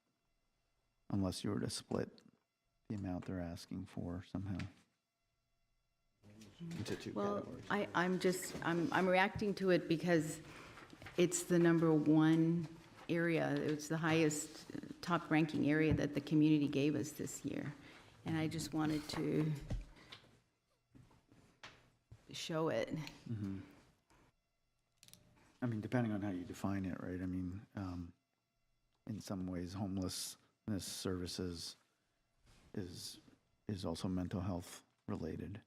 unless you were to split the amount they're asking for somehow into two categories. I'm reacting to it because it's the number one area. It's the highest top ranking area that the community gave us this year. And I just wanted to show it. Mm-hmm. I mean, depending on how you define it, right? I mean, in some ways, homelessness services is also mental health related.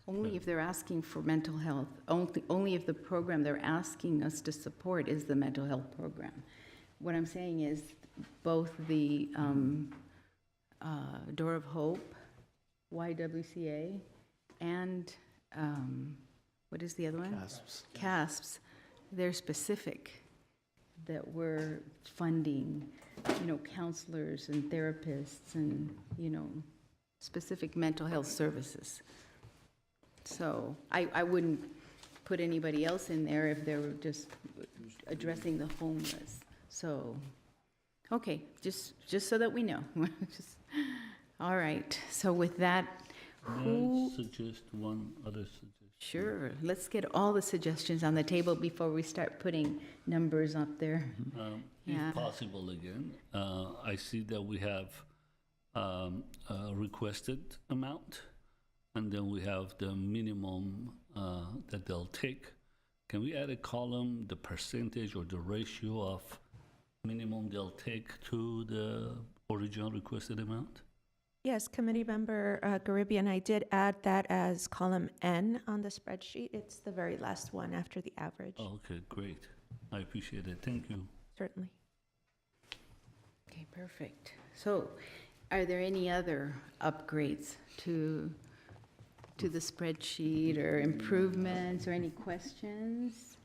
Only if they're asking for mental health, only if the program they're asking us to support is the mental health program. What I'm saying is both the Door of Hope, YWCA, and what is the other one? CASPs. CASPs, they're specific that we're funding, counselors and therapists and, specific mental health services. So I wouldn't put anybody else in there if they were just addressing the homeless. So, okay, just so that we know. All right, so with that, May I suggest one other suggestion? Sure, let's get all the suggestions on the table before we start putting numbers up there. Yeah. If possible again, I see that we have a requested amount, and then we have the minimum that they'll take. Can we add a column, the percentage or the ratio of minimum they'll take to the original requested amount? Yes, Committee Member Garibian, I did add that as column N on the spreadsheet. It's the very last one after the average. Oh, okay, great. I appreciate it. Thank you. Certainly. Okay, perfect. So are there any other upgrades to the spreadsheet or improvements or any questions?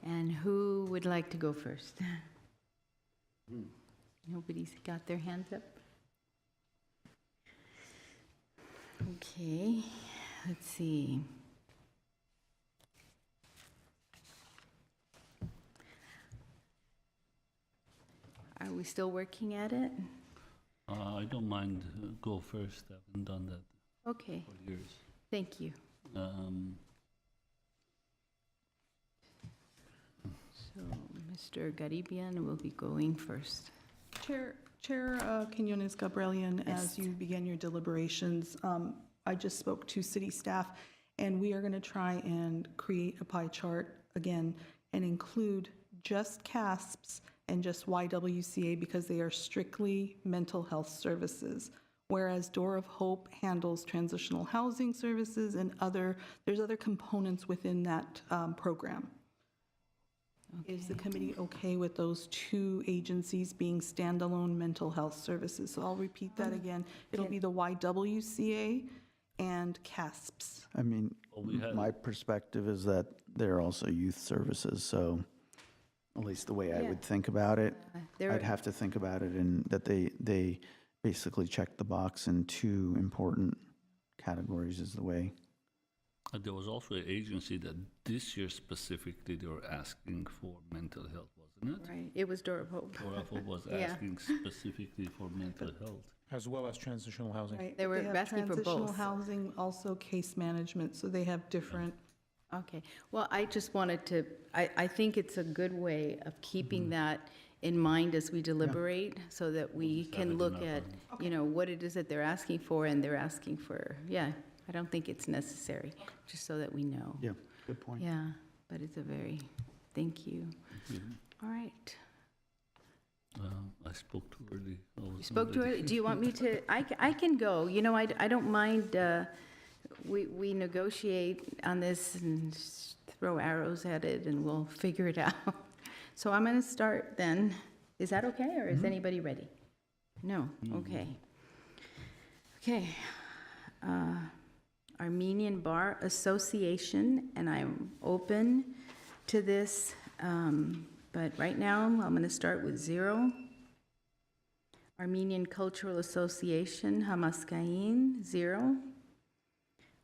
And who would like to go first? Nobody's got their hands up? Okay, let's see. Are we still working at it? I don't mind. Go first. I haven't done that Okay, for years. thank you. So Mr. Garibian will be going first. Chair Quinones Gabrielian, as you begin your deliberations, I just spoke to city staff, and we are going to try and create a pie chart again and include just CASPs and just YWCA because they are strictly mental health services, whereas Door of Hope handles transitional housing services and there's other components within that program. Is the committee okay with those two agencies being standalone mental health services? So I'll repeat that again. It'll be the YWCA and CASPS. I mean, Well, we had- my perspective is that they're also youth services, so at least the way I Yeah. would think about it, They're- I'd have to think about it in that they basically check the box in two important categories is the way. There was also an agency that this year specifically they were asking for mental health, wasn't it? Right, it was Door of Hope. Dora of Hope was Yeah. asking specifically for mental health. As well as transitional housing. Right. They were have asking for transitional both. housing, also case management, so they have different. Okay, well, I just wanted to, I think it's a good way of keeping that in mind as we deliberate, so that we have it can in look our at, you know, what it is that they're asking for, and they're asking for, yeah, I don't think it's necessary, just so that we know. Yeah, good point. Yeah, but it's a very, thank you. Mhm. All right. I spoke too early. You spoke to her, do you want me to, I can go, you know, I don't mind, we negotiate on this and just throw arrows at it, and we'll figure it out. So I'm gonna start then. Is that okay, or is anybody ready? No, okay. Okay. Armenian Bar Association, and I'm open to this, but right now, I'm gonna start with 0. Armenian Cultural Association, Hamaskain, 0.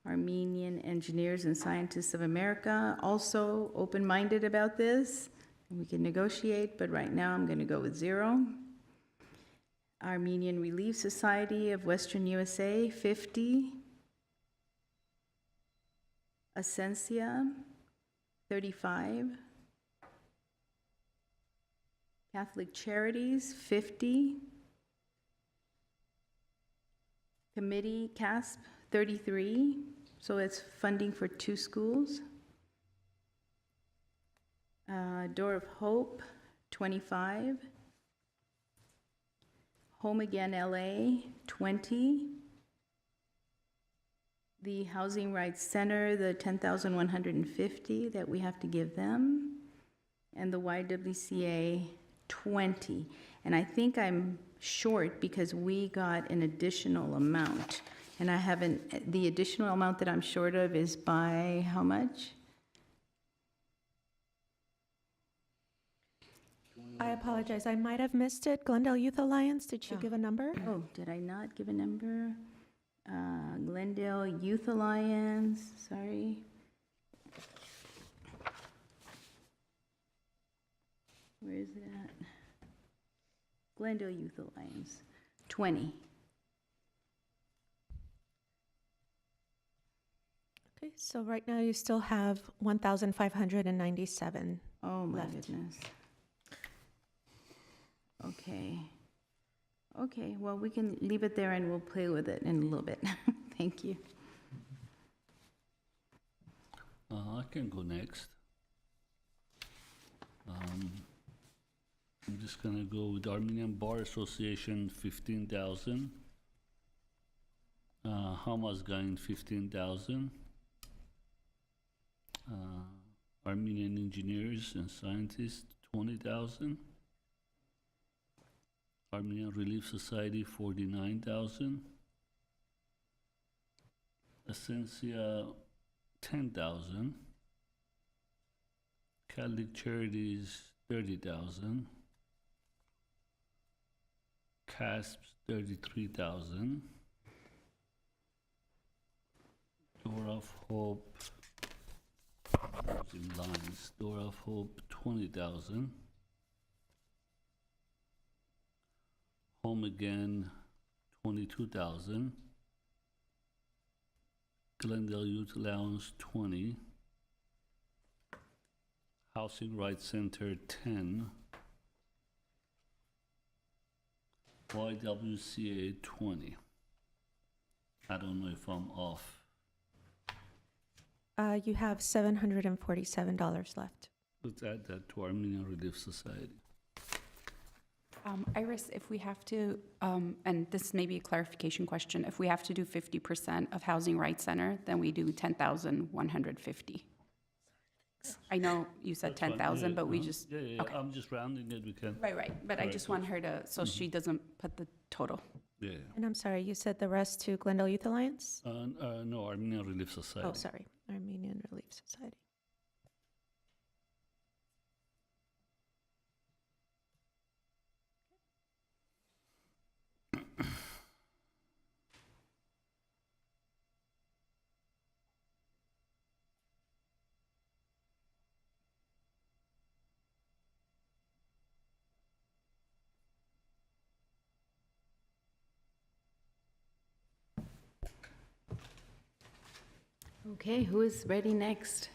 Armenian Engineers and Scientists of America, also open-minded about this. We can negotiate, but right now I'm going to go with 0. Armenian Relief Society of Western USA, 50. Ascensia, 35. Catholic Charities, 50. Committee, CASP, 33. So it's funding for 2 schools. Door of Hope, 25. Home Again LA, 20. The Housing Rights Center, the 10,150 that we have to give them. And the YWCA, 20. And I think I'm short because we got an additional amount. And I haven't, the additional amount that I'm short of is by how much? I apologize, I might have missed it. Glendale Youth Alliance, did you give a number? Oh, did I not give a number? Glendale Youth Alliance, sorry. Where is it at? Glendale Youth Alliance, 20. Okay, so right now you still have 1,597. Oh, my left. goodness. Okay. Okay, well, we can leave it there and we'll play with it in a little bit. Thank you. I can go next. I'm just gonna go with Armenian Bar Association, 15,000. Hamas Gain, 15,000. Armenian Engineers and Scientists, 20,000. Armenian Relief Society, 49,000. Ascensia, 10,000. Catholic Charities, 30,000. CASPs, 33,000. Door of Hope, in lines, Door of Hope, 20,000. Home Again, 22,000. Glendale Youth Allowance, 20. Housing Rights Center, 10. YWCA, 20. I don't know if I'm off. You have $747 left. Let's add that to Armenian Relief Society. Iris, if we have to, and this may be a clarification question, if we have to do 50% of Housing Rights Center, then we do 10,150. I know you said That's fine, 10,000, yeah, but we uh-huh. just, Yeah, okay. I'm just rounding it, we can. Right, but I Correct just it. want her to, so she doesn't put the total. Yeah. And I'm sorry, you said the rest to Glendale Youth Alliance? No, Armenian Relief Society. Oh, sorry, Armenian Relief Society. Okay, who is ready next?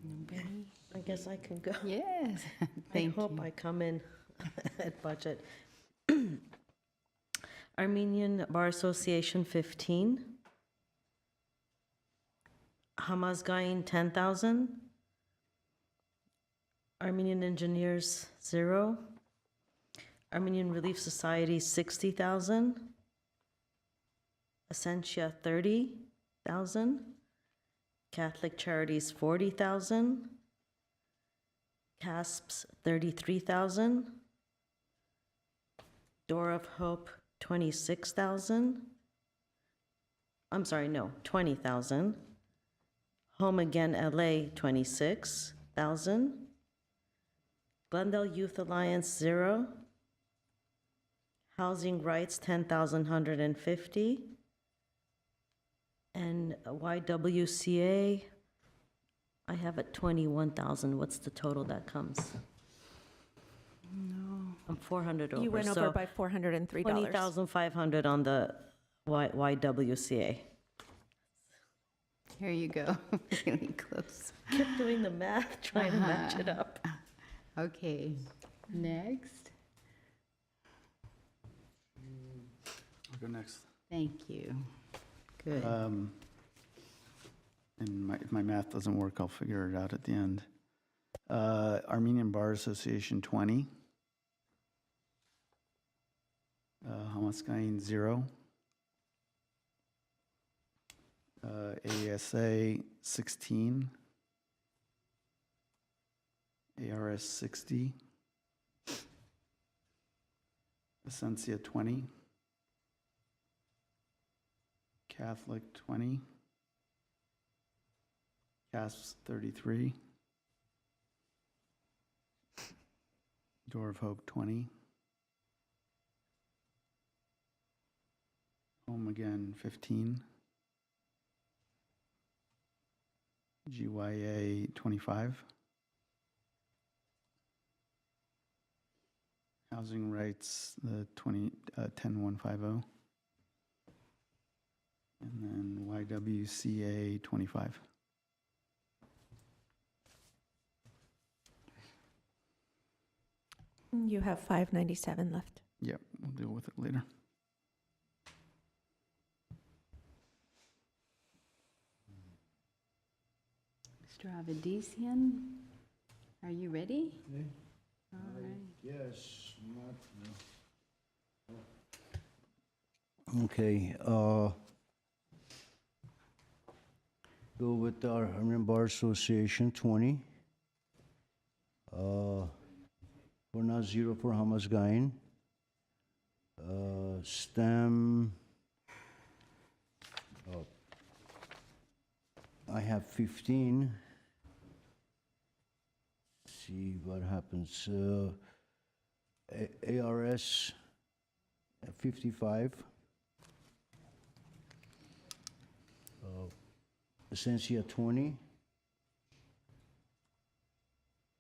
Nobody? I guess I can go. Yes, I thank hope you. I come in at budget. Armenian Bar Association, 15. Hamazgain, 10,000. Armenian Engineers, 0. Armenian Relief Society, 60,000. Essentia, 30,000. Catholic Charities, 40,000. CASPS, 33,000. Door of Hope, 26,000. I'm sorry, no, 20,000. Home Again LA, 26,000. Glendale Youth Alliance, 0. Housing Rights, 10,150. And YWCA, I have at 21,000. What's the total that comes? No. I'm 400 over. You went over so by $403. 20,500 on the YWCA. Here you go, really close. Kept doing the math, trying to match it up. Okay, next. I'll go next. Thank you. Good. And if my math doesn't work, I'll figure it out at the end. Armenian Bar Association, 20. Hamaskain, 0. ASA, 16. ARS, 60. Essentia, 20. Catholic, 20. CASPS, 33. Door of Hope, 20. Home Again, 15. GYA, 25. Housing Rights, the 10150. And then YWCA, 25. You have 597 left. Yep, we'll deal with it later. Mr. Avedisian, are you ready? All right. Yes, okay, go with our Armenian Bar Association, 20. For now, 0 for Hamazgain. STEM, I have 15. See what happens. ARS, 55. Essentia, 20.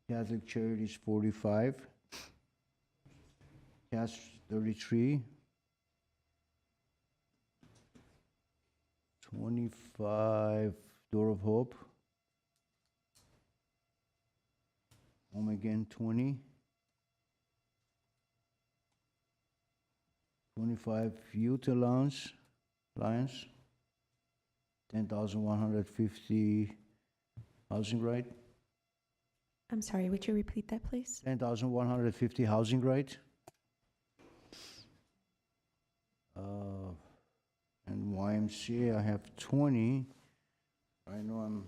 Catholic Charities, 45. CAS, 33. 25, Door of Hope. Home Again, 20. 25, Youth Alliance, 10,150 housing right. I'm sorry, would you repeat that, please? 10,150 housing right. And YMCA, I have 20. I know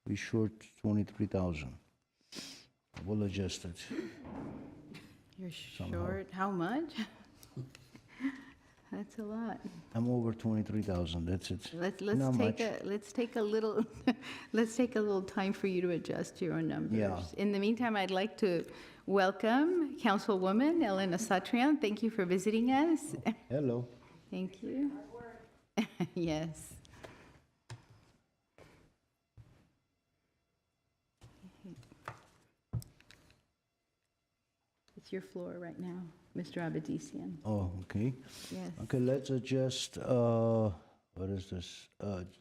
we short 23,000. We'll adjust it. You're Somehow. short, how much? That's a lot. I'm over 23,000, that's it. Let's Not take much. let's take a little let's take a little time for you to adjust your own numbers. Yeah. In the meantime, I'd like to welcome Councilwoman Elena Satrian. Thank you for visiting us. Hello. Thank you. Yes. It's your floor right now, Mr. Abedisian. Oh, okay. Yes. Okay, let's adjust, what is this?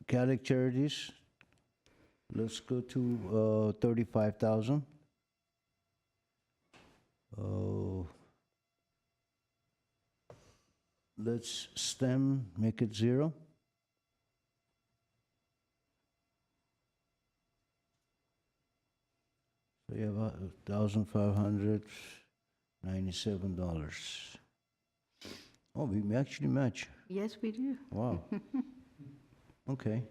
Catholic Charities. Let's go to 35,000. Let's STEM, make it 0. So you have $1,597. Oh, we actually match. Yes, we do. Wow. Okay.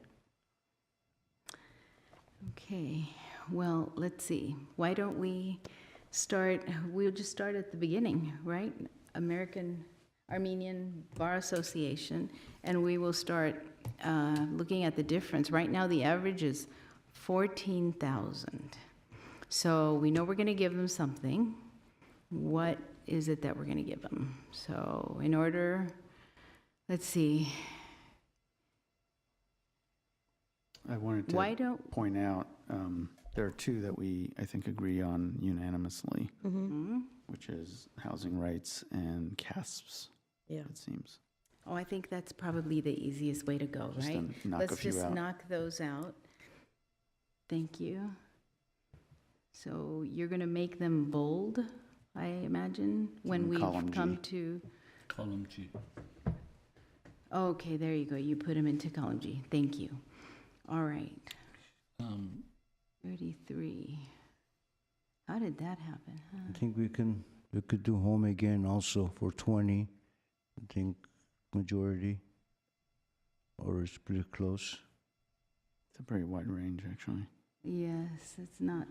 Okay, well, let's see. Why don't we start, we'll just start at the beginning, right? Armenian Bar Association, and we will start looking at the difference. Right now, the average is 14,000. So we know we're going to give them something. What is it that we're going to give them? So in order, let's see. I wanted to Why don't- point out, there are two that we, I think, agree on unanimously, which is housing rights and CASPs, Yeah. it seems. Oh, I think that's probably the easiest way to go, Just right? to knock a Let's few just out. knock those out. Thank you. So you're going to make them bold, I imagine, when we column come G. to, Column G. okay, there you go. You put them into column G. Thank you. All right, 33. How did that happen? Huh? I think we could do home again also for 20. I think majority, or it's pretty close. It's a pretty wide range, actually. Yes, it's not.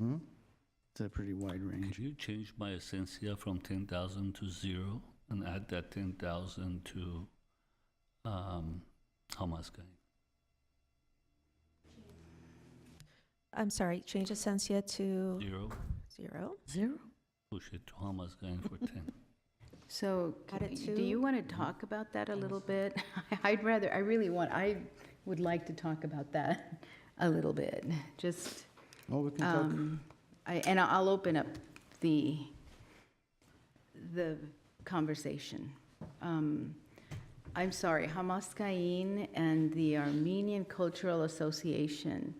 It's a pretty wide range. Could you change my Essentia from 10,000 to 0 and add that 10,000 to Hamaskai? I'm sorry, change Essentia to 0. 0. Push it to Hamaskai for 10. So, Add it do you to- want to talk about that a little bit? I would like to talk about that a little bit, just, Oh, we can talk. and I'll open up the conversation. I'm sorry, Hamaskain and the Armenian Cultural Association,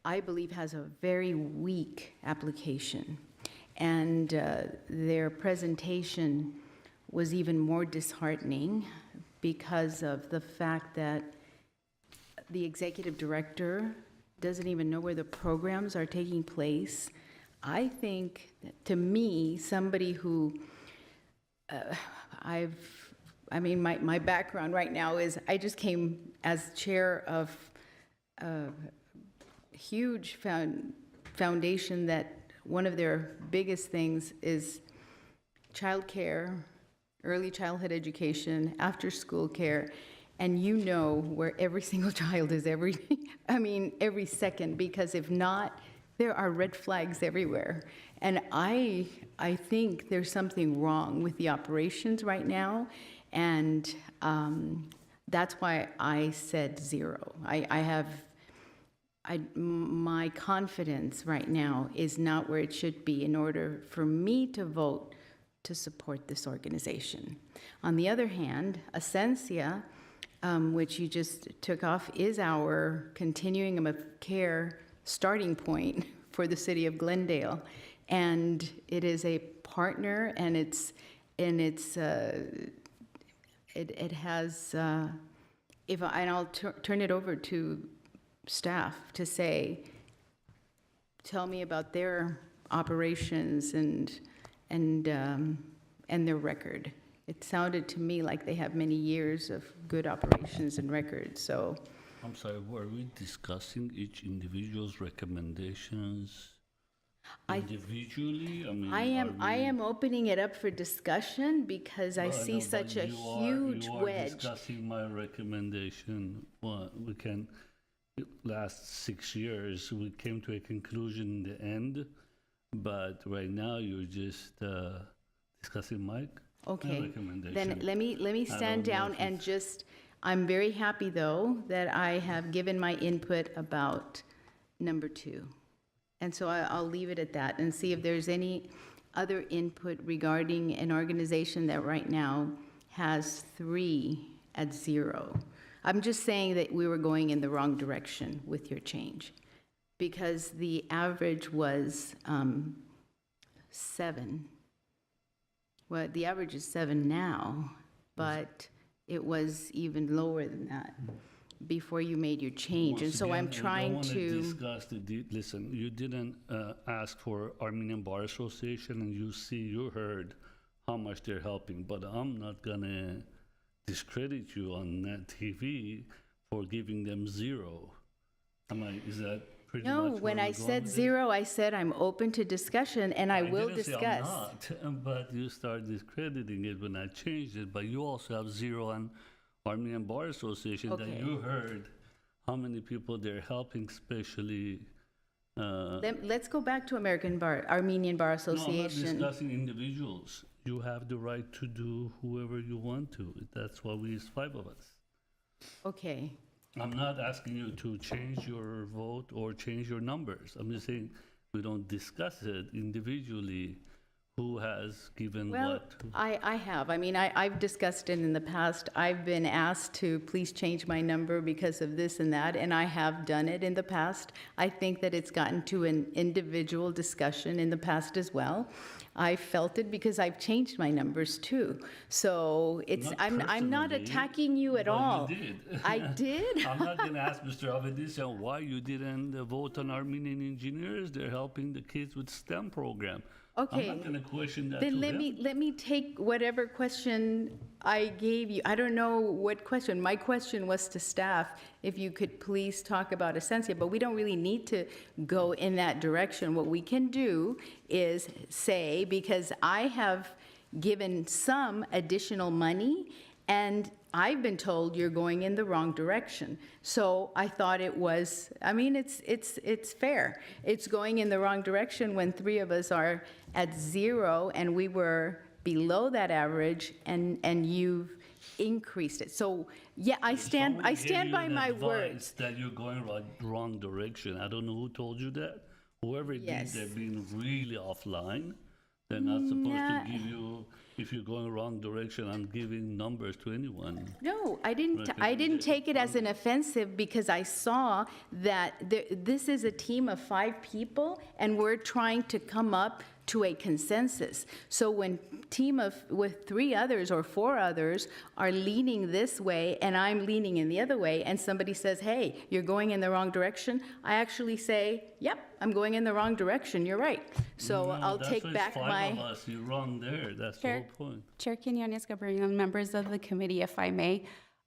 I believe, has a very weak application. And their presentation was even more disheartening because of the fact that the executive director doesn't even know where the programs are taking place. I think, to me, somebody who my background right now is I just came as chair of a huge foundation that one of their biggest things is childcare, early childhood education, after-school care, and you know where every single child is every second, because if not, there are red flags everywhere. And I think there's something wrong with the operations right now, and that's why I said 0. My confidence right now is not where it should be in order for me to vote to support this organization. On the other hand, Essentia, which you just took off, is our continuum of care starting point for the city of Glendale. And it is a partner, and it has, and I'll turn it over to staff to say, tell me about their operations and their record It sounded to me like they have many years of good operations and records, so. I'm sorry, were we discussing each individual's recommendations individually? I mean, I am opening it up for discussion because I see such a huge You are wedge. discussing my recommendation. Well, we can, last 6 years, we came to a conclusion in the end, but right now you're just discussing my Okay, recommendation. then let me I stand don't know down if and just, I'm very happy, though, that I have given my input about number 2. And so I'll leave it at that and see if there's any other input regarding an organization that right now has 3 at 0. I'm just saying that we were going in the wrong direction with your change, because the average was 7. Well, the average is 7 now, but it was even lower than that before you made your change. And Once so I'm again, trying I don't to. want to discuss listen, you didn't ask for Armenian Bar Association, and you heard how much they're helping, but I'm not gonna discredit you on net TV for giving them 0. Is that pretty No, much when where I we're going said with this? 0, I said I'm open to discussion, and I will didn't say I'm discuss. not, but you start discrediting it when I changed it. But you also have 0 on Armenian Bar Association that Okay. you heard how many people they're helping, especially. Let's go back to Armenian Bar No, I'm not Association. discussing individuals. You have the right to do whoever you want to. That's why we is 5 of us. Okay, I'm not asking you to change your vote or change your numbers. I'm just saying we don't discuss it individually, who has given well, what. I have. I mean, I've discussed it in the past. I've been asked to please change my number because of this and that, and I have done it in the past. I think that it's gotten to an individual discussion in the past as well. I felt it because I've changed my numbers too. So it's, I'm not personally, attacking you at but all. You did. I did? I'm not going to ask Mr. Avedisian why you didn't vote on Armenian engineers. They're helping the kids with STEM program. Okay. I'm not going to question that. Then to let me take whatever question I gave you. I don't know what question. My question was to staff, if you could please talk about Essentia, but we don't really need to go in that direction. What we can do is say, because I have given some additional money, and I've been told you're going in the wrong direction. So I thought it was, I mean, it's fair. It's going in the wrong direction when 3 of us are at 0 and we were below that average, and you've increased it. So yeah, I stand by my words. That you're going wrong direction. I don't know who told you that. Whoever Yes. did, they're being really offline. They're not supposed to give you, if you're going wrong direction, I'm giving numbers to anyone. No, I didn't take it as an offensive, because I saw that this is a team of 5 people, and we're trying to come up to a consensus. So when with 3 others or 4 others are leaning this way and I'm leaning in the other way, and somebody says, hey, you're going in the wrong direction, I actually say, yep, I'm going in the wrong direction, you're right. So I'll take back my. That's 5 of us, you're wrong there, that's the whole point. Chair Quinones Gabriel, members of the committee, if I may,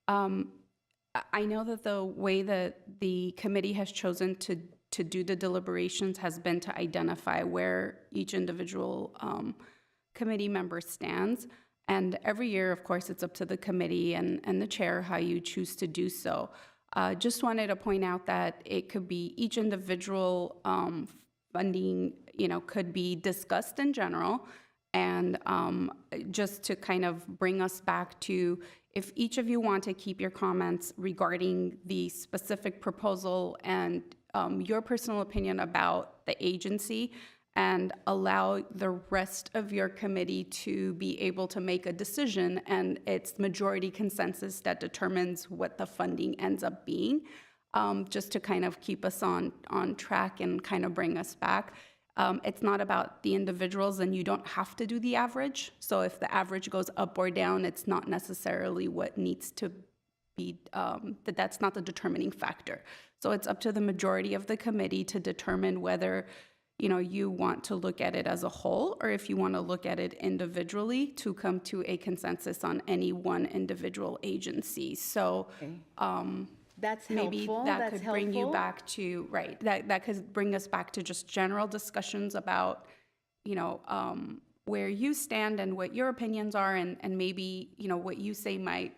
I know that the way that the committee has chosen to do the deliberations has been to identify where each individual committee member stands. And every year, of course, it's up to the committee and the chair how you choose to do so. Just wanted to point out that it could be each individual funding, could be discussed in general. And just to kind of bring us back to, if each of you want to keep your comments regarding the specific proposal and your personal opinion about the agency, and allow the rest of your committee to be able to make a decision, and it's majority consensus that determines what the funding ends up being, just to kind of keep us on track and kind of bring us back. It's not about the individuals, and you don't have to do the average. So if the average goes up or down, it's not necessarily what needs to be, that's not the determining factor. So it's up to the majority of the committee to determine whether you want to look at it as a whole, or if you want to look at it individually to come to a consensus on any one individual agency. So That's maybe helpful. that That's could bring you helpful. back to, right, that could bring us back to just general discussions about, where you stand and what your opinions are, and maybe, what you say might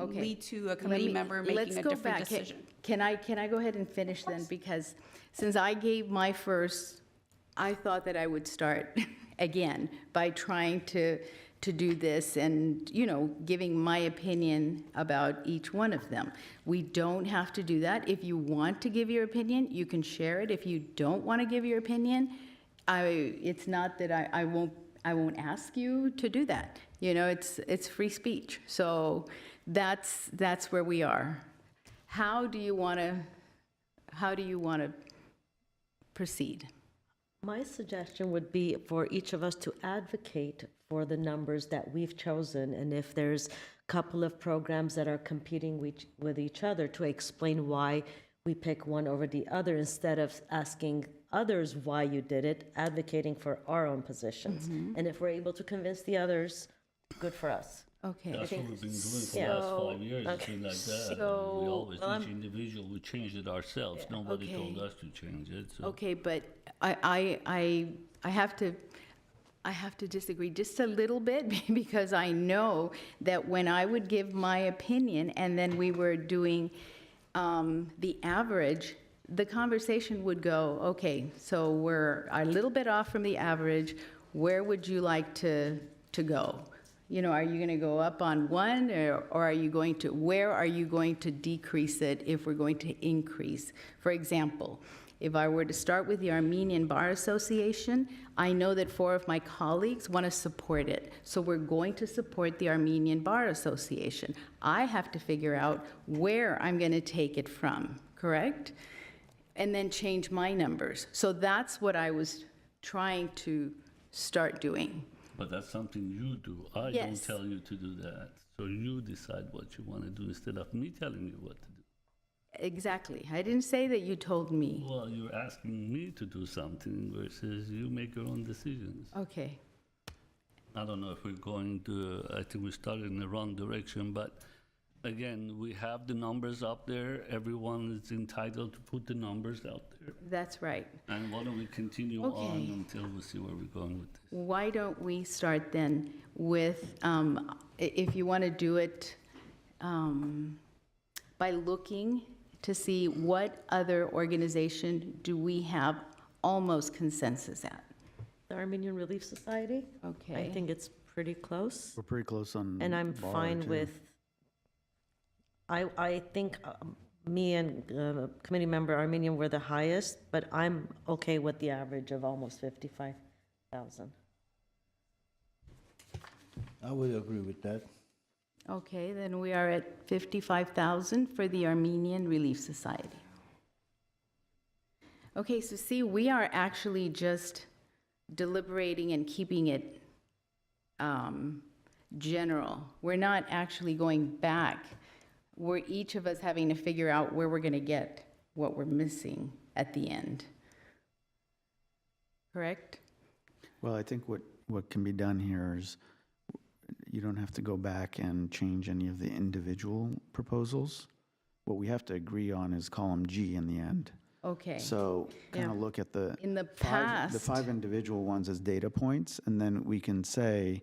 lead to a committee member making a different decision. Can I go ahead and finish then? Because since I gave my first, I thought that I would start again by trying to do this and, giving my opinion about each one of them. We don't have to do that. If you want to give your opinion, you can share it. If you don't want to give your opinion, it's not that I won't ask you to do that. It's free speech. So that's where we are. How do you want to proceed? My suggestion would be for each of us to advocate for the numbers that we've chosen, and if there's a couple of programs that are competing with each other, to explain why we pick one over the other instead of asking others why you did it, advocating for our own positions. And if we're able to convince the others, good for us. Okay. That's what we've been doing for the last 5 years. It's been like that. We always, each individual, we changed it ourselves. Nobody told us to change it. So. Okay, but I have to disagree just a little bit because I know that when I would give my opinion and then we were doing the average, the conversation would go, okay, so we're a little bit off from the average. Where would you like to go? Are you going to go up on one, or where are you going to decrease it if we're going to increase? For example, if I were to start with the Armenian Bar Association, I know that 4 of my colleagues want to support it. So we're going to support the Armenian Bar Association. I have to figure out where I'm going to take it from, correct? And then change my numbers. So that's what I was trying to start doing. But that's something you do. I don't tell you to do that. So you decide what you want to do instead of me telling you what to do. Exactly. I didn't say that you told me. Well, you're asking me to do something versus you make your own decisions. Okay. I don't know if we're going to, I think we started in the wrong direction, but again, we have the numbers up there. Everyone is entitled to put the numbers out there. That's right. And why don't we continue on until we see where we're going with this? Why don't we start then with, if you want to do it by looking to see what other organization do we have almost consensus at? The Armenian Relief Society? Okay. I think it's pretty close. We're pretty close on. And I'm bar, fine too. with, I think me and committee member Armenian were the highest, but I'm okay with the average of almost 55,000. I would agree with that. Okay, then we are at 55,000 for the Armenian Relief Society. Okay, so see, we are actually just deliberating and keeping it general. We're not actually going back. We're each of us having to figure out where we're going to get what we're missing at the end. Correct? Well, I think what can be done here is you don't have to go back and change any of the individual proposals. What we have to agree on is column G in the end. Okay. So kind of look at the In the the past, 5 individual ones as data points, and then we can say,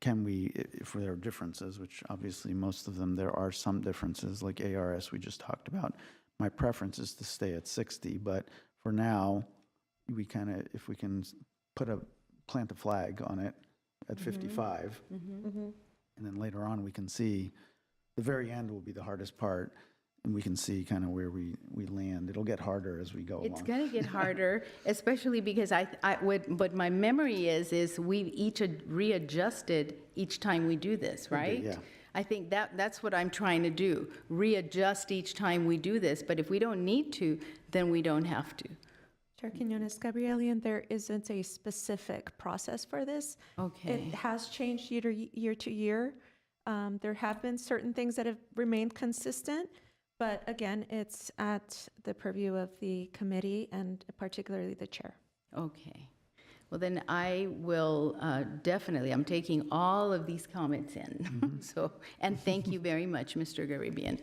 can we, if there are differences, which obviously most of them, there are some differences, like ARS we just talked about. My preference is to stay at 60, but for now, we kind of, if we can plant a flag on it at 55, and then later on we can see, the very end will be the hardest part, and we can see kind of where we land. It'll get harder as we go along. it's going to get harder, especially because what my memory is we each readjusted each time we do this, right? yeah. I think that's what I'm trying to do, readjust each time we do this, but if we don't need to, then we don't have to. Chair Quinones Gabrielian, there isn't a specific process for this. Okay. It has changed year to year. There have been certain things that have remained consistent, But again, it's at the purview of the committee and particularly the chair. Okay. Well, then I will definitely, I'm taking all of these comments in. So, and thank you very much, Mr. Garibian.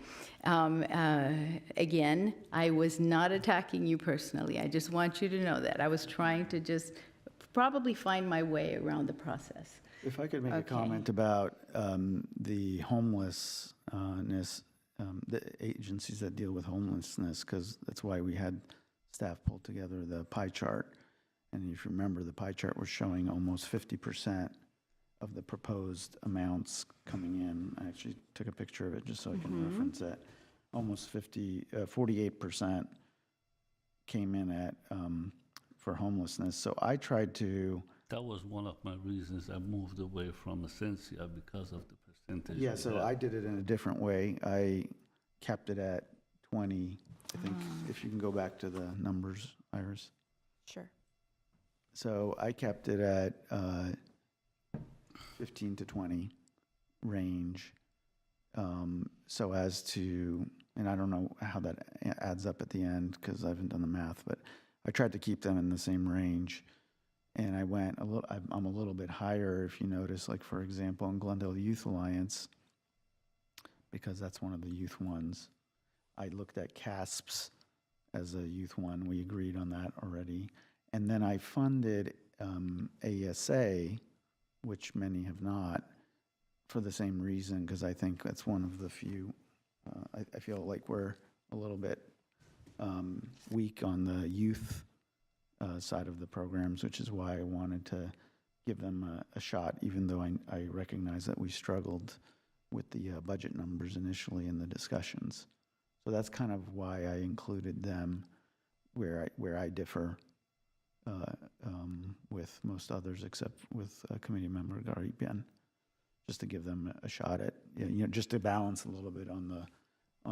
Again, I was not attacking you personally. I just want you to know that. I was trying to just probably find my way around the process. If I could make a Okay. comment about the homelessness, the agencies that deal with homelessness, because that's why we had staff pull together the pie chart. And if you remember, the pie chart was showing almost 50% of the proposed amounts coming in. I actually took a picture of it just so I can reference it. Almost 48% came in at for homelessness. So I tried to. That was one of my reasons I moved away from Essentia because of the percentage. Yeah, we so had. I did it in a different way. I kept it at 20. I think if you can go back to the numbers, Iris. Sure. So I kept it at 15 to 20 range, so as to, and I don't know how that adds up at the end because I haven't done the math, but I tried to keep them in the same range. And I went a little, I'm a little bit higher if you notice, like for example, in Glendale Youth Alliance, because that's one of the youth ones. I looked at CASPs as a youth one. We agreed on that already. And then I funded ASA, which many have not, for the same reason, because I think that's one of the few. I feel like we're a little bit weak on the youth side of the programs, which is why I wanted to give them a shot, even though I recognize that we struggled with the budget numbers initially in the discussions. So that's kind of why I included them where I differ with most others, except with committee member Garibian, just to give them a shot at, just to balance a little bit on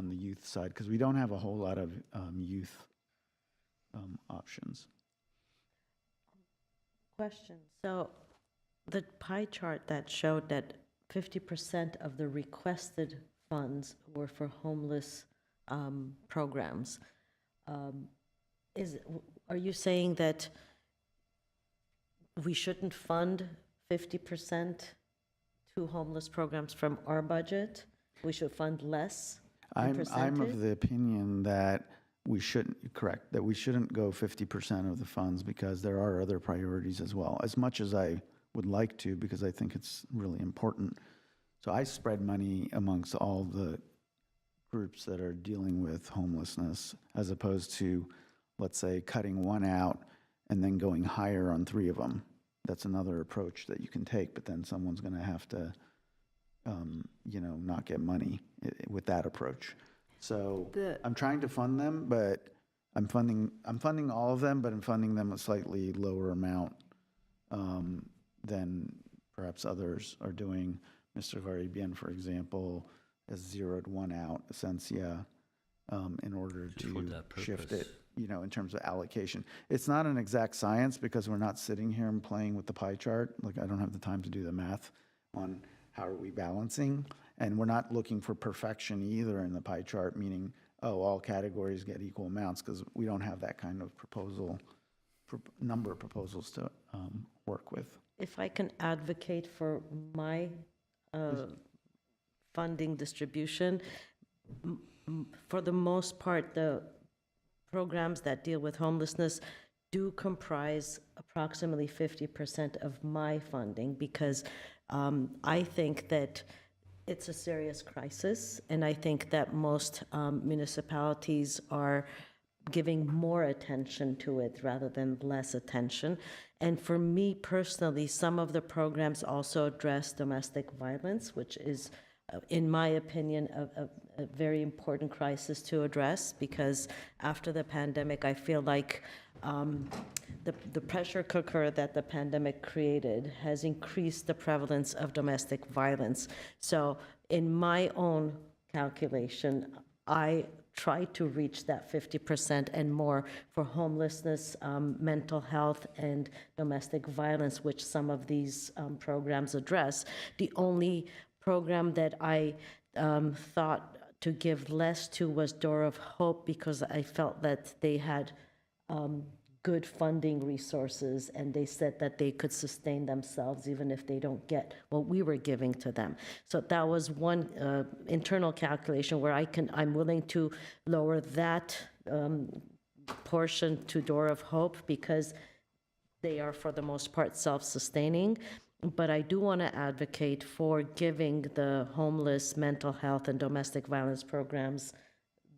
the youth side, because we don't have a whole lot of youth options. Question. So the pie chart that showed that 50% of the requested funds were for homeless programs. Are you saying that we shouldn't fund 50% to homeless programs from our budget? We should fund less in I'm percentage? of the opinion that we shouldn't go 50% of the funds, because there are other priorities as well, as much as I would like to, because I think it's really important. So I spread money amongst all the groups that are dealing with homelessness, as opposed to, let's say, cutting one out and then going higher on 3 of them. That's another approach that you can take, but then someone's going to have to, not get money with that approach. So I'm trying to fund them, but I'm funding all of them, but I'm funding them a slightly lower amount than perhaps others are doing. Mr. Garibian, for example, has zeroed one out, Essentia, in order to shift it, in terms of allocation. It's not an exact science, because we're not sitting here and playing with the pie chart. Like, I don't have the time to do the math on how are we balancing. And we're not looking for perfection either in the pie chart, meaning, all categories get equal amounts, because we don't have that kind of number of proposals to work with. If I can advocate for my funding distribution, for the most part, the programs that deal with homelessness do comprise approximately 50% of my funding, because I think that it's a serious crisis, and I think that most municipalities are giving more attention to it rather than less attention. And for me personally, some of the programs also address domestic violence, which is, in my opinion, a very important crisis to address, because after the pandemic, I feel like the pressure cooker that the pandemic created has increased the prevalence of domestic violence. So in my own calculation, I try to reach that 50% and more for homelessness, mental health, and domestic violence, which some of these programs address. The only program that I thought to give less to was Door of Hope, because I felt that they had good funding resources, and they said that they could sustain themselves even if they don't get what we were giving to them. So that was one internal calculation where I'm willing to lower that portion to Door of Hope, because they are for the most part self-sustaining. But I do want to advocate for giving the homeless, mental health, and domestic violence programs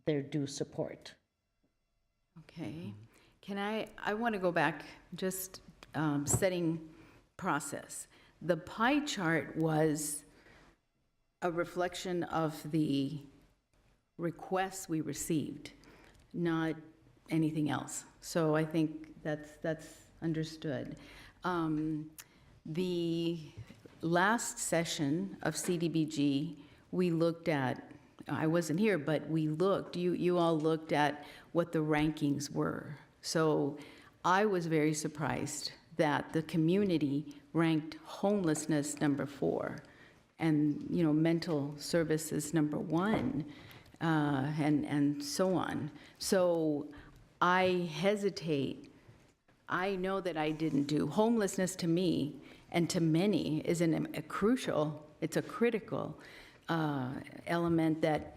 their due support. Okay. I want to go back, just setting process. The pie chart was a reflection of the requests we received, not anything else. So I think that's understood. The last session of CDBG, we looked at, I wasn't here, but you all looked at what the rankings were. So I was very surprised that the community ranked homelessness number 4 and, mental services number 1, and so on. So I hesitate. I know that I didn't do. Homelessness to me and to many is it's a critical element that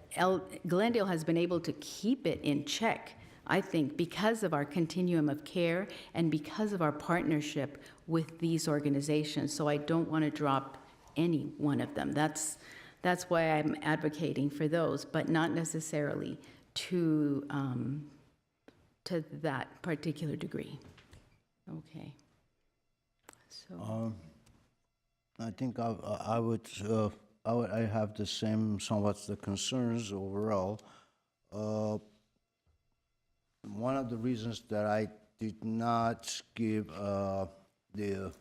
Glendale has been able to keep it in check, I think, because of our continuum of care and because of our partnership with these organizations. So I don't want to drop any one of them. That's why I'm advocating for those, but not necessarily to that particular degree. Okay. So I think I have the same, somewhat the concerns overall. One of the reasons that I did not give the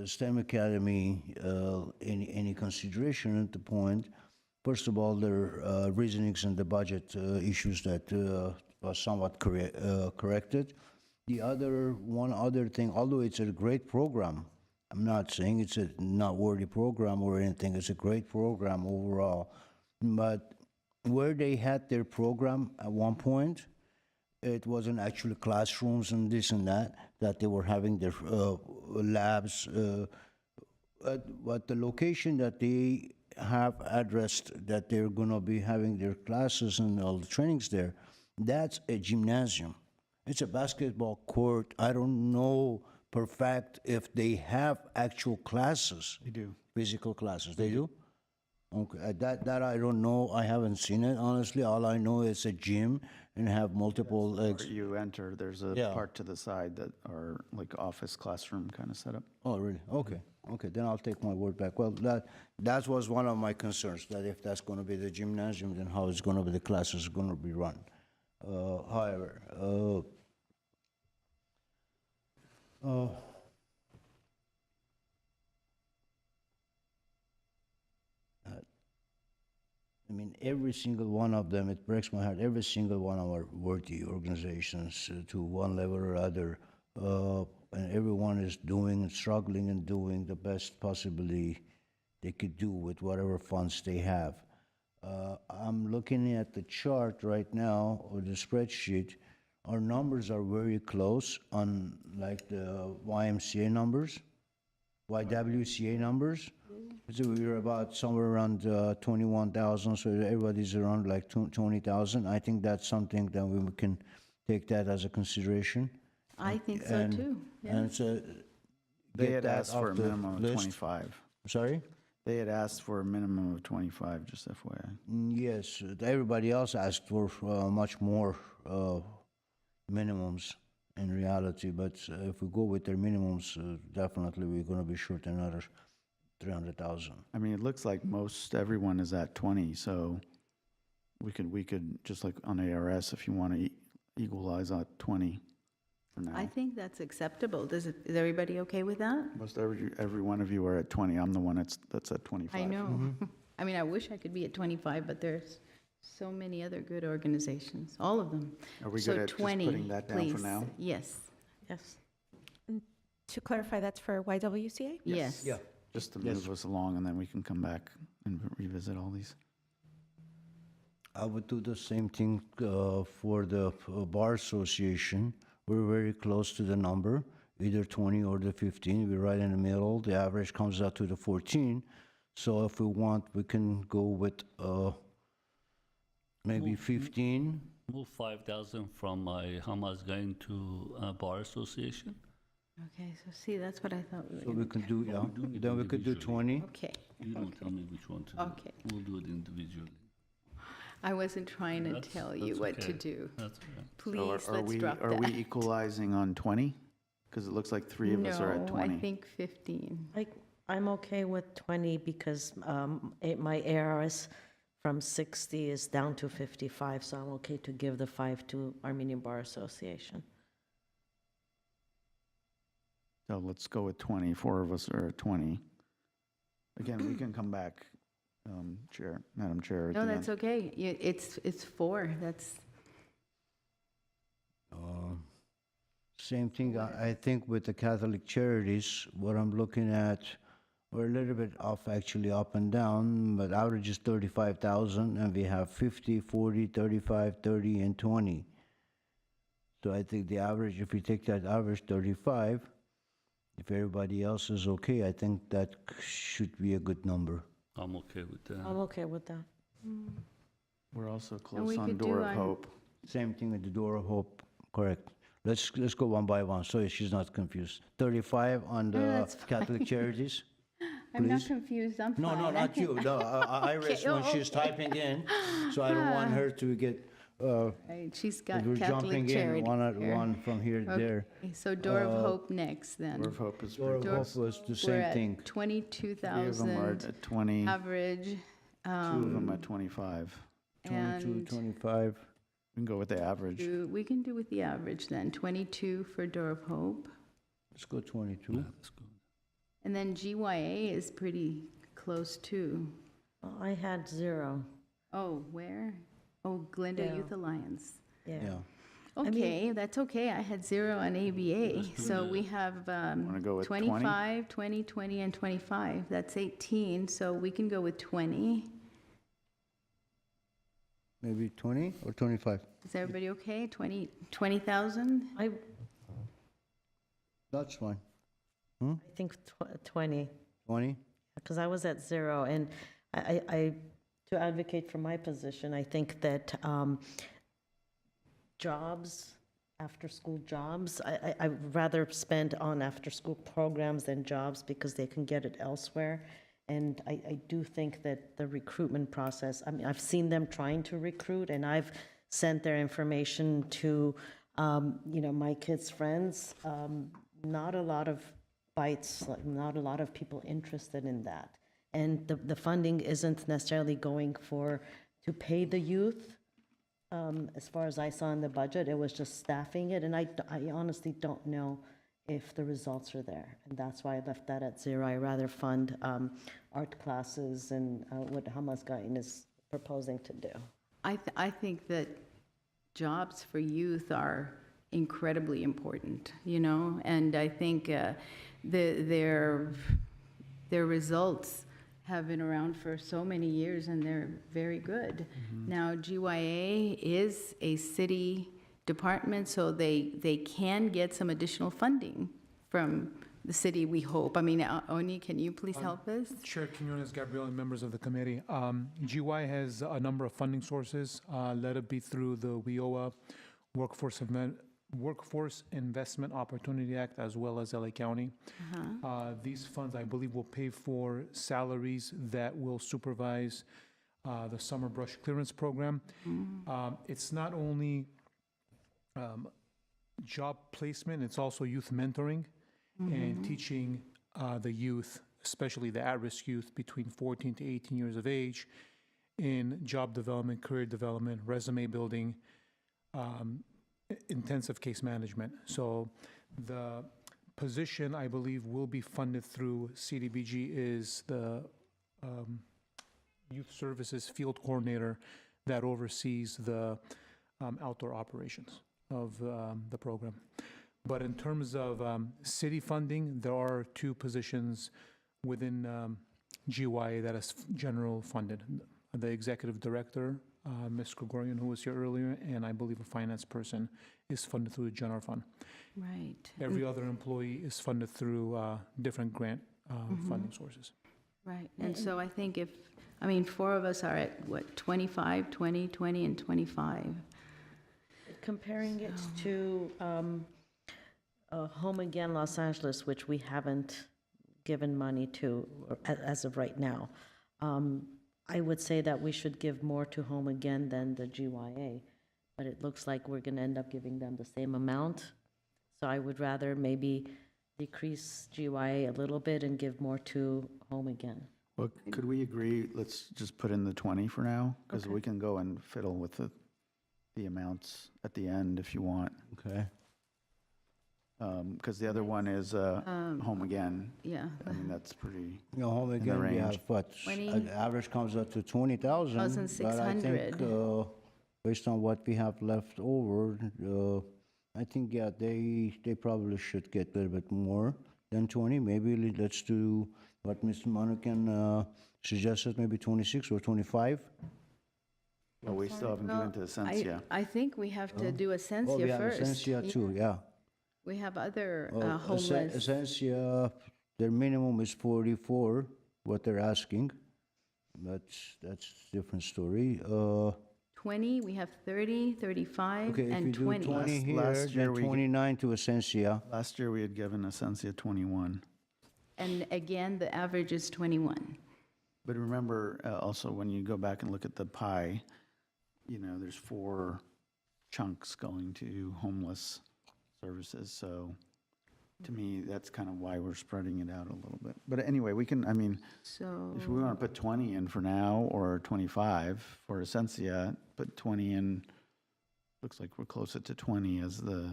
STEM Academy any consideration at the point. First of all, there are reasonings and the budget issues that was somewhat corrected. One other thing, although it's a great program, I'm not saying it's a not worthy program or anything, it's a great program overall, but where they had their program at one point, it wasn't actually classrooms and this and that they were having their labs, but the location that they have addressed that they're going to be having their classes and all the trainings there, that's a gymnasium. It's a basketball court. I don't know per fact if they have actual classes. They do. Physical classes. They do? Okay, that I don't know. I haven't seen it, honestly. All I know is a gym and have multiple legs. Where you enter, there's a part to the side that are like office classroom kind of setup. Oh, really? Okay. Okay, then I'll take my word back. Well, that was one of my concerns, that if that's going to be the gymnasium, then how is going to be the classes going to be run? However, I mean, every single one of them, it breaks my heart, every single one of our worthy organizations to one level or other, and everyone is doing and struggling and doing the best possibly they could do with whatever funds they have. I'm looking at the chart right now, or the spreadsheet. Our numbers are very close on like the YMCA numbers, YWCA numbers. So we're about somewhere around 21,000, so everybody's around like 20,000. I think that's something that we can take that as a consideration. I think so too. Yeah. And so They had asked for a minimum of 25. Sorry? They had asked for a minimum of 25, just FYI. Yes, everybody else asked for much more minimums in reality, but if we go with their minimums, definitely we're going to be short another 300,000. I mean, it looks like most everyone is at 20, so we could just like on ARS, if you want to equalize at 20 for now. I think that's acceptable. Is everybody okay with that? Most every one of you are at 20. I'm the one that's at 25. I know. I mean, I wish I could be at 25, but there's so many other good organizations, all of them. Are we So good at just 20, putting that down for please. now? Yes. Yes. To clarify, that's for YWCA? Yes. Yeah. just to Yes. move us along, and then we can come back and revisit all these. I would do the same thing for the Bar Association. We're very close to the number, either 20 or the 15. We're right in the middle. The average comes out to the 14. So if we want, we can go with maybe 15. Move 5,000 from my Hamas going to Bar Association. Okay, so see, that's what I thought we were So we gonna could do, yeah. do it Then we could do individually. 20. Okay. You don't tell me which one to do. Okay. We'll do it individually. I wasn't trying to tell you That's what to okay. do. That's okay. Please, So let's drop Are that. we equalizing on 20? Because it looks like three of us are at 20. No, I think 15. I'm okay with 20 because my ARS from 60 is down to 55, so I'm okay to give the 5 to Armenian Bar Association. So let's go with 20. Four of us are at 20. Again, we can come back, Madam Chair. At No, the that's end. okay. It's 4. That's, Same thing, I think with the Catholic Charities, what I'm looking at, we're a little bit off, actually up and down, but average is 35,000, and we have 50, 40, 35, 30, and 20. So I think the average, if we take that average 35, if everybody else is okay, I think that should be a good number. I'm okay with that. I'm okay with that. We're also we close on could do Door of on- Hope. Same thing with the Door of Hope, correct. Let's go one by one, so she's not confused. 35 on the that's fine. Catholic Charities? I'm not Please? confused, I'm fine. No, no, not you. No, Iris, when Okay, she's typing in, so I don't want her to get, Right, she's got we're Catholic jumping charity in one at here. one from here to there. Okay, so Door of Hope next, then. Door of Hope is Door of pretty Hope close. was the We're same at thing. 22,000 at 20, average. two of them at 25. 22, And 25. We can go with the average. we can do with the average then, 22 for Door of Hope. Let's go 22. Yeah, that's good. And then GYA is pretty close too. Well, I had 0. Oh, where? Oh, Glendale Yeah. Youth Alliance. Yeah. Okay, that's okay. I had 0 on ABA. So we have Wanna go with 20? 25, 20, 20, and 25. That's 18, so we can go with 20. Maybe 20 or 25? Is everybody okay? 20,000? That's fine. I think 20, 20? because I was at 0, and to advocate for my position, I think that jobs, after-school jobs, I'd rather spend on after-school programs than jobs because they can get it elsewhere. And I do think that the recruitment process, I mean, I've seen them trying to recruit, and I've sent their information to, my kids' friends. Not a lot of bites, like, not a lot of people interested in that. And the funding isn't necessarily going to pay the youth. As far as I saw in the budget, it was just staffing it, and I honestly don't know if the results are there. And that's why I left that at 0. I rather fund art classes and what Hamas Gain is proposing to do. I think that jobs for youth are incredibly important, and I think their results have been around for so many years, and they're very good. Now, GYA is a city department, so they can get some additional funding from the city, we hope. I mean, Oni, can you please help us? Chair Quinones, Gabriel, and members of the committee. GY has a number of funding sources, let it be through the WIOA Workforce Investment Opportunity Act, as well as LA County. These funds, I believe, will pay for salaries that will supervise the summer brush clearance program. It's not only job placement, it's also youth mentoring and teaching the youth, especially the at-risk youth between 14 to 18 years of age, in job development, career development, resume building, intensive case management. So the position, I believe, will be funded through CDBG is the Youth Services Field Coordinator that oversees the outdoor operations of the program. But in terms of city funding, there are 2 positions within GYA that is general funded. The executive director, Ms. Gregorian, who was here earlier, and I believe a finance person is funded through the general fund. Right. Every other employee is funded through different grant funding sources. Right, and so I think four of us are at, what, 25, 20, 20, and 25. Comparing it to Home Again Los Angeles, which we haven't given money to as of right now, I would say that we should give more to Home Again than the GYA, but it looks like we're going to end up giving them the same amount. So I would rather maybe decrease GYA a little bit and give more to Home Again. Well, could we agree, let's just put in the 20 for now? Because Okay. we can go and fiddle with the amounts at the end if you want. Okay. Because the other one is Home Again. Yeah. I mean, that's pretty, You know, Home the Again, we range. have what? 20? Average comes up to 20,000. But I think, 1,600. based on what we have left over, I think, yeah, they probably should get a little bit more than 20. Maybe let's do what Mr. Manukin suggested, maybe 26 or 25. well, we still haven't given to Essentia. I think we have to do Oh, we Essentia have first. Essentia too, yeah. We have other Well, homeless. Essentia, their minimum is 44, what they're asking. That's a different story. 20, we have 30, 35, Okay, if you and do 20. 20 here, Last year then we- 29 to Essentia. Last year, we had given Essentia 21. And again, the average is 21. But remember, also, when you go back and look at the pie, there's 4 chunks going to homeless services. So to me, that's kind of why we're spreading it out a little bit. But anyway, So. if we want to put 20 in for now, or 25 for Essentia, put 20 in, looks like we're closer to 20 as the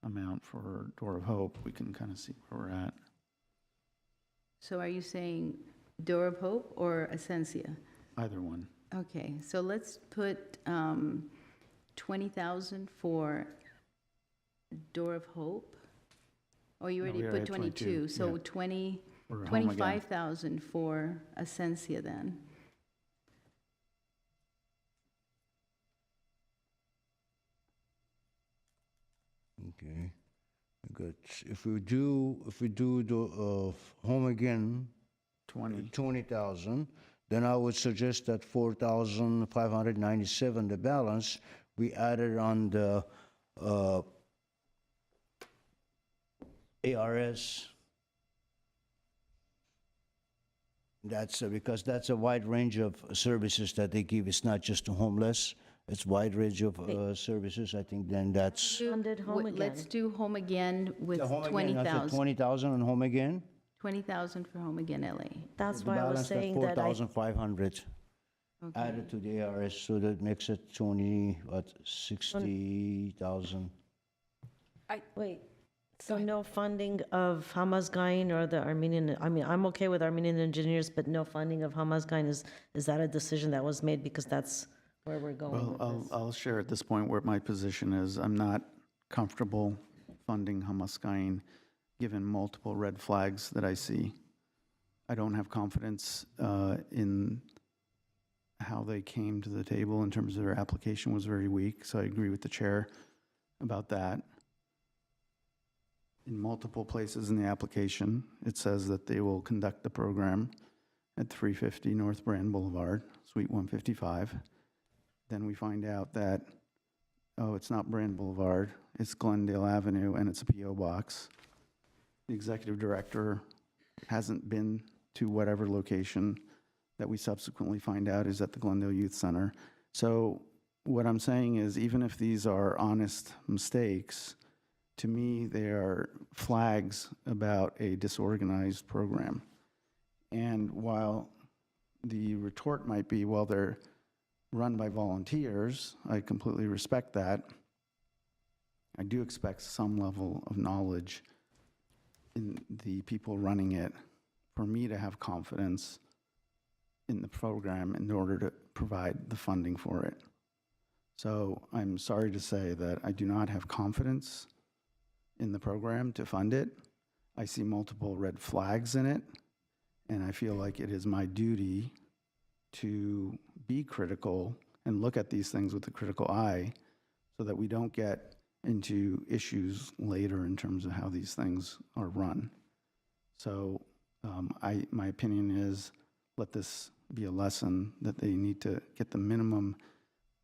amount for Door of Hope. We can kind of see where we're at. So are you saying Door of Hope or Essentia? Either one. Okay, so let's put 20,000 for Door of Hope. Oh, you No, already we put already had 22, 22, so yeah. 20, For Home Again. 25,000 for Essentia then. Okay, good. If we do the Home Again, 20,000, then I would suggest that 4,597, the balance, we added on the ARS. That's because that's a wide range of services that they give. It's not just the homeless. It's wide range of services. I think then that's Funded Home Let's Again. do Home Again with the Home Again. I said 20,000. 20,000 on Home Again. 20,000 for Home Again LA. That's The why I was balance, that saying that I 4,500 Okay. added to the ARS, so that makes it 60,000. Wait, so no funding of Hamasgain or the Armenian, I mean, I'm okay with Armenian engineers, but no funding of Hamasgain, is that a decision that was made because that's where we're going with Well, this? I'll share at this point where my position is. I'm not comfortable funding Hamasgain, given multiple red flags that I see. I don't have confidence in how they came to the table in terms of their application was very weak, so I agree with the chair about that. In multiple places in the application, it says that they will conduct the program at 350 North Brand Boulevard, Suite 155. Then we find out that, it's not Brand Boulevard, it's Glendale Avenue, and it's a PO box. The executive director hasn't been to whatever location that we subsequently find out is at the Glendale Youth Center. So what I'm saying is, even if these are honest mistakes, to me, they are flags about a disorganized program. And while the retort might be, well, they're run by volunteers, I completely respect that. I do expect some level of knowledge in the people running it for me to have confidence in the program in order to provide the funding for it. So I'm sorry to say that I do not have confidence in the program to fund it. I see multiple red flags in it, And I feel like it is my duty to be critical and look at these things with a critical eye so that we don't get into issues later in terms of how these things are run. So my opinion is let this be a lesson that they need to get the minimum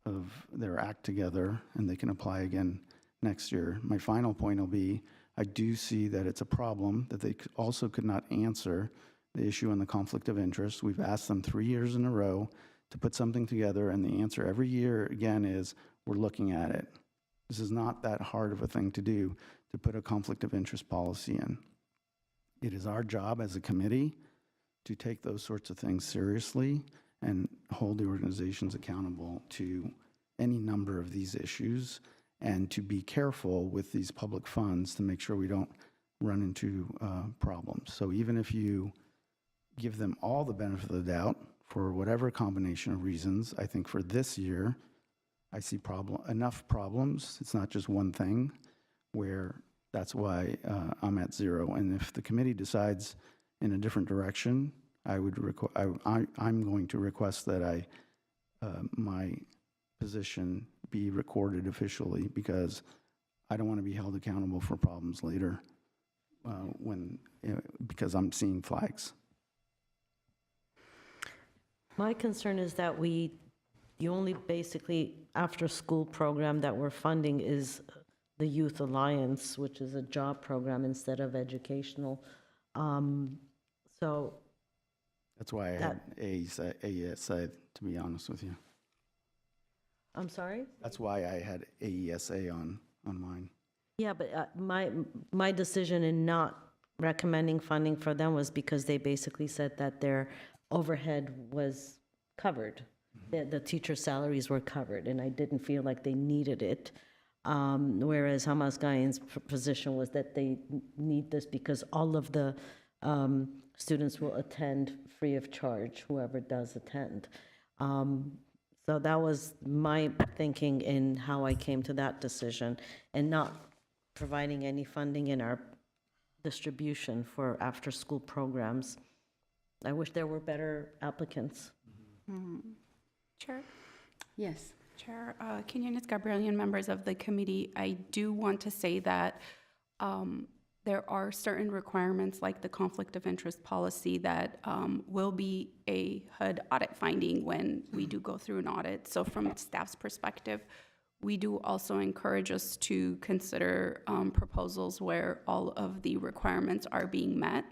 of their act together and they can apply again next year. My final point will be, I do see that it's a problem that they also could not answer the issue on the conflict of interest. We've asked them 3 years in a row to put something together, and the answer every year again is, we're looking at it. This is not that hard of a thing to do, to put a conflict of interest policy in. It is our job as a committee to take those sorts of things seriously and hold the organizations accountable to any number of these issues, and to be careful with these public funds to make sure we don't run into problems. So even if you give them all the benefit of the doubt for whatever combination of reasons, I think for this year, I see enough problems. It's not just one thing, where that's why I'm at 0. And if the committee decides in a different direction, I'm going to request that my position be recorded officially, because I don't want to be held accountable for problems later because I'm seeing flags. My concern is that the only basically after-school program that we're funding is the Youth Alliance, which is a job program instead of educational. So that's why I had AESA, to be honest with you. I'm sorry? That's why I had AESA on mine. Yeah, but my decision in not recommending funding for them was because they basically said that their overhead was covered. The teacher salaries were covered, and I didn't feel like they needed it. Whereas Hamas Gayan's position was that they need this because all of the students will attend free of charge, whoever does attend. So that was my thinking in how I came to that decision, and not providing any funding in our distribution for after-school programs. I wish there were better applicants. Chair? Yes. Chair, Quinones Gabrielian, members of the committee, I do want to say that there are certain requirements like the conflict of interest policy that will be a HUD audit finding when we do go through an audit. So from staff's perspective, we do also encourage us to consider proposals where all of the requirements are being met.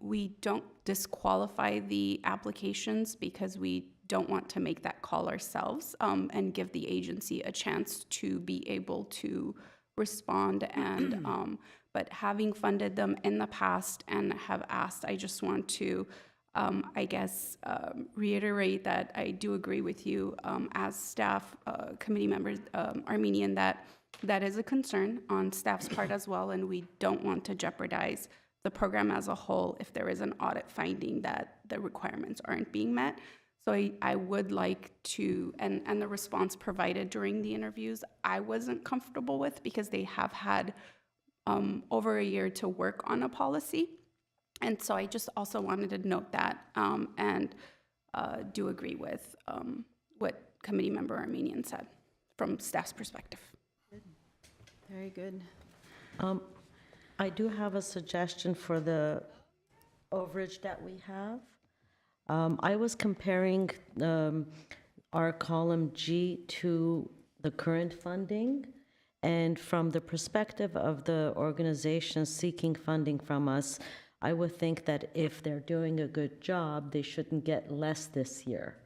We don't disqualify the applications because we don't want to make that call ourselves and give the agency a chance to be able to respond. And but having funded them in the past and have asked, I just want to, reiterate that I do agree with you as staff committee members, Armenian, that is a concern on staff's part as well, and we don't want to jeopardize the program as a whole if there is an audit finding that the requirements aren't being met. So I would like to, and the response provided during the interviews, I wasn't comfortable with, because they have had over a year to work on a policy. And so I just also wanted to note that and do agree with what committee member Armenian said from staff's perspective. Good. Very good. I do have a suggestion for the overage that we have. I was comparing our column G to the current funding, and from the perspective of the organization seeking funding from us, I would think that if they're doing a good job, they shouldn't get less this year.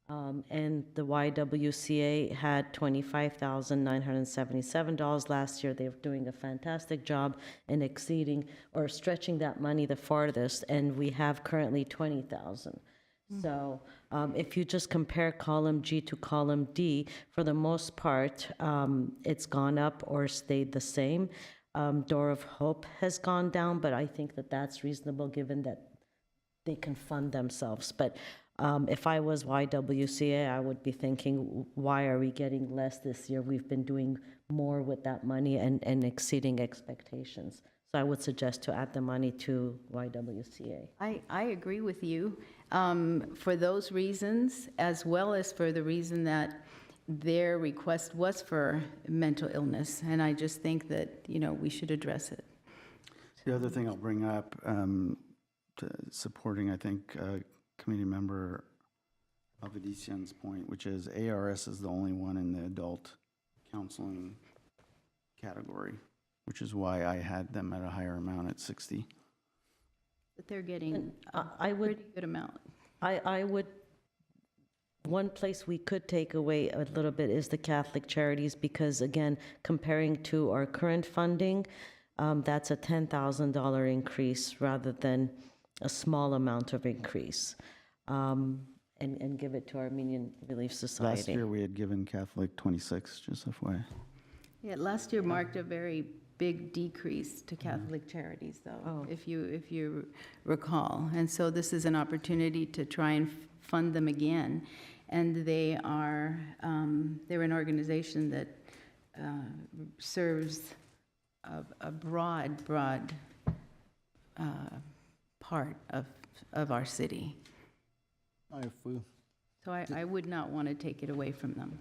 And the YWCA had $25,977 last year. They're doing a fantastic job in exceeding or stretching that money the farthest, and we have currently 20,000. So if you just compare column G to column D, for the most part, it's gone up or stayed the same. Door of Hope has gone down, but I think that that's reasonable given that they can fund themselves. But if I was YWCA, I would be thinking, why are we getting less this year? We've been doing more with that money and exceeding expectations. So I would suggest to add the money to YWCA. I agree with you for those reasons, as well as for the reason that their request was for mental illness. And I just think that, we should address it. The other thing I'll bring up, supporting, I think, committee member Alvedician's point, which is ARS is the only one in the adult counseling category, which is why I had them at a higher amount at 60. But they're getting I would, pretty good amount. I would, one place we could take away a little bit is the Catholic Charities, because again, comparing to our current funding, that's a $10,000 increase rather than a small amount of increase. And give it to Armenian Relief Society. Last year, we had given Catholic 26, just FYI. Yeah, last year marked a very big decrease to Catholic charities, though, if you recall. And so this is an opportunity to try and fund them again. And they're an organization that serves a broad part of our city. So I would not want to take it away from them.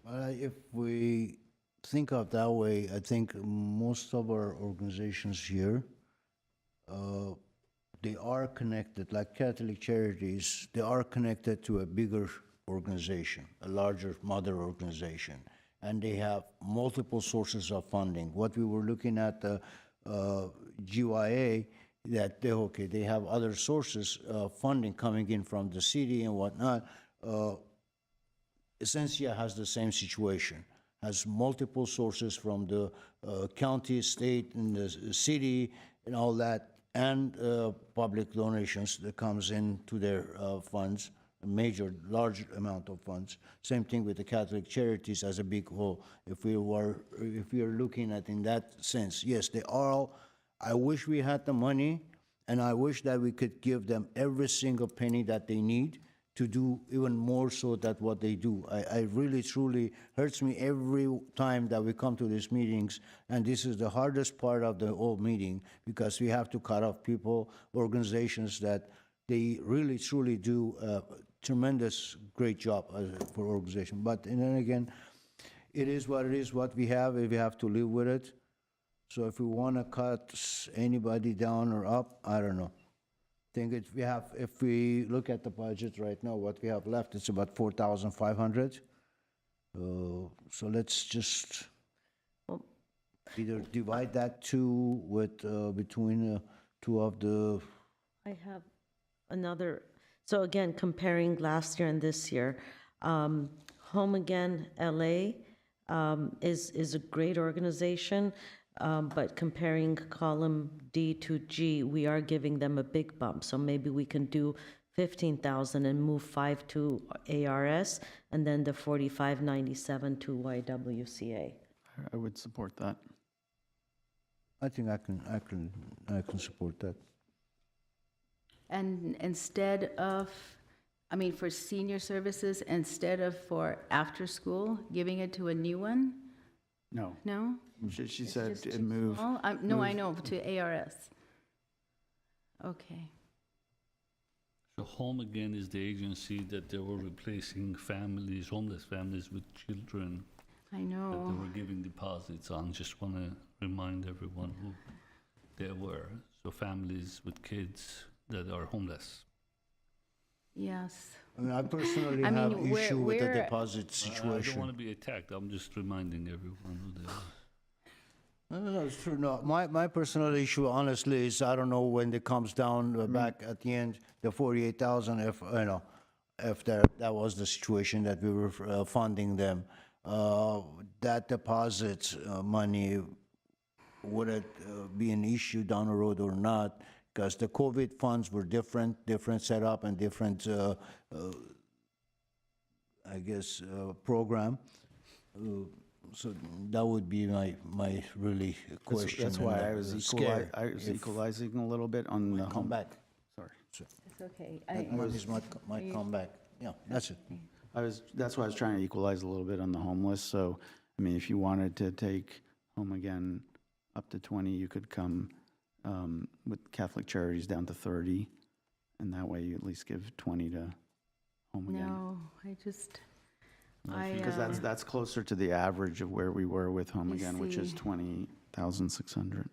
If we think of that way, I think most of our organizations here, they are connected, like Catholic Charities, they are connected to a bigger organization, a larger mother organization, and they have multiple sources of funding. What we were looking at, the GYA, that they have other sources of funding coming in from the city and whatnot. Essentia has the same situation, has multiple sources from the county, state, and the city, and all that, and public donations that comes into their funds, a large amount of funds. Same thing with the Catholic Charities as a big whole. If we are looking at in that sense, yes, they are all. I wish we had the money, and I wish that we could give them every single penny that they need to do even more so that what they do. I really, truly hurts me every time that we come to these meetings, and this is the hardest part of the whole meeting, because we have to cut off people, organizations that they really, truly do a tremendous, great job for organization. But and then again, it is, what we have to live with it. So if we want to cut anybody down or up, I don't know. If we look at the budget right now, what we have left, it's about 4,500. So let's just either divide that between two of the. I have another, so again, comparing last year and this year, Home Again LA is a great organization. But comparing column D to G, we are giving them a big bump. So maybe we can do 15,000 and move 5 to ARS, and then the 4597 to YWCA. I would support that. I think I can support that. And instead of, for senior services, instead of for after school, giving it to a new one? No. No? She said it moved. No, I know, to ARS. Okay. So Home Again is the agency that they were replacing families, homeless families with children. I know. That they were giving deposits on. Just want to remind everyone who they were. So families with kids that are homeless. Yes. I personally have issue with the deposit situation. I don't want to be attacked. I'm just reminding everyone who they are. No, it's true. No, my personal issue, honestly, is I don't know when it comes down back at the end, the 48,000. If that was the situation that we were funding them, that deposit money, would it be an issue down the road or not? Because the COVID funds were different setup and different, program. So that would be my really question. That's why I was equalizing a little bit on the come back. Sorry. It's okay. Might come back. Yeah, that's it. That's why I was trying to equalize a little bit on the homeless. So, if you wanted to take Home Again up to 20, you could come with Catholic Charities down to 30, and that way you at least give 20 to Home Again. No, I just, Because that's closer to the average of where we were with Home I Again, which is see. 20,600.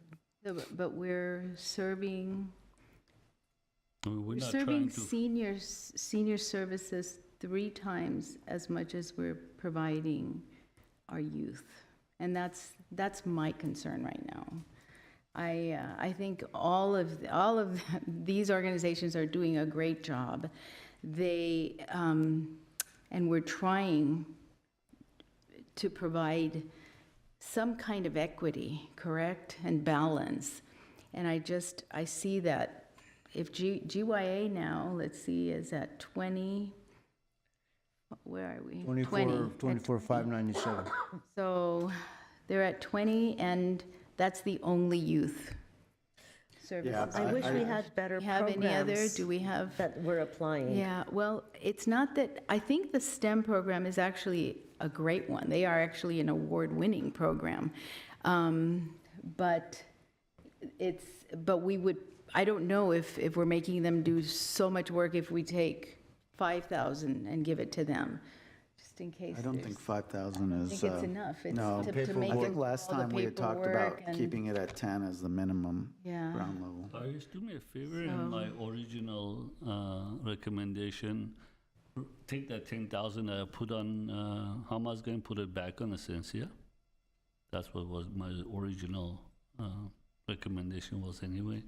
but we're serving, We're we're not serving trying to. senior services 3 times as much as we're providing our youth. And that's my concern right now. I think all of these organizations are doing a great job. They, and we're trying to provide some kind of equity, correct, and balance. And I see that if GYA now, let's see, is at 20, where are we? 24,597. So they're at 20, and that's the only youth services. I wish we had better Do we have any other? programs Do we have? that we're applying. Yeah, well, it's not that, I think the STEM program is actually a great one. They are actually an award-winning program. But we would, I don't know if we're making them do so much work if we take 5,000 and give it to them, just in case. I don't think 5,000 I is. think it's enough. It's No, to make I think them last all the time we had talked about paperwork and- keeping it at 10 as the minimum Yeah. ground level. Darius, do me a favor, in my original recommendation, take that 10,000 I put on Hamas, going put it back on Essentia. That's what was my original recommendation was anyway.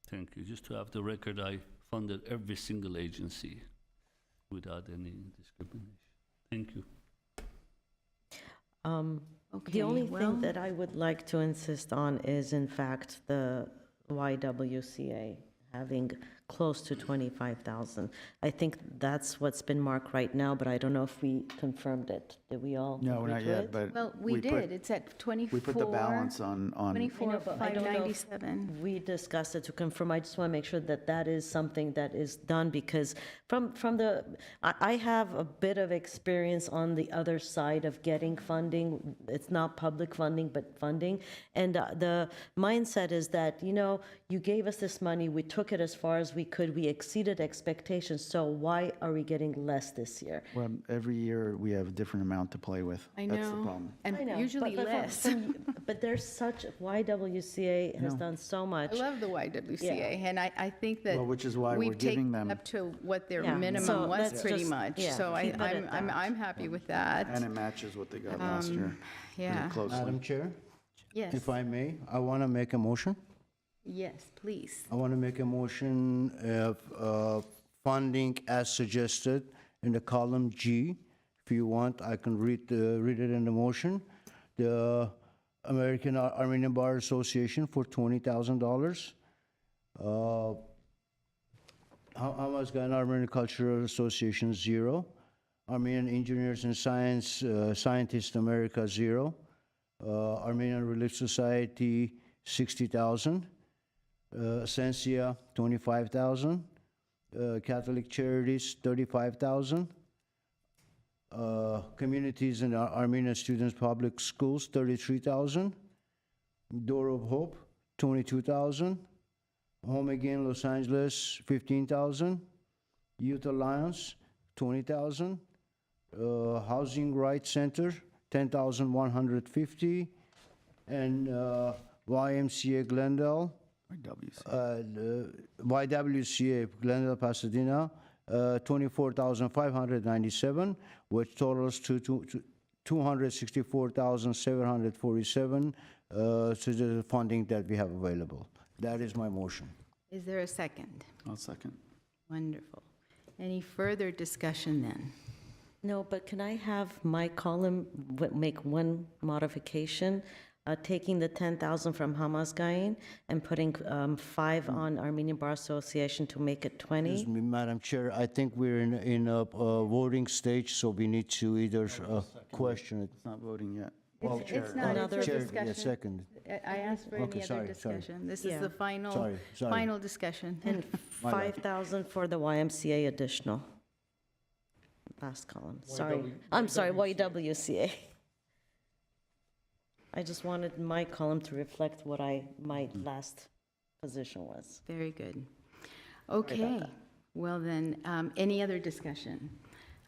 Thank you. Just to have the record, I funded every single agency without any discrimination. Thank you. The only well- thing that I would like to insist on is, in fact, the YWCA having close to 25,000. I think that's what's been marked right now, but I don't know if we confirmed it. Did we all No, agree not to yet, it? but. Well, we put- did. It's at 24. We put the balance on. I know, but I don't know if 24,597. we discussed it to confirm. I just want to make sure that that is something that is done, because from the, I have a bit of experience on the other side of getting funding. It's not public funding, but funding. And the mindset is that, you gave us this money, we took it as far as we could, we exceeded expectations, so why are we getting less this year? Well, every year we have a different amount to play with. I That's the know. problem. I And know, usually but less. but there's such, YWCA has No. done so much. I love the YWCA, and I think that Well, which is why we're we've giving taken them. up to what their Yeah. minimum So was let's pretty just- much. yeah, So keep it at I'm that. happy with that. And it matches what they got last year. Yeah. Pretty closely. Madam Chair, Yes, if I may, I want to make a motion. yes, please. I want to make a motion of funding as suggested in the column G. If you want, I can read it in the motion. The American Armenian Bar Association for $20,000. Hamas Gan Armenian Cultural Association, 0. Armenian Engineers and Scientists America, 0. Armenian Relief Society, 60,000. Essentia, 25,000. Catholic Charities, 35,000. Communities in Armenian Students Public Schools, 33,000. Door of Hope, 22,000. Home Again Los Angeles, 15,000. Youth Alliance, 20,000. Housing Rights Center, 10,150. And YMCA Glendale, YWCA Glendale Pasadena, 24,597, which totals to 264,747 to the funding that we have available. That is my motion. Is there a second? I'll second. Wonderful. Any further discussion then? No, but can I have my column make one modification? Taking the 10,000 from Hamas Gain and putting 5 on Armenian Bar Association to make it 20? Excuse me, Madam Chair, I think we're in a voting stage, so we need to either question it. It's not voting yet. Well, It's Chair, not, Another- it's a Chair, discussion. yeah, second. I asked for Okay, any sorry, other sorry. discussion. This Yeah. is the final, Sorry. final discussion. And My bad. 5,000 for the YMCA additional. last column, sorry. I'm sorry, YWCA. I just wanted my column to reflect what my last position was. Very good. Okay, well then, any other discussion?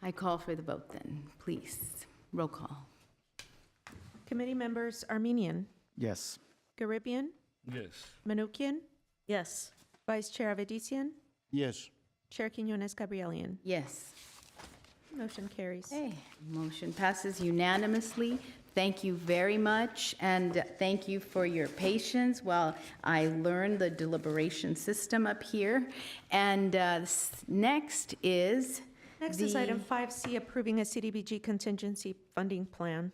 I call for the vote then, please. Roll call. Committee members Armenian, Yes. Garibian, Yes. Manukian, Yes. Vice Chair Avedisian, Yes. Chair Quinones Gabrielian. Yes. Motion carries. Okay, motion passes unanimously. Thank you very much, and thank you for your patience while I learn the deliberation system up here. And next is Next is item 5C, approving a CDBG contingency funding plan.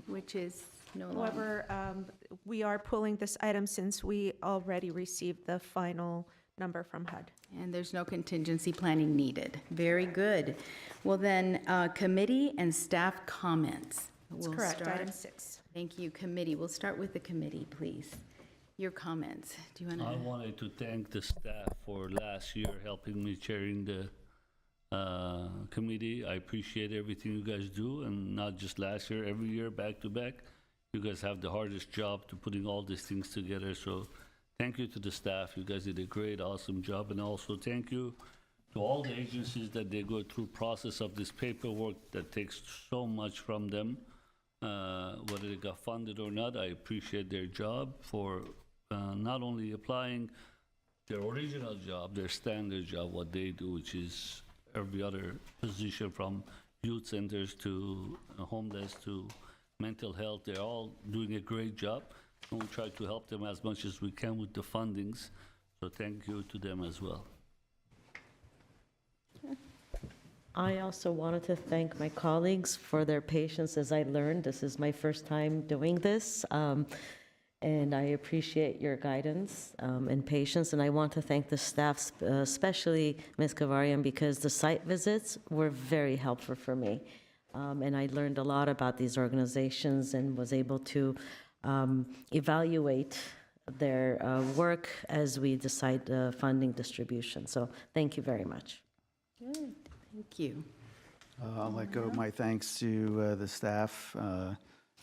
which is no longer. However, we are pulling this item since we already received the final number from HUD. And there's no contingency planning needed. Very good. Well then, committee and staff comments. That's We'll correct, start- item 6. Thank you, committee. We'll start with the committee, please. Your comments. Do you want to? I wanted to thank the staff for last year helping me chairing the committee. I appreciate everything you guys do, and not just last year, every year, back to back. You guys have the hardest job to putting all these things together, so thank you to the staff. You guys did a great, awesome job, and also thank you to all the agencies that they go through process of this paperwork that takes so much from them, whether they got funded or not. I appreciate their job for not only applying their original job, their standard job, what they do, which is every other position from youth centers to homeless to mental health. They're all doing a great job. And we try to help them as much as we can with the fundings. So thank you to them as well. I also wanted to thank my colleagues for their patience as I learned. This is my first time doing this, and I appreciate your guidance and patience. And I want to thank the staff, especially Ms. Kavarian, because the site visits were very helpful for me. And I learned a lot about these organizations and was able to evaluate their work as we decide the funding distribution. So thank you very much. Good, thank you. I'll echo my thanks to the staff,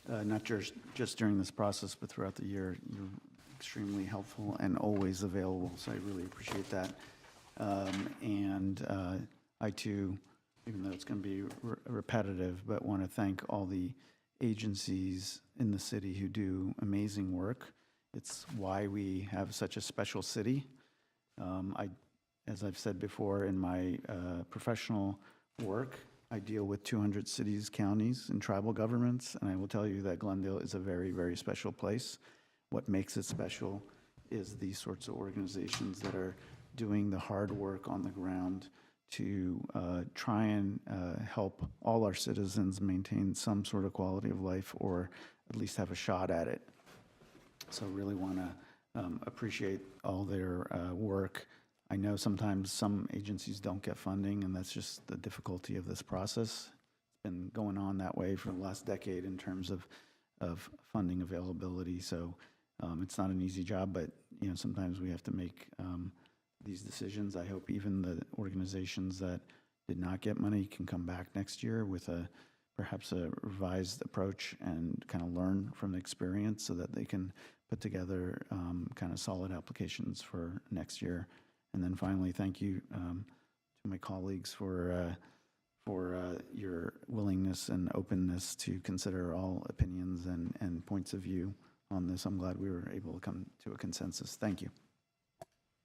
not just during this process, but throughout the year. You're extremely helpful and always available, so I really appreciate that. And I too, even though it's going to be repetitive, but want to thank all the agencies in the city who do amazing work. It's why we have such a special city. As I've said before, in my professional work, I deal with 200 cities, counties, and tribal governments, and I will tell you that Glendale is a very, very special place. What makes it special is these sorts of organizations that are doing the hard work on the ground to try and help all our citizens maintain some sort of quality of life, or at least have a shot at it. So really want to appreciate all their work. I know sometimes some agencies don't get funding, and that's just the difficulty of this process. It's been going on that way for the last decade in terms of funding availability. So it's not an easy job, but sometimes we have to make these decisions. I hope even the organizations that did not get money can come back next year with perhaps a revised approach and kind of learn from the experience so that they can put together kind of solid applications for next year. And then finally, thank you to my colleagues for your willingness and openness to consider all opinions and points of view on this. I'm glad we were able to come to a consensus. Thank you.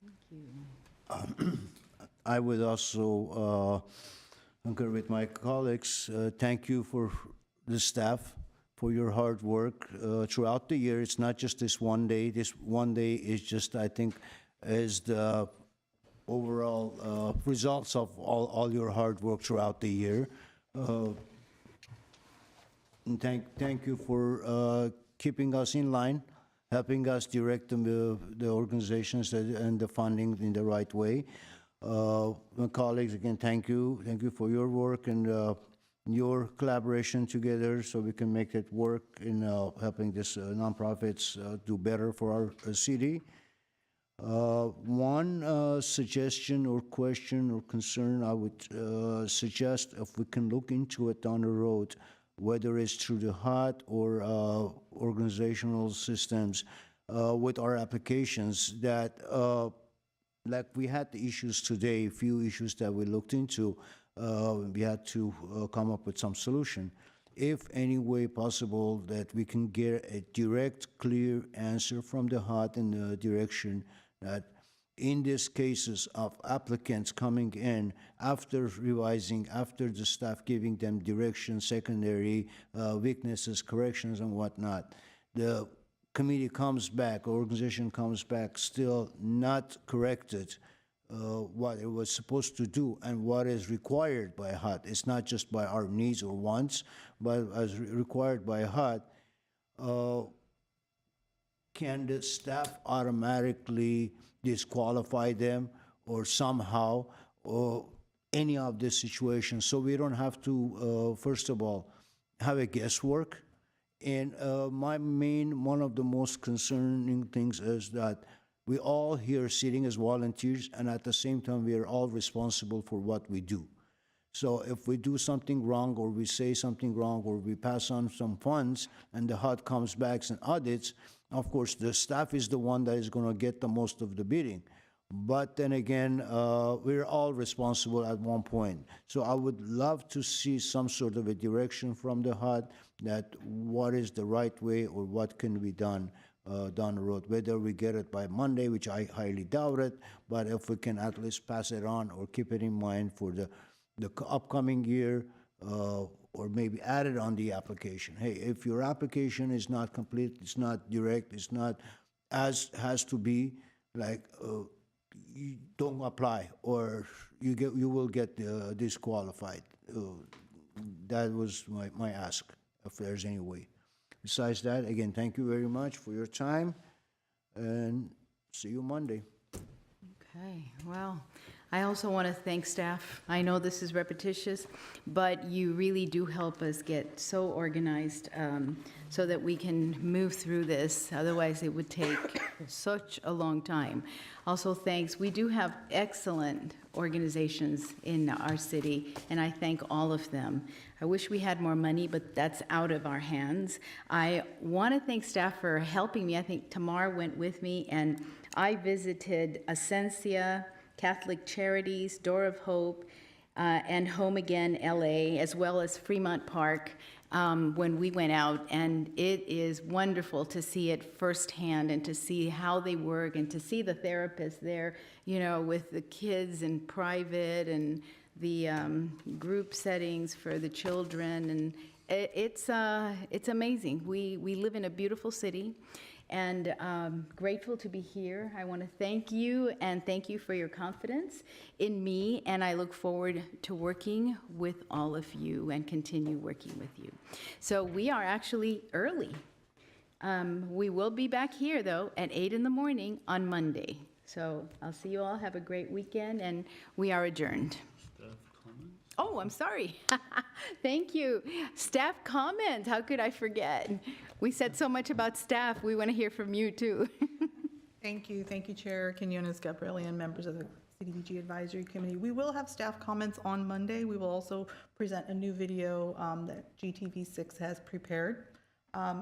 Thank you. I would also concur with my colleagues. Thank you for the staff for your hard work throughout the year. It's not just this one day. This one day is just, I think, is the overall results of all your hard work throughout the year. And thank you for keeping us in line, helping us direct the organizations and the funding in the right way. My colleagues, again, thank you. Thank you for your work and your collaboration together so we can make it work in helping this nonprofits do better for our city. One suggestion or question or concern I would suggest if we can look into it down the road, whether it's through the HUD or organizational systems with our applications that like we had the issues today, a few issues that we looked into, we had to come up with some solution. If any way possible that we can get a direct, clear answer from the HUD in the direction that in these cases of applicants coming in after revising, after the staff giving them direction, secondary weaknesses, corrections and whatnot, the committee comes back, organization comes back still not corrected what it was supposed to do and what is required by HUD. It's not just by our needs or wants, but as required by HUD. Can the staff automatically disqualify them or somehow or any of this situation so we don't have to, first of all, have a guesswork? And one of the most concerning things is that we all here sitting as volunteers, and at the same time, we are all responsible for what we do. So if we do something wrong, or we say something wrong, or we pass on some funds, and the HUD comes back and audits, of course, the staff is the one that is going to get the most of the bidding. But then again, we're all responsible at one point. So I would love to see some sort of a direction from the HUD that what is the right way or what can be done down the road. Whether we get it by Monday, which I highly doubt it, but if we can at least pass it on or keep it in mind for the upcoming year, or maybe add it on the application. Hey, if your application is not complete, it's not direct, it's not as has to be, like you don't apply, or you will get disqualified. That was my ask, if there's any way. Besides that, again, thank you very much for your time, and see you Monday. Okay, well, I also want to thank staff. I know this is repetitious, but you really do help us get so organized so that we can move through this. Otherwise, it would take such a long time. Also, thanks. We do have excellent organizations in our city, and I thank all of them. I wish we had more money, but that's out of our hands. I want to thank staff for helping me. I think Tamar went with me, and I visited Ascensia, Catholic Charities, Door of Hope, and Home Again LA, as well as Fremont Park when we went out. And it is wonderful to see it firsthand and to see how they work and to see the therapists there, you know, with the kids in private and the group settings for the children. And it's amazing. We live in a beautiful city. And grateful to be here. I want to thank you and thank you for your confidence in me, and I look forward to working with all of you and continue working with you. So we are actually early. We will be back here, though, at 8 in the morning on Monday. So I'll see you all. Have a great weekend, and we are adjourned. Oh, I'm sorry. Thank you. Staff comments. How could I forget? We said so much about staff. We want to hear from you, too. Thank you, Chair Quinones Gabrielian, members of the CDBG Advisory Committee. We will have staff comments on Monday. We will also present a new video that GTV6 has prepared,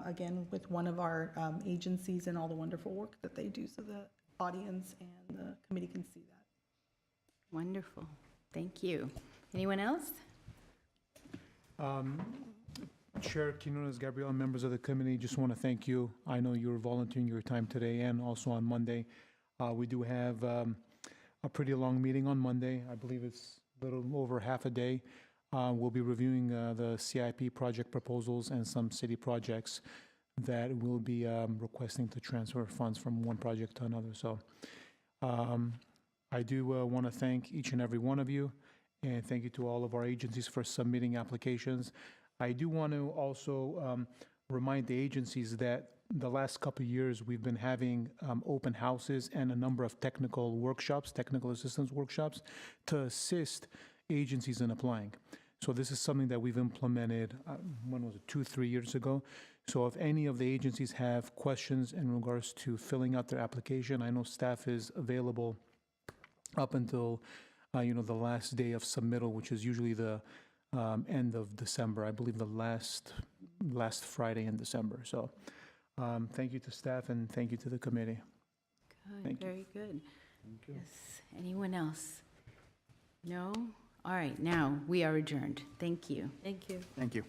again, with one of our agencies and all the wonderful work that they do so the audience and the committee can see that. Wonderful. Thank you. Anyone else? Chair Quinones Gabriel and members of the committee, just want to thank you. I know you're volunteering your time today and also on Monday. We do have a pretty long meeting on Monday. I believe it's a little over half a day. We'll be reviewing the CIP project proposals and some city projects that will be requesting to transfer funds from one project to another. So I do want to thank each and every one of you, and thank you to all of our agencies for submitting applications. I do want to also remind the agencies that the last couple of years we've been having open houses and a number of technical workshops, technical assistance workshops, to assist agencies in applying. So this is something that we've implemented, when was it, 2-3 years ago. So if any of the agencies have questions in regards to filling out their application, I know staff is available up until, the last day of submittal, which is usually the end of December, I believe the last Friday in December. So thank you to staff and thank you to the committee. Good, Thank you. very good. Yes, anyone else? No? All right, now we are adjourned. Thank you. Thank you. Thank you.